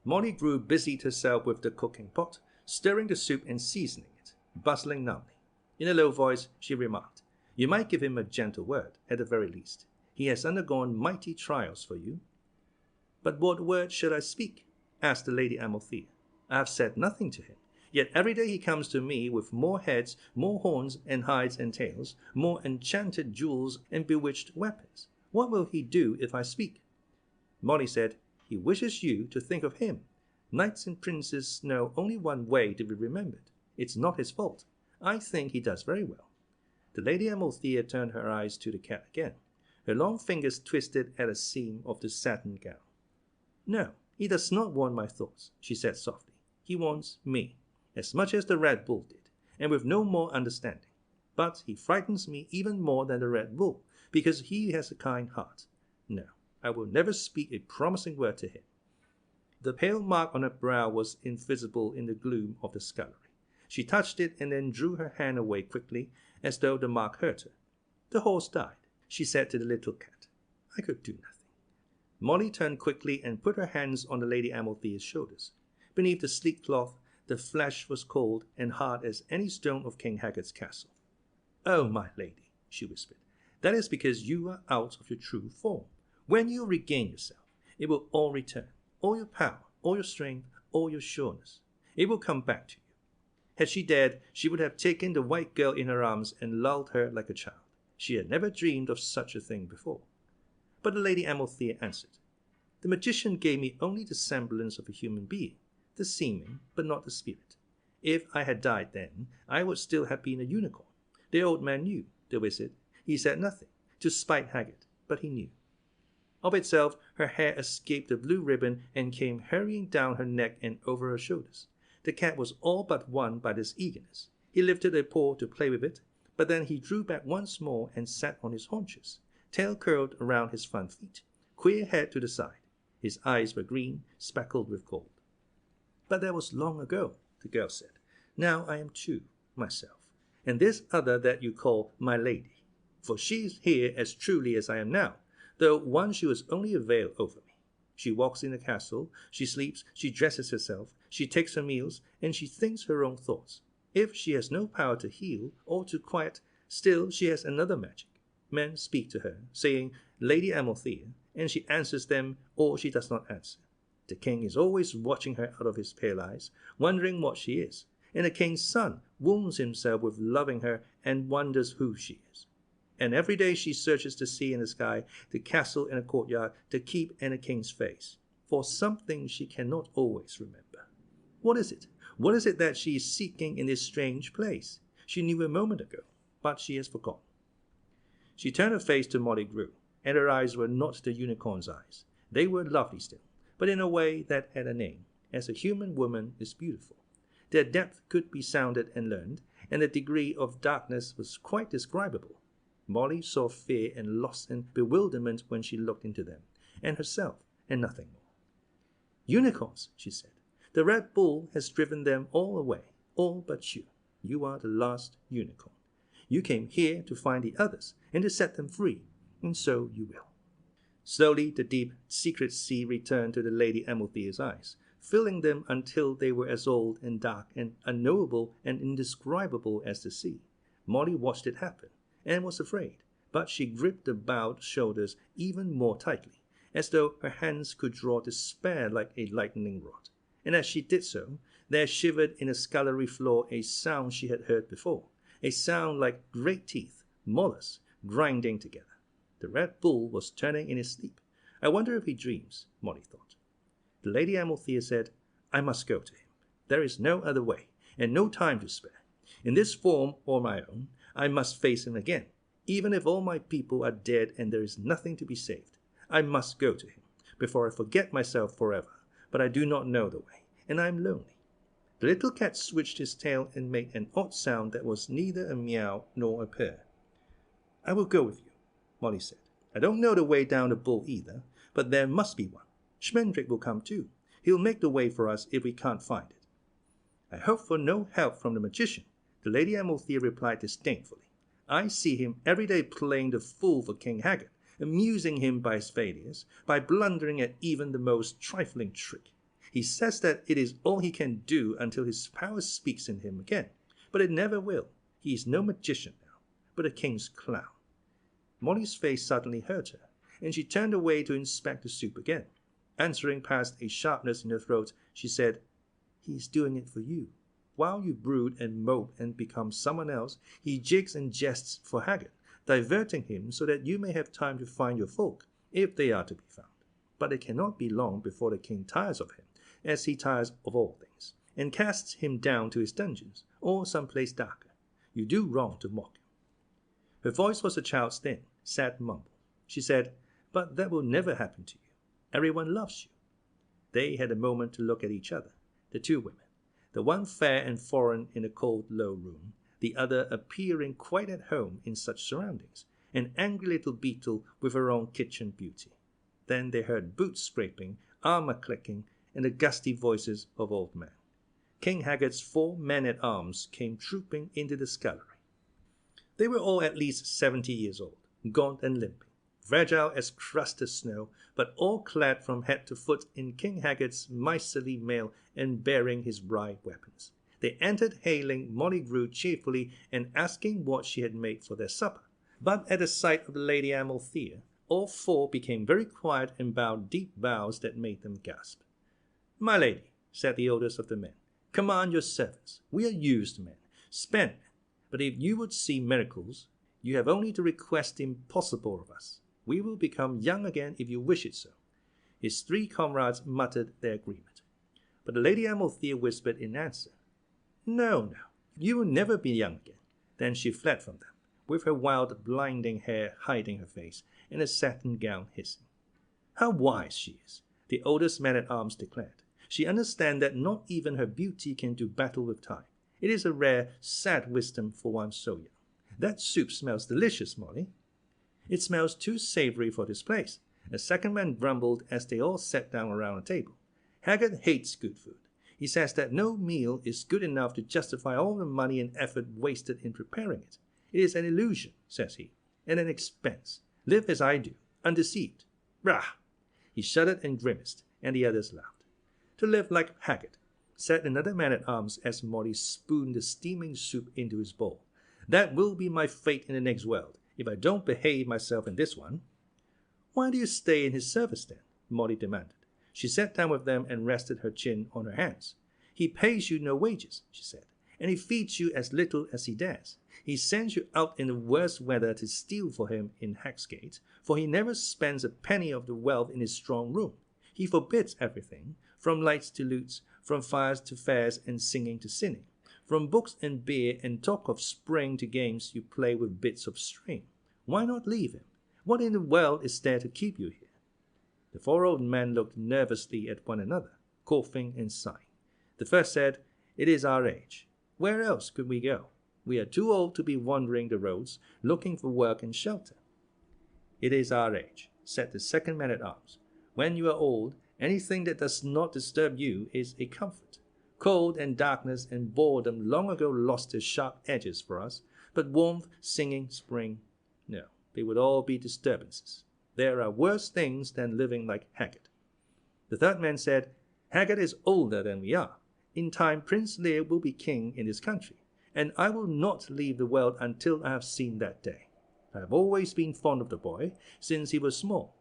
Molly Grue busied herself with the cooking pot, stirring the soup and seasoning it. bustling numbly. In a low voice, she remarked, "You might give him a gentle word, at the very least. He has undergone mighty trials for you." "But what word should I speak?" asked the Lady Amalthea. "I have said nothing to him. Yet every day he comes to me with more heads, more horns and hides and tails, more enchanted jewels and bewitched weapons. What will he do if I speak?" Molly said, "He wishes you to think of him. Knights and princes know only one way to be remembered. It's not his fault. I think he does very well." The Lady Amalthea turned her eyes to the cat again. Her long fingers twisted at a seam of the satin gown. "No, he does not want my thoughts," she said softly. "He wants me, as much as the Red Bull did, and with no more understanding. But he frightens me even more than the Red Bull, because he has a kind heart. No, I will never speak a promising word to him." The pale mark on her brow was invisible in the gloom of the scullery. She touched it and then drew her hand away quickly, as though the mark hurt her. "The horse died," she said to the little cat. "I could do nothing." Molly turned quickly and put her hands on the Lady Amalthea's shoulders. Beneath the sleek cloth, the flesh was cold and hard as any stone of King Haggard's castle. "Oh, my lady," she whispered, "that is because you are out of your true form. When you regain yourself, it will all return. All your power, all your strength, all your sureness. It will come back to you." Had she dared, she would have taken the white girl in her arms and lulled her like a child. She had never dreamed of such a thing before. But the Lady Amalthea answered, "The magician gave me only the semblance of a human being, the seeming, but not the spirit. If I had died then, I would still have been a unicorn. The old man knew, the wizard. He said nothing, to spite Haggard, but he knew." Of itself, her hair escaped the blue ribbon and came hurrying down her neck and over her shoulders. The cat was all but won by this eagerness. He lifted a paw to play with it, but then he drew back once more and sat on his haunches, tail curled around his front feet, queer head to the side. His eyes were green, speckled with gold. "But that was long ago," the girl said. "Now I am two, myself, and this other that you call my lady. For she is here as truly as I am now, though once she was only a veil over me. She walks in the castle, she sleeps, she dresses herself, she takes her meals, and she thinks her own thoughts. If she has no power to heal or to quiet, still she has another magic. Men speak to her, saying, 'Lady Amalthea,' and she answers them, or she does not answer. The king is always watching her out of his pale eyes, wondering what she is, and the king's son wounds himself with loving her and wonders who she is. And every day she searches the sea and the sky, the castle and the courtyard, the keep and the king's face, for something she cannot always remember. What is it? What is it that she is seeking in this strange place? She knew a moment ago, but she has forgotten." She turned her face to Molly Grue, and her eyes were not the unicorn's eyes. They were lovely still, but in a way that had a name, as a human woman is beautiful. Their depth could be sounded and learned, and the degree of darkness was quite describable. Molly saw fear and loss and bewilderment when she looked into them, and herself, and nothing more. "Unicorns," she said. "The Red Bull has driven them all away, all but you. You are the last unicorn. You came here to find the others and to set them free, and so you will." Slowly the deep, secret sea returned to the Lady Amalthea's eyes, filling them until they were as old and dark and unknowable and indescribable as the sea. Molly watched it happen, and was afraid, but she gripped the bowed shoulders even more tightly, as though her hands could draw despair like a lightning rod. And as she did so, there shivered in the scullery floor a sound she had heard before, a sound like great teeth, molars, grinding together. The Red Bull was turning in his sleep. I wonder if he dreams, Molly thought. The Lady Amalthea said, "I must go to him. There is no other way, and no time to spare. In this form or my own, I must face him again, even if all my people are dead and there is nothing to be saved. I must go to him, before I forget myself forever, but I do not know the way, and I am lonely." The little cat switched his tail and made an odd sound that was neither a meow nor a purr. "I will go with you," Molly said. "I don't know the way down the bull either, but there must be one. Schmendrick will come too. He'll make the way for us if we can't find it." "I hope for no help from the magician," the Lady Amalthea replied disdainfully. "I see him every day playing the fool for King Haggard, amusing him by his failures, by blundering at even the most trifling trick. He says that it is all he can do until his power speaks in him again, but it never will. He is no magician now, but a king's clown. Molly's face suddenly hurt her, and she turned away to inspect the soup again. Answering past a sharpness in her throat, she said, "He is doing it for you. While you brood and mope and become someone else, he jigs and jests for Haggard, diverting him so that you may have time to find your folk, if they are to be found. But it cannot be long before the king tires of him, as he tires of all things, and casts him down to his dungeons, or some place darker. You do wrong to mock him." Her voice was a child's thin, sad mumble. She said, "But that will never happen to you. Everyone loves you." They had a moment to look at each other, the two women, the one fair and foreign in a cold, low room, the other appearing quite at home in such surroundings, an angry little beetle with her own kitchen beauty. Then they heard boots scraping, armor clicking, and the gusty voices of old men. King Haggard's 4 men-at-arms came trooping into the scullery. They were all at least 70 years old, gaunt and limping, fragile as crusted snow, but all clad from head to foot in King Haggard's miserly mail and bearing his wry weapons. They entered hailing Molly Grue cheerfully and asking what she had made for their supper. But at the sight of the Lady Amalthea, all 4 became very quiet and bowed deep bows that made them gasp. "My lady," said the oldest of the men, "command your servants. We are used men, spent men. But if you would see miracles, you have only to request the impossible of us. We will become young again if you wish it so." His 3 comrades muttered their agreement. But the Lady Amalthea whispered in answer, "No, no, you will never be young again." Then she fled from them, with her wild, blinding hair hiding her face, and a satin gown hissing. "How wise she is," the oldest man-at-arms declared. "She understands that not even her beauty can do battle with time. It is a rare, sad wisdom for one so young. That soup smells delicious, Molly." "It smells too savory for this place," a second man grumbled as they all sat down around a table. "Haggard hates good food. He says that no meal is good enough to justify all the money and effort wasted in preparing it. It is an illusion, says he, and an expense. Live as I do, undeceived. Rah!" He shuddered and grimaced, and the others laughed. "To live like Haggard," said another man-at-arms as Molly spooned the steaming soup into his bowl. "That will be my fate in the next world, if I don't behave myself in this one." "Why do you stay in his service, then?" Molly demanded. She sat down with them and rested her chin on her hands. "He pays you no wages," she said, "and he feeds you as little as he dares. He sends you out in the worst weather to steal for him in Hagsgate, for he never spends a penny of the wealth in his strong room. He forbids everything, from lights to lutes, from fires to fairs and singing to sinning, from books and beer and talk of spring to games you play with bits of string. Why not leave him? What in the world is there to keep you here?" The 4 old men looked nervously at one another, coughing and sighing. The first said, "It is our age. Where else could we go? We are too old to be wandering the roads, looking for work and shelter." "It is our age," said the second man-at-arms. "When you are old, anything that does not disturb you is a comfort. Cold and darkness and boredom long ago lost their sharp edges for us, but warmth, singing, spring, no, they would all be disturbances. There are worse things than living like Haggard." The third man said, "Haggard is older than we are. In time Prince Lír will be king in this country, and I will not leave the world until I have seen that day. I have always been fond of the boy, since he was small."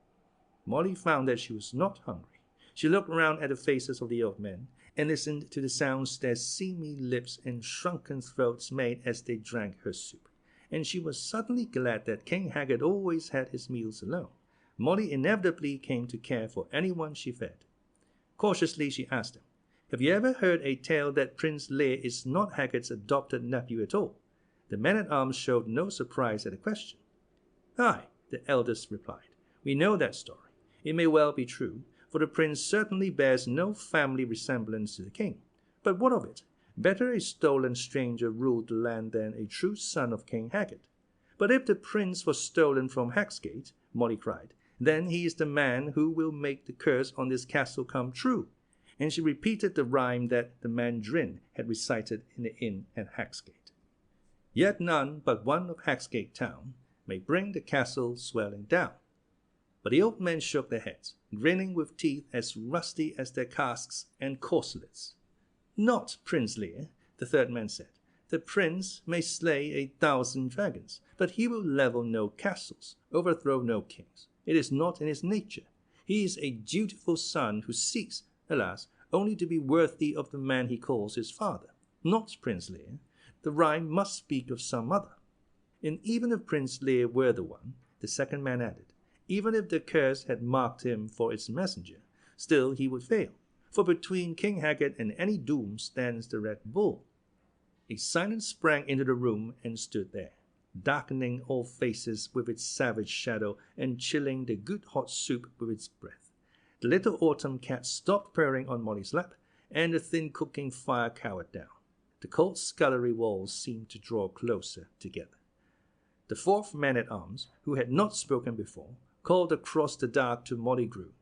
Molly found that she was not hungry. She looked round at the faces of the old men, and listened to the sounds their seamy lips and shrunken throats made as they drank her soup, and she was suddenly glad that King Haggard always had his meals alone. Molly inevitably came to care for anyone she fed. Cautiously she asked him, "Have you ever heard a tale that Prince Lír is not Haggard's adopted nephew at all?" The man-at-arms showed no surprise at the question. "Aye," the eldest replied, "we know that story. It may well be true, for the prince certainly bears no family resemblance to the king. But what of it? Better a stolen stranger ruled the land than a true son of King Haggard." "But if the prince was stolen from Hagsgate," Molly cried, "then he is the man who will make the curse on this castle come true." And she repeated the rhyme that the mandarin had recited in the inn at Hagsgate. "Yet none but one of Hagsgate town may bring the castle swelling down." But the old men shook their heads, grinning with teeth as rusty as their casques and corselets. "Not Prince Lír," the third man said. The prince may slay 1,000 dragons, but he will level no castles, overthrow no kings. It is not in his nature. He is a dutiful son who seeks, alas, only to be worthy of the man he calls his father, not Prince Lír. The rhyme must speak of some other. And even if Prince Lír were the one, the second man added, even if the curse had marked him for its messenger, still he would fail, for between King Haggard and any doom stands the Red Bull. A silence sprang into the room and stood there, darkening all faces with its savage shadow and chilling the good hot soup with its breath. The little autumn cat stopped purring on Molly's lap, and the thin cooking fire cowered down. The cold scullery walls seemed to draw closer together. The fourth man-at-arms, who had not spoken before, called across the dark to Molly Grue.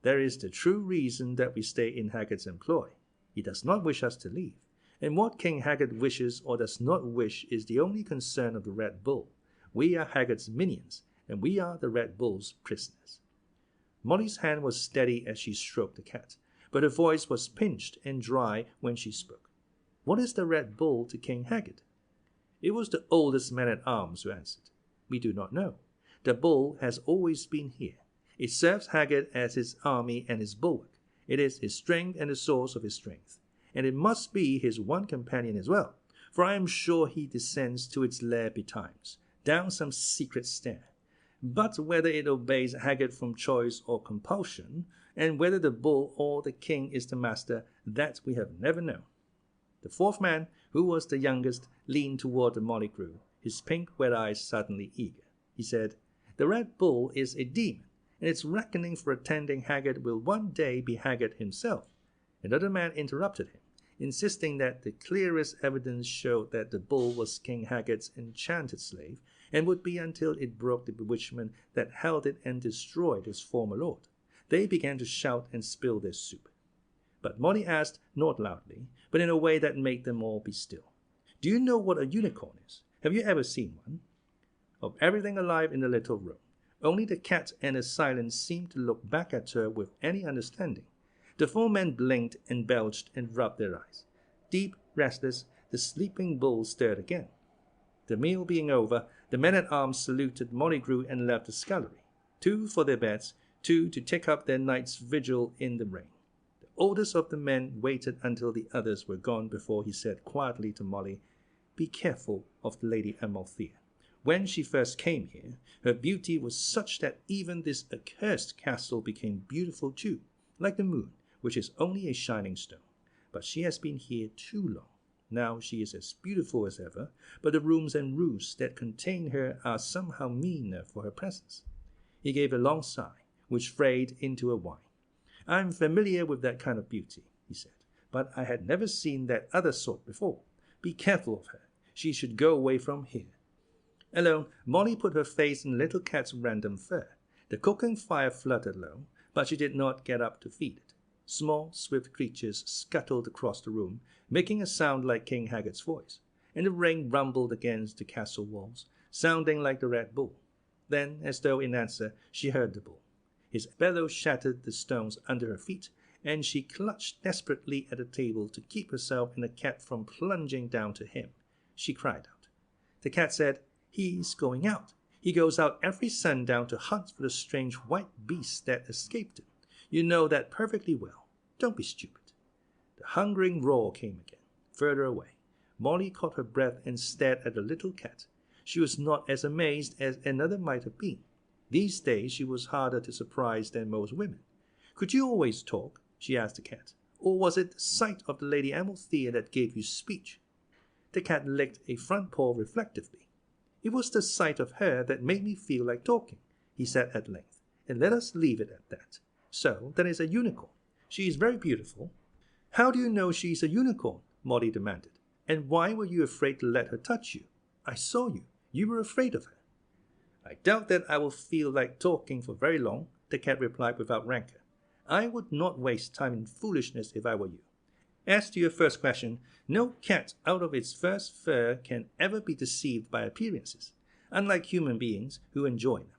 There is the true reason that we stay in Haggard's employ. He does not wish us to leave. And what King Haggard wishes or does not wish is the only concern of the Red Bull. We are Haggard's minions, and we are the Red Bull's prisoners. Molly's hand was steady as she stroked the cat, but her voice was pinched and dry when she spoke. What is the Red Bull to King Haggard? It was the oldest man-at-arms who answered. We do not know. The bull has always been here. It serves Haggard as his army and his bulwark. It is his strength and the source of his strength. And it must be his one companion as well, for I am sure he descends to its lair betimes, down some secret stair. But whether it obeys Haggard from choice or compulsion, and whether the bull or the king is the master, that we have never known. The fourth man, who was the youngest, leaned toward the Molly Grue, his pink wet eyes suddenly eager. He said, The Red Bull is a demon, and its reckoning for attending Haggard will one day be Haggard himself. Another man interrupted him, insisting that the clearest evidence showed that the bull was King Haggard's enchanted slave, and would be until it broke the bewitchment that held it and destroyed his former lord. They began to shout and spill their soup. But Molly asked, not loudly, but in a way that made them all be still. Do you know what a unicorn is? Have you ever seen one? Of everything alive in the little room, only the cat and the silence seemed to look back at her with any understanding. The four men blinked and belched and rubbed their eyes. Deep, restless, the sleeping bull stirred again. The meal being over, the men-at-arms saluted Molly Grue and left the scullery, 2 for their beds, 2 to take up their night's vigil in the rain. The oldest of the men waited until the others were gone before he said quietly to Molly, Be careful of the Lady Amalthea. When she first came here, her beauty was such that even this accursed castle became beautiful too, like the moon, which is only a shining stone. But she has been here too long. Now she is as beautiful as ever, but the rooms and roofs that contain her are somehow meaner for her presence. He gave a long sigh, which frayed into a whine. I am familiar with that kind of beauty, he said, but I had never seen that other sort before. Be careful of her. She should go away from here. Alone, Molly put her face in the little cat's random fur. The cooking fire fluttered low, but she did not get up to feed it. Small, swift creatures scuttled across the room, making a sound like King Haggard's voice, and the rain rumbled against the castle walls, sounding like the Red Bull. Then, as though in answer, she heard the bull. His bellow shattered the stones under her feet, and she clutched desperately at the table to keep herself and the cat from plunging down to him. She cried out. The cat said, He's going out. He goes out every sundown to hunt for the strange white beast that escaped him. You know that perfectly well. Don't be stupid. The hungering roar came again, further away. Molly caught her breath and stared at the little cat. She was not as amazed as another might have been. These days she was harder to surprise than most women. Could you always talk? She asked the cat. Or was it the sight of the Lady Amalthea that gave you speech? The cat licked a front paw reflectively. It was the sight of her that made me feel like talking, he said at length, and let us leave it at that. So, that is a unicorn. She is very beautiful. How do you know she is a unicorn? Molly demanded. And why were you afraid to let her touch you? I saw you. You were afraid of her. I doubt that I will feel like talking for very long, the cat replied without rancor. I would not waste time in foolishness if I were you. As to your first question, no cat out of its first fur can ever be deceived by appearances, unlike human beings who enjoy them.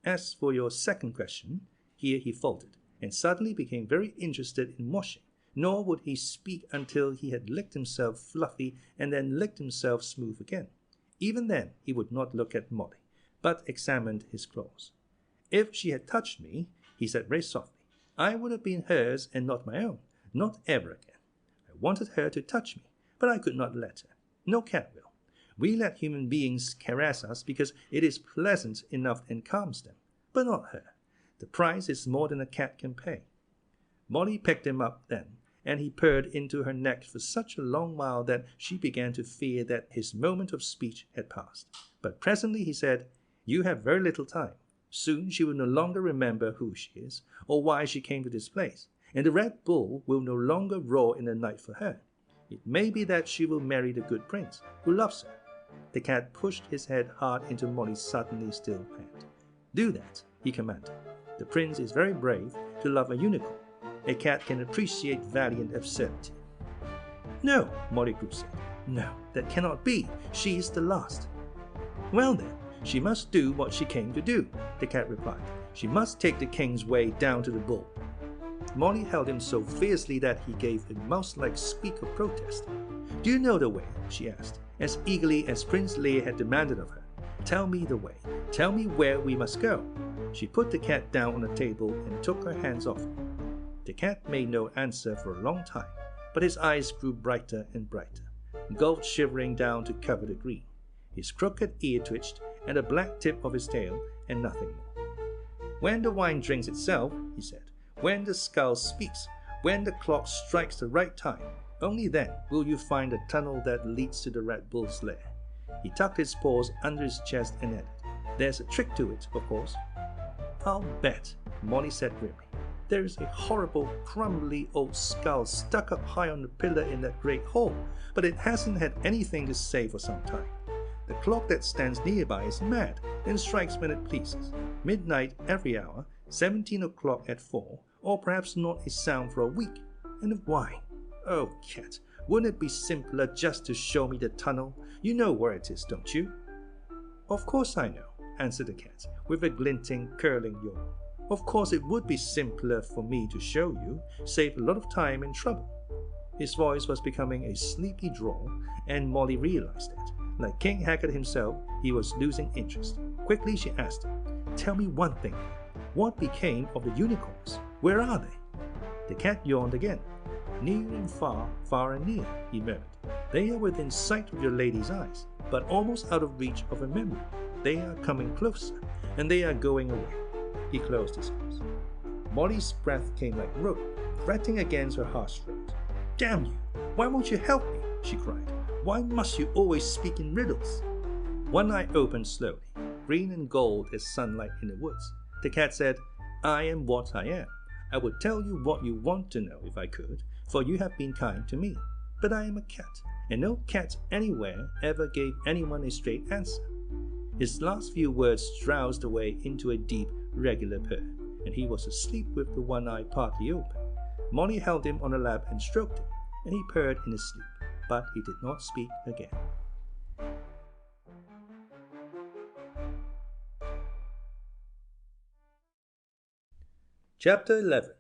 As for your second question, here he faltered, and suddenly became very interested in washing, nor would he speak until he had licked himself fluffy and then licked himself smooth again. Even then he would not look at Molly, but examined his claws. If she had touched me, he said very softly, I would have been hers and not my own, not ever again. I wanted her to touch me, but I could not let her. No cat will. We let human beings caress us because it is pleasant enough and calms them, but not her. The price is more than a cat can pay. Molly picked him up then, and he purred into her neck for such a long while that she began to fear that his moment of speech had passed. But presently he said, You have very little time. Soon she will no longer remember who she is, or why she came to this place, and the Red Bull will no longer roar in the night for her. It may be that she will marry the good prince, who loves her. The cat pushed his head hard into Molly's suddenly still hand. Do that, he commanded. The prince is very brave to love a unicorn. A cat can appreciate valiant absurdity. No, Molly Grue said. No, that cannot be. She is the last. Well then, she must do what she came to do, the cat replied. She must take the king's way down to the bull. Molly held him so fiercely that he gave a mouse-like squeak of protest. Do you know the way? She asked, as eagerly as Prince Lír had demanded of her. Tell me the way. Tell me where we must go. She put the cat down on the table and took her hands off him. The cat made no answer for a long time, but his eyes grew brighter and brighter, gold shivering down to cover the green. His crooked ear twitched, and the black tip of his tail, and nothing more. When the wine drinks itself, he said, when the skull speaks, when the clock strikes the right time, only then will you find the tunnel that leads to the Red Bull's lair. He tucked his paws under his chest and added, There's a trick to it, of course. I'll bet, Molly said grimly. There is a horrible, crumbly old skull stuck up high on the pillar in that great hall, but it hasn't had anything to say for some time. The clock that stands nearby is mad and strikes when it pleases. Midnight every hour, 17 o'clock at 4, or perhaps not a sound for a week. And why? Oh, cat, wouldn't it be simpler just to show me the tunnel? You know where it is, don't you? Of course I know, answered the cat, with a glinting, curling yawn. Of course it would be simpler for me to show you, save a lot of time and trouble. His voice was becoming a sleepy drawl, and Molly realized that. Like King Haggard himself, he was losing interest. Quickly she asked him, Tell me one thing. What became of the unicorns? Where are they? The cat yawned again. Near and far, far and near, he murmured. They are within sight of your lady's eyes, but almost out of reach of her memory. They are coming closer, and they are going away. He closed his eyes. Molly's breath came like rope, fretting against her harsh throat. Damn you! Why won't you help me? She cried. Why must you always speak in riddles? One eye opened slowly, green and gold as sunlight in the woods. The cat said, I am what I am. I would tell you what you want to know if I could, for you have been kind to me. But I am a cat, and no cat anywhere ever gave anyone a straight answer. His last few words drowsed away into a deep, regular purr, and he was asleep with the one eye partly open. Molly held him on her lap and stroked him, and he purred in his sleep, but he did not speak again. Chapter 11.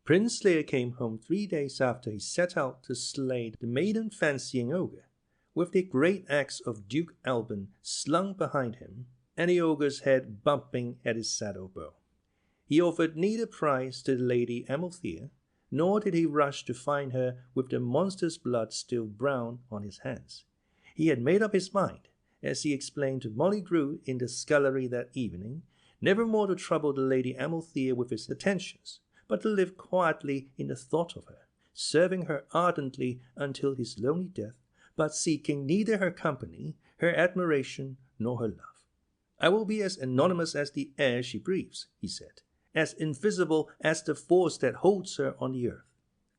Prince Lír came home 3 days after he set out to slay the maiden-fancying ogre, with the great axe of Duke Alban slung behind him, and the ogre's head bumping at his saddle bow. He offered neither prize to the Lady Amalthea, nor did he rush to find her with the monster's blood still brown on his hands. He had made up his mind, as he explained to Molly Grue in the scullery that evening, never more to trouble the Lady Amalthea with his attentions, but to live quietly in the thought of her, serving her ardently until his lonely death, but seeking neither her company, her admiration, nor her love. I will be as anonymous as the air she breathes, he said, as invisible as the force that holds her on the earth.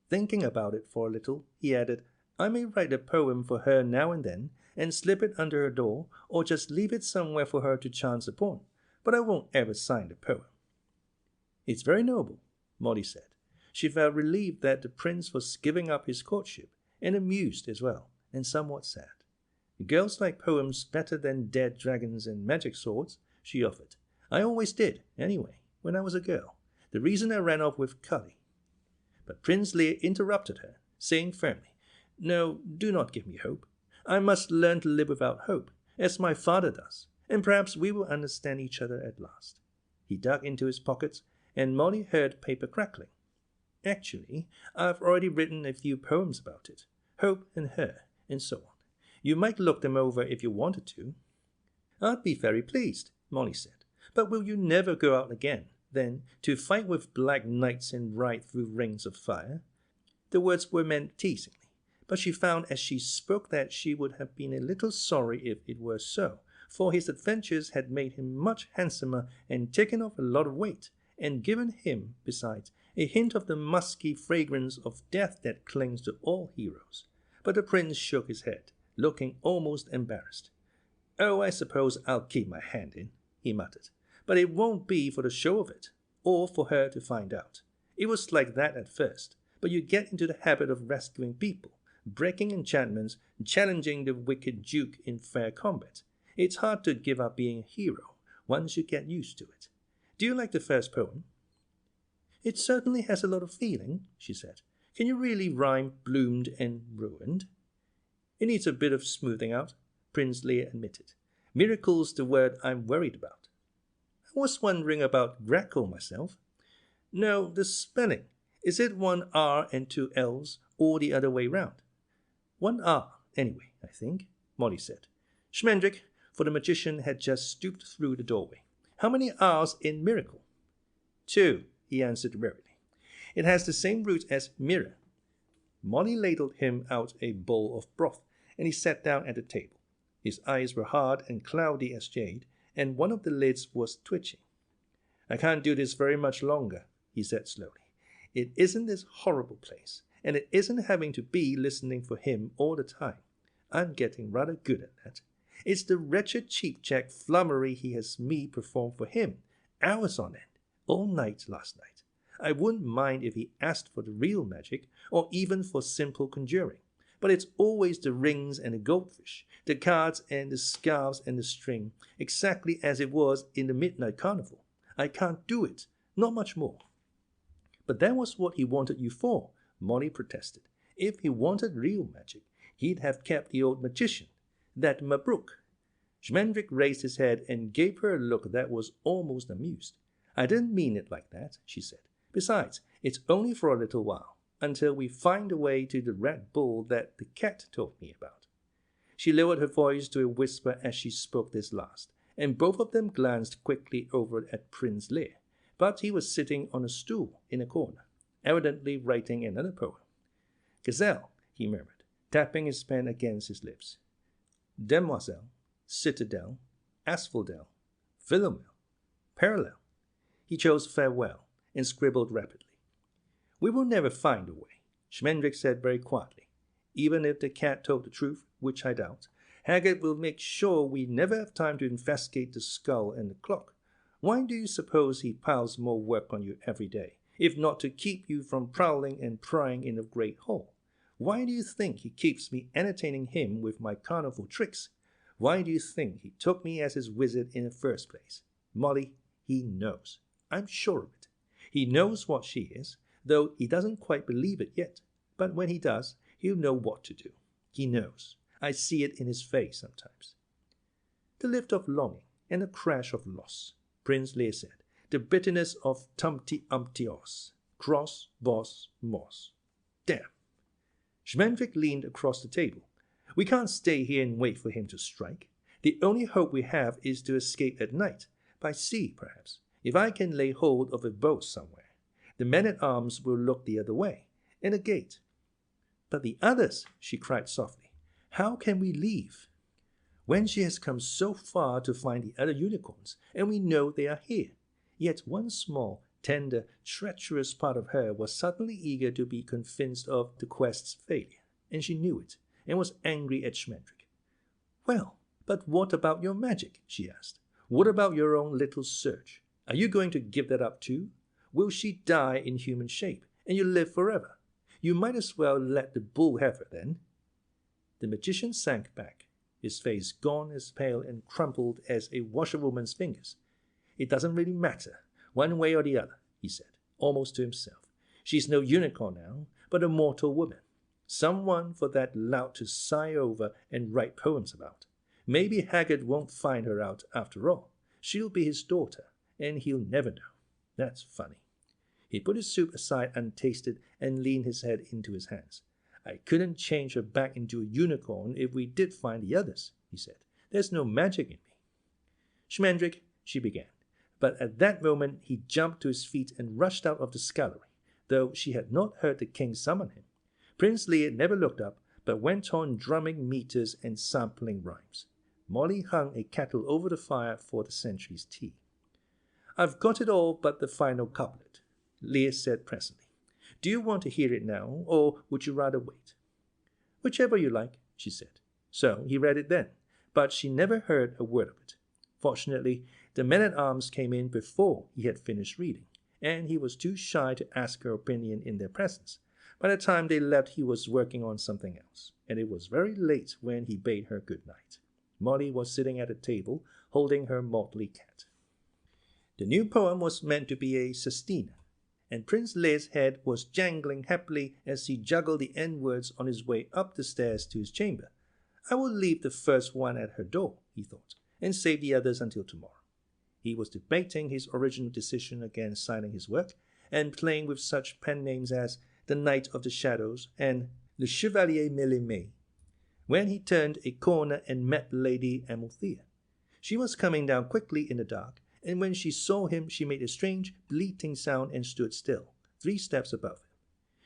Thinking about it for a little, he added, I may write a poem for her now and then, and slip it under her door, or just leave it somewhere for her to chance upon, but I won't ever sign the poem. It's very noble, Molly said. She felt relieved that the prince was giving up his courtship, and amused as well, and somewhat sad. Girls like poems better than dead dragons and magic swords, she offered. I always did, anyway, when I was a girl. The reason I ran off with Cully. But Prince Lír interrupted her, saying firmly, "No, do not give me hope. I must learn to live without hope, as my father does, and perhaps we will understand each other at last." He dug into his pockets, and Molly heard paper crackling. "Actually, I've already written a few poems about it. Hope and her, and so on. You might look them over if you wanted to." "I'd be very pleased," Molly said. "But will you never go out again, then, to fight with black knights and ride through rings of fire?" The words were meant teasingly, but she found as she spoke that she would have been a little sorry if it were so, for his adventures had made him much handsomer and taken off a lot of weight, and given him, besides, a hint of the musky fragrance of death that clings to all heroes. But the prince shook his head, looking almost embarrassed. "Oh, I suppose I'll keep my hand in," he muttered. "But it won't be for the show of it, or for her to find out. It was like that at first, but you get into the habit of rescuing people, breaking enchantments, challenging the wicked duke in fair combat. It's hard to give up being a hero once you get used to it. Do you like the first poem?" "It certainly has a lot of feeling," she said. "Can you really rhyme bloomed and ruined?" "It needs a bit of smoothing out," Prince Lír admitted. "Miracle's the word I'm worried about." "I was wondering about Greco myself." "No, the spelling. Is it one R and two L's, or the other way round?" "One R, anyway, I think," Molly said. Schmendrick, for the magician had just stooped through the doorway. "How many R's in miracle?" "Two," he answered wearily. "It has the same root as mirror." Molly ladled him out a bowl of broth, and he sat down at the table. His eyes were hard and cloudy as jade, and one of the lids was twitching. "I can't do this very much longer," he said slowly. "It isn't this horrible place, and it isn't having to be listening for him all the time. I'm getting rather good at that. It's the wretched cheap-jack flummery he has me perform for him, hours on end, all night last night. I wouldn't mind if he asked for the real magic, or even for simple conjuring. But it's always the rings and the goldfish, the cards and the scarves and the string, exactly as it was in the Midnight Carnival. I can't do it, not much more." "But that was what he wanted you for," Molly protested. "If he wanted real magic, he'd have kept the old magician, that Mabrouk." Schmendrick raised his head and gave her a look that was almost amused. "I didn't mean it like that," she said. "Besides, it's only for a little while, until we find the way to the Red Bull that the cat told me about." She lowered her voice to a whisper as she spoke this last, and both of them glanced quickly over at Prince Lír, but he was sitting on a stool in a corner, evidently writing another poem. "Gazelle," he murmured, tapping his pen against his lips. "Demoiselle, citadel, asphodel, Philomel, parallel." He chose farewell and scribbled rapidly. "We will never find a way," Schmendrick said very quietly. "Even if the cat told the truth, which I doubt, Haggard will make sure we never have time to investigate the skull and the clock. Why do you suppose he piles more work on you every day, if not to keep you from prowling and prying in the great hall? Why do you think he keeps me entertaining him with my carnival tricks? Why do you think he took me as his wizard in the first place? Molly, he knows. I'm sure of it. He knows what she is, though he doesn't quite believe it yet. But when he does, he'll know what to do. He knows. I see it in his face sometimes." "The lift of longing and the crash of loss," Prince Lír said. "The bitterness of tumpty umptios, cross, boss, moss. Damn." Schmendrick leaned across the table. "We can't stay here and wait for him to strike. The only hope we have is to escape at night, by sea perhaps, if I can lay hold of a boat somewhere. The men-at-arms will look the other way, and a gate." "But the others," she cried softly. "How can we leave? When she has come so far to find the other unicorns, and we know they are here?" Yet one small, tender, treacherous part of her was suddenly eager to be convinced of the quest's failure, and she knew it, and was angry at Schmendrick. "Well, but what about your magic?" she asked. "What about your own little search? Are you going to give that up too? Will she die in human shape, and you live forever? You might as well let the bull have her then." The magician sank back, his face gone as pale and crumpled as a washerwoman's fingers. "It doesn't really matter, one way or the other," he said, almost to himself. She's no unicorn now, but a mortal woman. Someone for that lout to sigh over and write poems about. Maybe Haggard won't find her out after all. She'll be his daughter, and he'll never know. That's funny. He put his soup aside untasted and leaned his head into his hands. I couldn't change her back into a unicorn if we did find the others, he said. There's no magic in me. Schmendrick, she began, but at that moment he jumped to his feet and rushed out of the scullery, though she had not heard the king summon him. Prince Lír never looked up, but went on drumming meters and sampling rhymes. Molly hung a kettle over the fire for the sentry's tea. I've got it all but the final couplet, Lír said presently. Do you want to hear it now, or would you rather wait? Whichever you like, she said. So he read it then, but she never heard a word of it. Fortunately, the men-at-arms came in before he had finished reading, and he was too shy to ask her opinion in their presence. By the time they left, he was working on something else, and it was very late when he bade her good night. Molly was sitting at a table, holding her motley cat. The new poem was meant to be a sestina, and Prince Lyr's head was jangling happily as he juggled the end words on his way up the stairs to his chamber. I will leave the first one at her door, he thought, and save the others until tomorrow. He was debating his original decision against signing his work, and playing with such pen names as the Knight of the Shadows and Le Chevalier Mélimée, when he turned a corner and met Lady Amalthea. She was coming down quickly in the dark, and when she saw him she made a strange bleating sound and stood still, 3 steps above him.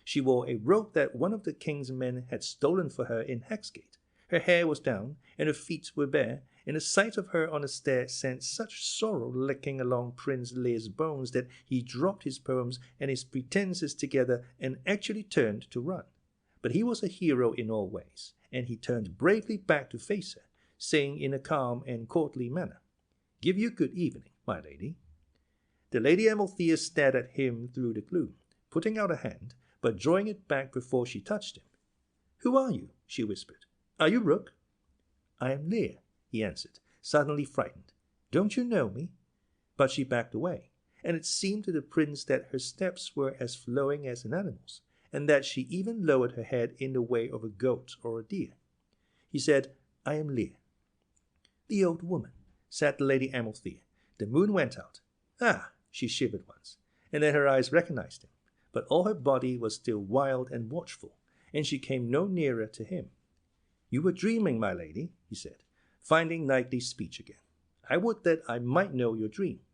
She wore a robe that one of the king's men had stolen for her in Hexgate. Her hair was down, and her feet were bare, and the sight of her on the stair sent such sorrow licking along Prince Lyr's bones that he dropped his poems and his pretenses together and actually turned to run. But he was a hero in all ways, and he turned bravely back to face her, saying in a calm and courtly manner, "Give you good evening, my lady." The Lady Amalthea stared at him through the gloom, putting out a hand, but drawing it back before she touched him. "Who are you?" she whispered. "Are you Rook?" "I am Lír," he answered, suddenly frightened. "Don't you know me?" But she backed away, and it seemed to the prince that her steps were as flowing as an animal's, and that she even lowered her head in the way of a goat or a deer. He said, "I am Lír." "The old woman," said the Lady Amalthea. The moon went out. "Ah!" she shivered once, and then her eyes recognized him, but all her body was still wild and watchful, and she came no nearer to him. "You were dreaming, my lady," he said, finding knightly speech again. "I would that I might know your dream."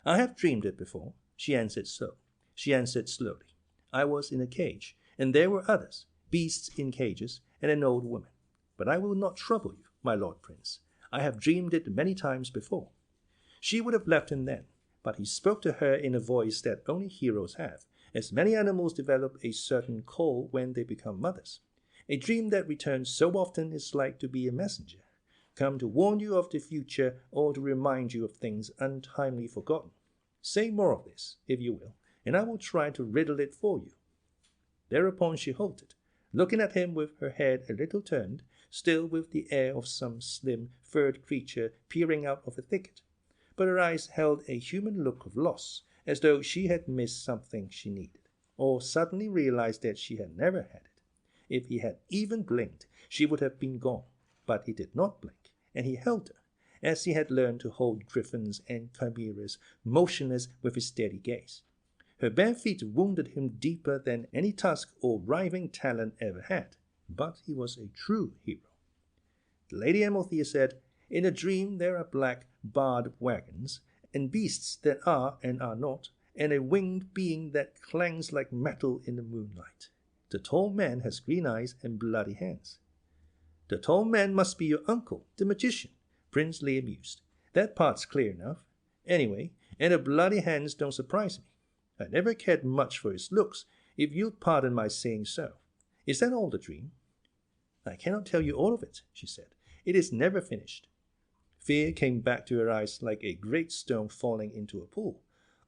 "I have dreamed it before," she answered slowly. "I was in a cage, and there were others, beasts in cages, and an old woman. But I will not trouble you, my lord prince. I have dreamed it many times before." She would have left him then, but he spoke to her in a voice that only heroes have, as many animals develop a certain call when they become mothers. A dream that returns so often is like to be a messenger, come to warn you of the future or to remind you of things untimely forgotten. Say more of this, if you will, and I will try to riddle it for you. Thereupon she halted, looking at him with her head a little turned, still with the air of some slim, furred creature peering out of a thicket. But her eyes held a human look of loss, as though she had missed something she needed, or suddenly realized that she had never had it. If he had even blinked, she would have been gone, but he did not blink, and he held her, as he had learned to hold griffins and chimeras, motionless with his steady gaze. Her bare feet wounded him deeper than any tusk or writhing talon ever had, but he was a true hero. The Lady Amalthea said, "In a dream there are black, barred wagons, and beasts that are and are not, and a winged being that clangs like metal in the moonlight. The tall man has green eyes and bloody hands." "The tall man must be your uncle, the magician," Prince Lír mused. "That part's clear enough. Anyway, and the bloody hands don't surprise me. I never cared much for his looks, if you'll pardon my saying so. Is that all the dream?" "I cannot tell you all of it," she said. "It is never finished." Fear came back to her eyes like a great stone falling into a pool.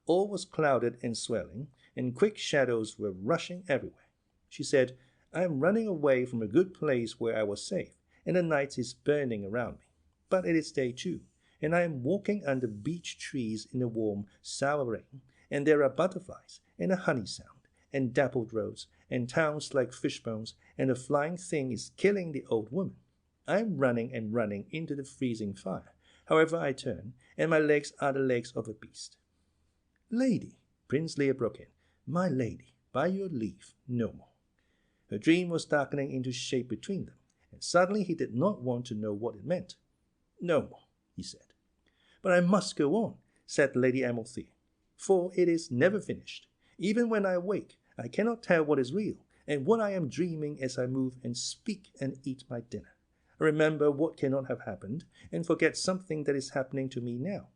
All was clouded and swelling, and quick shadows were rushing everywhere. She said, "I am running away from a good place where I was safe, and the night is burning around me. But it is day too, and I am walking under beech trees in the warm, sour rain, and there are butterflies and a honey sound, and dappled roads, and towns like fishbones, and the flying thing is killing the old woman. I am running and running into the freezing fire, however I turn, and my legs are the legs of a beast. Lady, Prince Lír broke in, my lady, by your leave, no more. Her dream was darkening into shape between them, and suddenly he did not want to know what it meant. No more, he said. But I must go on, said Lady Amalthea, for it is never finished. Even when I wake, I cannot tell what is real, and what I am dreaming as I move and speak and eat my dinner. I remember what cannot have happened, and forget something that is happening to me now.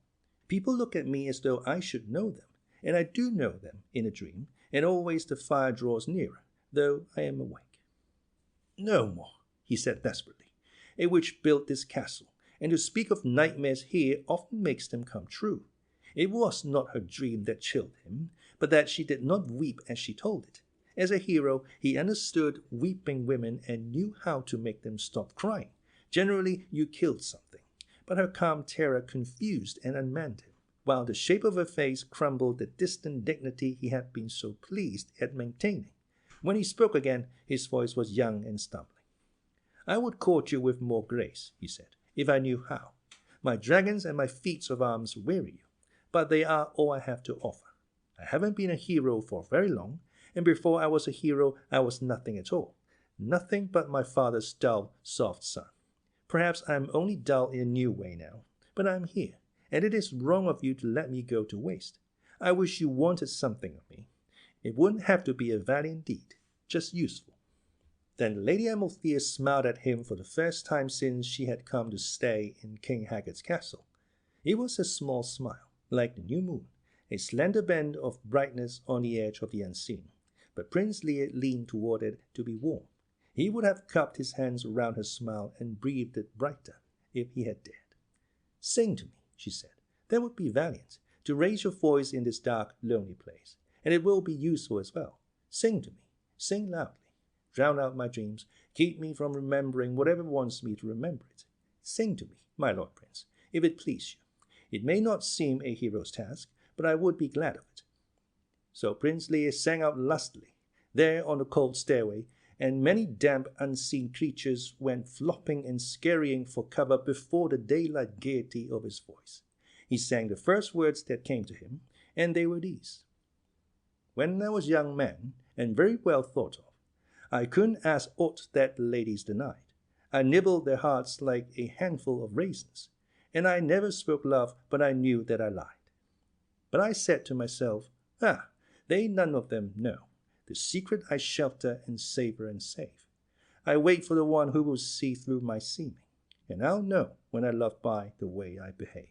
People look at me as though I should know them, and I do know them in a dream, and always the fire draws nearer, though I am awake. No more, he said desperately, a witch built this castle, and to speak of nightmares here often makes them come true. It was not her dream that chilled him, but that she did not weep as she told it. As a hero, he understood weeping women and knew how to make them stop crying. Generally, you killed something, but her calm terror confused and unmanned him, while the shape of her face crumbled the distant dignity he had been so pleased at maintaining. When he spoke again, his voice was young and stumbling. I would court you with more grace, he said, if I knew how. My dragons and my feats of arms weary you, but they are all I have to offer. I haven't been a hero for very long, and before I was a hero, I was nothing at all. Nothing but my father's dull, soft son. Perhaps I am only dull in a new way now, but I am here, and it is wrong of you to let me go to waste. I wish you wanted something of me. It wouldn't have to be a valiant deed, just useful. Then Lady Amalthea smiled at him for the first time since she had come to stay in King Haggard's castle. It was a small smile, like the new moon, a slender band of brightness on the edge of the unseen, but Prince Lír leaned toward it to be warm. He would have cupped his hands around her smile and breathed it brighter if he had dared. Sing to me, she said. That would be valiant, to raise your voice in this dark, lonely place, and it will be useful as well. Sing to me, sing loudly. Drown out my dreams, keep me from remembering whatever wants me to remember it. Sing to me, my Lord Prince, if it please you. It may not seem a hero's task, but I would be glad of it. So Prince Lír sang out lustily, there on the cold stairway, and many damp, unseen creatures went flopping and scurrying for cover before the daylight gaiety of his voice. He sang the first words that came to him, and they were these. When I was a young man, and very well thought of, I couldn't ask aught that the ladies denied. I nibbled their hearts like a handful of raisins, and I never spoke love, but I knew that I lied. But I said to myself, they none of them know. The secret I shelter and savor and save. I wait for the one who will see through my seeming, and I'll know when I love by the way I behave.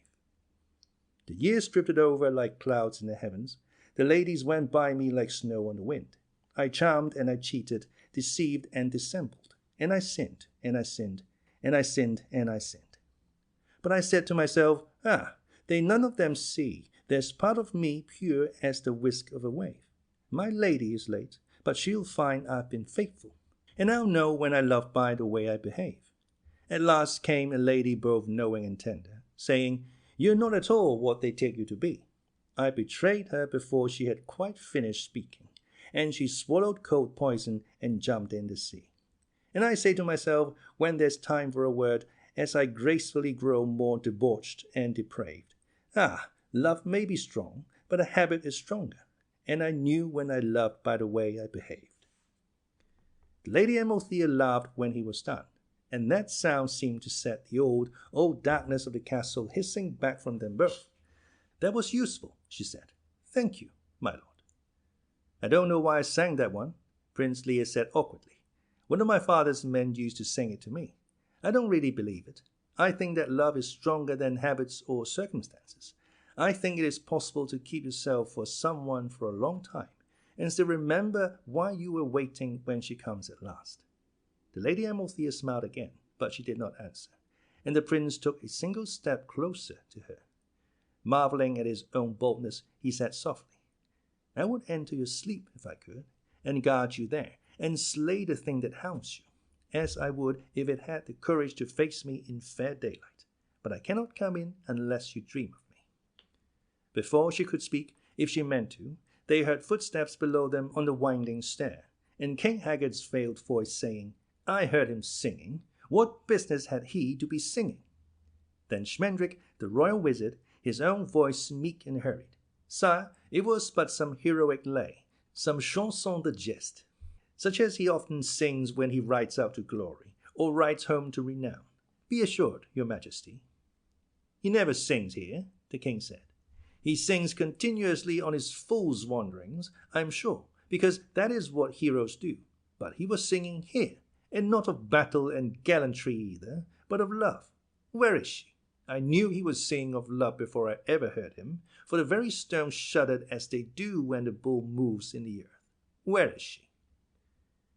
The years drifted over like clouds in the heavens. The ladies went by me like snow on the wind. I charmed and I cheated, deceived and dissembled, and I sinned, and I sinned, and I sinned, and I sinned. But I said to myself, they none of them see. There's part of me pure as the whisk of a wave. My lady is late, but she'll find I've been faithful, and I'll know when I love by the way I behave. At last came a lady both knowing and tender, saying, You're not at all what they take you to be. I betrayed her before she had quite finished speaking, and she swallowed cold poison and jumped in the sea. And I say to myself, when there's time for a word, as I gracefully grow more debauched and depraved, love may be strong, but a habit is stronger, and I knew when I loved by the way I behaved. Lady Amalthea laughed when he was done, and that sound seemed to set the old darkness of the castle hissing back from them both. That was useful, she said. Thank you, my lord. I don't know why I sang that one, Prince Lír said awkwardly. One of my father's men used to sing it to me. I don't really believe it. I think that love is stronger than habits or circumstances. I think it is possible to keep yourself for someone for a long time, and still remember why you were waiting when she comes at last. The Lady Amalthea smiled again, but she did not answer, and the prince took a single step closer to her. Marveling at his own boldness, he said softly, I would enter your sleep if I could, and guard you there, and slay the thing that haunts you, as I would if it had the courage to face me in fair daylight. But I cannot come in unless you dream of me. Before she could speak, if she meant to, They heard footsteps below them on the winding stair, and King Haggard's veiled voice saying, "I heard him singing. What business had he to be singing?" Then Schmendrick, the royal wizard, his own voice meek and hurried, "Sire, it was but some heroic lay, some chanson de geste, such as he often sings when he rides out to glory, or rides home to renown. Be assured, your majesty." "He never sings here," the king said. "He sings continuously on his fool's wanderings, I am sure, because that is what heroes do. But he was singing here, and not of battle and gallantry either, but of love. Where is she? I knew he was singing of love before I ever heard him, for the very stones shuddered as they do when the bull moves in the earth. Where is she?"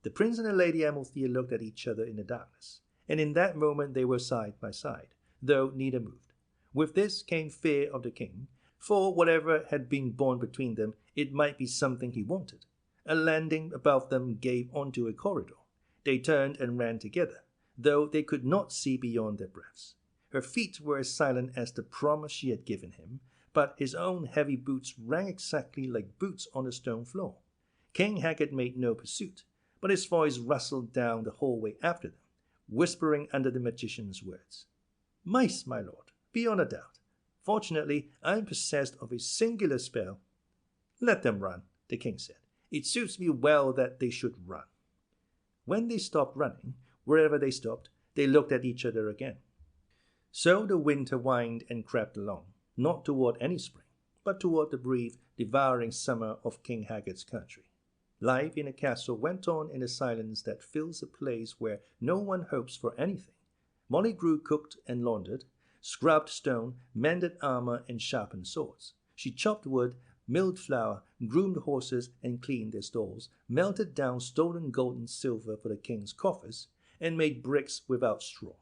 The prince and the Lady Amalthea looked at each other in the darkness, and in that moment they were side by side, though neither moved. With this came fear of the king, for whatever had been born between them, it might be something he wanted. A landing above them gave onto a corridor. They turned and ran together, though they could not see beyond their breaths. Her feet were as silent as the promise she had given him, but his own heavy boots rang exactly like boots on the stone floor. King Haggard made no pursuit, but his voice rustled down the hallway after them, whispering under the magician's words, "Mice, my lord, beyond a doubt. Fortunately, I am possessed of a singular spell." "Let them run," the king said. "It suits me well that they should run." When they stopped running, wherever they stopped, they looked at each other again. So the winter whined and crept along, not toward any spring, but toward the brief, devouring summer of King Haggard's country. Life in a castle went on in the silence that fills a place where no one hopes for anything. Molly Grue cooked and laundered, scrubbed stone, mended armor, and sharpened swords. She chopped wood, milled flour, groomed horses, and cleaned their stalls, melted down stolen gold and silver for the king's coffers, and made bricks without straw.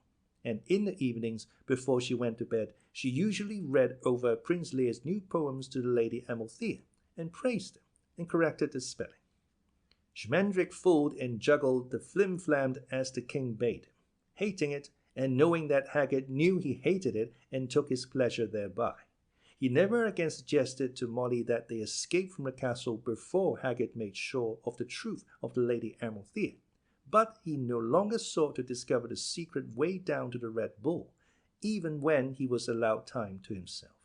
And in the evenings, before she went to bed, she usually read over Prince Lyr's new poems to the Lady Amalthea, and praised them, and corrected the spelling. Schmendrick fooled and juggled the flim-flammed as the king bade him, hating it, and knowing that Haggard knew he hated it and took his pleasure thereby. He never again suggested to Molly that they escape from the castle before Haggard made sure of the truth of the Lady Amalthea, but he no longer sought to discover the secret way down to the Red Bull, even when he was allowed time to himself.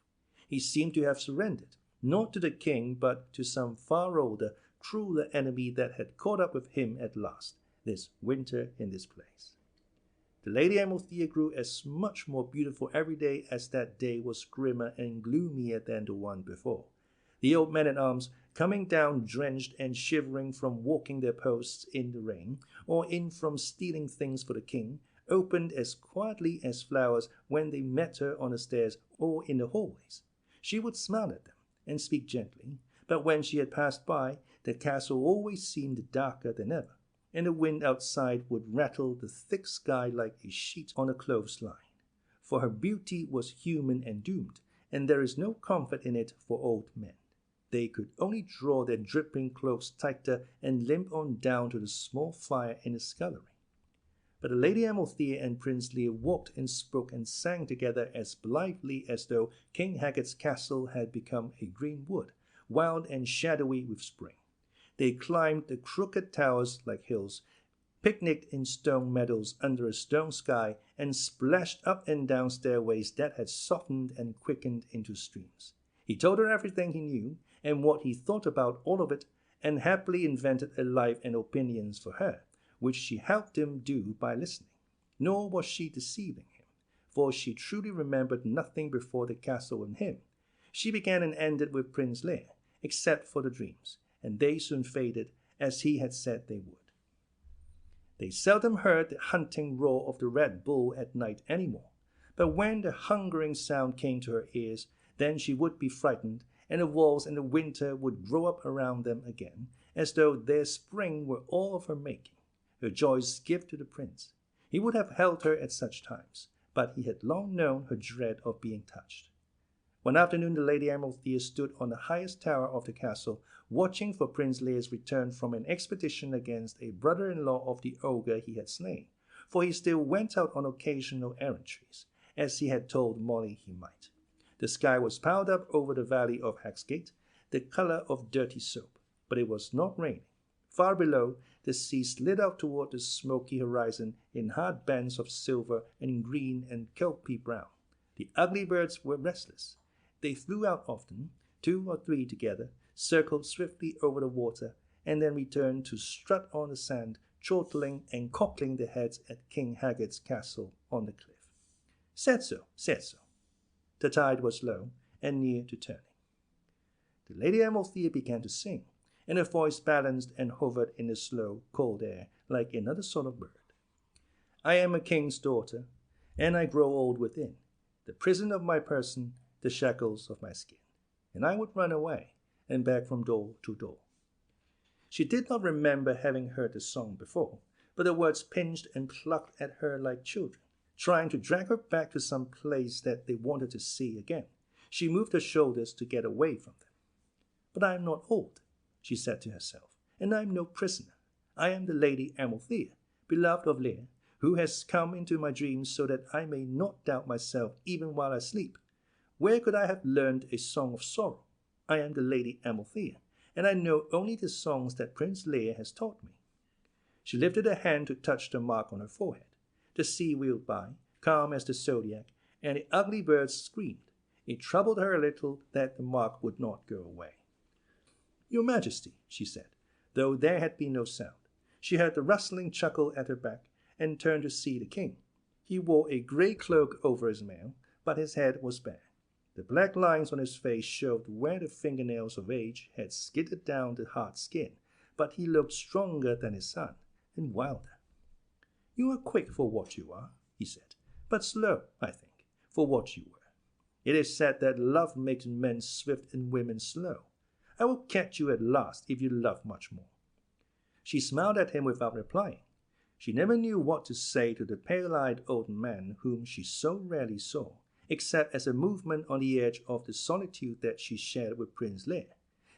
He seemed to have surrendered, not to the king, but to some far older, crueler enemy that had caught up with him at last, this winter in this place. The Lady Amalthea grew as much more beautiful every day as that day was grimmer and gloomier than the one before. The old men-at-arms, coming down drenched and shivering from walking their posts in the rain, or in from stealing things for the king, opened as quietly as flowers when they met her on the stairs or in the hallways. She would smile at them and speak gently, but when she had passed by, the castle always seemed darker than ever, and the wind outside would rattle the thick sky like a sheet on a clothesline. For her beauty was human and doomed, and there is no comfort in it for old men. They could only draw their dripping cloaks tighter and limp on down to the small fire in the scullery. But the Lady Amalthea and Prince Lír walked and spoke and sang together as blithely as though King Haggard's castle had become a green wood, wild and shadowy with spring. They climbed the crooked towers like hills, picnicked in stone meadows under a stone sky, and splashed up and down stairways that had softened and quickened into streams. He told her everything he knew, and what he thought about all of it, and happily invented a life and opinions for her, which she helped him do by listening. Nor was she deceiving him, for she truly remembered nothing before the castle and him. She began and ended with Prince Lír, except for the dreams, and they soon faded, as he had said they would. They seldom heard the hunting roar of the Red Bull at night any more, but when the hungering sound came to her ears, then she would be frightened, and the walls and the winter would grow up around them again, as though their spring were all of her making, her joys gift to the prince. He would have held her at such times, but he had long known her dread of being touched. One afternoon the Lady Amalthea stood on the highest tower of the castle, watching for Prince Lyr's return from an expedition against a brother-in-law of the ogre he had slain, for he still went out on occasional errantries, as he had told Molly he might. The sky was piled up over the valley of Hagsgate, the color of dirty soap, but it was not raining. Far below, the sea slid out toward the smoky horizon in hard bands of silver and green and kelpy brown. The ugly birds were restless. They flew out often, 2 or 3 together, circled swiftly over the water, and then returned to strut on the sand, chortling and cockling their heads at King Haggard's castle on the cliff. Said so, said so. The tide was low and near to turning. The Lady Amalthea began to sing, and her voice balanced and hovered in the slow, cold air like another sort of bird. I am a king's daughter, and I grow old within, the prison of my person, the shackles of my skin, and I would run away and beg from door to door. She did not remember having heard the song before, but the words pinched and plucked at her like children, trying to drag her back to some place that they wanted to see again. She moved her shoulders to get away from them. But I am not old, she said to herself, and I am no prisoner. I am the Lady Amalthea, beloved of Lír, who has come into my dreams so that I may not doubt myself even while I sleep. Where could I have learned a song of sorrow? I am the Lady Amalthea, and I know only the songs that Prince Lír has taught me. She lifted her hand to touch the mark on her forehead. The sea wheeled by, calm as the zodiac, and the ugly birds screamed. It troubled her a little that the mark would not go away. Your Majesty, she said, though there had been no sound. She heard the rustling chuckle at her back, and turned to see the king. He wore a grey cloak over his mail, but his head was bare. The black lines on his face showed where the fingernails of age had skidded down the hard skin, but he looked stronger than his son, and wilder. You are quick for what you are, he said, but slow, I think, for what you were. It is said that love makes men swift and women slow. I will catch you at last if you love much more. She smiled at him without replying. She never knew what to say to the pale-eyed old man whom she so rarely saw, except as a movement on the edge of the solitude that she shared with Prince Lír.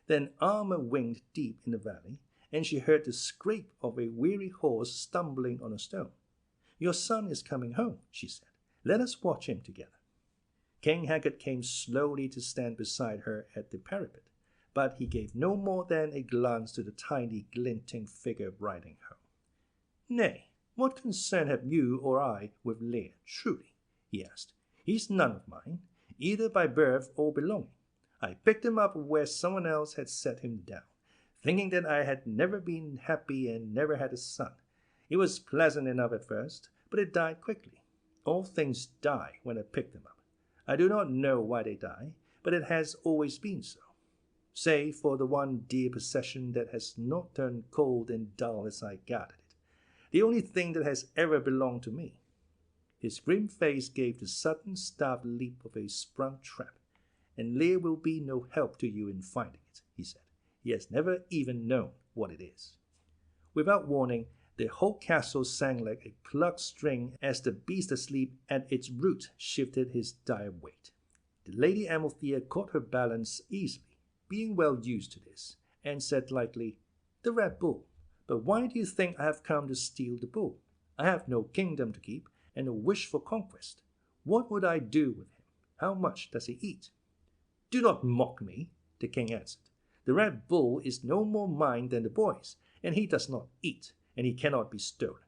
Then armor winged deep in the valley, and she heard the scrape of a weary horse stumbling on a stone. Your son is coming home, she said. Let us watch him together. King Haggard came slowly to stand beside her at the parapet, but he gave no more than a glance to the tiny, glinting figure riding home. Nay, what concern have you or I with Lír, truly? He asked. He's none of mine, either by birth or belonging. I picked him up where someone else had set him down, thinking that I had never been happy and never had a son. It was pleasant enough at first, but it died quickly. All things die when I pick them up. I do not know why they die, but it has always been so. Save for the one dear possession that has not turned cold and dull as I gathered it, the only thing that has ever belonged to me. His grim face gave the sudden starved leap of a sprung trap. And Lír will be no help to you in finding it, he said. He has never even known what it is. Without warning, the whole castle sang like a plucked string as the beast asleep at its root shifted his dire weight. The Lady Amalthea caught her balance easily, being well used to this, and said lightly, The Red Bull. But why do you think I have come to steal the bull? I have no kingdom to keep, and a wish for conquest. What would I do with him? How much does he eat? Do not mock me, the king answered. The Red Bull is no more mine than the boy's, and he does not eat, and he cannot be stolen.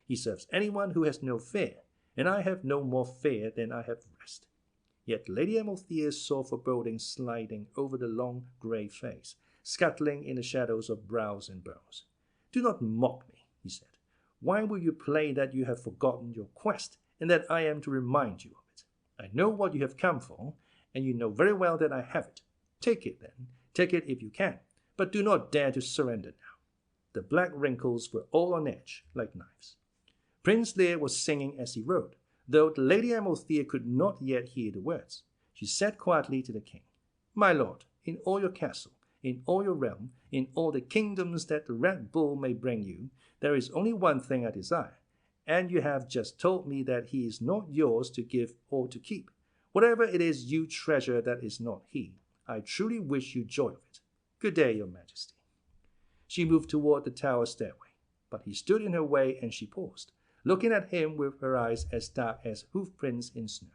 He serves anyone who has no fear, and I have no more fear than I have rest. Yet Lady Amalthea saw foreboding sliding over the long grey face, scuttling in the shadows of brows and bones. Do not mock me, he said. Why will you play that you have forgotten your quest, and that I am to remind you of it? I know what you have come for, and you know very well that I have it. Take it, then. Take it if you can, but do not dare to surrender now. The black wrinkles were all on edge, like knives. Prince Lír was singing as he rode, though the Lady Amalthea could not yet hear the words. She said quietly to the king, My lord, in all your castle, in all your realm, in all the kingdoms that the Red Bull may bring you, there is only one thing I desire, and you have just told me that he is not yours to give or to keep. Whatever it is you treasure that is not he, I truly wish you joy of it. Good day, your majesty. She moved toward the tower stairway, but he stood in her way and she paused, looking at him with her eyes as dark as hoof prints in snow.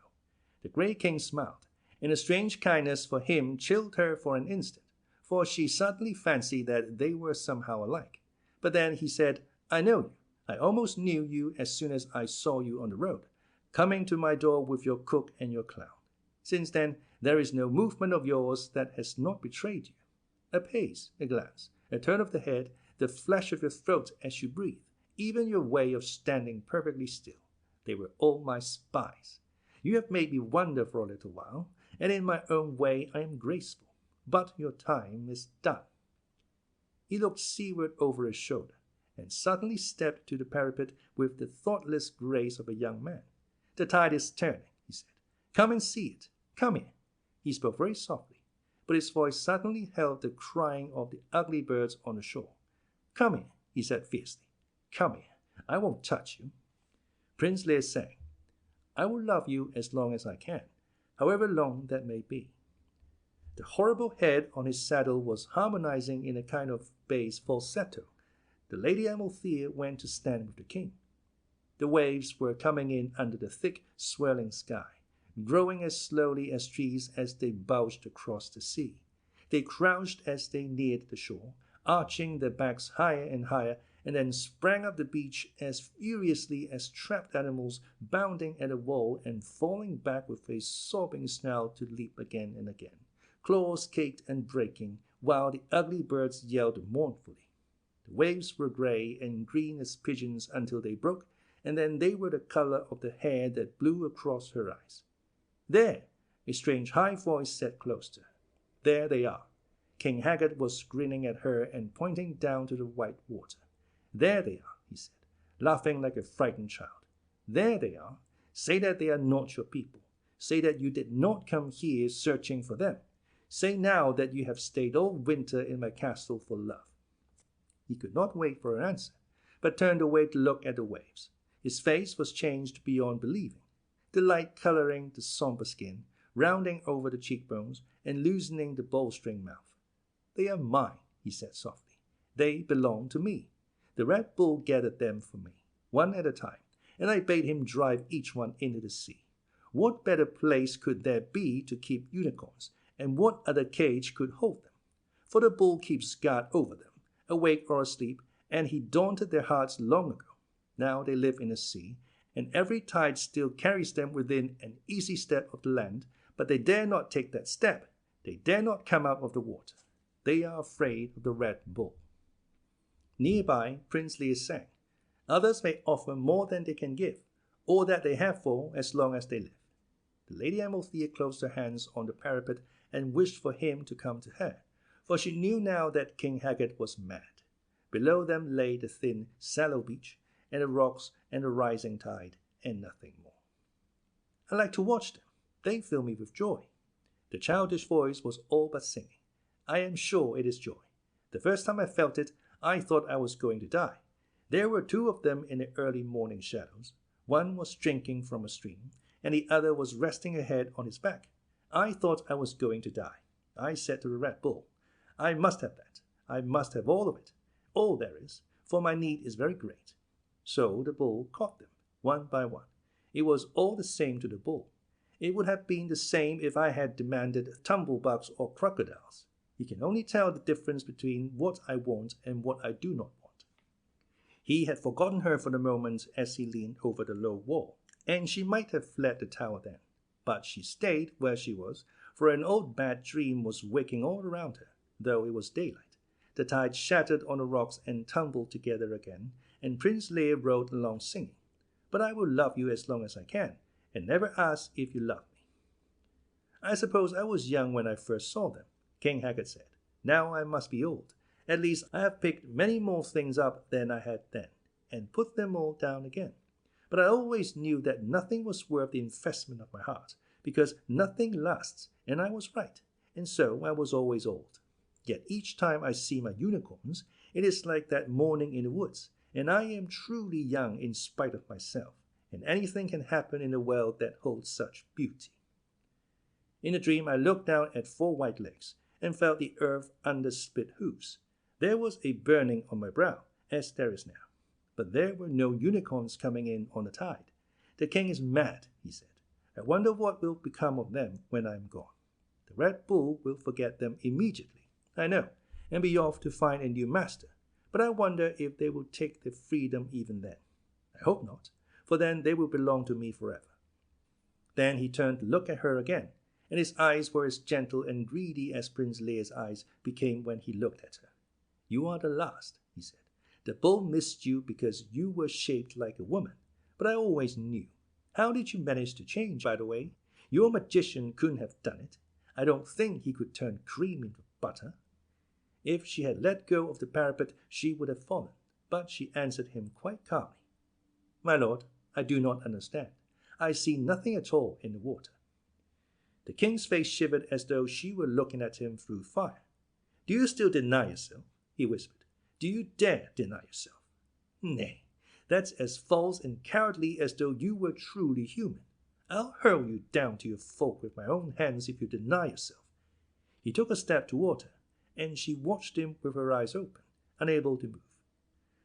The grey king smiled, and a strange kindness for him chilled her for an instant, for she suddenly fancied that they were somehow alike. But then he said, "I know you. I almost knew you as soon as I saw you on the road, coming to my door with your cook and your clown. Since then, there is no movement of yours that has not betrayed you. A pace, a glance, a turn of the head, the flash of your throat as you breathe, even your way of standing perfectly still. They were all my spies. You have made me wonder for a little while, and in my own way I am graceful. But your time is done." He looked seaward over his shoulder, and suddenly stepped to the parapet with the thoughtless grace of a young man. "The tide is turning," he said. "Come and see it. Come here." He spoke very softly, but his voice suddenly held the crying of the ugly birds on the shore. "Come here," he said fiercely. "Come here. I won't touch you." Prince Lír sang, "I will love you as long as I can, however long that may be." The horrible head on his saddle was harmonizing in a kind of bass falsetto. The Lady Amalthea went to stand with the king. The waves were coming in under the thick, swirling sky, growing as slowly as trees as they bulged across the sea. They crouched as they neared the shore, arching their backs higher and higher, and then sprang up the beach as furiously as trapped animals, bounding at a wall and falling back with a sobbing snout to leap again and again, claws caked and breaking, while the ugly birds yelled mournfully. The waves were gray and green as pigeons until they broke, and then they were the color of the hair that blew across her eyes. "There!" a strange high voice said close to her. "There they are." King Haggard was grinning at her and pointing down to the white water. "There they are," he said, laughing like a frightened child. "There they are. Say that they are not your people. Say that you did not come here searching for them. Say now that you have stayed all winter in my castle for love." He could not wait for an answer, but turned away to look at the waves. His face was changed beyond believing, the light coloring the somber skin, rounding over the cheekbones, and loosening the bowstring mouth. "They are mine," he said softly. "They belong to me. The Red Bull gathered them for me, one at a time, and I bade him drive each one into the sea. What better place could there be to keep unicorns, and what other cage could hold them? For the bull keeps guard over them, awake or asleep, and he daunted their hearts long ago. Now they live in the sea, and every tide still carries them within an easy step of the land, but they dare not take that step. They dare not come out of the water. They are afraid of the Red Bull." Nearby, Prince Lír sang, "Others may offer more than they can give, or that they have for as long as they live." The Lady Amalthea closed her hands on the parapet and wished for him to come to her, for she knew now that King Haggard was mad. Below them lay the thin, sallow beach, and the rocks and the rising tide, and nothing more. "I like to watch them. They fill me with joy." The childish voice was all but singing. "I am sure it is joy. The first time I felt it, I thought I was going to die. There were two of them in the early morning shadows. One was drinking from a stream, and the other was resting her head on his back. I thought I was going to die. I said to the Red Bull, 'I must have that. I must have all of it, all there is, for my need is very great.' So the bull caught them, one by one. It was all the same to the bull. It would have been the same if I had demanded tumblebugs or crocodiles. He can only tell the difference between what I want and what I do not want." He had forgotten her for the moment as he leaned over the low wall, and she might have fled the tower then. But she stayed where she was, for an old bad dream was waking all around her, though it was daylight. The tide shattered on the rocks and tumbled together again, and Prince Lír rode along singing, "But I will love you as long as I can, and never ask if you love me." "I suppose I was young when I first saw them," King Haggard said. "Now I must be old. At least I have picked many more things up than I had then, and put them all down again. But I always knew that nothing was worth the investment of my heart, because nothing lasts, and I was right, and so I was always old. Yet each time I see my unicorns, it is like that morning in the woods, and I am truly young in spite of myself, and anything can happen in a world that holds such beauty." In a dream I looked down at 4 white legs, and felt the earth under split hoofs. There was a burning on my brow, as there is now. But there were no unicorns coming in on the tide. "The king is mad," he said. "I wonder what will become of them when I am gone. The Red Bull will forget them immediately. I know, and be off to find a new master, but I wonder if they will take their freedom even then. I hope not, for then they will belong to me forever." Then he turned to look at her again, and his eyes were as gentle and greedy as Prince Lyr's eyes became when he looked at her. "You are the last," he said. "The bull missed you because you were shaped like a woman, but I always knew. How did you manage to change, by the way? Your magician couldn't have done it. I don't think he could turn cream into butter." If she had let go of the parapet, she would have fallen, but she answered him quite calmly. "My lord, I do not understand. I see nothing at all in the water." The king's face shivered as though she were looking at him through fire. "Do you still deny yourself?" he whispered. "Do you dare deny yourself? Nay, that's as false and cowardly as though you were truly human. I'll hurl you down to your folk with my own hands if you deny yourself." He took a step toward her, and she watched him with her eyes open, unable to move.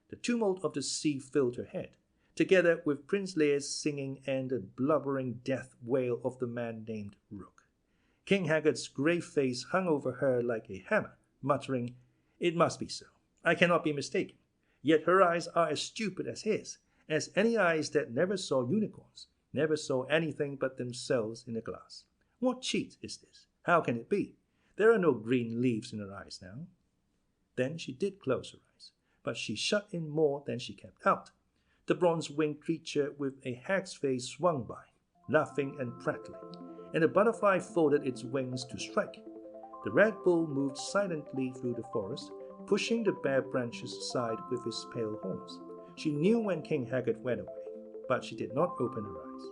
The tumult of the sea filled her head, together with Prince Lyr's singing and the blubbering death wail of the man named Rook. King Haggard's grey face hung over her like a hammer, muttering, "It must be so. I cannot be mistaken. Yet her eyes are as stupid as his, as any eyes that never saw unicorns, never saw anything but themselves in a glass. What cheat is this? How can it be? There are no green leaves in her eyes now." Then she did close her eyes, but she shut in more than she kept out. The bronze-winged creature with a hag's face swung by, laughing and prattling, and the butterfly folded its wings to strike. The Red Bull moved silently through the forest, pushing the bare branches aside with his pale horns. She knew when King Haggard went away, but she did not open her eyes.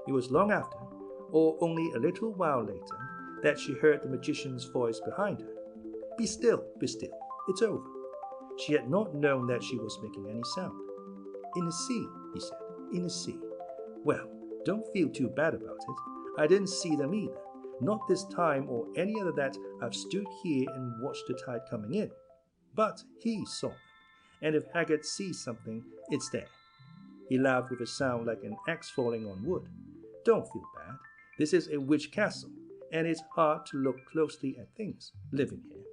It was long after, or only a little while later, that she heard the magician's voice behind her. Be still, it's over." She had not known that she was making any sound. "In the sea," he said, "in the sea. Well, don't feel too bad about it. I didn't see them either. Not this time or any other that I've stood here and watched the tide coming in. But he saw them, and if Haggard sees something, it's there." He laughed with a sound like an axe falling on wood. "Don't feel bad. This is a witch castle, and it's hard to look closely at things living here.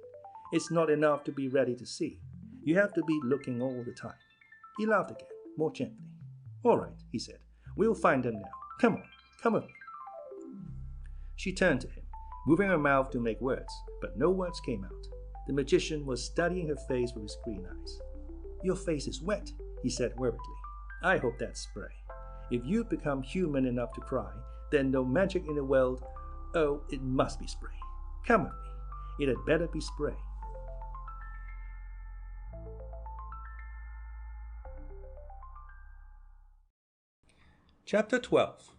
It's not enough to be ready to see. You have to be looking all the time." He laughed again, more gently. "All right," he said. "We'll find them now. Come on, come with me." She turned to him, moving her mouth to make words, but no words came out. The magician was studying her face with his green eyes. "Your face is wet," he said worriedly. "I hope that's spray. If you become human enough to cry, then no magic in the world. Oh, it must be spray. Come with me. It had better be spray." Chapter 12.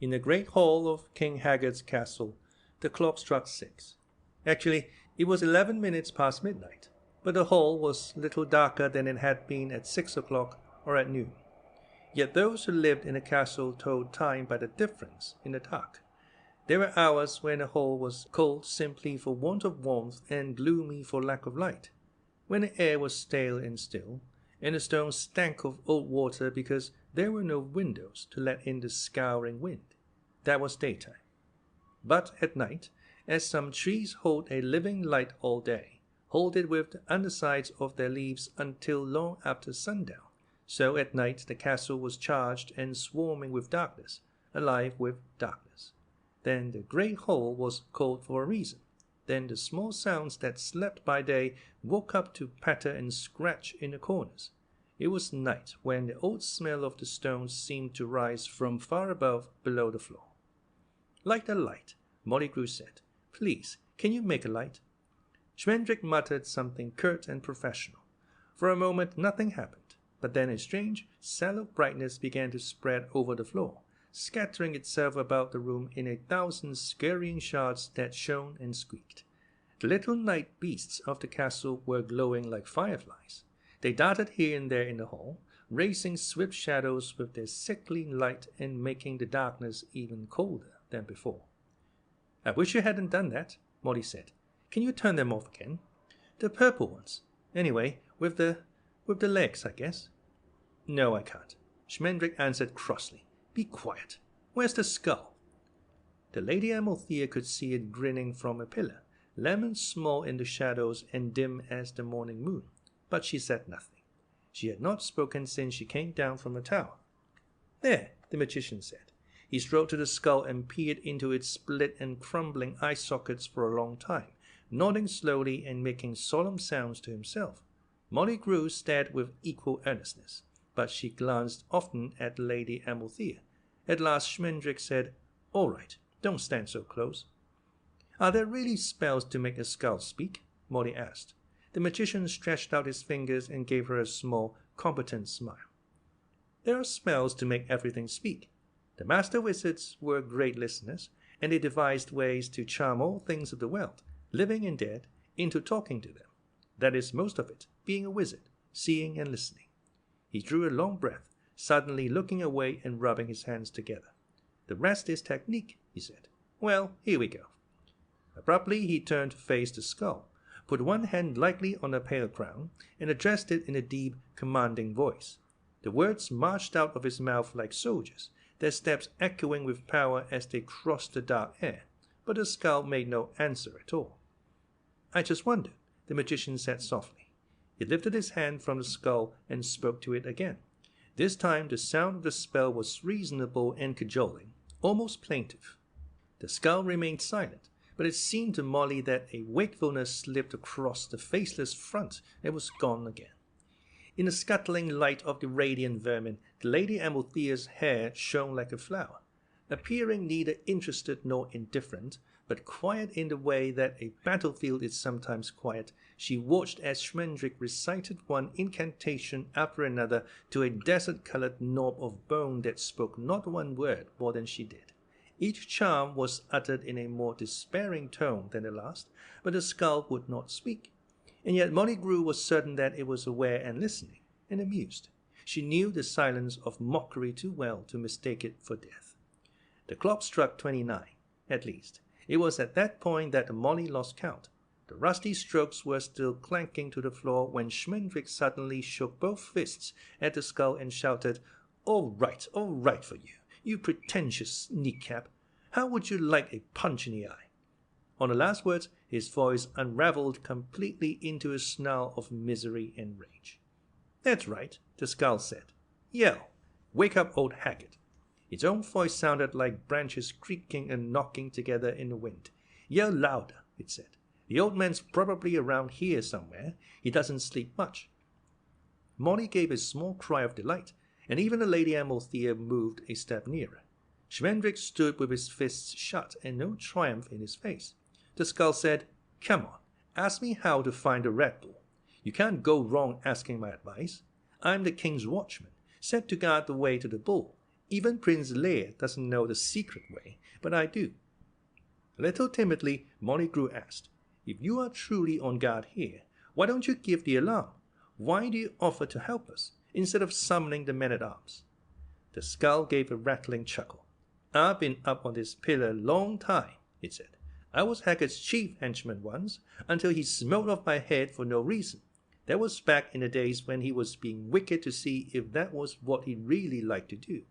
In the great hall of King Haggard's castle, the clock struck 6. Actually, it was 11 minutes past midnight, but the hall was little darker than it had been at 6 o'clock or at noon. Yet those who lived in the castle told time by the difference in the dark. There were hours when the hall was cold simply for want of warmth and gloomy for lack of light, when the air was stale and still, and the stones stank of old water because there were no windows to let in the scouring wind. That was daytime. But at night, as some trees hold a living light all day, hold it with the undersides of their leaves until long after sundown, so at night the castle was charged and swarming with darkness, alive with darkness. Then the great hall was cold for a reason. Then the small sounds that slept by day woke up to patter and scratch in the corners. It was night when the old smell of the stones seemed to rise from far above below the floor. "Light a light," Molly Grue said. "Please, can you make a light?" Schmendrick muttered something curt and professional. For a moment nothing happened, but then a strange, sallow brightness began to spread over the floor, scattering itself about the room in 1,000 scurrying shards that shone and squeaked. The little night beasts of the castle were glowing like fireflies. They darted here and there in the hall, racing swift shadows with their sickly light and making the darkness even colder than before. "I wish you hadn't done that," Molly said. "Can you turn them off again? The purple ones. Anyway, with the legs, I guess." "No, I can't," Schmendrick answered crossly. "Be quiet. Where's the skull?" The Lady Amalthea could see it grinning from a pillar, lemon small in the shadows and dim as the morning moon, but she said nothing. She had not spoken since she came down from the tower. "There," the magician said. He strode to the skull and peered into its split and crumbling eye sockets for a long time, nodding slowly and making solemn sounds to himself. Molly Grue stared with equal earnestness, but she glanced often at Lady Amalthea. At last Schmendrick said, "All right, don't stand so close." "Are there really spells to make a skull speak?" Molly asked. The magician stretched out his fingers and gave her a small, competent smile. "There are spells to make everything speak. The master wizards were great listeners, and they devised ways to charm all things of the world, living and dead, into talking to them. That is most of it, being a wizard, seeing and listening." He drew a long breath, suddenly looking away and rubbing his hands together. "The rest is technique," he said. "Well, here we go." Abruptly he turned to face the skull, put one hand lightly on the pale crown, and addressed it in a deep, commanding voice. The words marched out of his mouth like soldiers, their steps echoing with power as they crossed the dark air, but the skull made no answer at all. "I just wondered," the magician said softly. He lifted his hand from the skull and spoke to it again. This time the sound of the spell was reasonable and cajoling, almost plaintive. The skull remained silent, but it seemed to Molly that a wakefulness slipped across the faceless front and was gone again. In the scuttling light of the radiant vermin, the Lady Amalthea's hair shone like a flower. Appearing neither interested nor indifferent, but quiet in the way that a battlefield is sometimes quiet, she watched as Schmendrick recited one incantation after another to a desert-colored knob of bone that spoke not one word more than she did. Each charm was uttered in a more despairing tone than the last, but the skull would not speak. And yet Molly Grue was certain that it was aware and listening, and amused. She knew the silence of mockery too well to mistake it for death. The clock struck 29, at least. It was at that point that Molly lost count. The rusty strokes were still clanking to the floor when Schmendrick suddenly shook both fists at the skull and shouted, all right for you, you pretentious kneecap. How would you like a punch in the eye?" On the last words, his voice unraveled completely into a snarl of misery and rage. "That's right," the skull said. "Yell. Wake up old Haggard." Its own voice sounded like branches creaking and knocking together in the wind. "Yell louder," it said. "The old man's probably around here somewhere. He doesn't sleep much." Molly gave a small cry of delight, and even the Lady Amalthea moved a step nearer. Schmendrick stood with his fists shut and no triumph in his face. The skull said, "Come on, ask me how to find the Red Bull. You can't go wrong asking my advice. I'm the king's watchman, set to guard the way to the bull. Even Prince Lír doesn't know the secret way, but I do." A little timidly, Molly Grue asked, "If you are truly on guard here, why don't you give the alarm? Why do you offer to help us, instead of summoning the men-at-arms?" The skull gave a rattling chuckle. "I've been up on this pillar a long time," it said. "I was Haggard's chief henchman once, until he smote off my head for no reason. That was back in the days when he was being wicked to see if that was what he really liked to do.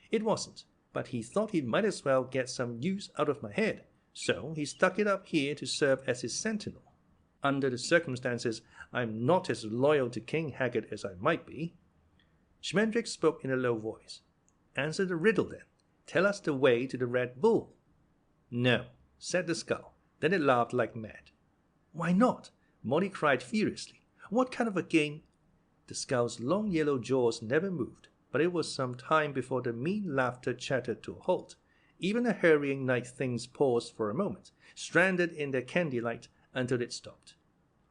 It wasn't, but he thought he might as well get some use out of my head, so he stuck it up here to serve as his sentinel. Under the circumstances, I'm not as loyal to King Haggard as I might be." Schmendrick spoke in a low voice. "Answer the riddle, then. Tell us the way to the Red Bull." "No," said the skull. Then it laughed like mad. "Why not?" Molly cried furiously. "What kind of a game—" The skull's long yellow jaws never moved, but it was some time before the mean laughter chattered to a halt. Even the hurrying night things paused for a moment, stranded in their candy light, until it stopped.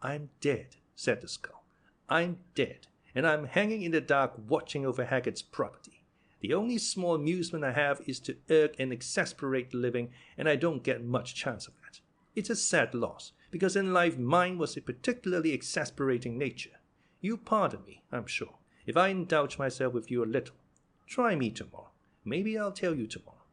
"I'm dead," said the skull. "I'm dead, and I'm hanging in the dark watching over Haggard's property. The only small amusement I have is to irk and exasperate the living, and I don't get much chance of that. It's a sad loss, because in life mine was a particularly exasperating nature. You pardon me, I'm sure, if I indulge myself with you a little. Try me tomorrow. Maybe I'll tell you tomorrow."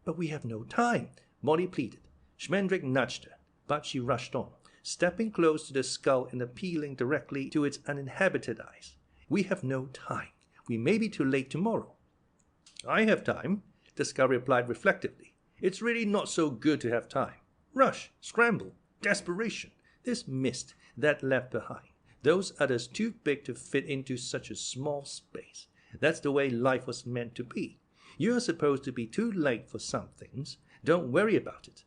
"But we have no time," Molly pleaded. Schmendrick nudged her, but she rushed on, stepping close to the skull and appealing directly to its uninhabited eyes. "We have no time. We may be too late tomorrow." "I have time," the skull replied reflectively. "It's really not so good to have time. Rush, scramble, desperation, this mist that left behind, those others too big to fit into such a small space. That's the way life was meant to be. You're supposed to be too late for some things. Don't worry about it.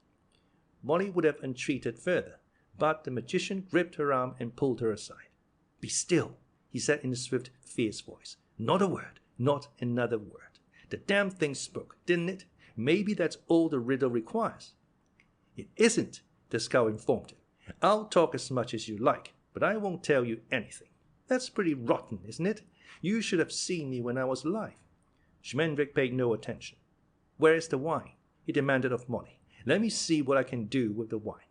Molly would have entreated further, but the magician gripped her arm and pulled her aside. Be still, he said in a swift, fierce voice. Not a word, not another word. The damn thing spoke, didn't it? Maybe that's all the riddle requires. It isn't, the skull informed him. I'll talk as much as you like, but I won't tell you anything. That's pretty rotten, isn't it? You should have seen me when I was alive. Schmendrick paid no attention. Where is the wine? He demanded of Molly. Let me see what I can do with the wine.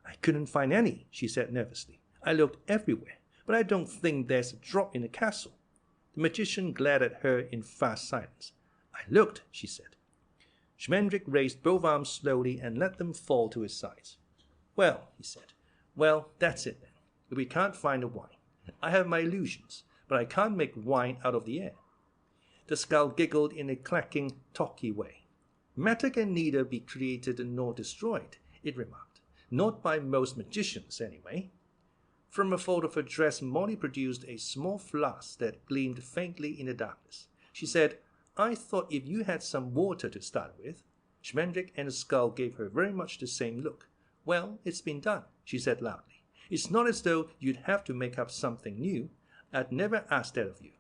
I couldn't find any, she said nervously. I looked everywhere, but I don't think there's a drop in the castle. The magician glared at her in fast silence. I looked, she said. Schmendrick raised both arms slowly and let them fall to his sides. Well, he said, well, that's it then. If we can't find the wine. I have my illusions, but I can't make wine out of the air. The skull giggled in a clacking, talky way. Matter can neither be created nor destroyed, it remarked. Not by most magicians, anyway. From a fold of her dress, Molly produced a small flask that gleamed faintly in the darkness. She said, I thought if you had some water to start with. Schmendrick and the skull gave her very much the same look. Well, it's been done, she said loudly. It's not as though you'd have to make up something new. I'd never asked that of you.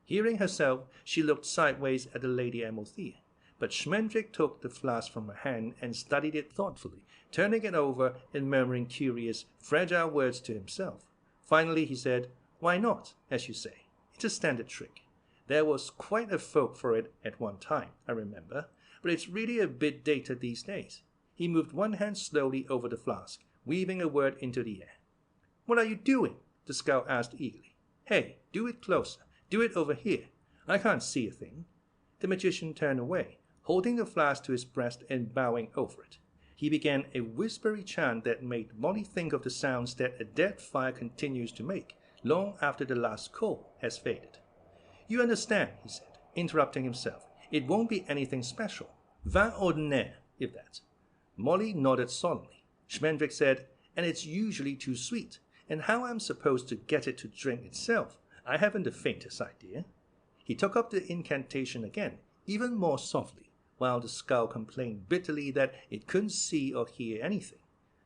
Hearing herself, she looked sideways at the Lady Amalthea, but Schmendrick took the flask from her hand and studied it thoughtfully, turning it over and murmuring curious, fragile words to himself. Finally he said, Why not, as you say? It's a standard trick. There was quite a folk for it at one time, I remember, but it's really a bit dated these days. He moved one hand slowly over the flask, weaving a word into the air. What are you doing? The skull asked eagerly. Hey, do it closer. Do it over here. I can't see a thing. The magician turned away, holding the flask to his breast and bowing over it. He began a whispery chant that made Molly think of the sounds that a dead fire continues to make, long after the last coal has faded. You understand, he said, interrupting himself. It won't be anything special. Vin ordinaire, if that. Molly nodded solemnly. Schmendrick said, And it's usually too sweet. And how I'm supposed to get it to drink itself, I haven't the faintest idea. He took up the incantation again, even more softly, while the skull complained bitterly that it couldn't see or hear anything.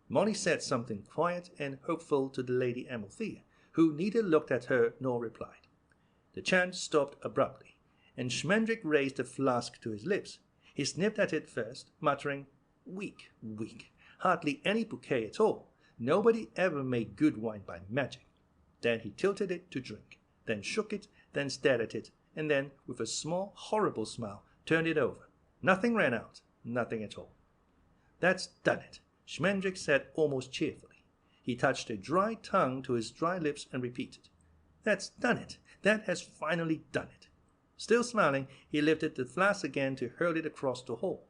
Molly said something quiet and hopeful to the Lady Amalthea, who neither looked at her nor replied. The chant stopped abruptly, and Schmendrick raised the flask to his lips. He sniffed at it first, muttering, Weak, weak, hardly any bouquet at all. Nobody ever made good wine by magic. Then he tilted it to drink, then shook it, then stared at it, and then, with a small, horrible smile, turned it over. Nothing ran out, nothing at all. That's done it, Schmendrick said almost cheerfully. He touched a dry tongue to his dry lips and repeated, That's done it. That has finally done it. Still smiling, he lifted the flask again to hurl it across the hall.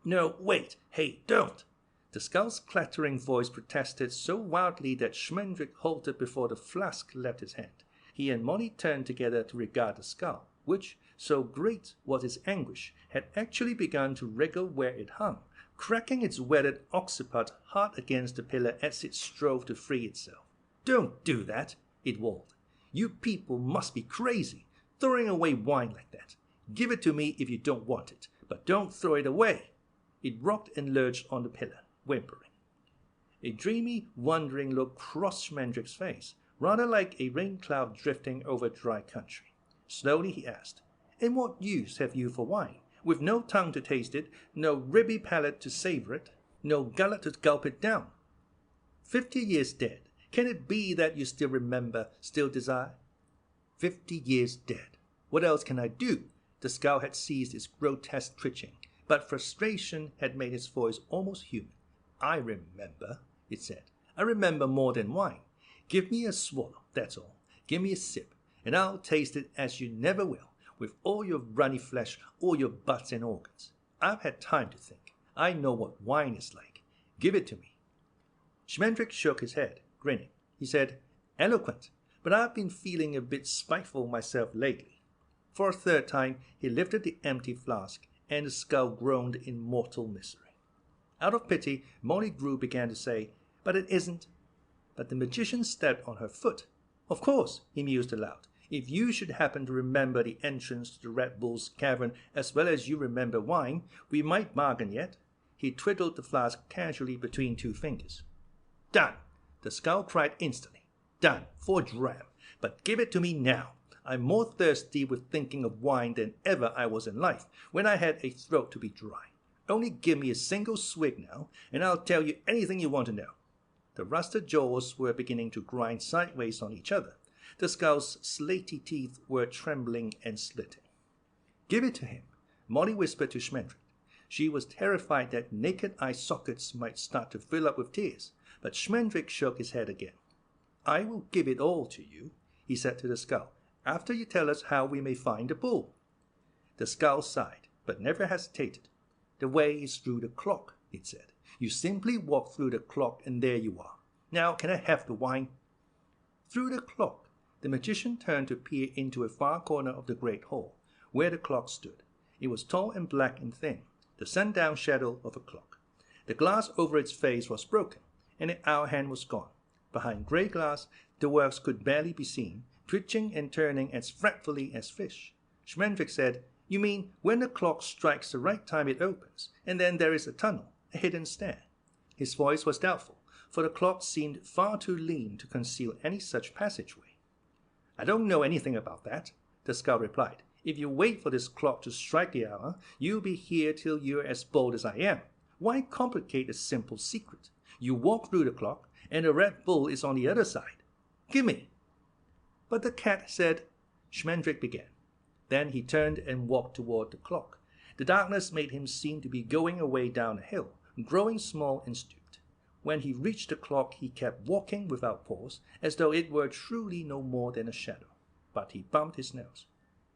No, wait, hey, don't! The skull's clattering voice protested so wildly that Schmendrick halted before the flask left his hand. He and Molly turned together to regard the skull, which, so great was its anguish, had actually begun to wriggle where it hung, cracking its wetted occiput hard against the pillar as it strove to free itself. Don't do that, it wailed. You people must be crazy, throwing away wine like that. Give it to me if you don't want it, but don't throw it away. It rocked and lurched on the pillar, whimpering. A dreamy, wondering look crossed Schmendrick's face, rather like a rain cloud drifting over dry country. Slowly he asked, And what use have you for wine, with no tongue to taste it, no ribby palate to savor it, no gullet to gulp it down? 50 years dead, can it be that you still remember, still desire? 50 years dead. What else can I do? The skull had ceased its grotesque twitching, but frustration had made its voice almost human. I remember, it said. I remember more than wine. Give me a swallow, that's all. Give me a sip, and I'll taste it as you never will, with all your runny flesh, all your butts and organs. I've had time to think. I know what wine is like. Give it to me. Schmendrick shook his head, grinning. He said, Eloquent, but I've been feeling a bit spiteful myself lately. For a third time, he lifted the empty flask, and the skull groaned in mortal misery. Out of pity, Molly Grue began to say, "But it isn't." But the magician stepped on her foot. "Of course," he mused aloud, "if you should happen to remember the entrance to the Red Bull's cavern as well as you remember wine, we might bargain yet." He twiddled the flask casually between two fingers. "Done!" the skull cried instantly. "Done, for dram. But give it to me now. I'm more thirsty with thinking of wine than ever I was in life, when I had a throat to be dry. Only give me a single swig now, and I'll tell you anything you want to know." The rusted jaws were beginning to grind sideways on each other. The skull's slaty teeth were trembling and slitting. "Give it to him," Molly whispered to Schmendrick. She was terrified that naked eye sockets might start to fill up with tears, but Schmendrick shook his head again. "I will give it all to you," he said to the skull, "after you tell us how we may find the bull." The skull sighed, but never hesitated. "The way is through the clock," it said. "You simply walk through the clock and there you are. Now can I have the wine?" Through the clock, the magician turned to peer into a far corner of the great hall, where the clock stood. It was tall and black and thin, the sundown shadow of a clock. The glass over its face was broken, and the hour hand was gone. Behind grey glass, the works could barely be seen, twitching and turning as fretfully as fish. Schmendrick said, "You mean when the clock strikes the right time it opens, and then there is a tunnel, a hidden stair?" His voice was doubtful, for the clock seemed far too lean to conceal any such passageway. "I don't know anything about that," the skull replied. "If you wait for this clock to strike the hour, you'll be here till you're as bold as I am. Why complicate a simple secret? You walk through the clock, and the Red Bull is on the other side. Give me." "But the cat said—" Schmendrick began. Then he turned and walked toward the clock. The darkness made him seem to be going away down a hill, growing small and stooped. When he reached the clock, he kept walking without pause, as though it were truly no more than a shadow. But he bumped his nose.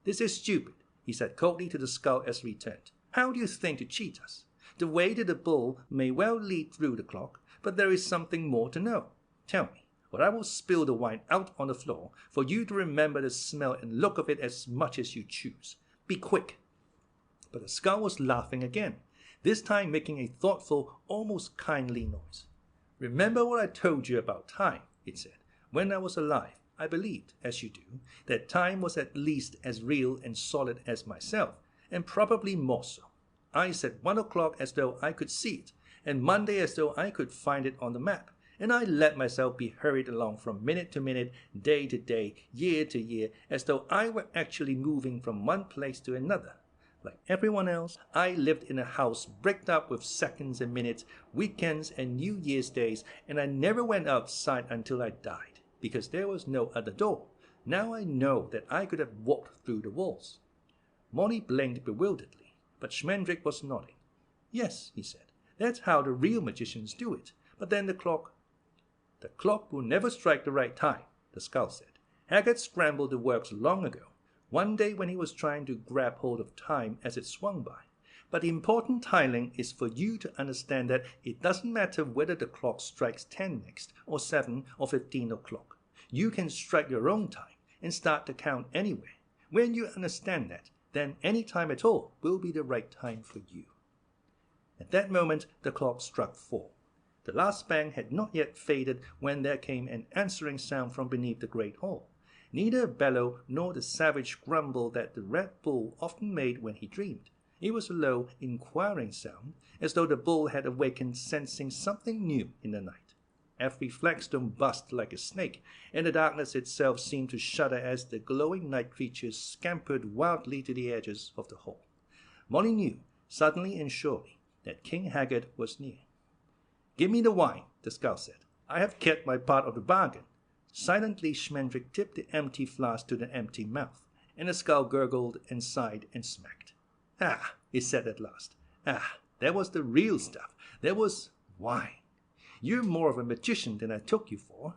"This is stupid," he said coldly to the skull as he returned. "How do you think to cheat us? The way to the bull may well lead through the clock, but there is something more to know. Tell me, or I will spill the wine out on the floor, for you to remember the smell and look of it as much as you choose. Be quick." But the skull was laughing again, this time making a thoughtful, almost kindly noise. "Remember what I told you about time," it said. "When I was alive, I believed, as you do, that time was at least as real and solid as myself, and probably more so. I said 1 o'clock as though I could see it, and Monday as though I could find it on the map, and I let myself be hurried along from minute to minute, day to day, year to year, as though I were actually moving from one place to another. Like everyone else, I lived in a house bricked up with seconds and minutes, weekends and New Year's days, and I never went outside until I died, because there was no other door. Now I know that I could have walked through the walls." Molly blinked bewilderedly, but Schmendrick was nodding. "Yes," he said, "that's how the real magicians do it. But then the clock—" "The clock will never strike the right time," the skull said. "Haggard scrambled the works long ago, one day when he was trying to grab hold of time as it swung by. But the important tiling is for you to understand that it doesn't matter whether the clock strikes 10 next, or 7 or 15 o'clock. You can strike your own time and start the count anywhere. When you understand that, then any time at all will be the right time for you." At that moment, the clock struck 4. The last bang had not yet faded when there came an answering sound from beneath the great hall. Neither a bellow nor the savage grumble that the Red Bull often made when he dreamed. It was a low, inquiring sound, as though the bull had awakened sensing something new in the night. Every flagstone buzzed like a snake, and the darkness itself seemed to shudder as the glowing night creatures scampered wildly to the edges of the hall. Molly knew, suddenly and surely, that King Haggard was near. "Give me the wine," the skull said. "I have kept my part of the bargain." Silently, Schmendrick tipped the empty flask to the empty mouth, and the skull gurgled and sighed and smacked. "Ah," it said at last. "Ah, that was the real stuff. That was wine. You're more of a magician than I took you for.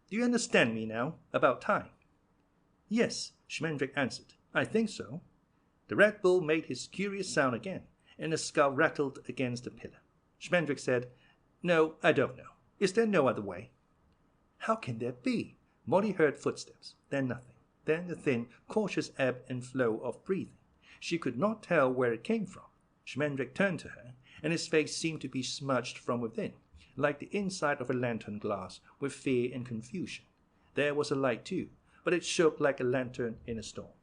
Do you understand me now, about time?" "Yes," Schmendrick answered. "I think so." The Red Bull made his curious sound again, and the skull rattled against the pillar. Schmendrick said, "No, I don't know. Is there no other way?" "How can there be?" Molly heard footsteps, then nothing, then the thin, cautious ebb and flow of breathing. She could not tell where it came from. Schmendrick turned to her, and his face seemed to be smudged from within, like the inside of a lantern glass with fear and confusion. There was a light too, but it shook like a lantern in a storm.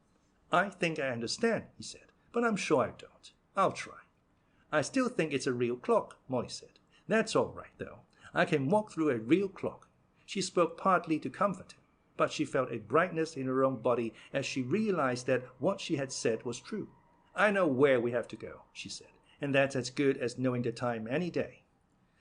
"I think I understand," he said, "but I'm sure I don't. I'll try." "I still think it's a real clock," Molly said. "That's all right, though. I can walk through a real clock." She spoke partly to comfort him, but she felt a brightness in her own body as she realized that what she had said was true. "I know where we have to go," she said, "and that's as good as knowing the time any day."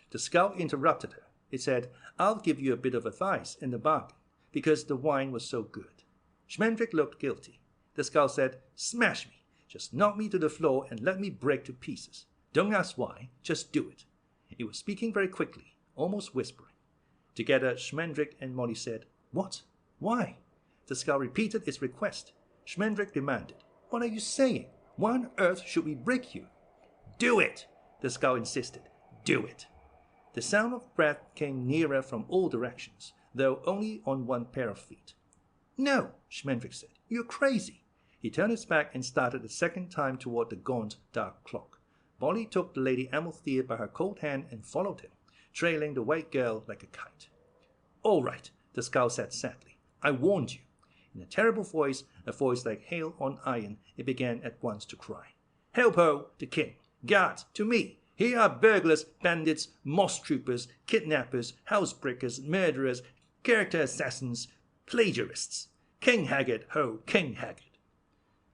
The scout interrupted her. It said, "I'll give you a bit of advice in the bargain, because the wine was so good." Schmendrick looked guilty. The scout said, "Smash me. Just knock me to the floor and let me break to pieces. Don't ask why, just do it." He was speaking very quickly, almost whispering. Together, Schmendrick and Molly said, "What? Why?" The scout repeated its request. Schmendrick demanded, "What are you saying? Why on earth should we break you?" "Do it!" the scout insisted. "Do it!" The sound of breath came nearer from all directions, though only on one pair of feet. "No," Schmendrick said. "You're crazy." He turned his back and started a second time toward the gaunt, dark clock. Molly took the Lady Amalthea by her cold hand and followed him, trailing the white girl like a kite. "All right," the scout said sadly. "I warned you." In a terrible voice, a voice like hail on iron, it began at once to cry. "Help ho, the king! Guards, to me! Here are burglars, bandits, moss troopers, kidnappers, housebreakers, murderers, character assassins, plagiarists. King Haggard, ho, King Haggard!"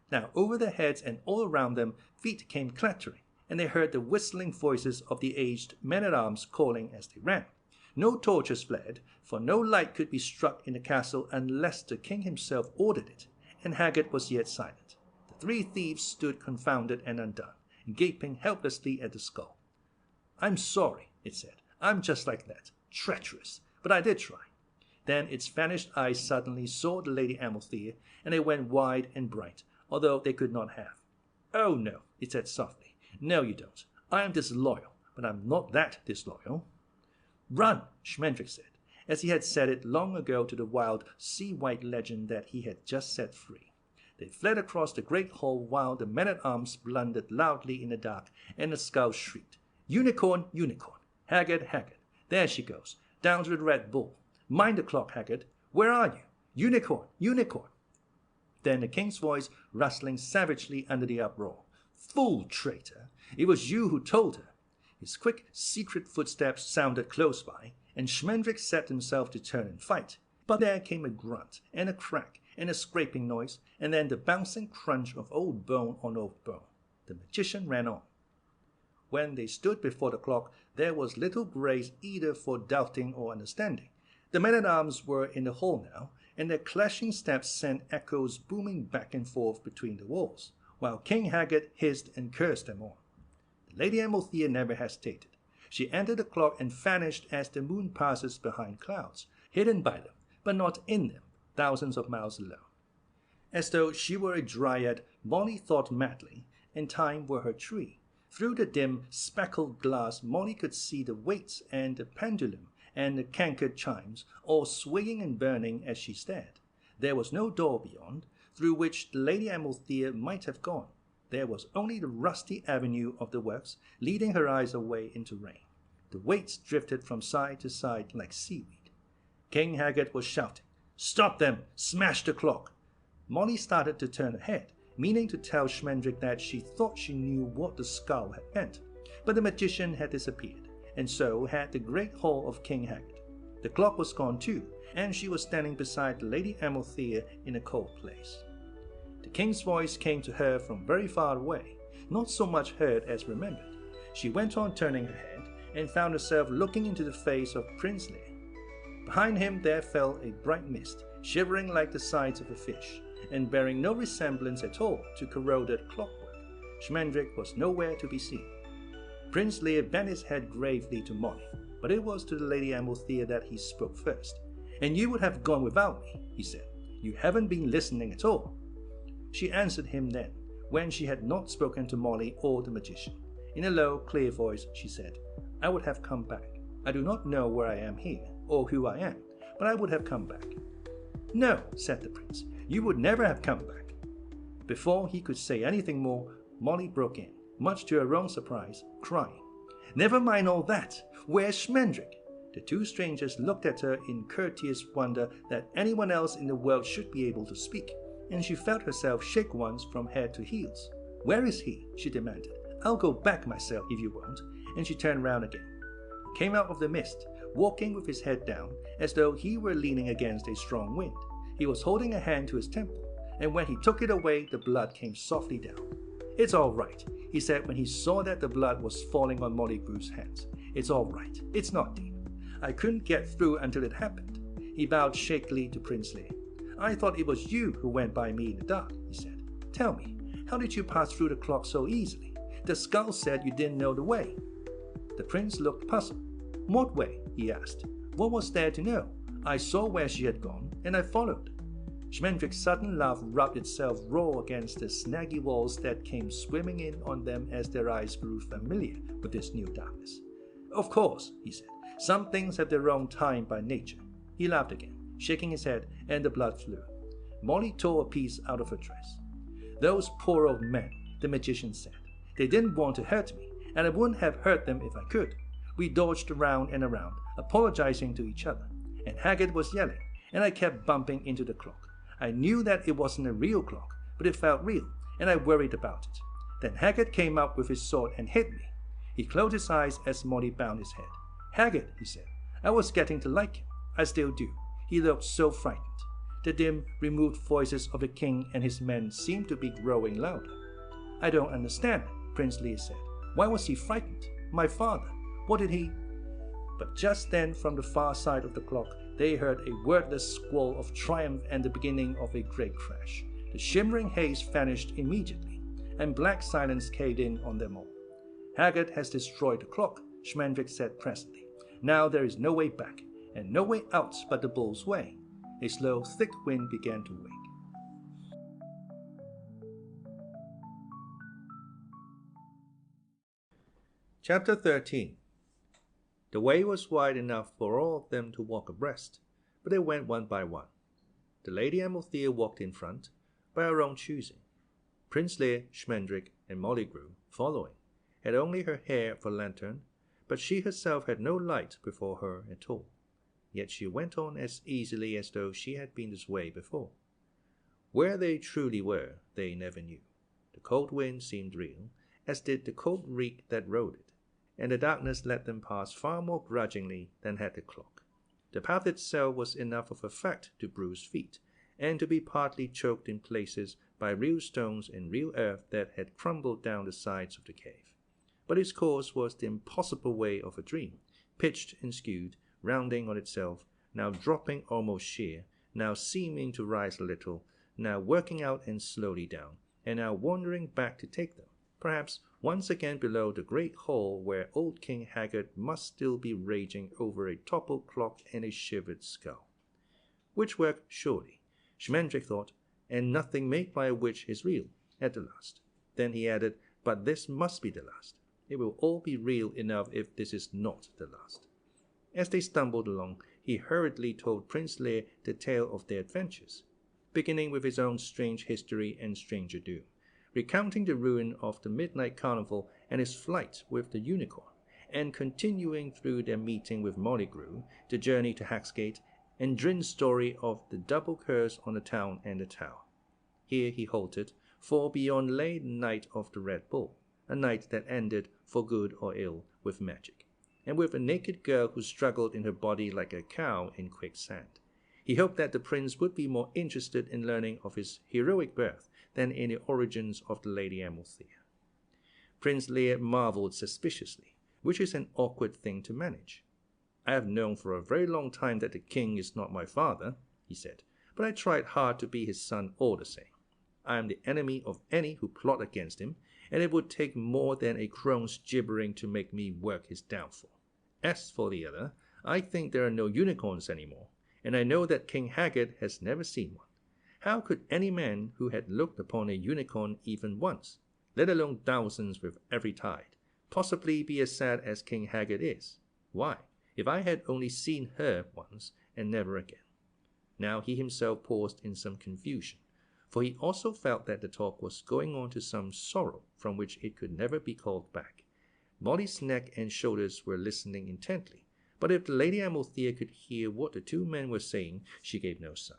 Now over their heads and all around them, feet came clattering, and they heard the whistling voices of the aged men-at-arms calling as they ran. No torches flared, for no light could be struck in the castle unless the king himself ordered it, and Haggard was yet silent. The three thieves stood confounded and undone, gaping helplessly at the skull. "I'm sorry," it said. "I'm just like that, treacherous, but I did try." Then its vanished eyes suddenly saw the Lady Amalthea, and they went wide and bright, although they could not have. "Oh no," it said softly. "No, you don't. I am disloyal, but I'm not that disloyal." "Run," Schmendrick said, as he had said it long ago to the wild sea-white legend that he had just set free. They fled across the great hall while the men-at-arms blundered loudly in the dark, and the scout shrieked, "Unicorn, unicorn! Haggard, Haggard! There she goes, down to the Red Bull! Mind the clock, Haggard! Where are you? Unicorn, unicorn!" Then the king's voice rustling savagely under the uproar. "Fool, traitor! It was you who told her." His quick, secret footsteps sounded close by, and Schmendrick set himself to turn and fight. But there came a grunt, and a crack, and a scraping noise, and then the bouncing crunch of old bone on old bone. The magician ran on. When they stood before the clock, there was little grace either for doubting or understanding. The men-at-arms were in the hall now, and their clashing steps sent echoes booming back and forth between the walls, while King Haggard hissed and cursed them all. The Lady Amalthea never hesitated. She entered the clock and vanished as the moon passes behind clouds, hidden by them, but not in them, thousands of miles alone. As though she were a dryad, Molly thought madly, and time were her tree. Through the dim, speckled glass, Molly could see the weights and the pendulum and the cankered chimes, all swinging and burning as she stared. There was no door beyond, through which the Lady Amalthea might have gone. There was only the rusty avenue of the works, leading her eyes away into rain. The weights drifted from side to side like seaweed. King Haggard was shouting, "Stop them! Smash the clock!" Molly started to turn her head, meaning to tell Schmendrick that she thought she knew what the scowl had meant. But the magician had disappeared, and so had the great hall of King Haggard. The clock was gone too, and she was standing beside the Lady Amalthea in a cold place. The king's voice came to her from very far away, not so much heard as remembered. She went on turning her head, and found herself looking into the face of Prince Lír. Behind him there fell a bright mist, shivering like the sides of a fish, and bearing no resemblance at all to corroded clockwork. Schmendrick was nowhere to be seen. Prince Lír bent his head gravely to Molly, but it was to the Lady Amalthea that he spoke first. "And you would have gone without me," he said. "You haven't been listening at all." She answered him then, when she had not spoken to Molly or the magician. In a low, clear voice, she said, "I would have come back. I do not know where I am here, or who I am, but I would have come back." "No," said the prince, "you would never have come back." Before he could say anything more, Molly broke in, much to her own surprise, crying, Never mind all that. Where's Schmendrick? The two strangers looked at her in courteous wonder that anyone else in the world should be able to speak, and she felt herself shake once from head to heels. Where is he? She demanded. I'll go back myself if you won't. And she turned round again. He came out of the mist, walking with his head down, as though he were leaning against a strong wind. He was holding a hand to his temple, and when he took it away, the blood came softly down. It's all right, he said when he saw that the blood was falling on Molly Grue's hands. It's all right. It's not deep. I couldn't get through until it happened. He bowed shakily to Prince Lír. I thought it was you who went by me in the dark, he said. Tell me, how did you pass through the clock so easily? The skull said you didn't know the way. The prince looked puzzled. What way? He asked. What was there to know? I saw where she had gone, and I followed. Schmendrick's sudden laugh rubbed itself raw against the snaggy walls that came swimming in on them as their eyes grew familiar with this new darkness. Of course, he said. Some things have their own time by nature. He laughed again, shaking his head, and the blood flew. Molly tore a piece out of her dress. Those poor old men, the magician said. They didn't want to hurt me, and I wouldn't have hurt them if I could. We dodged around and around, apologizing to each other. And Haggard was yelling, and I kept bumping into the clock. I knew that it wasn't a real clock, but it felt real, and I worried about it. Then Haggard came up with his sword and hit me. He closed his eyes as Molly bowed his head. Haggard, he said. I was getting to like him. I still do. He looked so frightened. The dim, removed voices of the king and his men seemed to be growing louder. I don't understand, Prince Lír said. Why was he frightened? My father. What did he... But just then, from the far side of the clock, they heard a wordless squall of triumph and the beginning of a great crash. The shimmering haze vanished immediately, and black silence caved in on them all. Haggard has destroyed the clock, Schmendrick said presently. Now there is no way back, and no way out but the bull's way. A slow, thick wind began to wake. Chapter 13. The way was wide enough for all of them to walk abreast, but they went one by one. The Lady Amalthea walked in front, by her own choosing. Prince Lír, Schmendrick, and Molly Grue, following, had only her hair for lantern, but she herself had no light before her at all. Yet she went on as easily as though she had been this way before. Where they truly were, they never knew. The cold wind seemed real, as did the cold reek that rode it, and the darkness let them pass far more grudgingly than had the clock. The path itself was enough of a fact to bruise feet, and to be partly choked in places by real stones and real earth that had crumbled down the sides of the cave. But its course was the impossible way of a dream, pitched and skewed, rounding on itself, now dropping almost sheer, now seeming to rise a little, now working out and slowly down, and now wandering back to take them, perhaps once again below the great hall where old King Haggard must still be raging over a toppled clock and a shivered skull. Which work, surely, Schmendrick thought, and nothing made by a witch is real, at the last. Then he added, but this must be the last. It will all be real enough if this is not the last. As they stumbled along, he hurriedly told Prince Lír the tale of their adventures, beginning with his own strange history and stranger doom, recounting the ruin of the midnight carnival and his flight with the unicorn, and continuing through their meeting with Molly Grue, the journey to Hagsgate, and Drin's story of the double curse on the town and the tower. Here he halted, for beyond lay the night of the Red Bull, a night that ended, for good or ill, with magic, and with a naked girl who struggled in her body like a cow in quicksand. He hoped that the prince would be more interested in learning of his heroic birth than in the origins of the Lady Amalthea. Prince Lír marveled suspiciously, which is an awkward thing to manage. I have known for a very long time that the king is not my father, he said, but I tried hard to be his son all the same. I am the enemy of any who plot against him, and it would take more than a crone's gibbering to make me work his downfall. As for the other, I think there are no unicorns anymore, and I know that King Haggard has never seen one. How could any man who had looked upon a unicorn even once, let alone thousands with every tide, possibly be as sad as King Haggard is? Why, if I had only seen her once and never again. Now he himself paused in some confusion, for he also felt that the talk was going on to some sorrow from which it could never be called back. Molly's neck and shoulders were listening intently, but if the Lady Amalthea could hear what the two men were saying, she gave no sign.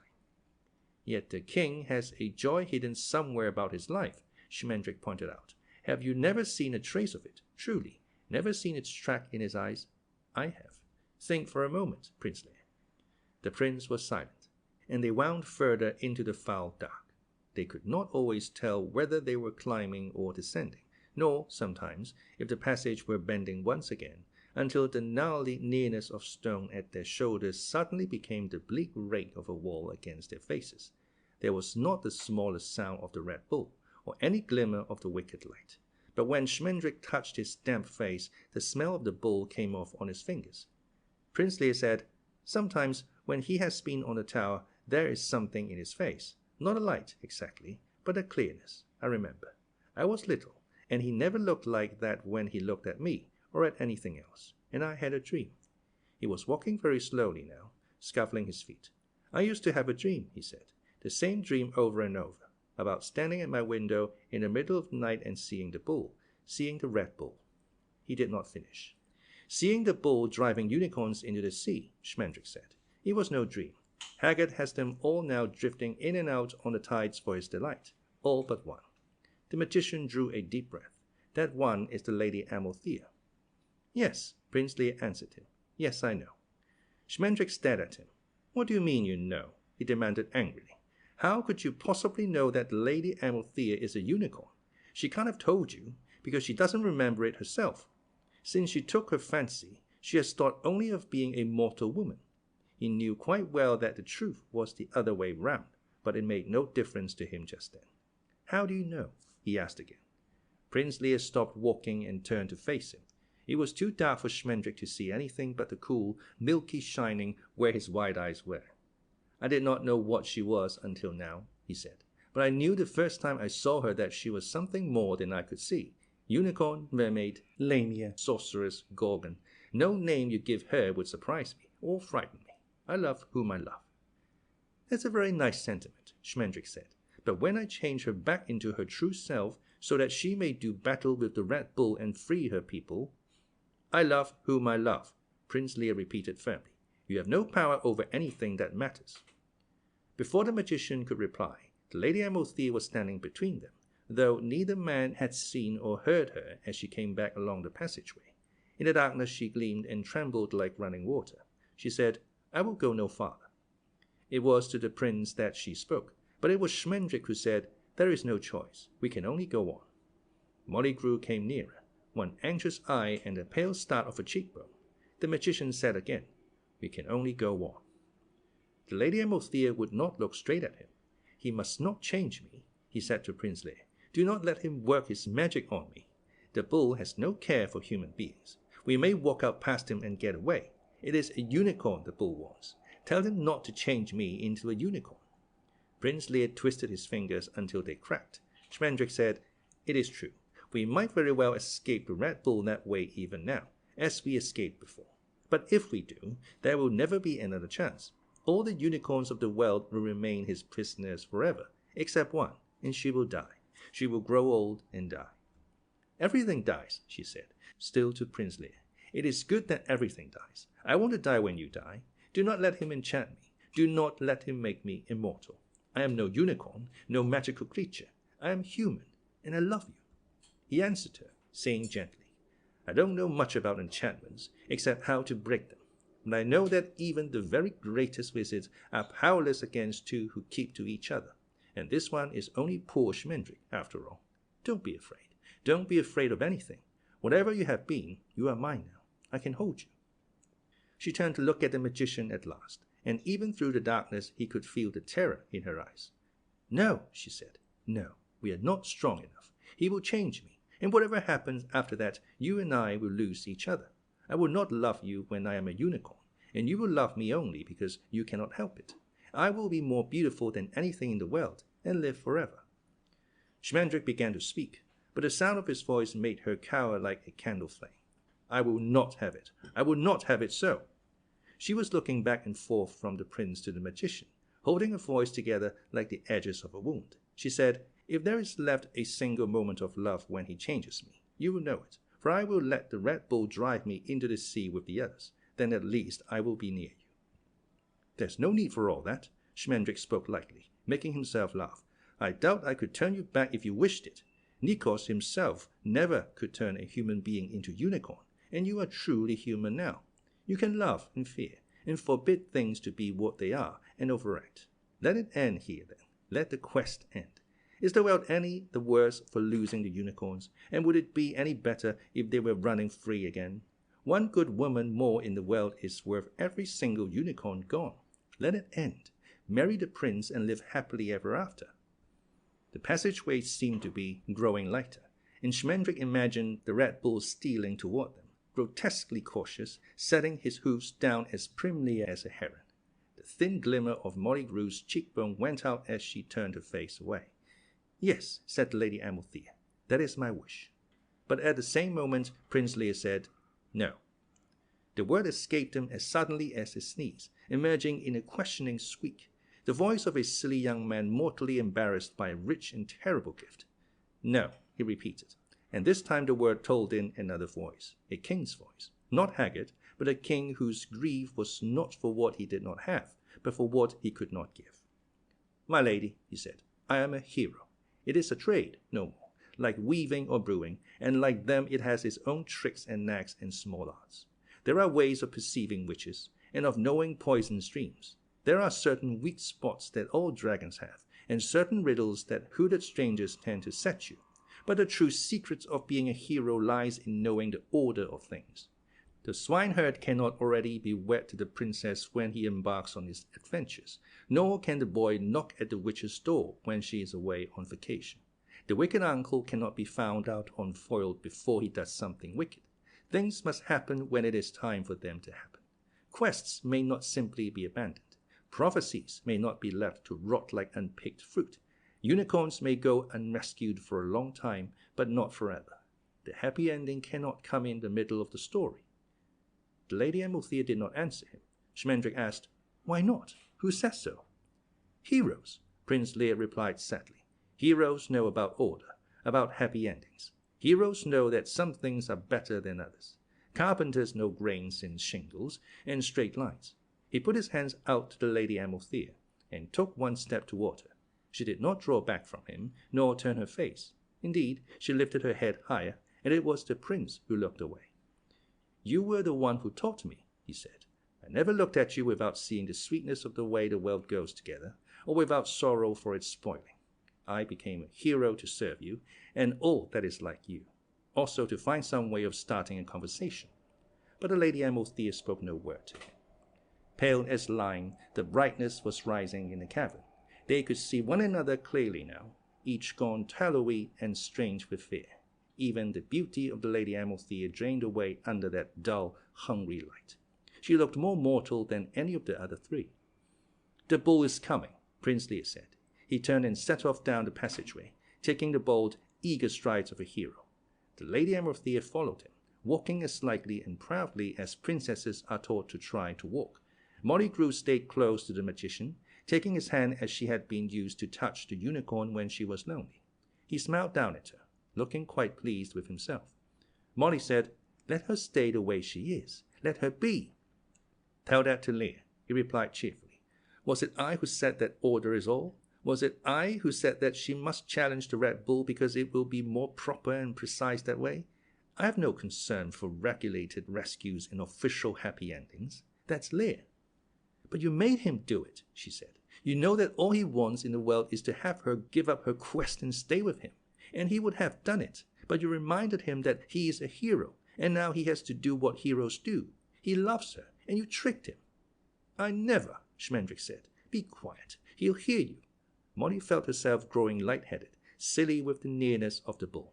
Yet the king has a joy hidden somewhere about his life, Schmendrick pointed out. Have you never seen a trace of it, truly? Never seen its track in his eyes? I have. Think for a moment, Prince Lír. The prince was silent, and they wound further into the foul dark. They could not always tell whether they were climbing or descending, nor, sometimes, if the passage were bending once again, until the gnarly nearness of stone at their shoulders suddenly became the bleak rake of a wall against their faces. There was not the smallest sound of the Red Bull, or any glimmer of the wicked light. But when Schmendrick touched his damp face, the smell of the bull came off on his fingers. Prince Lír said, "Sometimes, when he has been on the tower, there is something in his face. Not a light, exactly, but a clearness. I remember. I was little, and he never looked like that when he looked at me, or at anything else, and I had a dream." He was walking very slowly now, scuffling his feet. "I used to have a dream," he said, "the same dream over and over, about standing at my window in the middle of the night and seeing the bull, seeing the Red Bull." He did not finish. "Seeing the bull driving unicorns into the sea," Schmendrick said. "It was no dream. Haggard has them all now drifting in and out on the tides for his delight, all but one." The magician drew a deep breath. "That one is the Lady Amalthea." "Yes," Prince Lír answered him. "Yes, I know." Schmendrick stared at him. "What do you mean you know?" he demanded angrily. "How could you possibly know that the Lady Amalthea is a unicorn? She can't have told you, because she doesn't remember it herself. Since she took her fancy, she has thought only of being a mortal woman." He knew quite well that the truth was the other way round, but it made no difference to him just then. "How do you know?" he asked again. Prince Lír stopped walking and turned to face him. It was too dark for Schmendrick to see anything but the cool, milky shining where his wide eyes were. "I did not know what she was until now," he said, "but I knew the first time I saw her that she was something more than I could see. Unicorn, mermaid, lamia, sorceress, gorgon. No name you give her would surprise me or frighten me. I love whom I love." "That's a very nice sentiment," Schmendrick said, "but when I change her back into her true self so that she may do battle with the Red Bull and free her people—" "I love whom I love," Prince Lír repeated firmly. "You have no power over anything that matters." Before the magician could reply, the Lady Amalthea was standing between them, though neither man had seen or heard her as she came back along the passageway. In the darkness she gleamed and trembled like running water. She said, "I will go no farther." It was to the prince that she spoke, but it was Schmendrick who said, "There is no choice. We can only go on." Molly Grue came nearer, one anxious eye and a pale start of a cheekbone. The magician said again, "We can only go on." The Lady Amalthea would not look straight at him. "He must not change me," he said to Prince Lír. "Do not let him work his magic on me. The bull has no care for human beings. We may walk out past him and get away. It is a unicorn the bull wants. Tell him not to change me into a unicorn." Prince Lír twisted his fingers until they cracked. Schmendrick said, "It is true. We might very well escape the Red Bull that way even now, as we escaped before. But if we do, there will never be another chance. All the unicorns of the world will remain his prisoners forever, except one, and she will die. She will grow old and die." "Everything dies," she said, still to Prince Lír. "It is good that everything dies. I want to die when you die. Do not let him enchant me. Do not let him make me immortal. I am no unicorn, no magical creature. I am human, and I love you." He answered her, saying gently, "I don't know much about enchantments, except how to break them. And I know that even the very greatest wizards are powerless against two who keep to each other. And this one is only poor Schmendrick, after all. Don't be afraid. Don't be afraid of anything. Whatever you have been, you are mine now. I can hold you." She turned to look at the magician at last, and even through the darkness he could feel the terror in her eyes. "No," she said, "no, we are not strong enough. He will change me, and whatever happens after that, you and I will lose each other. I will not love you when I am a unicorn, and you will love me only because you cannot help it. I will be more beautiful than anything in the world, and live forever." Schmendrick began to speak, but the sound of his voice made her cower like a candle flame. "I will not have it. I will not have it so." She was looking back and forth from the prince to the magician, holding her voice together like the edges of a wound. She said, "If there is left a single moment of love when he changes me, you will know it. for I will let the Red Bull drive me into the sea with the others. Then at least I will be near you." "There's no need for all that." Schmendrick spoke lightly, making himself laugh. "I doubt I could turn you back if you wished it. Nikos himself never could turn a human being into unicorn, and you are truly human now. You can love and fear, and forbid things to be what they are, and overact. Let it end here, then. Let the quest end. Is the world any the worse for losing the unicorns, and would it be any better if they were running free again? One good woman more in the world is worth every single unicorn gone. Let it end. Marry the prince and live happily ever after." The passageway seemed to be growing lighter, and Schmendrick imagined the Red Bull stealing toward them, grotesquely cautious, setting his hoofs down as primly as a heron. The thin glimmer of Molly Grue's cheekbone went out as she turned her face away. "Yes," said the Lady Amalthea, "that is my wish." But at the same moment Prince Lír said, "No." The word escaped him as suddenly as a sneeze, emerging in a questioning squeak, the voice of a silly young man mortally embarrassed by a rich and terrible gift. "No," he repeated, and this time the word told in another voice, a king's voice, not Haggard, but a king whose grief was not for what he did not have, but for what he could not give. "My lady," he said, "I am a hero. It is a trade, no more, like weaving or brewing, and like them it has its own tricks and knacks and small arts. There are ways of perceiving witches, and of knowing poison streams. There are certain weak spots that all dragons have, and certain riddles that hooded strangers tend to set you. But the true secret of being a hero lies in knowing the order of things. The swineherd cannot already be wed to the princess when he embarks on his adventures, nor can the boy knock at the witch's door when she is away on vacation. The wicked uncle cannot be found out unfoiled before he does something wicked. Things must happen when it is time for them to happen. Quests may not simply be abandoned. Prophecies may not be left to rot like unpicked fruit. Unicorns may go unrescued for a long time, but not forever. The happy ending cannot come in the middle of the story." The Lady Amalthea did not answer him. Schmendrick asked, "Why not? Who says so?" "Heroes," Prince Lír replied sadly. "Heroes know about order, about happy endings. Heroes know that some things are better than others. Carpenters know grains and shingles and straight lines." He put his hands out to the Lady Amalthea, and took one step toward her. She did not draw back from him, nor turn her face. Indeed, she lifted her head higher, and it was the prince who looked away. "You were the one who taught me," he said. "I never looked at you without seeing the sweetness of the way the world goes together, or without sorrow for its spoiling. I became a hero to serve you, and all that is like you, also to find some way of starting a conversation." But the Lady Amalthea spoke no word to him. Pale as lime, the brightness was rising in the cavern. They could see one another clearly now, each gone tallowy and strange with fear. Even the beauty of the Lady Amalthea drained away under that dull, hungry light. She looked more mortal than any of the other three. "The bull is coming," Prince Lír said. He turned and set off down the passageway, taking the bold, eager strides of a hero. The Lady Amalthea followed him, walking as lightly and proudly as princesses are taught to try to walk. Molly Grue stayed close to the magician, taking his hand as she had been used to touch the unicorn when she was lonely. He smiled down at her, looking quite pleased with himself. Molly said, "Let her stay the way she is. Let her be." "Tell that to Lír," he replied cheerfully. "Was it I who said that order is all? Was it I who said that she must challenge the Red Bull because it will be more proper and precise that way? I have no concern for regulated rescues and official happy endings. That's Lír." "But you made him do it," she said. "You know that all he wants in the world is to have her give up her quest and stay with him. And he would have done it, but you reminded him that he is a hero, and now he has to do what heroes do. He loves her, and you tricked him." "I never," Schmendrick said. "Be quiet. He'll hear you." Molly felt herself growing light-headed, silly with the nearness of the bull.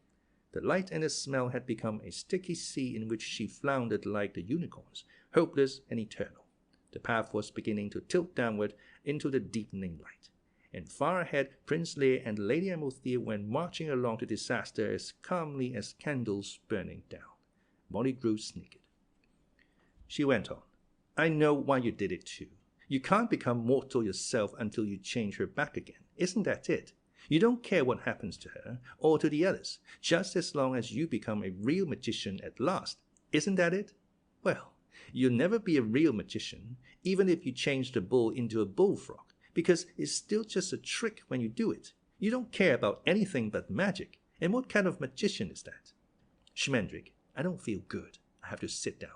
The light and the smell had become a sticky sea in which she floundered like the unicorns, hopeless and eternal. The path was beginning to tilt downward into the deepening light, and far ahead Prince Lír and Lady Amalthea went marching along to disaster as calmly as candles burning down. Molly Grue snickered. She went on, "I know why you did it too. You can't become mortal yourself until you change her back again. Isn't that it? You don't care what happens to her or to the others, just as long as you become a real magician at last. Isn't that it? Well, you'll never be a real magician, even if you change the bull into a bullfrog, because it's still just a trick when you do it. You don't care about anything but magic. And what kind of magician is that? Schmendrick, I don't feel good. I have to sit down.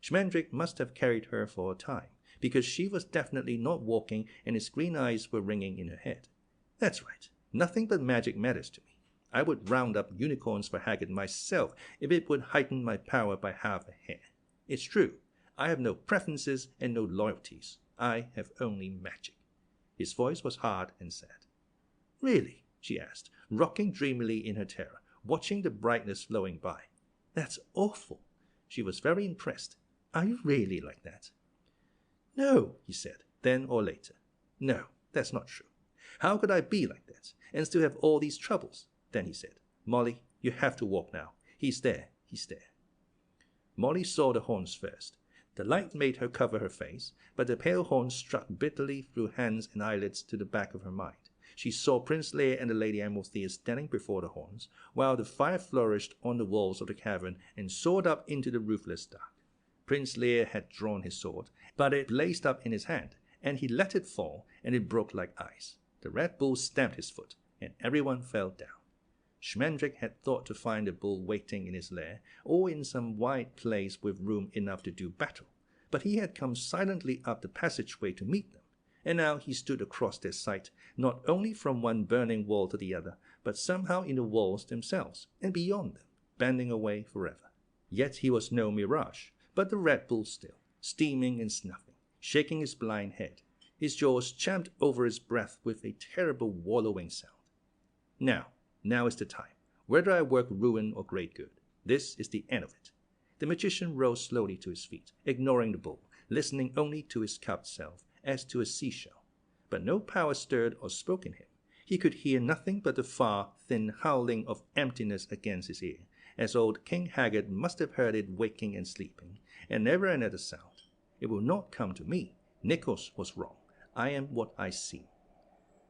Schmendrick must have carried her for a time, because she was definitely not walking and his green eyes were ringing in her head. That's right. Nothing but magic matters to me. I would round up unicorns for Haggard myself if it would heighten my power by half a hair. It's true. I have no preferences and no loyalties. I have only magic. His voice was hard and sad. Really? She asked, rocking dreamily in her terror, watching the brightness flowing by. That's awful. She was very impressed. Are you really like that? No, he said, then or later. No, that's not true. How could I be like that and still have all these troubles? Then he said, Molly, you have to walk now. He's there. Molly saw the horns first. The light made her cover her face, but the pale horns struck bitterly through hands and eyelids to the back of her mind. She saw Prince Lír and the Lady Amalthea standing before the horns, while the fire flourished on the walls of the cavern and soared up into the roofless dark. Prince Lír had drawn his sword, but it blazed up in his hand, and he let it fall, and it broke like ice. The Red Bull stamped his foot, and everyone fell down. Schmendrick had thought to find the bull waiting in his lair, or in some wide place with room enough to do battle, but he had come silently up the passageway to meet them, and now he stood across their sight, not only from one burning wall to the other, but somehow in the walls themselves, and beyond them, bending away forever. Yet he was no mirage, but the Red Bull still, steaming and snuffing, shaking his blind head. His jaws champed over his breath with a terrible wallowing sound. Now is the time, whether I work ruin or great good. This is the end of it. The magician rose slowly to his feet, ignoring the bull, listening only to his cupped self, as to a seashell. But no power stirred or spoke in him. He could hear nothing but the far, thin howling of emptiness against his ear, as old King Haggard must have heard it waking and sleeping, and never another sound. It will not come to me. Nichols was wrong. I am what I see.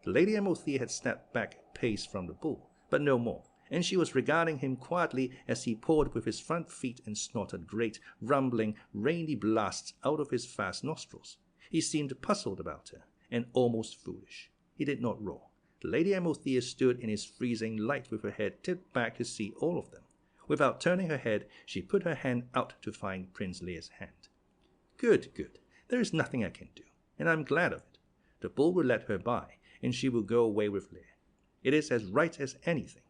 The Lady Amalthea had stepped back a pace from the bull, but no more, and she was regarding him quietly as he pawed with his front feet and snorted great, rumbling, rainy blasts out of his vast nostrils. He seemed puzzled about her, and almost foolish. He did not roar. The Lady Amalthea stood in his freezing light with her head tipped back to see all of them. Without turning her head, she put her hand out to find Prince Lyr's hand. Good. There is nothing I can do, and I'm glad of it. The bull will let her by, and she will go away with Lír. It is as right as anything.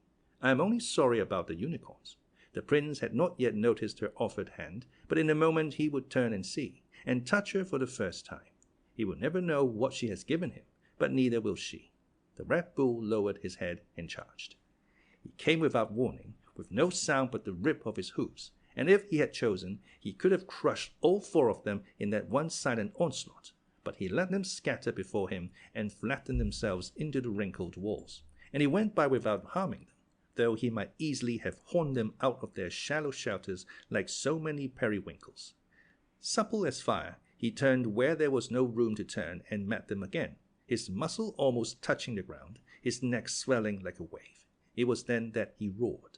I am only sorry about the unicorns. The prince had not yet noticed her offered hand, but in a moment he would turn and see, and touch her for the first time. He will never know what she has given him, but neither will she. The Red Bull lowered his head and charged. He came without warning, with no sound but the rip of his hoofs, and if he had chosen, he could have crushed all four of them in that one silent onslaught, but he let them scatter before him and flatten themselves into the wrinkled walls, and he went by without harming them, though he might easily have horned them out of their shallow shelters like so many periwinkles. Supple as fire, he turned where there was no room to turn and met them again, his muzzle almost touching the ground, his neck swelling like a wave. It was then that he roared.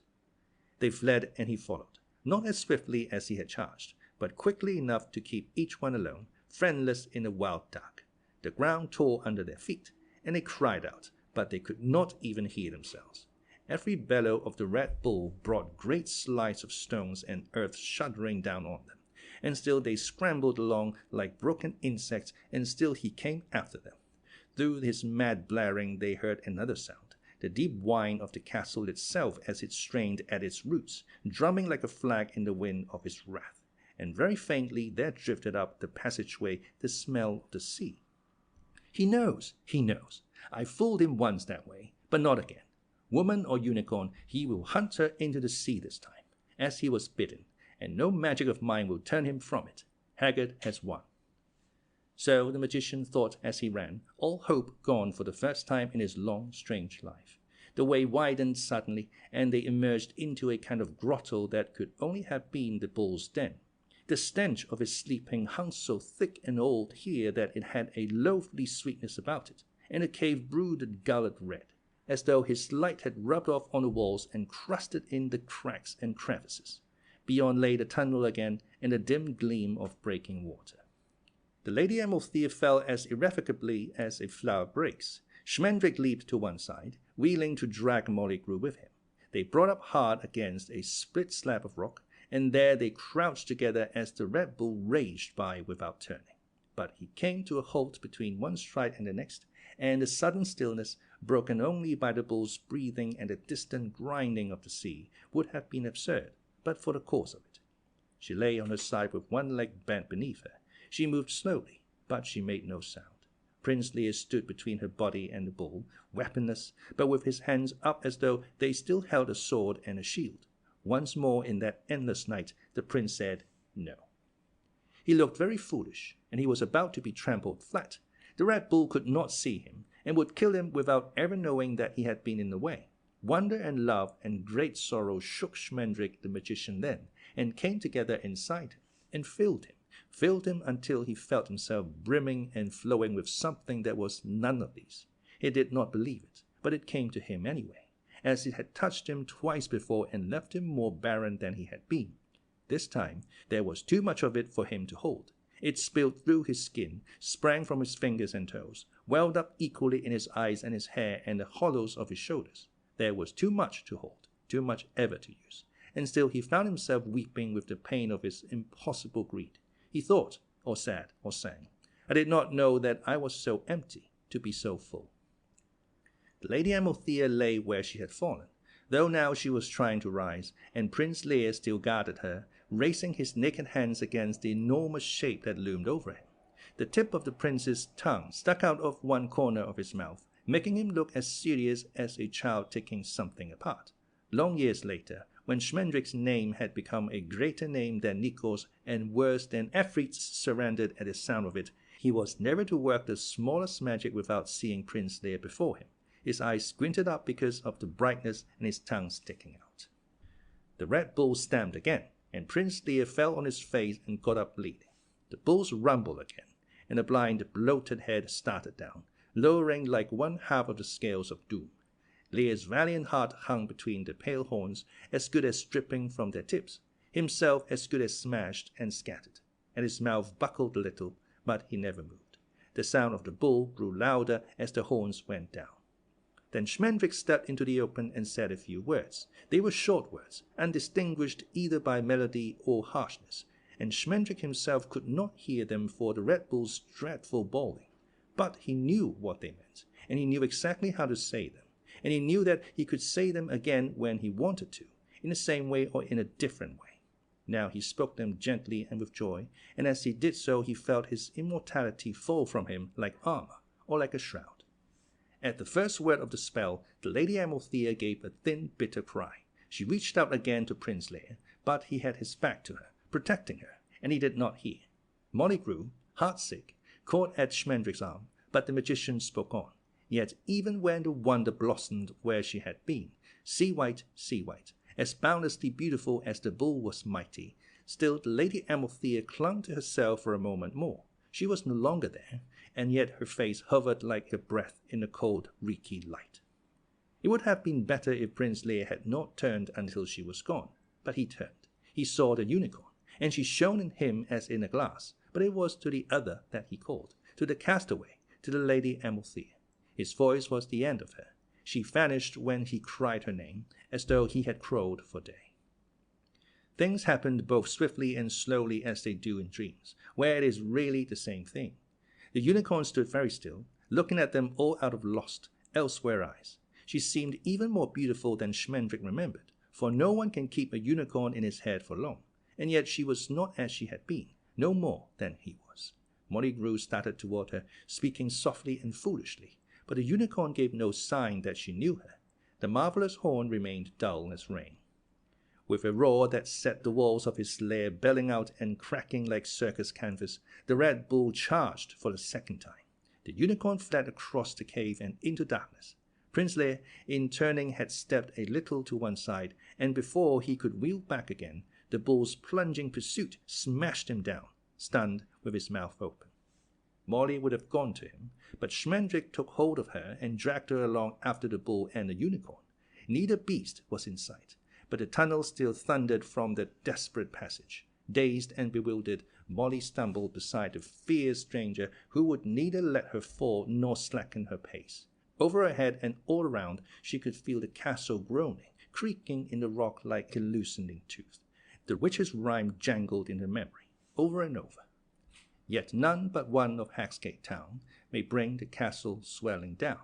They fled and he followed, not as swiftly as he had charged, but quickly enough to keep each one alone, friendless in the wild dark. The ground tore under their feet, and they cried out, but they could not even hear themselves. Every bellow of the Red Bull brought great slides of stones and earth shuddering down on them, and still they scrambled along like broken insects, and still he came after them. Through his mad blaring they heard another sound, the deep whine of the castle itself as it strained at its roots, drumming like a flag in the wind of his wrath, and very faintly there drifted up the passageway the smell of the sea. He knows. I fooled him once that way, but not again. Woman or unicorn, he will hunt her into the sea this time, as he was bidden, and no magic of mine will turn him from it. Haggard has won. So the magician thought as he ran, all hope gone for the first time in his long, strange life. The way widened suddenly, and they emerged into a kind of grotto that could only have been the bull's den. The stench of his sleeping hung so thick and old here that it had a loathly sweetness about it, and the cave brooded gullet red. as though his light had rubbed off on the walls and crusted in the cracks and crevices. Beyond lay the tunnel again and the dim gleam of breaking water. The Lady Amalthea fell as irrevocably as a flower breaks. Schmendrick leaped to one side, wheeling to drag Molly Grue with him. They brought up hard against a split slab of rock, and there they crouched together as the Red Bull raged by without turning. But he came to a halt between one stride and the next, and the sudden stillness, broken only by the bull's breathing and the distant grinding of the sea, would have been absurd but for the cause of it. She lay on her side with one leg bent beneath her. She moved slowly, but she made no sound. Prince Lír stood between her body and the bull, weaponless, but with his hands up as though they still held a sword and a shield. Once more in that endless night, the prince said no. He looked very foolish, and he was about to be trampled flat. The Red Bull could not see him, and would kill him without ever knowing that he had been in the way. Wonder and love and great sorrow shook Schmendrick the magician then, and came together inside him, and filled him until he felt himself brimming and flowing with something that was none of these. He did not believe it, but it came to him anyway, as it had touched him twice before and left him more barren than he had been. This time there was too much of it for him to hold. It spilled through his skin, sprang from his fingers and toes, welled up equally in his eyes and his hair and the hollows of his shoulders. There was too much to hold, too much ever to use, and still he found himself weeping with the pain of his impossible greed. He thought, or said, or sang, I did not know that I was so empty, to be so full. The Lady Amalthea lay where she had fallen, though now she was trying to rise, and Prince Lír still guarded her, raising his naked hands against the enormous shape that loomed over him. The tip of the prince's tongue stuck out of one corner of his mouth, making him look as serious as a child taking something apart. Long years later, when Schmendrick's name had become a greater name than Nico's and worse than Efreet's surrendered at the sound of it, he was never to work the smallest magic without seeing Prince Lír before him. His eyes squinted up because of the brightness and his tongue sticking out. The Red Bull stamped again, and Prince Lír fell on his face and got up bleeding. The bulls rumbled again, and the blind, bloated head started down, lowering like one half of the scales of doom. Lear's valiant heart hung between the pale horns, as good as stripping from their tips, himself as good as smashed and scattered, and his mouth buckled a little, but he never moved. The sound of the bull grew louder as the horns went down. Then Schmendrick stepped into the open and said a few words. They were short words, undistinguished either by melody or harshness, and Schmendrick himself could not hear them for the Red Bull's dreadful bawling. But he knew what they meant, and he knew exactly how to say them, and he knew that he could say them again when he wanted to, in the same way or in a different way. Now he spoke them gently and with joy, and as he did so he felt his immortality fall from him like armor or like a shroud. At the first word of the spell, the Lady Amalthea gave a thin, bitter cry. She reached out again to Prince Lír, but he had his back to her, protecting her, and he did not hear. Molly Grue, heartsick, caught at Schmendrick's arm, but the magician spoke on. Yet even when the wonder blossomed where she had been, sea-white, as boundlessly beautiful as the bull was mighty, still the Lady Amalthea clung to herself for a moment more. She was no longer there, and yet her face hovered like a breath in the cold, reeky light. It would have been better if Prince Lír had not turned until she was gone, but he turned. He saw the unicorn, and she shone in him as in a glass, but it was to the other that he called, to the castaway, to the Lady Amalthea. His voice was the end of her. She vanished when he cried her name, as though he had crowed for day. Things happened both swiftly and slowly as they do in dreams, where it is really the same thing. The unicorn stood very still, looking at them all out of lost, elsewhere eyes. She seemed even more beautiful than Schmendrick remembered, for no one can keep a unicorn in his head for long, and yet she was not as she had been, no more than he was. Molly Grue started toward her, speaking softly and foolishly, but the unicorn gave no sign that she knew her. The marvelous horn remained dull as rain. With a roar that set the walls of his lair belling out and cracking like circus canvas, the Red Bull charged for the second time. The unicorn fled across the cave and into darkness. Prince Lír, in turning, had stepped a little to one side, and before he could wheel back again, the bull's plunging pursuit smashed him down, stunned with his mouth open. Molly would have gone to him, but Schmendrick took hold of her and dragged her along after the bull and the unicorn. Neither beast was in sight, but the tunnel still thundered from the desperate passage. Dazed and bewildered, Molly stumbled beside the fierce stranger who would neither let her fall nor slacken her pace. Over her head and all around, she could feel the castle groaning, creaking in the rock like a loosening tooth. The witch's rhyme jangled in her memory, over and over. Yet none but one of Hagsgate town may bring the castle swelling down.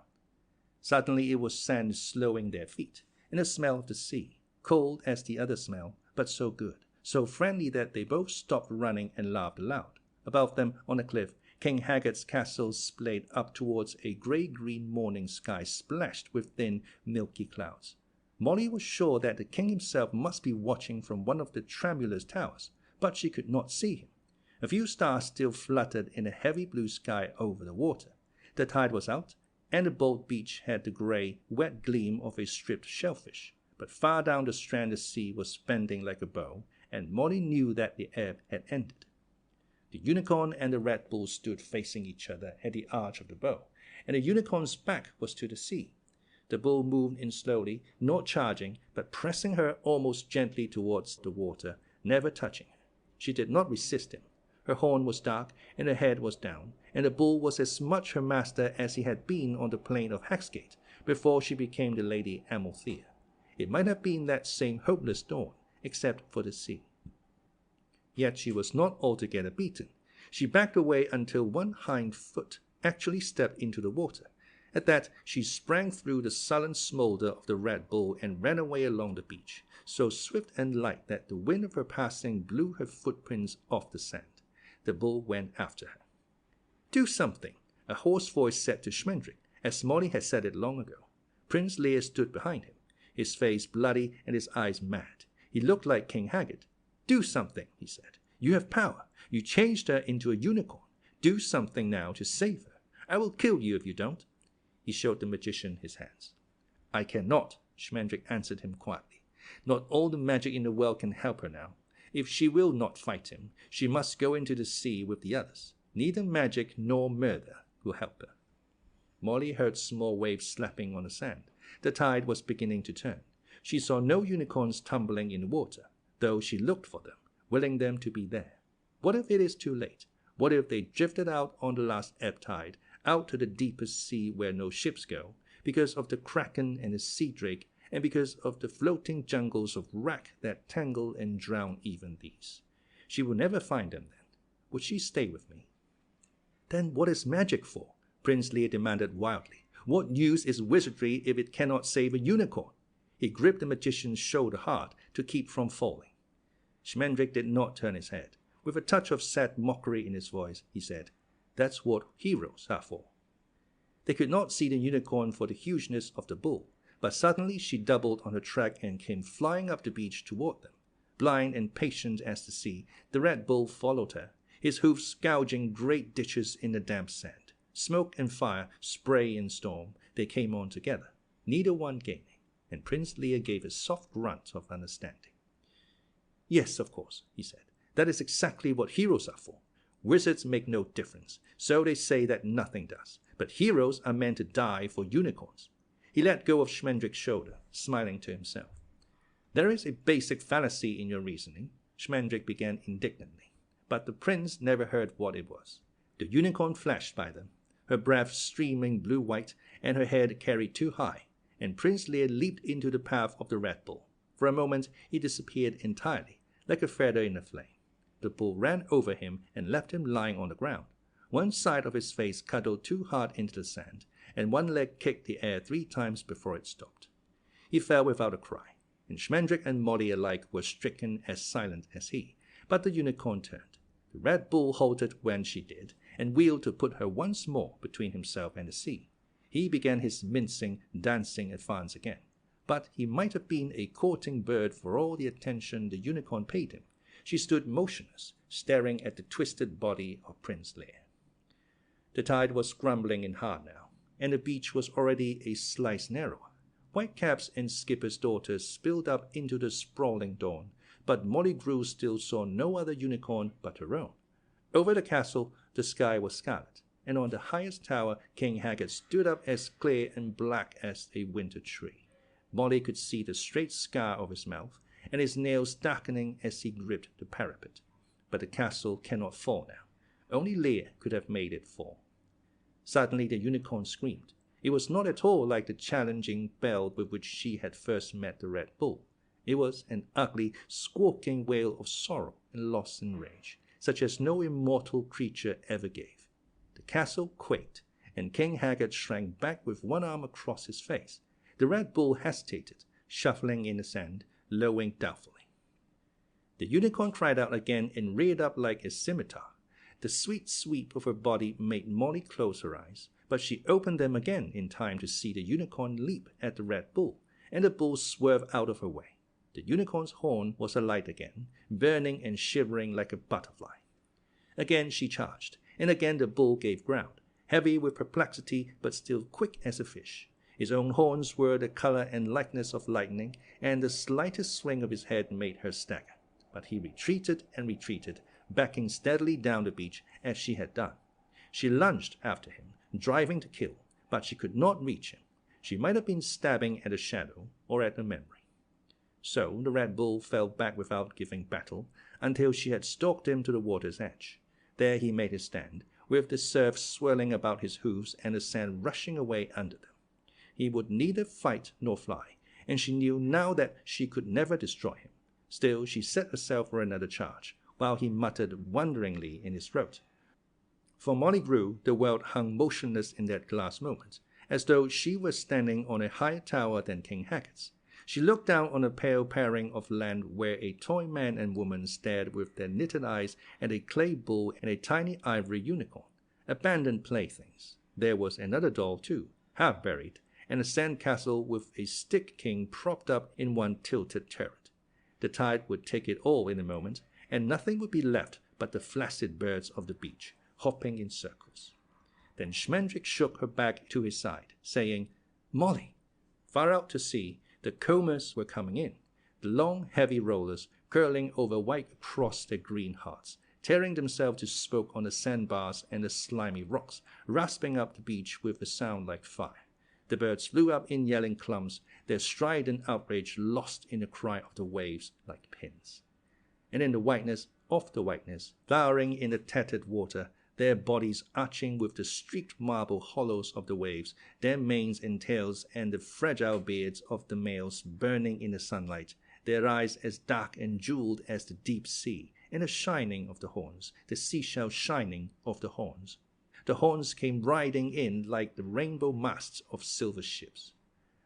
Suddenly it was sand slowing their feet, and the smell of the sea, cold as the other smell, but so good, so friendly that they both stopped running and laughed aloud. Above them, on the cliff, King Haggard's castle splayed up towards a grey-green morning sky splashed with thin, milky clouds. Molly was sure that the king himself must be watching from one of the tremulous towers, but she could not see him. A few stars still fluttered in a heavy blue sky over the water. The tide was out, and the bold beach had the grey, wet gleam of a stripped shellfish. But far down the strand the sea was bending like a bow, and Molly knew that the ebb had ended. The unicorn and the Red Bull stood facing each other at the arch of the bow, and the unicorn's back was to the sea. The bull moved in slowly, not charging, but pressing her almost gently towards the water, never touching her. She did not resist him. Her horn was dark, and her head was down, and the bull was as much her master as he had been on the plain of Hagsgate before she became the Lady Amalthea. It might have been that same hopeless dawn, except for the sea. Yet she was not altogether beaten. She backed away until one hind foot actually stepped into the water. At that, she sprang through the sullen smolder of the Red Bull and ran away along the beach, so swift and light that the wind of her passing blew her footprints off the sand. The bull went after her. "Do something," a hoarse voice said to Schmendrick, as Molly had said it long ago. Prince Lír stood behind him, his face bloody and his eyes mad. He looked like King Haggard. "Do something," he said. "You have power. You changed her into a unicorn. Do something now to save her. I will kill you if you don't." He showed the magician his hands. "I cannot," Schmendrick answered him quietly. "Not all the magic in the world can help her now. If she will not fight him, she must go into the sea with the others. Neither magic nor murder will help her." Molly heard small waves slapping on the sand. The tide was beginning to turn. She saw no unicorns tumbling in the water, though she looked for them, willing them to be there. What if it is too late? What if they drifted out on the last ebb tide, out to the deepest sea where no ships go, because of the kraken and the sea drake, and because of the floating jungles of wrack that tangle and drown even these? She will never find them then. Would she stay with me? "Then what is magic for?" Prince Lír demanded wildly. "What use is wizardry if it cannot save a unicorn?" He gripped the magician's shoulder hard to keep from falling. Schmendrick did not turn his head. With a touch of sad mockery in his voice, he said, "That's what heroes are for." They could not see the unicorn for the hugeness of the bull, but suddenly she doubled on her track and came flying up the beach toward them. Blind and patient as the sea, the Red Bull followed her, his hoofs gouging great ditches in the damp sand. Smoke and fire, spray and storm, they came on together, neither one gaining, and Prince Lír gave a soft grunt of understanding. "Yes, of course," he said. "That is exactly what heroes are for. Wizards make no difference, so they say that nothing does. But heroes are meant to die for unicorns." He let go of Schmendrick's shoulder, smiling to himself. "There is a basic fallacy in your reasoning," Schmendrick began indignantly, but the prince never heard what it was. The unicorn flashed by them, her breath streaming blue-white and her head carried too high, and Prince Lír leaped into the path of the Red Bull. For a moment he disappeared entirely, like a feather in a flame. The bull ran over him and left him lying on the ground. One side of his face cuddled too hard into the sand, and one leg kicked the air 3 times before it stopped. He fell without a cry, and Schmendrick and Molly alike were stricken as silent as he. But the unicorn turned. The Red Bull halted when she did, and wheeled to put her once more between himself and the sea. He began his mincing, dancing advance again. But he might have been a courting bird for all the attention the unicorn paid him. She stood motionless, staring at the twisted body of Prince Lír. The tide was grumbling in hard now, and the beach was already a slice narrower. Whitecaps and skippers' daughters spilled up into the sprawling dawn, but Molly Grue still saw no other unicorn but her own. Over the castle, the sky was scarlet. and on the highest tower King Haggard stood up as clear and black as a winter tree. Molly could see the straight scar of his mouth, and his nails darkening as he gripped the parapet. But the castle cannot fall now. Only Lír could have made it fall. Suddenly the unicorn screamed. It was not at all like the challenging bell with which she had first met the Red Bull. It was an ugly, squawking wail of sorrow and loss and rage, such as no immortal creature ever gave. The castle quaked, and King Haggard shrank back with one arm across his face. The Red Bull hesitated, shuffling in the sand, lowing doubtfully. The unicorn cried out again and reared up like a scimitar. The sweet sweep of her body made Molly close her eyes, but she opened them again in time to see the unicorn leap at the Red Bull, and the bull swerve out of her way. The unicorn's horn was alight again, burning and shivering like a butterfly. Again she charged, and again the bull gave ground, heavy with perplexity but still quick as a fish. His own horns were the color and likeness of lightning, and the slightest swing of his head made her stagger. But he retreated and retreated, backing steadily down the beach as she had done. She lunged after him, driving to kill, but she could not reach him. She might have been stabbing at a shadow or at a memory. So the Red Bull fell back without giving battle, until she had stalked him to the water's edge. There he made his stand, with the surf swirling about his hoofs and the sand rushing away under them. He would neither fight nor fly, and she knew now that she could never destroy him. Still she set herself for another charge, while he muttered wonderingly in his throat. For Molly Grue, the world hung motionless in that glass moment, as though she were standing on a higher tower than King Haggard's. She looked down on a pale paring of land where a toy man and woman stared with their knitted eyes at a clay bull and a tiny ivory unicorn, abandoned playthings. There was another doll too, half buried, and a sand castle with a stick king propped up in one tilted turret. The tide would take it all in a moment, and nothing would be left but the flaccid birds of the beach, hopping in circles. Then Schmendrick shook her back to his side, saying, "Molly!" Far out to sea, the combers were coming in, the long, heavy rollers curling over white across their green hearts, tearing themselves to smoke on the sandbars and the slimy rocks, rasping up the beach with a sound like fire. The birds flew up in yelling clumps, their strident outrage lost in the cry of the waves like pins. And in the whiteness of the whiteness, flowering in the tattered water, their bodies arching with the streaked marble hollows of the waves, their manes and tails and the fragile beards of the males burning in the sunlight, their eyes as dark and jeweled as the deep sea, and the shining of the horns, the seashell shining of the horns. The horns came riding in like the rainbow masts of silver ships.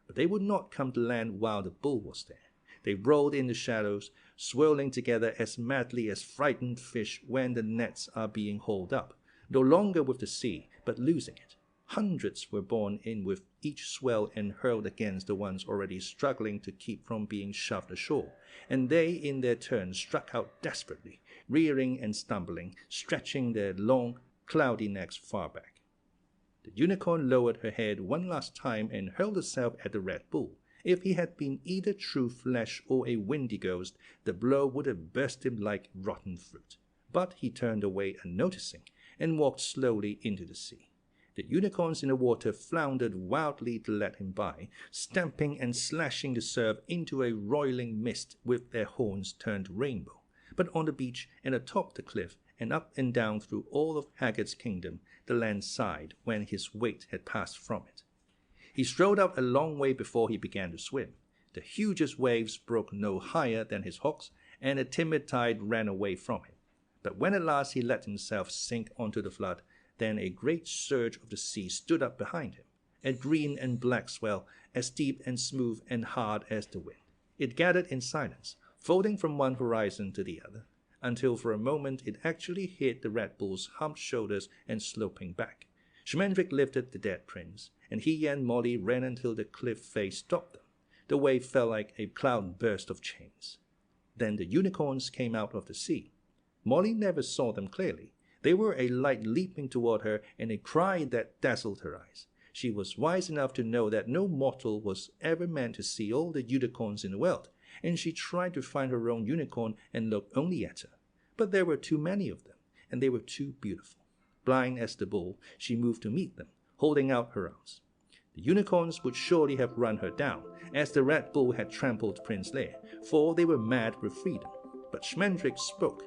But they would not come to land while the bull was there. They rolled in the shadows, swirling together as madly as frightened fish when the nets are being hauled up, no longer with the sea, but losing it. Hundreds were borne in with each swell and hurled against the ones already struggling to keep from being shoved ashore, and they in their turn struck out desperately, rearing and stumbling, stretching their long, cloudy necks far back. The unicorn lowered her head one last time and hurled herself at the Red Bull. If he had been either true flesh or a windy ghost, the blow would have burst him like rotten fruit. But he turned away unnoticing, and walked slowly into the sea. The unicorns in the water floundered wildly to let him by, stamping and slashing the surf into a roiling mist with their horns turned rainbow. But on the beach and atop the cliff, and up and down through all of Haggard's kingdom, the land sighed when his weight had passed from it. He strode out a long way before he began to swim. The hugest waves broke no higher than his hocks, and a timid tide ran away from him. But when at last he let himself sink onto the flood, then a great surge of the sea stood up behind him, a green and black swell, as deep and smooth and hard as the wind. It gathered in silence, folding from one horizon to the other, until for a moment it actually hit the Red Bull's humped shoulders and sloping back. Schmendrick lifted the dead prince, and he and Molly ran until the cliff face stopped them. The wave fell like a cloud burst of chains. Then the unicorns came out of the sea. Molly never saw them clearly. They were a light leaping toward her and a cry that dazzled her eyes. She was wise enough to know that no mortal was ever meant to see all the unicorns in the world, and she tried to find her own unicorn and looked only at her. But there were too many of them, and they were too beautiful. blind as the bull, she moved to meet them, holding out her arms. The unicorns would surely have run her down, as the Red Bull had trampled Prince Lír, for they were mad with freedom. But Schmendrick spoke,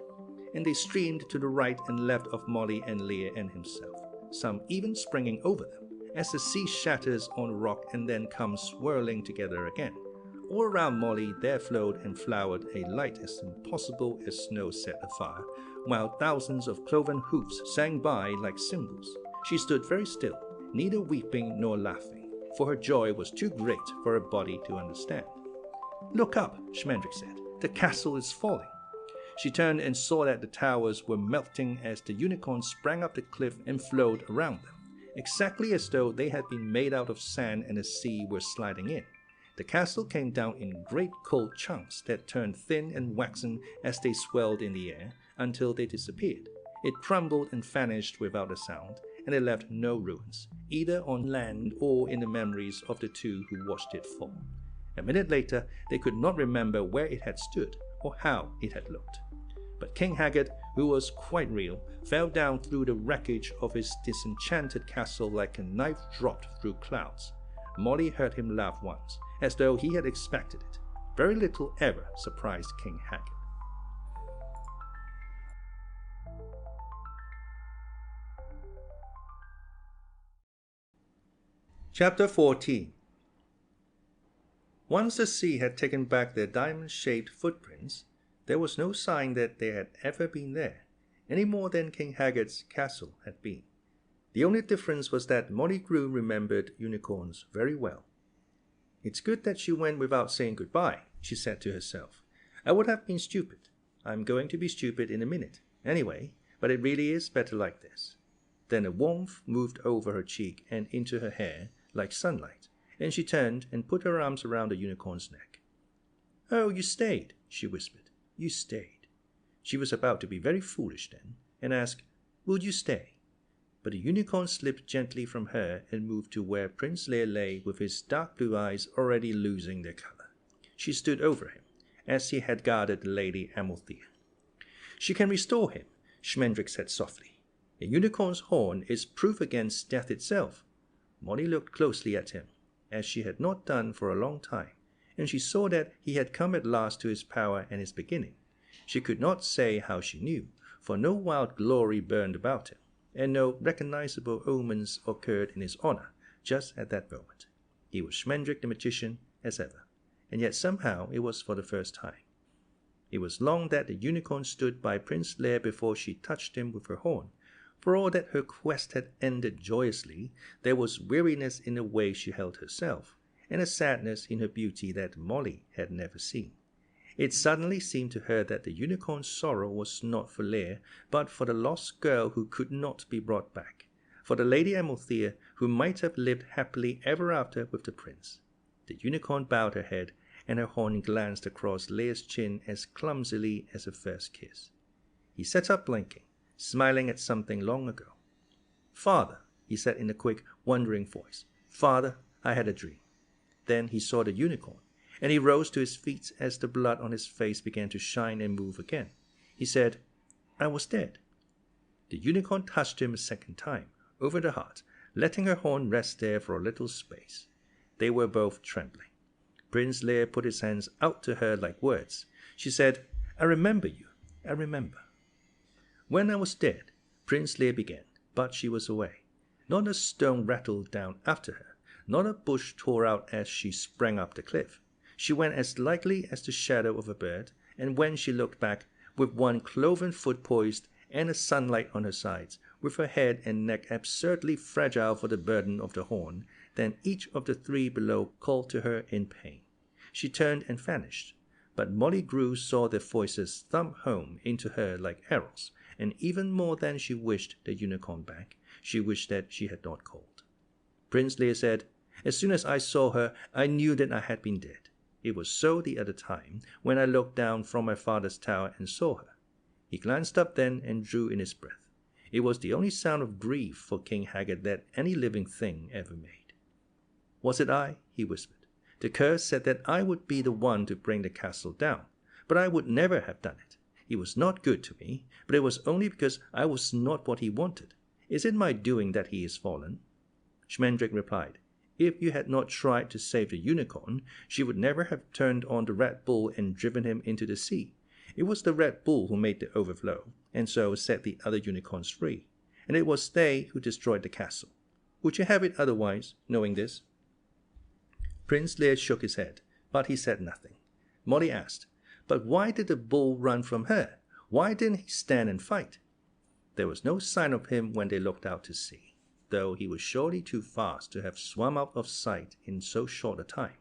and they streamed to the right and left of Molly and Lír and himself, some even springing over them, as the sea shatters on a rock and then comes swirling together again. All around Molly there flowed and flowered a light as impossible as snow set afire, while thousands of cloven hoofs sang by like cymbals. She stood very still, neither weeping nor laughing, for her joy was too great for her body to understand. "Look up," Schmendrick said. "The castle is falling." She turned and saw that the towers were melting as the unicorns sprang up the cliff and flowed around them, exactly as though they had been made out of sand and the sea were sliding in. The castle came down in great cold chunks that turned thin and waxen as they swelled in the air until they disappeared. It crumbled and vanished without a sound, and it left no ruins, either on land or in the memories of the two who watched it fall. A minute later, they could not remember where it had stood or how it had looked. But King Haggard, who was quite real, fell down through the wreckage of his disenchanted castle like a knife dropped through clouds. Molly heard him laugh once, as though he had expected it. Very little ever surprised King Haggard. Chapter 14. Once the sea had taken back their diamond-shaped footprints, there was no sign that they had ever been there, any more than King Haggard's castle had been. The only difference was that Molly Grue remembered unicorns very well. "It's good that she went without saying goodbye," she said to herself. "I would have been stupid. I'm going to be stupid in a minute, anyway, but it really is better like this." Then a warmth moved over her cheek and into her hair like sunlight, and she turned and put her arms around the unicorn's neck. "Oh, you stayed," she whispered. "You stayed." She was about to be very foolish then, and ask, "Will you stay?" But the unicorn slipped gently from her and moved to where Prince Lír lay with his dark blue eyes already losing their color. She stood over him, as he had guarded the Lady Amalthea. "She can restore him," Schmendrick said softly. "A unicorn's horn is proof against death itself." Molly looked closely at him, as she had not done for a long time, and she saw that he had come at last to his power and his beginning. She could not say how she knew, for no wild glory burned about him, and no recognizable omens occurred in his honor just at that moment. He was Schmendrick the magician as ever, and yet somehow it was for the first time. It was long that the unicorn stood by Prince Lír before she touched him with her horn. For all that her quest had ended joyously, there was weariness in the way she held herself, and a sadness in her beauty that Molly had never seen. It suddenly seemed to her that the unicorn's sorrow was not for Lír, but for the lost girl who could not be brought back, for the Lady Amalthea who might have lived happily ever after with the prince. The unicorn bowed her head, and her horn glanced across Lyr's chin as clumsily as a first kiss. He sat up blinking, smiling at something long ago. "Father," he said in a quick, wondering voice. "Father, I had a dream." Then he saw the unicorn, and he rose to his feet as the blood on his face began to shine and move again. He said, "I was dead." The unicorn touched him a second time, over the heart, letting her horn rest there for a little space. They were both trembling. Prince Lír put his hands out to her like words. She said, "I remember you, I remember." "When I was dead," Prince Lír began, but she was away. Not a stone rattled down after her, not a bush tore out as she sprang up the cliff. She went as lightly as the shadow of a bird, and when she looked back, with one cloven foot poised and the sunlight on her sides, with her head and neck absurdly fragile for the burden of the horn, then each of the three below called to her in pain. She turned and vanished, but Molly Grue saw their voices thump home into her like arrows, and even more than she wished the unicorn back, she wished that she had not called. Prince Lír said, "As soon as I saw her, I knew that I had been dead. It was so the other time, when I looked down from my father's tower and saw her." He glanced up then and drew in his breath. It was the only sound of grief for King Haggard that any living thing ever made. "Was it I?" he whispered. "The curse said that I would be the one to bring the castle down, but I would never have done it. He was not good to me, but it was only because I was not what he wanted. Is it my doing that he is fallen?" Schmendrick replied, "If you had not tried to save the unicorn, she would never have turned on the Red Bull and driven him into the sea. It was the Red Bull who made the overflow, and so set the other unicorns free. And it was they who destroyed the castle. Would you have it otherwise, knowing this?" Prince Lír shook his head, but he said nothing. Molly asked, "But why did the bull run from her? Why didn't he stand and fight?" There was no sign of him when they looked out to sea, though he was surely too fast to have swum out of sight in so short a time.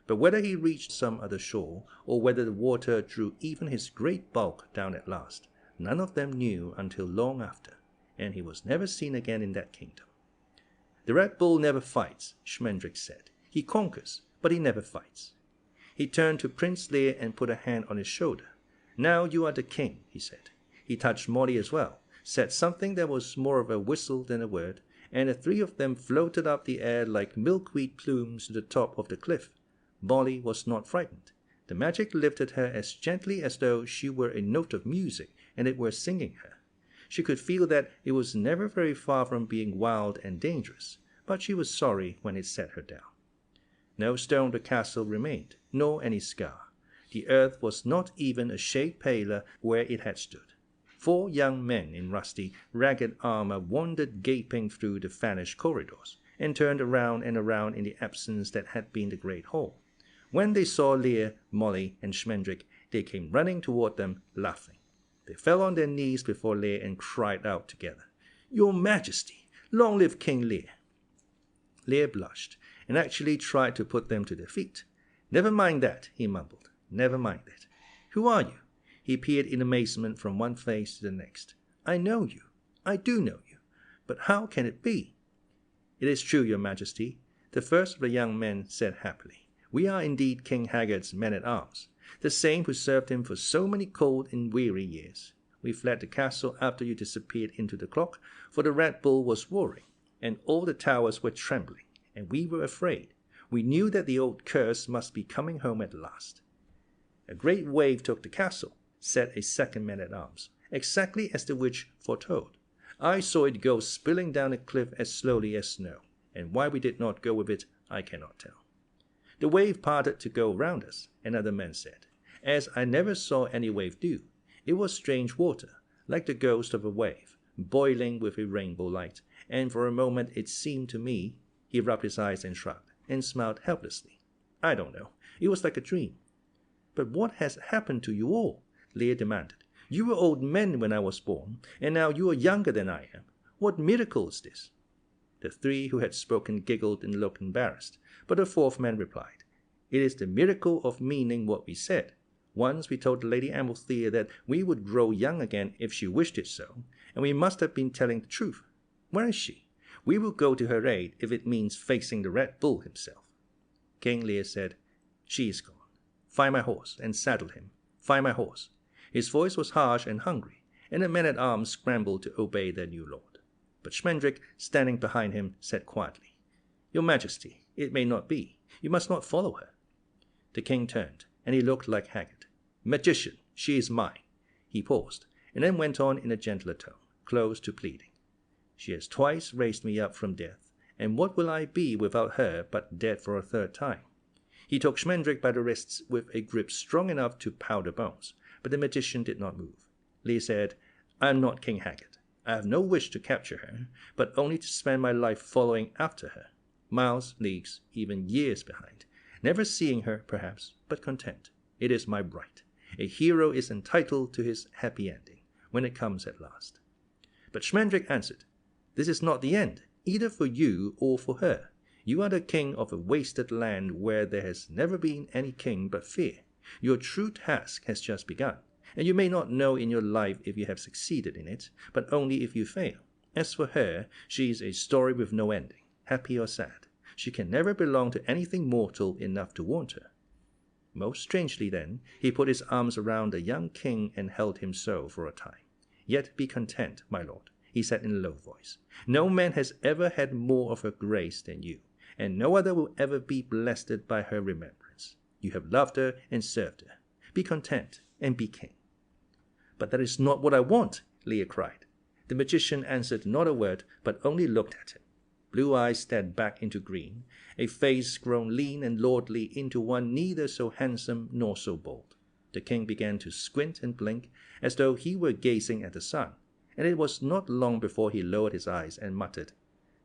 But whether he reached some other shore, or whether the water drew even his great bulk down at last, none of them knew until long after, and he was never seen again in that kingdom. "The Red Bull never fights," Schmendrick said. "He conquers, but he never fights." He turned to Prince Lír and put a hand on his shoulder. "Now you are the king," he said. He touched Molly as well, said something that was more of a whistle than a word, and the three of them floated up the air like milkweed plumes to the top of the cliff. Molly was not frightened. The magic lifted her as gently as though she were a note of music and it were singing her. She could feel that it was never very far from being wild and dangerous, but she was sorry when it set her down. No stone of the castle remained, nor any scar. The earth was not even a shade paler where it had stood. 4 young men in rusty, ragged armor wandered gaping through the vanished corridors, and turned around and around in the absence that had been the great hall. When they saw Lír, Molly, and Schmendrick, they came running toward them, laughing. They fell on their knees before Lír and cried out together, "Your Majesty, long live King Lír!" Lír blushed, and actually tried to put them to their feet. "Never mind that," he mumbled. "Never mind it. Who are you?" He peered in amazement from one face to the next. "I know you. I do know you. But how can it be?" "It is true, Your Majesty," the first of the young men said happily. "We are indeed King Haggard's men-at-arms, the same who served him for so many cold and weary years. We fled the castle after you disappeared into the clock, for the Red Bull was roaring, and all the towers were trembling, and we were afraid. We knew that the old curse must be coming home at last." "A great wave took the castle," said a second man-at-arms, "exactly as the witch foretold. I saw it go spilling down the cliff as slowly as snow, and why we did not go with it, I cannot tell." "The wave parted to go round us," another man said, "as I never saw any wave do. It was strange water, like the ghost of a wave, boiling with a rainbow light, and for a moment it seemed to me—" He rubbed his eyes and shrugged, and smiled helplessly. "I don't know. It was like a dream." "But what has happened to you all?" Lír demanded. "You were old men when I was born, and now you are younger than I am. What miracle is this?" The 3 who had spoken giggled and looked embarrassed, but the 4th man replied, "It is the miracle of meaning what we said. Once we told the Lady Amalthea that we would grow young again if she wished it so, and we must have been telling the truth. Where is she? We will go to her aid if it means facing the Red Bull himself." King Lír said, "She is gone. Find my horse and saddle him. Find my horse." His voice was harsh and hungry, and the men-at-arms scrambled to obey their new lord. But Schmendrick, standing behind him, said quietly, "Your Majesty, it may not be. You must not follow her." The king turned, and he looked like Haggard. "Magician, she is mine." He paused, and then went on in a gentler tone, close to pleading. "She has twice raised me up from death, and what will I be without her but dead for a 3rd time?" He took Schmendrick by the wrists with a grip strong enough to powder bones, but the magician did not move. Lír said, "I am not King Haggard. I have no wish to capture her, but only to spend my life following after her, miles, leagues, even years behind, never seeing her, perhaps, but content. It is my right. A hero is entitled to his happy ending, when it comes at last." But Schmendrick answered, "This is not the end, either for you or for her. You are the king of a wasted land where there has never been any king but fear. Your true task has just begun, and you may not know in your life if you have succeeded in it, but only if you fail. As for her, she is a story with no ending, happy or sad. She can never belong to anything mortal enough to want her." Most strangely then, he put his arms around the young king and held him so for a time. "Yet be content, my lord," he said in a low voice. "No man has ever had more of her grace than you, and no other will ever be blessed by her remembrance. You have loved her and served her. Be content and be king." "But that is not what I want," Lír cried. The magician answered not a word, but only looked at him. Blue eyes stared back into green, a face grown lean and lordly into one neither so handsome nor so bold. The king began to squint and blink, as though he were gazing at the sun, and it was not long before he lowered his eyes and muttered,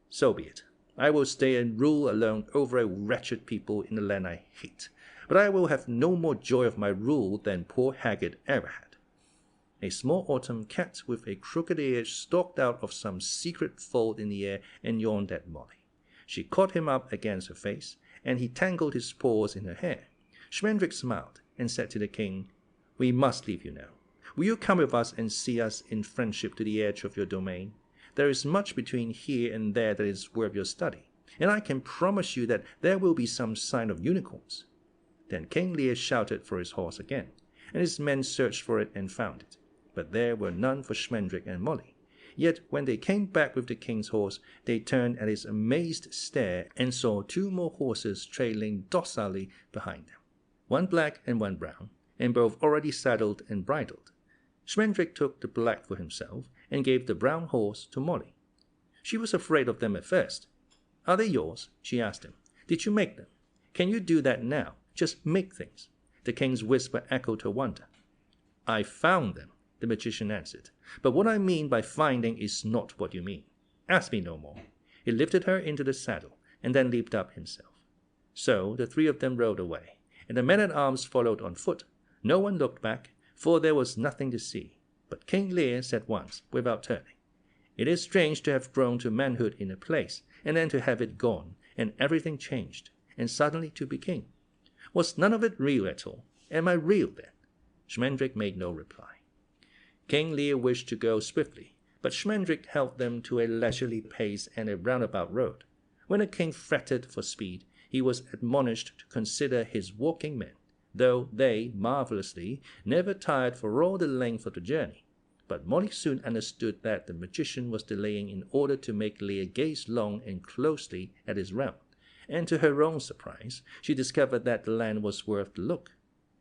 "So be it. I will stay and rule alone over a wretched people in a land I hate, but I will have no more joy of my rule than poor Haggard ever had." A small autumn cat with a crooked ear stalked out of some secret fold in the air and yawned at Molly. She caught him up against her face, and he tangled his paws in her hair. Schmendrick smiled and said to the king, "We must leave you now. Will you come with us and see us in friendship to the edge of your domain? There is much between here and there that is worth your study, and I can promise you that there will be some sign of unicorns." Then King Lír shouted for his horse again, and his men searched for it and found it. But there were none for Schmendrick and Molly. Yet when they came back with the king's horse, they turned at his amazed stare and saw two more horses trailing docilely behind them, one black and one brown, and both already saddled and bridled. Schmendrick took the black for himself and gave the brown horse to Molly. She was afraid of them at first. "Are they yours?" she asked him. "Did you make them? Can you do that now? Just make things?" The king's whisper echoed her wonder. "I found them," the magician answered. "But what I mean by finding is not what you mean. Ask me no more." He lifted her into the saddle, and then leaped up himself. So the three of them rode away, and the men-at-arms followed on foot. No one looked back, for there was nothing to see. But King Lír said once, without turning, "It is strange to have grown to manhood in a place, and then to have it gone, and everything changed, and suddenly to be king. Was none of it real at all? Am I real then?" Schmendrick made no reply. King Lír wished to go swiftly, but Schmendrick held them to a leisurely pace and a roundabout road. When the king fretted for speed, he was admonished to consider his walking men, though they, marvelously, never tired for all the length of the journey. But Molly soon understood that the magician was delaying in order to make Lír gaze long and closely at his realm, and to her own surprise, she discovered that the land was worth the look.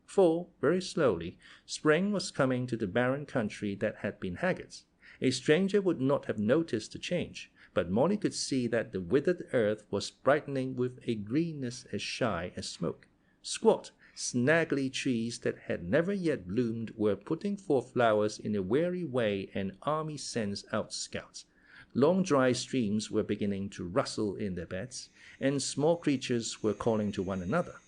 For, very slowly, spring was coming to the barren country that had been Haggard's. A stranger would not have noticed the change, but Molly could see that the withered earth was brightening with a greenness as shy as smoke. Squat, snaggly trees that had never yet bloomed were putting forth flowers in a weary way, and army sends out scouts. Long dry streams were beginning to rustle in their beds, and small creatures were calling to one another.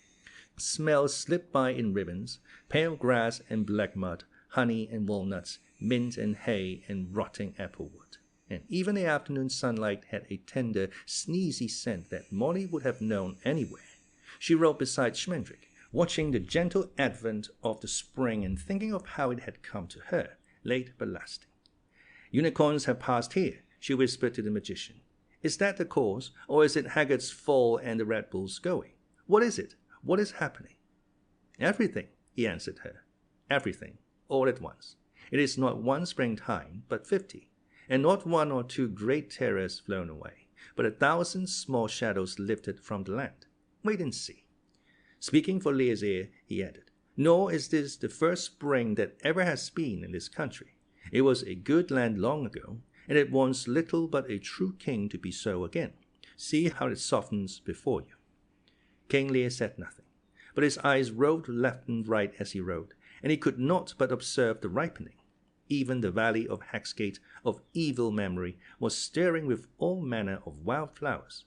Smells slipped by in ribbons, pale grass and black mud, honey and walnuts, mint and hay and rotting applewood. And even the afternoon sunlight had a tender, sneezy scent that Molly would have known anywhere. She rode beside Schmendrick, watching the gentle advent of the spring and thinking of how it had come to her, late but lasting. "Unicorns have passed here," she whispered to the magician. "Is that the cause, or is it Haggard's fall and the Red Bull's going? What is it? What is happening?" "Everything," he answered her. "Everything, all at once. It is not one springtime, but 50, and not one or two great terrors flown away, but 1,000 small shadows lifted from the land. Wait and see." Speaking for Lyr's ear, he added, "Nor is this the first spring that ever has been in this country. It was a good land long ago, and it wants little but a true king to be so again. See how it softens before you." King Lír said nothing, but his eyes roved left and right as he rode, and he could not but observe the ripening. Even the valley of Hagsgate, of evil memory, was stirring with all manner of wild flowers,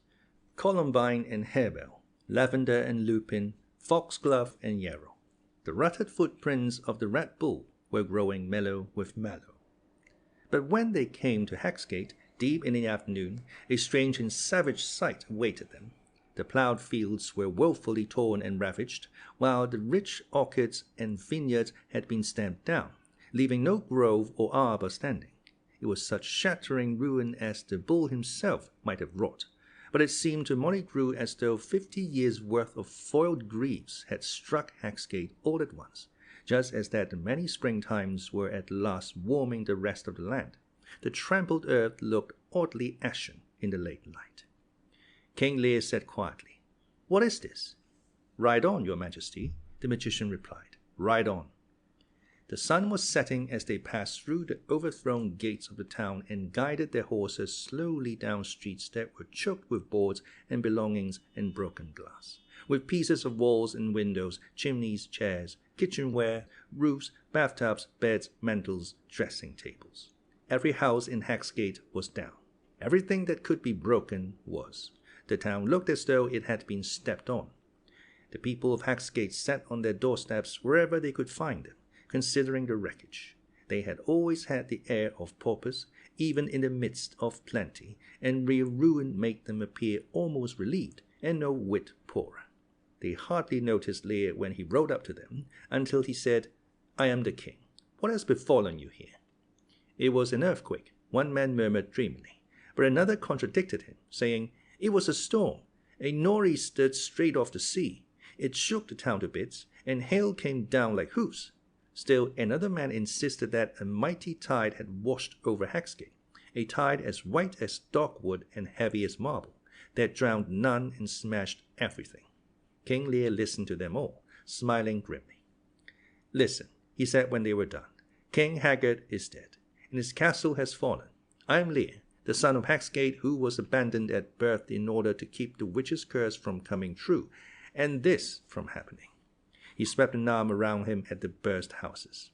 columbine and harebell, lavender and lupin, foxglove and yarrow. The rutted footprints of the Red Bull were growing mellow with mallow. But when they came to Hagsgate, deep in the afternoon, a strange and savage sight awaited them. The ploughed fields were woefully torn and ravaged, while the rich orchards and vineyards had been stamped down, leaving no grove or arbour standing. It was such shattering ruin as the bull himself might have wrought, but it seemed to Molly Grue as though 50 years' worth of foiled griefs had struck Hagsgate all at once, just as that the many springtimes were at last warming the rest of the land. The trampled earth looked oddly ashen in the late light. King Lír said quietly, "What is this?" "Ride on, your majesty," the magician replied. "Ride on." The sun was setting as they passed through the overthrown gates of the town and guided their horses slowly down streets that were choked with boards and belongings and broken glass, with pieces of walls and windows, chimneys, chairs, kitchenware, roofs, bathtubs, beds, mantels, dressing tables. Every house in Haggard was down. Everything that could be broken was. The town looked as though it had been stepped on. The people of Haggard sat on their doorsteps wherever they could find them, considering the wreckage. They had always had the air of paupers, even in the midst of plenty, and real ruin made them appear almost relieved and no whit poorer. They hardly noticed Lír when he rode up to them, until he said, "I am the king. What has befallen you here?" "It was an earthquake," one man murmured dreamily, but another contradicted him, saying, "It was a storm, a nor'easter straight off the sea. It shook the town to bits, and hail came down like hoofs." Still another man insisted that a mighty tide had washed over Haggard, a tide as white as dogwood and heavy as marble, that drowned none and smashed everything. King Lír listened to them all, smiling grimly. "Listen," he said when they were done. "King Haggard is dead, and his castle has fallen. I am Lír, the son of Haggard, who was abandoned at birth in order to keep the witch's curse from coming true, and this from happening." He swept an arm around him at the burst houses.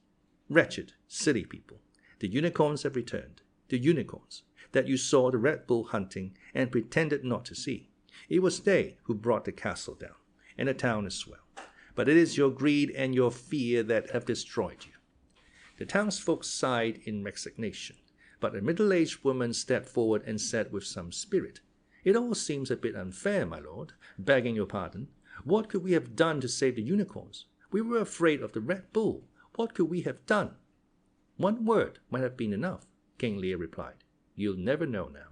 "Wretched, silly people, the unicorns have returned. The unicorns that you saw the Red Bull hunting and pretended not to see. It was they who brought the castle down, and the town as well. But it is your greed and your fear that have destroyed you." The townsfolk sighed in resignation, but a middle-aged woman stepped forward and said with some spirit, "It all seems a bit unfair, my lord, begging your pardon. What could we have done to save the unicorns? We were afraid of the Red Bull. What could we have done?" "One word might have been enough," King Lír replied. "You'll never know now."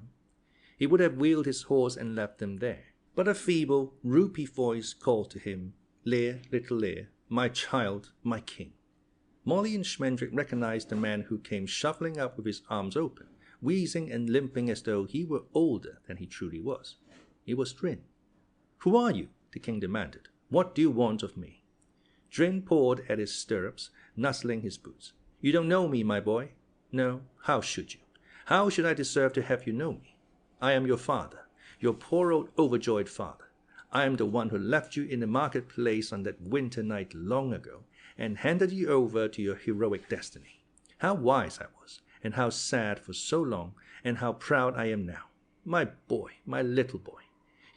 He would have wheeled his horse and left them there, but a feeble, rupee voice called to him, "Lír, little Lír, my child, my king." Molly and Schmendrick recognized the man who came shuffling up with his arms open, wheezing and limping as though he were older than he truly was. It was Drin. "Who are you?" the king demanded. "What do you want of me?" Drin pawed at his stirrups, nuzzling his boots. "You don't know me, my boy." "No, how should you? How should I deserve to have you know me? I am your father, your poor old overjoyed father. I am the one who left you in the marketplace on that winter night long ago, and handed you over to your heroic destiny. How wise I was, and how sad for so long, and how proud I am now. My boy, my little boy."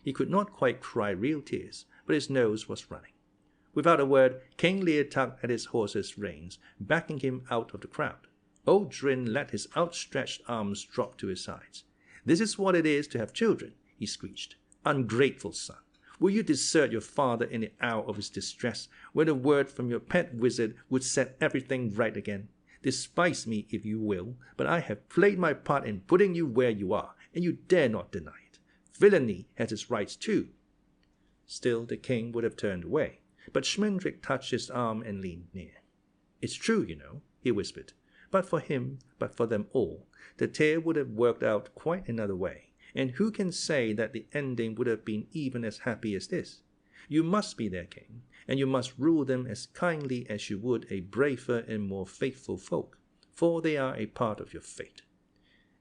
He could not quite cry real tears, but his nose was running. Without a word, King Lír tugged at his horse's reins, backing him out of the crowd. Old Drin let his outstretched arms drop to his sides. "This is what it is to have children," he screeched. "Ungrateful son. Will you desert your father in the hour of his distress, when a word from your pet wizard would set everything right again? Despise me if you will, but I have played my part in putting you where you are, and you dare not deny it. Villainy has its rights too." Still the king would have turned away, but Schmendrick touched his arm and leaned near. "It's true, you know," he whispered. "But for him, but for them all, the tale would have worked out quite another way, and who can say that the ending would have been even as happy as this? You must be their king, and you must rule them as kindly as you would a braver and more faithful folk, for they are a part of your fate."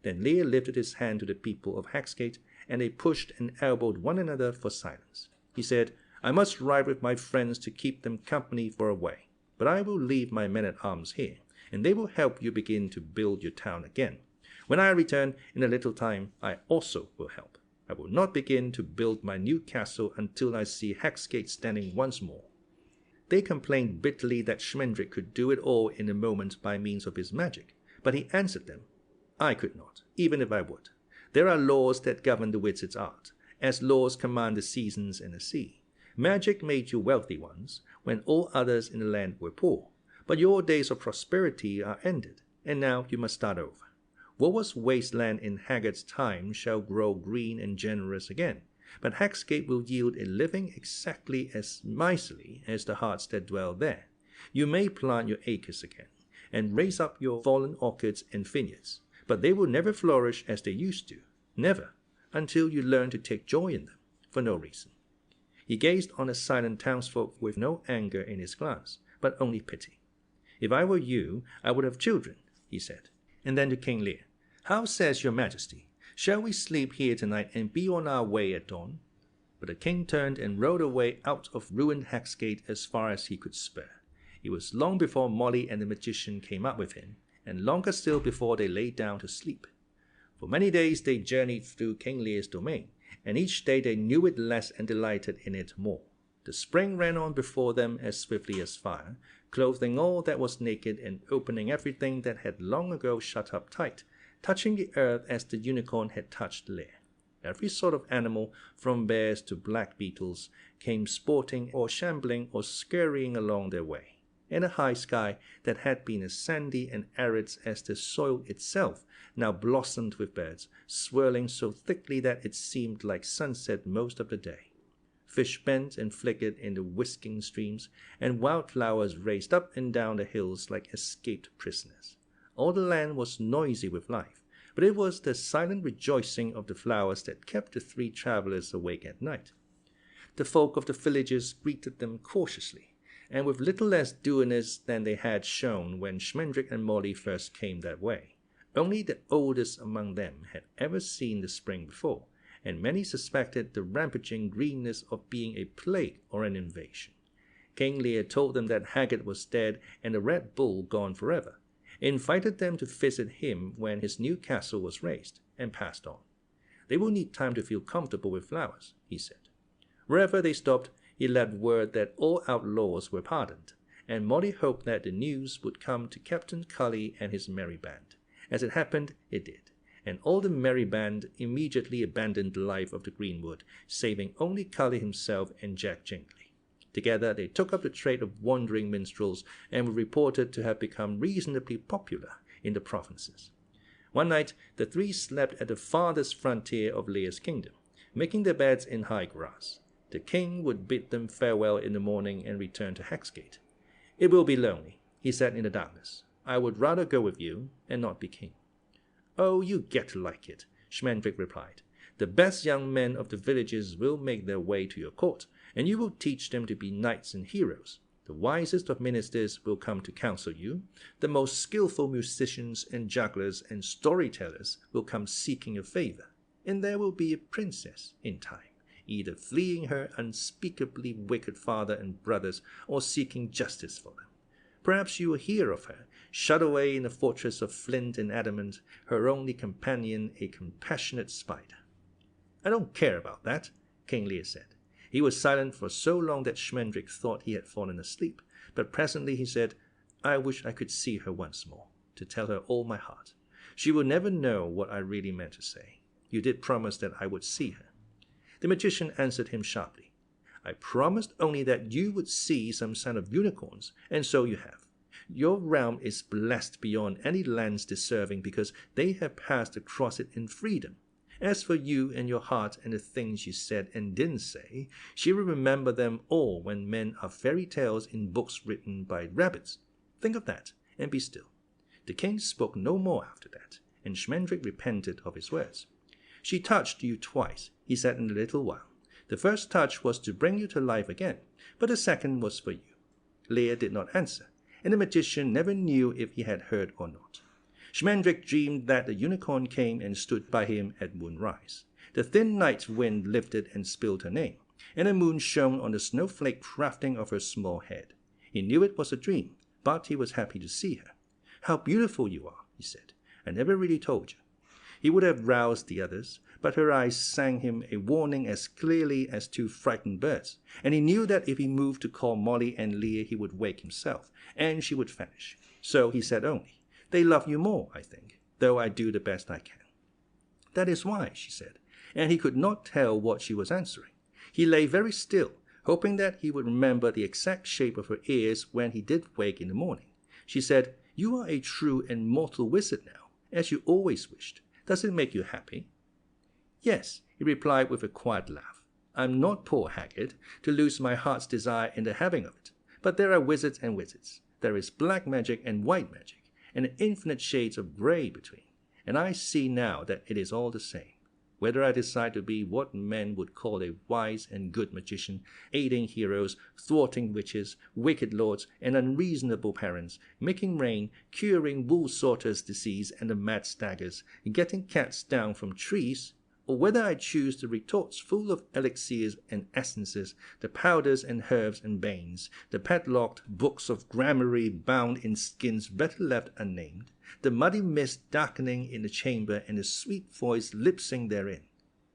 Then Lír lifted his hand to the people of Haggard, and they pushed and elbowed one another for silence. He said, "I must ride with my friends to keep them company for a way, but I will leave my men-at-arms here, and they will help you begin to build your town again. When I return in a little time, I also will help. I will not begin to build my new castle until I see Haggard standing once more." They complained bitterly that Schmendrick could do it all in a moment by means of his magic, but he answered them, "I could not, even if I would. There are laws that govern the wizard's art, as laws command the seasons and the sea. Magic made you wealthy once, when all others in the land were poor, but your days of prosperity are ended, and now you must start over. What was wasteland in Haggard's time shall grow green and generous again, but Haggard will yield a living exactly as miserly as the hearts that dwell there. You may plant your acres again, and raise up your fallen orchards and vineyards, but they will never flourish as they used to, never, until you learn to take joy in them, for no reason." He gazed on the silent townsfolk with no anger in his glance, but only pity. If I were you, I would have children, he said. And then to King Lír, how says your majesty? Shall we sleep here tonight and be on our way at dawn? But the king turned and rode away out of ruined Hagsgate as far as he could spur. It was long before Molly and the magician came up with him, and longer still before they lay down to sleep. For many days they journeyed through King Lear's domain, and each day they knew it less and delighted in it more. The spring ran on before them as swiftly as fire, clothing all that was naked and opening everything that had long ago shut up tight, touching the earth as the unicorn had touched Lír. Every sort of animal, from bears to black beetles, came sporting or shambling or scurrying along their way. And a high sky that had been as sandy and arid as the soil itself now blossomed with birds, swirling so thickly that it seemed like sunset most of the day. Fish bent and flickered in the whisking streams, and wildflowers raced up and down the hills like escaped prisoners. All the land was noisy with life, but it was the silent rejoicing of the flowers that kept the three travelers awake at night. The folk of the villages greeted them cautiously, and with little less dourness than they had shown when Schmendrick and Molly first came that way. Only the oldest among them had ever seen the spring before, and many suspected the rampaging greenness of being a plague or an invasion. King Lír told them that Haggard was dead and the Red Bull gone forever, invited them to visit him when his new castle was raised, and passed on. They will need time to feel comfortable with flowers, he said. Wherever they stopped, he left word that all outlaws were pardoned, and Molly hoped that the news would come to Captain Cully and his merry band. As it happened, it did, and all the merry band immediately abandoned the life of the greenwood, saving only Cully himself and Jack Jingley. Together they took up the trade of wandering minstrels, and were reported to have become reasonably popular in the provinces. One night the three slept at the farthest frontier of Lear's kingdom, making their beds in high grass. The king would bid them farewell in the morning and return to Hagsgate. "It will be lonely," he said in the darkness. "I would rather go with you and not be king." "Oh, you get to like it," Schmendrick replied. "The best young men of the villages will make their way to your court, and you will teach them to be knights and heroes. The wisest of ministers will come to counsel you. The most skillful musicians and jugglers and storytellers will come seeking your favor. And there will be a princess in time, either fleeing her unspeakably wicked father and brothers or seeking justice for them. Perhaps you will hear of her, shut away in a fortress of flint and adamant, her only companion a compassionate spider." "I don't care about that," King Lír said. He was silent for so long that Schmendrick thought he had fallen asleep, but presently he said, "I wish I could see her once more, to tell her all my heart. She will never know what I really meant to say. You did promise that I would see her." The magician answered him sharply. "I promised only that you would see some sign of unicorns, and so you have. Your realm is blessed beyond any lands deserving, because they have passed across it in freedom. As for you and your heart and the things you said and didn't say, she will remember them all when men are fairy tales in books written by rabbits. Think of that, and be still." The king spoke no more after that, and Schmendrick repented of his words. "She touched you twice," he said in a little while. "The first touch was to bring you to life again, but the second was for you." Lír did not answer, and the magician never knew if he had heard or not. Schmendrick dreamed that the unicorn came and stood by him at moonrise. The thin night wind lifted and spilled her name, and the moon shone on the snowflake crafting of her small head. He knew it was a dream, but he was happy to see her. "How beautiful you are," he said. "I never really told you." He would have roused the others, but her eyes sang him a warning as clearly as two frightened birds, and he knew that if he moved to call Molly and Lír he would wake himself, and she would vanish. So he said only, "They love you more, I think, though I do the best I can." "That is why," she said, and he could not tell what she was answering. He lay very still, hoping that he would remember the exact shape of her ears when he did wake in the morning. She said, "You are a true and mortal wizard now, as you always wished. Does it make you happy?" "Yes," he replied with a quiet laugh. "I'm not poor Haggard, to lose my heart's desire in the having of it. But there are wizards and wizards. There is black magic and white magic, and infinite shades of grey between. And I see now that it is all the same. Whether I decide to be what men would call a wise and good magician, aiding heroes, thwarting witches, wicked lords, and unreasonable parents, making rain, curing wool sorters' disease and the mad staggers, getting cats down from trees, or whether I choose the retorts full of elixirs and essences, the powders and herbs and banes, the padlocked books of gramarye bound in skins better left unnamed, the muddy mist darkening in the chamber and the sweet voice lip-sync therein.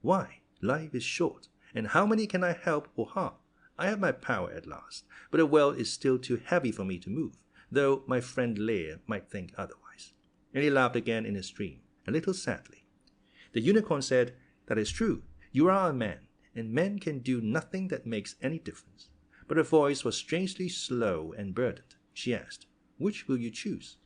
Why, life is short, and how many can I help or harm? I have my power at last, but the world is still too heavy for me to move, though my friend Lír might think otherwise. And he laughed again in his dream, a little sadly. The unicorn said, "That is true. You are a man, and men can do nothing that makes any difference." But her voice was strangely slow and burdened. She asked, "Which will you choose?"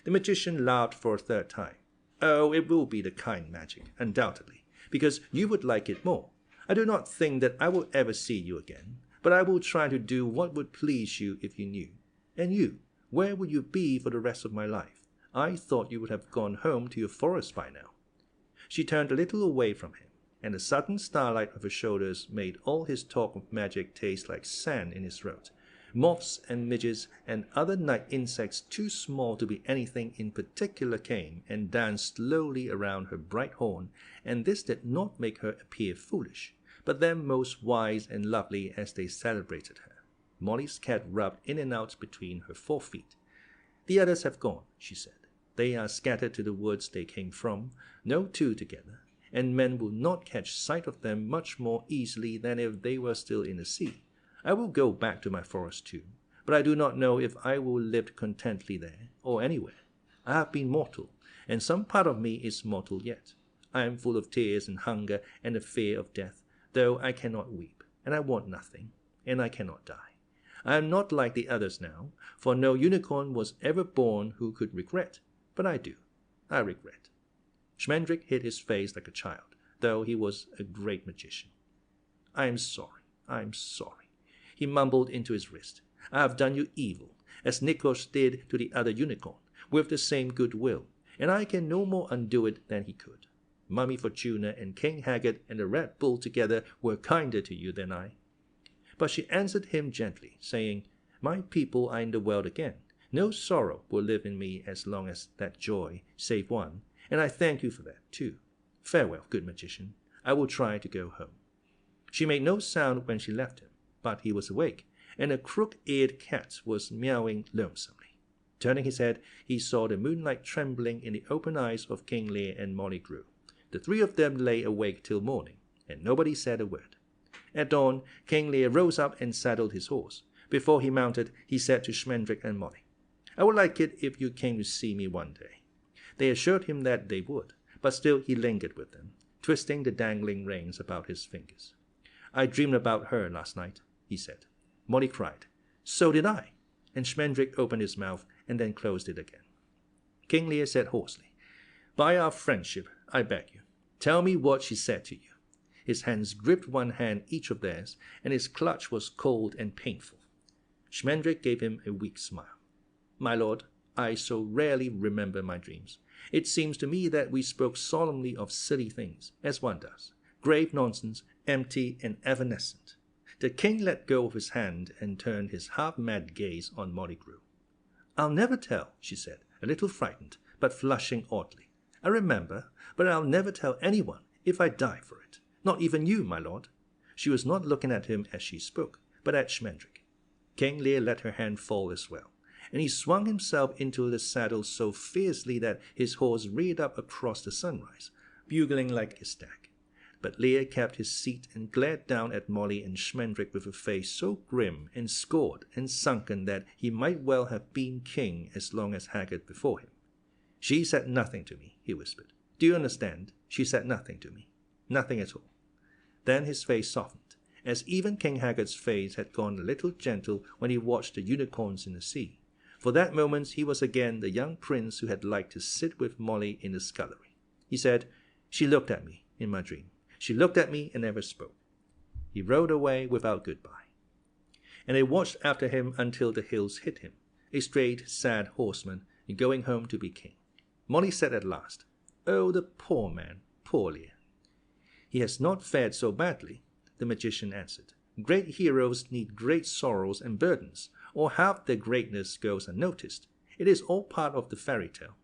The magician laughed for a third time. "Oh, it will be the kind magic, undoubtedly, because you would like it more. I do not think that I will ever see you again, but I will try to do what would please you if you knew. And you, where would you be for the rest of my life? I thought you would have gone home to your forest by now." She turned a little away from him, and the sudden starlight of her shoulders made all his talk of magic taste like sand in his throat. Moths and midges and other night insects too small to be anything in particular came and danced slowly around her bright horn, and this did not make her appear foolish, but them most wise and lovely as they celebrated her. Molly's cat rubbed in and out between her 4 feet. "The others have gone," she said. "They are scattered to the woods they came from, no two together, and men will not catch sight of them much more easily than if they were still in the sea. I will go back to my forest too, but I do not know if I will live contentedly there, or anywhere. I have been mortal, and some part of me is mortal yet. I am full of tears and hunger and the fear of death, though I cannot weep, and I want nothing, and I cannot die. I am not like the others now, for no unicorn was ever born who could regret, but I do. I regret." Schmendrick hid his face like a child, though he was a great magician. "I am sorry, I am sorry," he mumbled into his wrist. "I have done you evil, as Nikos did to the other unicorn, with the same goodwill, and I can no more undo it than he could. Mommy Fortuna and King Haggard and the Red Bull together were kinder to you than I." But she answered him gently, saying, "My people are in the world again. No sorrow will live in me as long as that joy, save one, and I thank you for that, too. Farewell, good magician. I will try to go home." She made no sound when she left him, but he was awake, and a crook-eared cat was meowing lonesomely. Turning his head, he saw the moonlight trembling in the open eyes of King Lír and Molly Grue. The 3 of them lay awake till morning, and nobody said a word. At dawn, King Lír rose up and saddled his horse. Before he mounted, he said to Schmendrick and Molly, "I would like it if you came to see me one day." They assured him that they would, but still he lingered with them, twisting the dangling reins about his fingers. "I dreamed about her last night," he said. Molly cried, "So did I," and Schmendrick opened his mouth and then closed it again. King Lír said hoarsely, "By our friendship, I beg you, tell me what she said to you." His hands gripped one hand each of theirs, and his clutch was cold and painful. Schmendrick gave him a weak smile. "My lord, I so rarely remember my dreams. It seems to me that we spoke solemnly of silly things, as one does, grave nonsense, empty and evanescent." The king let go of his hand and turned his half-mad gaze on Molly Grue. "I'll never tell," she said, a little frightened, but flushing oddly. "I remember, but I'll never tell anyone if I die for it. Not even you, my lord." She was not looking at him as she spoke, but at Schmendrick. King Lír let her hand fall as well, and he swung himself into the saddle so fiercely that his horse reared up across the sunrise, bugling like a stag. But Lír kept his seat and glared down at Molly and Schmendrick with a face so grim and scored and sunken that he might well have been king as long as Haggard before him. "She said nothing to me," he whispered. "Do you understand? She said nothing to me. Nothing at all." Then his face softened, as even King Haggard's face had gone a little gentle when he watched the unicorns in the sea. For that moment he was again the young prince who had liked to sit with Molly in the scullery. He said, "She looked at me in my dream. She looked at me and never spoke." He rode away without goodbye. And they watched after him until the hills hid him, a straight, sad horseman, going home to be king. Molly said at last, "Oh, the poor man, poor Lír." "He has not fared so badly," the magician answered. "Great heroes need great sorrows and burdens, or half their greatness goes unnoticed. It is all part of the fairy tale."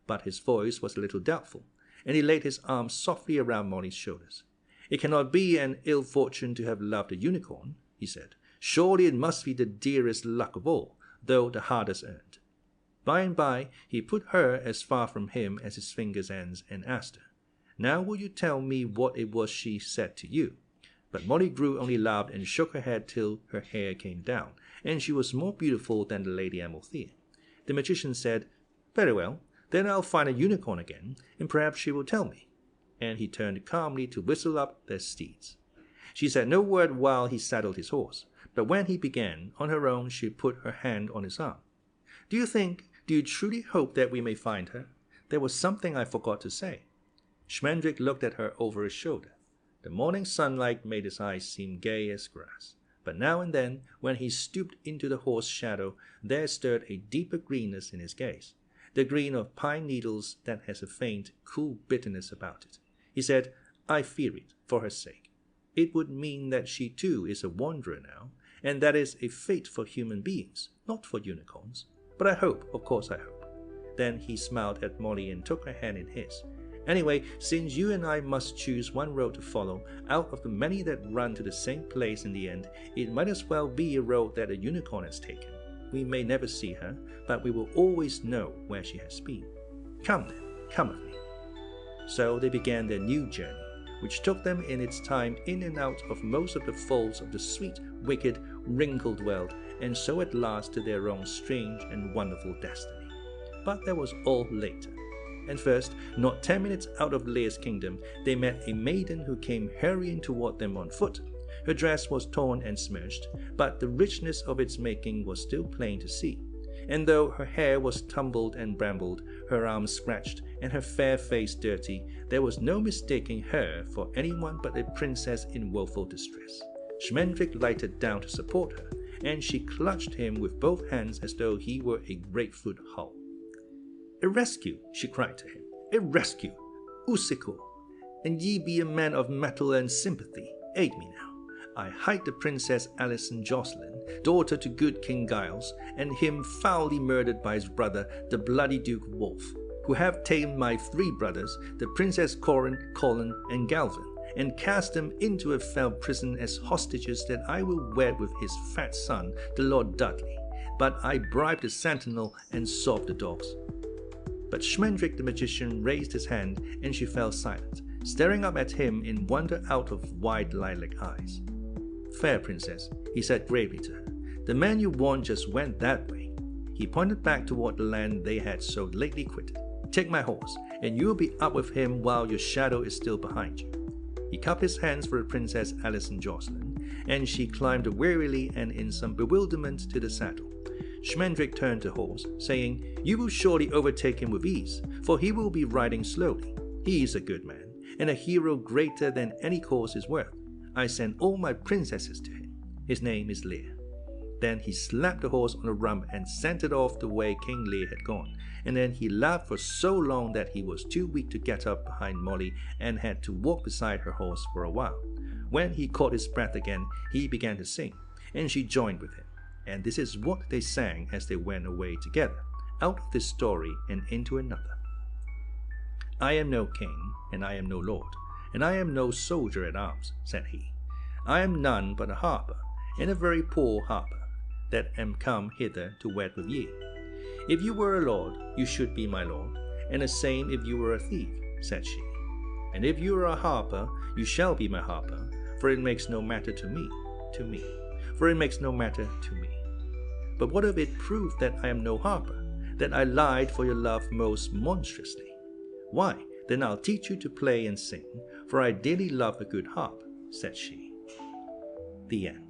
But his voice was a little doubtful, and he laid his arm softly around Molly's shoulders. "It cannot be an ill fortune to have loved a unicorn," he said. "Surely it must be the dearest luck of all, though the hardest earned." By and by he put her as far from him as his fingers' ends and asked her, "Now will you tell me what it was she said to you?" But Molly Grue only laughed and shook her head till her hair came down, and she was more beautiful than the Lady Amalthea. The magician said, "Very well, then I'll find a unicorn again, and perhaps she will tell me." And he turned calmly to whistle up their steeds. She said no word while he saddled his horse, but when he began, on her own she put her hand on his arm. Do you truly hope that we may find her? There was something I forgot to say." Schmendrick looked at her over his shoulder. The morning sunlight made his eyes seem gay as grass, but now and then, when he stooped into the horse shadow, there stirred a deeper greenness in his gaze, the green of pine needles that has a faint, cool bitterness about it. He said, "I fear it, for her sake. It would mean that she too is a wanderer now, and that is a fate for human beings, not for unicorns. But I hope, of course I hope." Then he smiled at Molly and took her hand in his. "Anyway, since you and I must choose one road to follow, out of the many that run to the same place in the end, it might as well be a road that a unicorn has taken. We may never see her, but we will always know where she has been. Come then, come with me." So they began their new journey, which took them in its time in and out of most of the folds of the sweet, wicked, wrinkled world, and so at last to their own strange and wonderful destiny. But that was all later. And first, not 10 minutes out of Lyr's kingdom, they met a maiden who came hurrying toward them on foot. Her dress was torn and smirched, but the richness of its making was still plain to see. And though her hair was tumbled and brambled, her arms scratched, and her fair face dirty, there was no mistaking her for anyone but a princess in woeful distress. Schmendrick lighted down to support her, and she clutched him with both hands as though he were a grapefruit hull. "A rescue," she cried to him. "A rescue! Usiku! And ye be a man of mettle and sympathy. Aid me now. I hide the Princess Alison Jocelyn, daughter to good King Giles, and him foully murdered by his brother, the bloody Duke Wolf, who have tamed my 3 brothers, the Princess Corin, Colin, and Galvin, and cast them into a fell prison as hostages that I will wed with his fat son, the Lord Dudley. But I bribed the sentinel and solved the dogs." But Schmendrick the magician raised his hand, and she fell silent, staring up at him in wonder out of wide lilac eyes. "Fair princess," he said gravely to her, "the man you want just went that way." He pointed back toward the land they had so lately quitted. "Take my horse, and you will be up with him while your shadow is still behind you." He cupped his hands for the Princess Alison Jocelyn, and she climbed wearily and in some bewilderment to the saddle. Schmendrick turned the horse, saying, "You will surely overtake him with ease, for he will be riding slowly. He is a good man, and a hero greater than any cause is worth. I send all my princesses to him. His name is Lír." Then he slapped the horse on the rump and sent it off the way King Lír had gone, and then he laughed for so long that he was too weak to get up behind Molly and had to walk beside her horse for a while. When he caught his breath again, he began to sing, and she joined with him. And this is what they sang as they went away together, out of this story and into another. "I am no king, and I am no lord, and I am no soldier at arms," said he. "I am none but a harper, and a very poor harper, that am come hither to wed with ye. If you were a lord, you should be my lord, and the same if you were a thief," said she. "And if you are a harper, you shall be my harper, for it makes no matter to me, for it makes no matter to me. But what if it proved that I am no harper, that I lied for your love most monstrously? Why, then I'll teach you to play and sing, for I dearly love a good harp," said she. The end.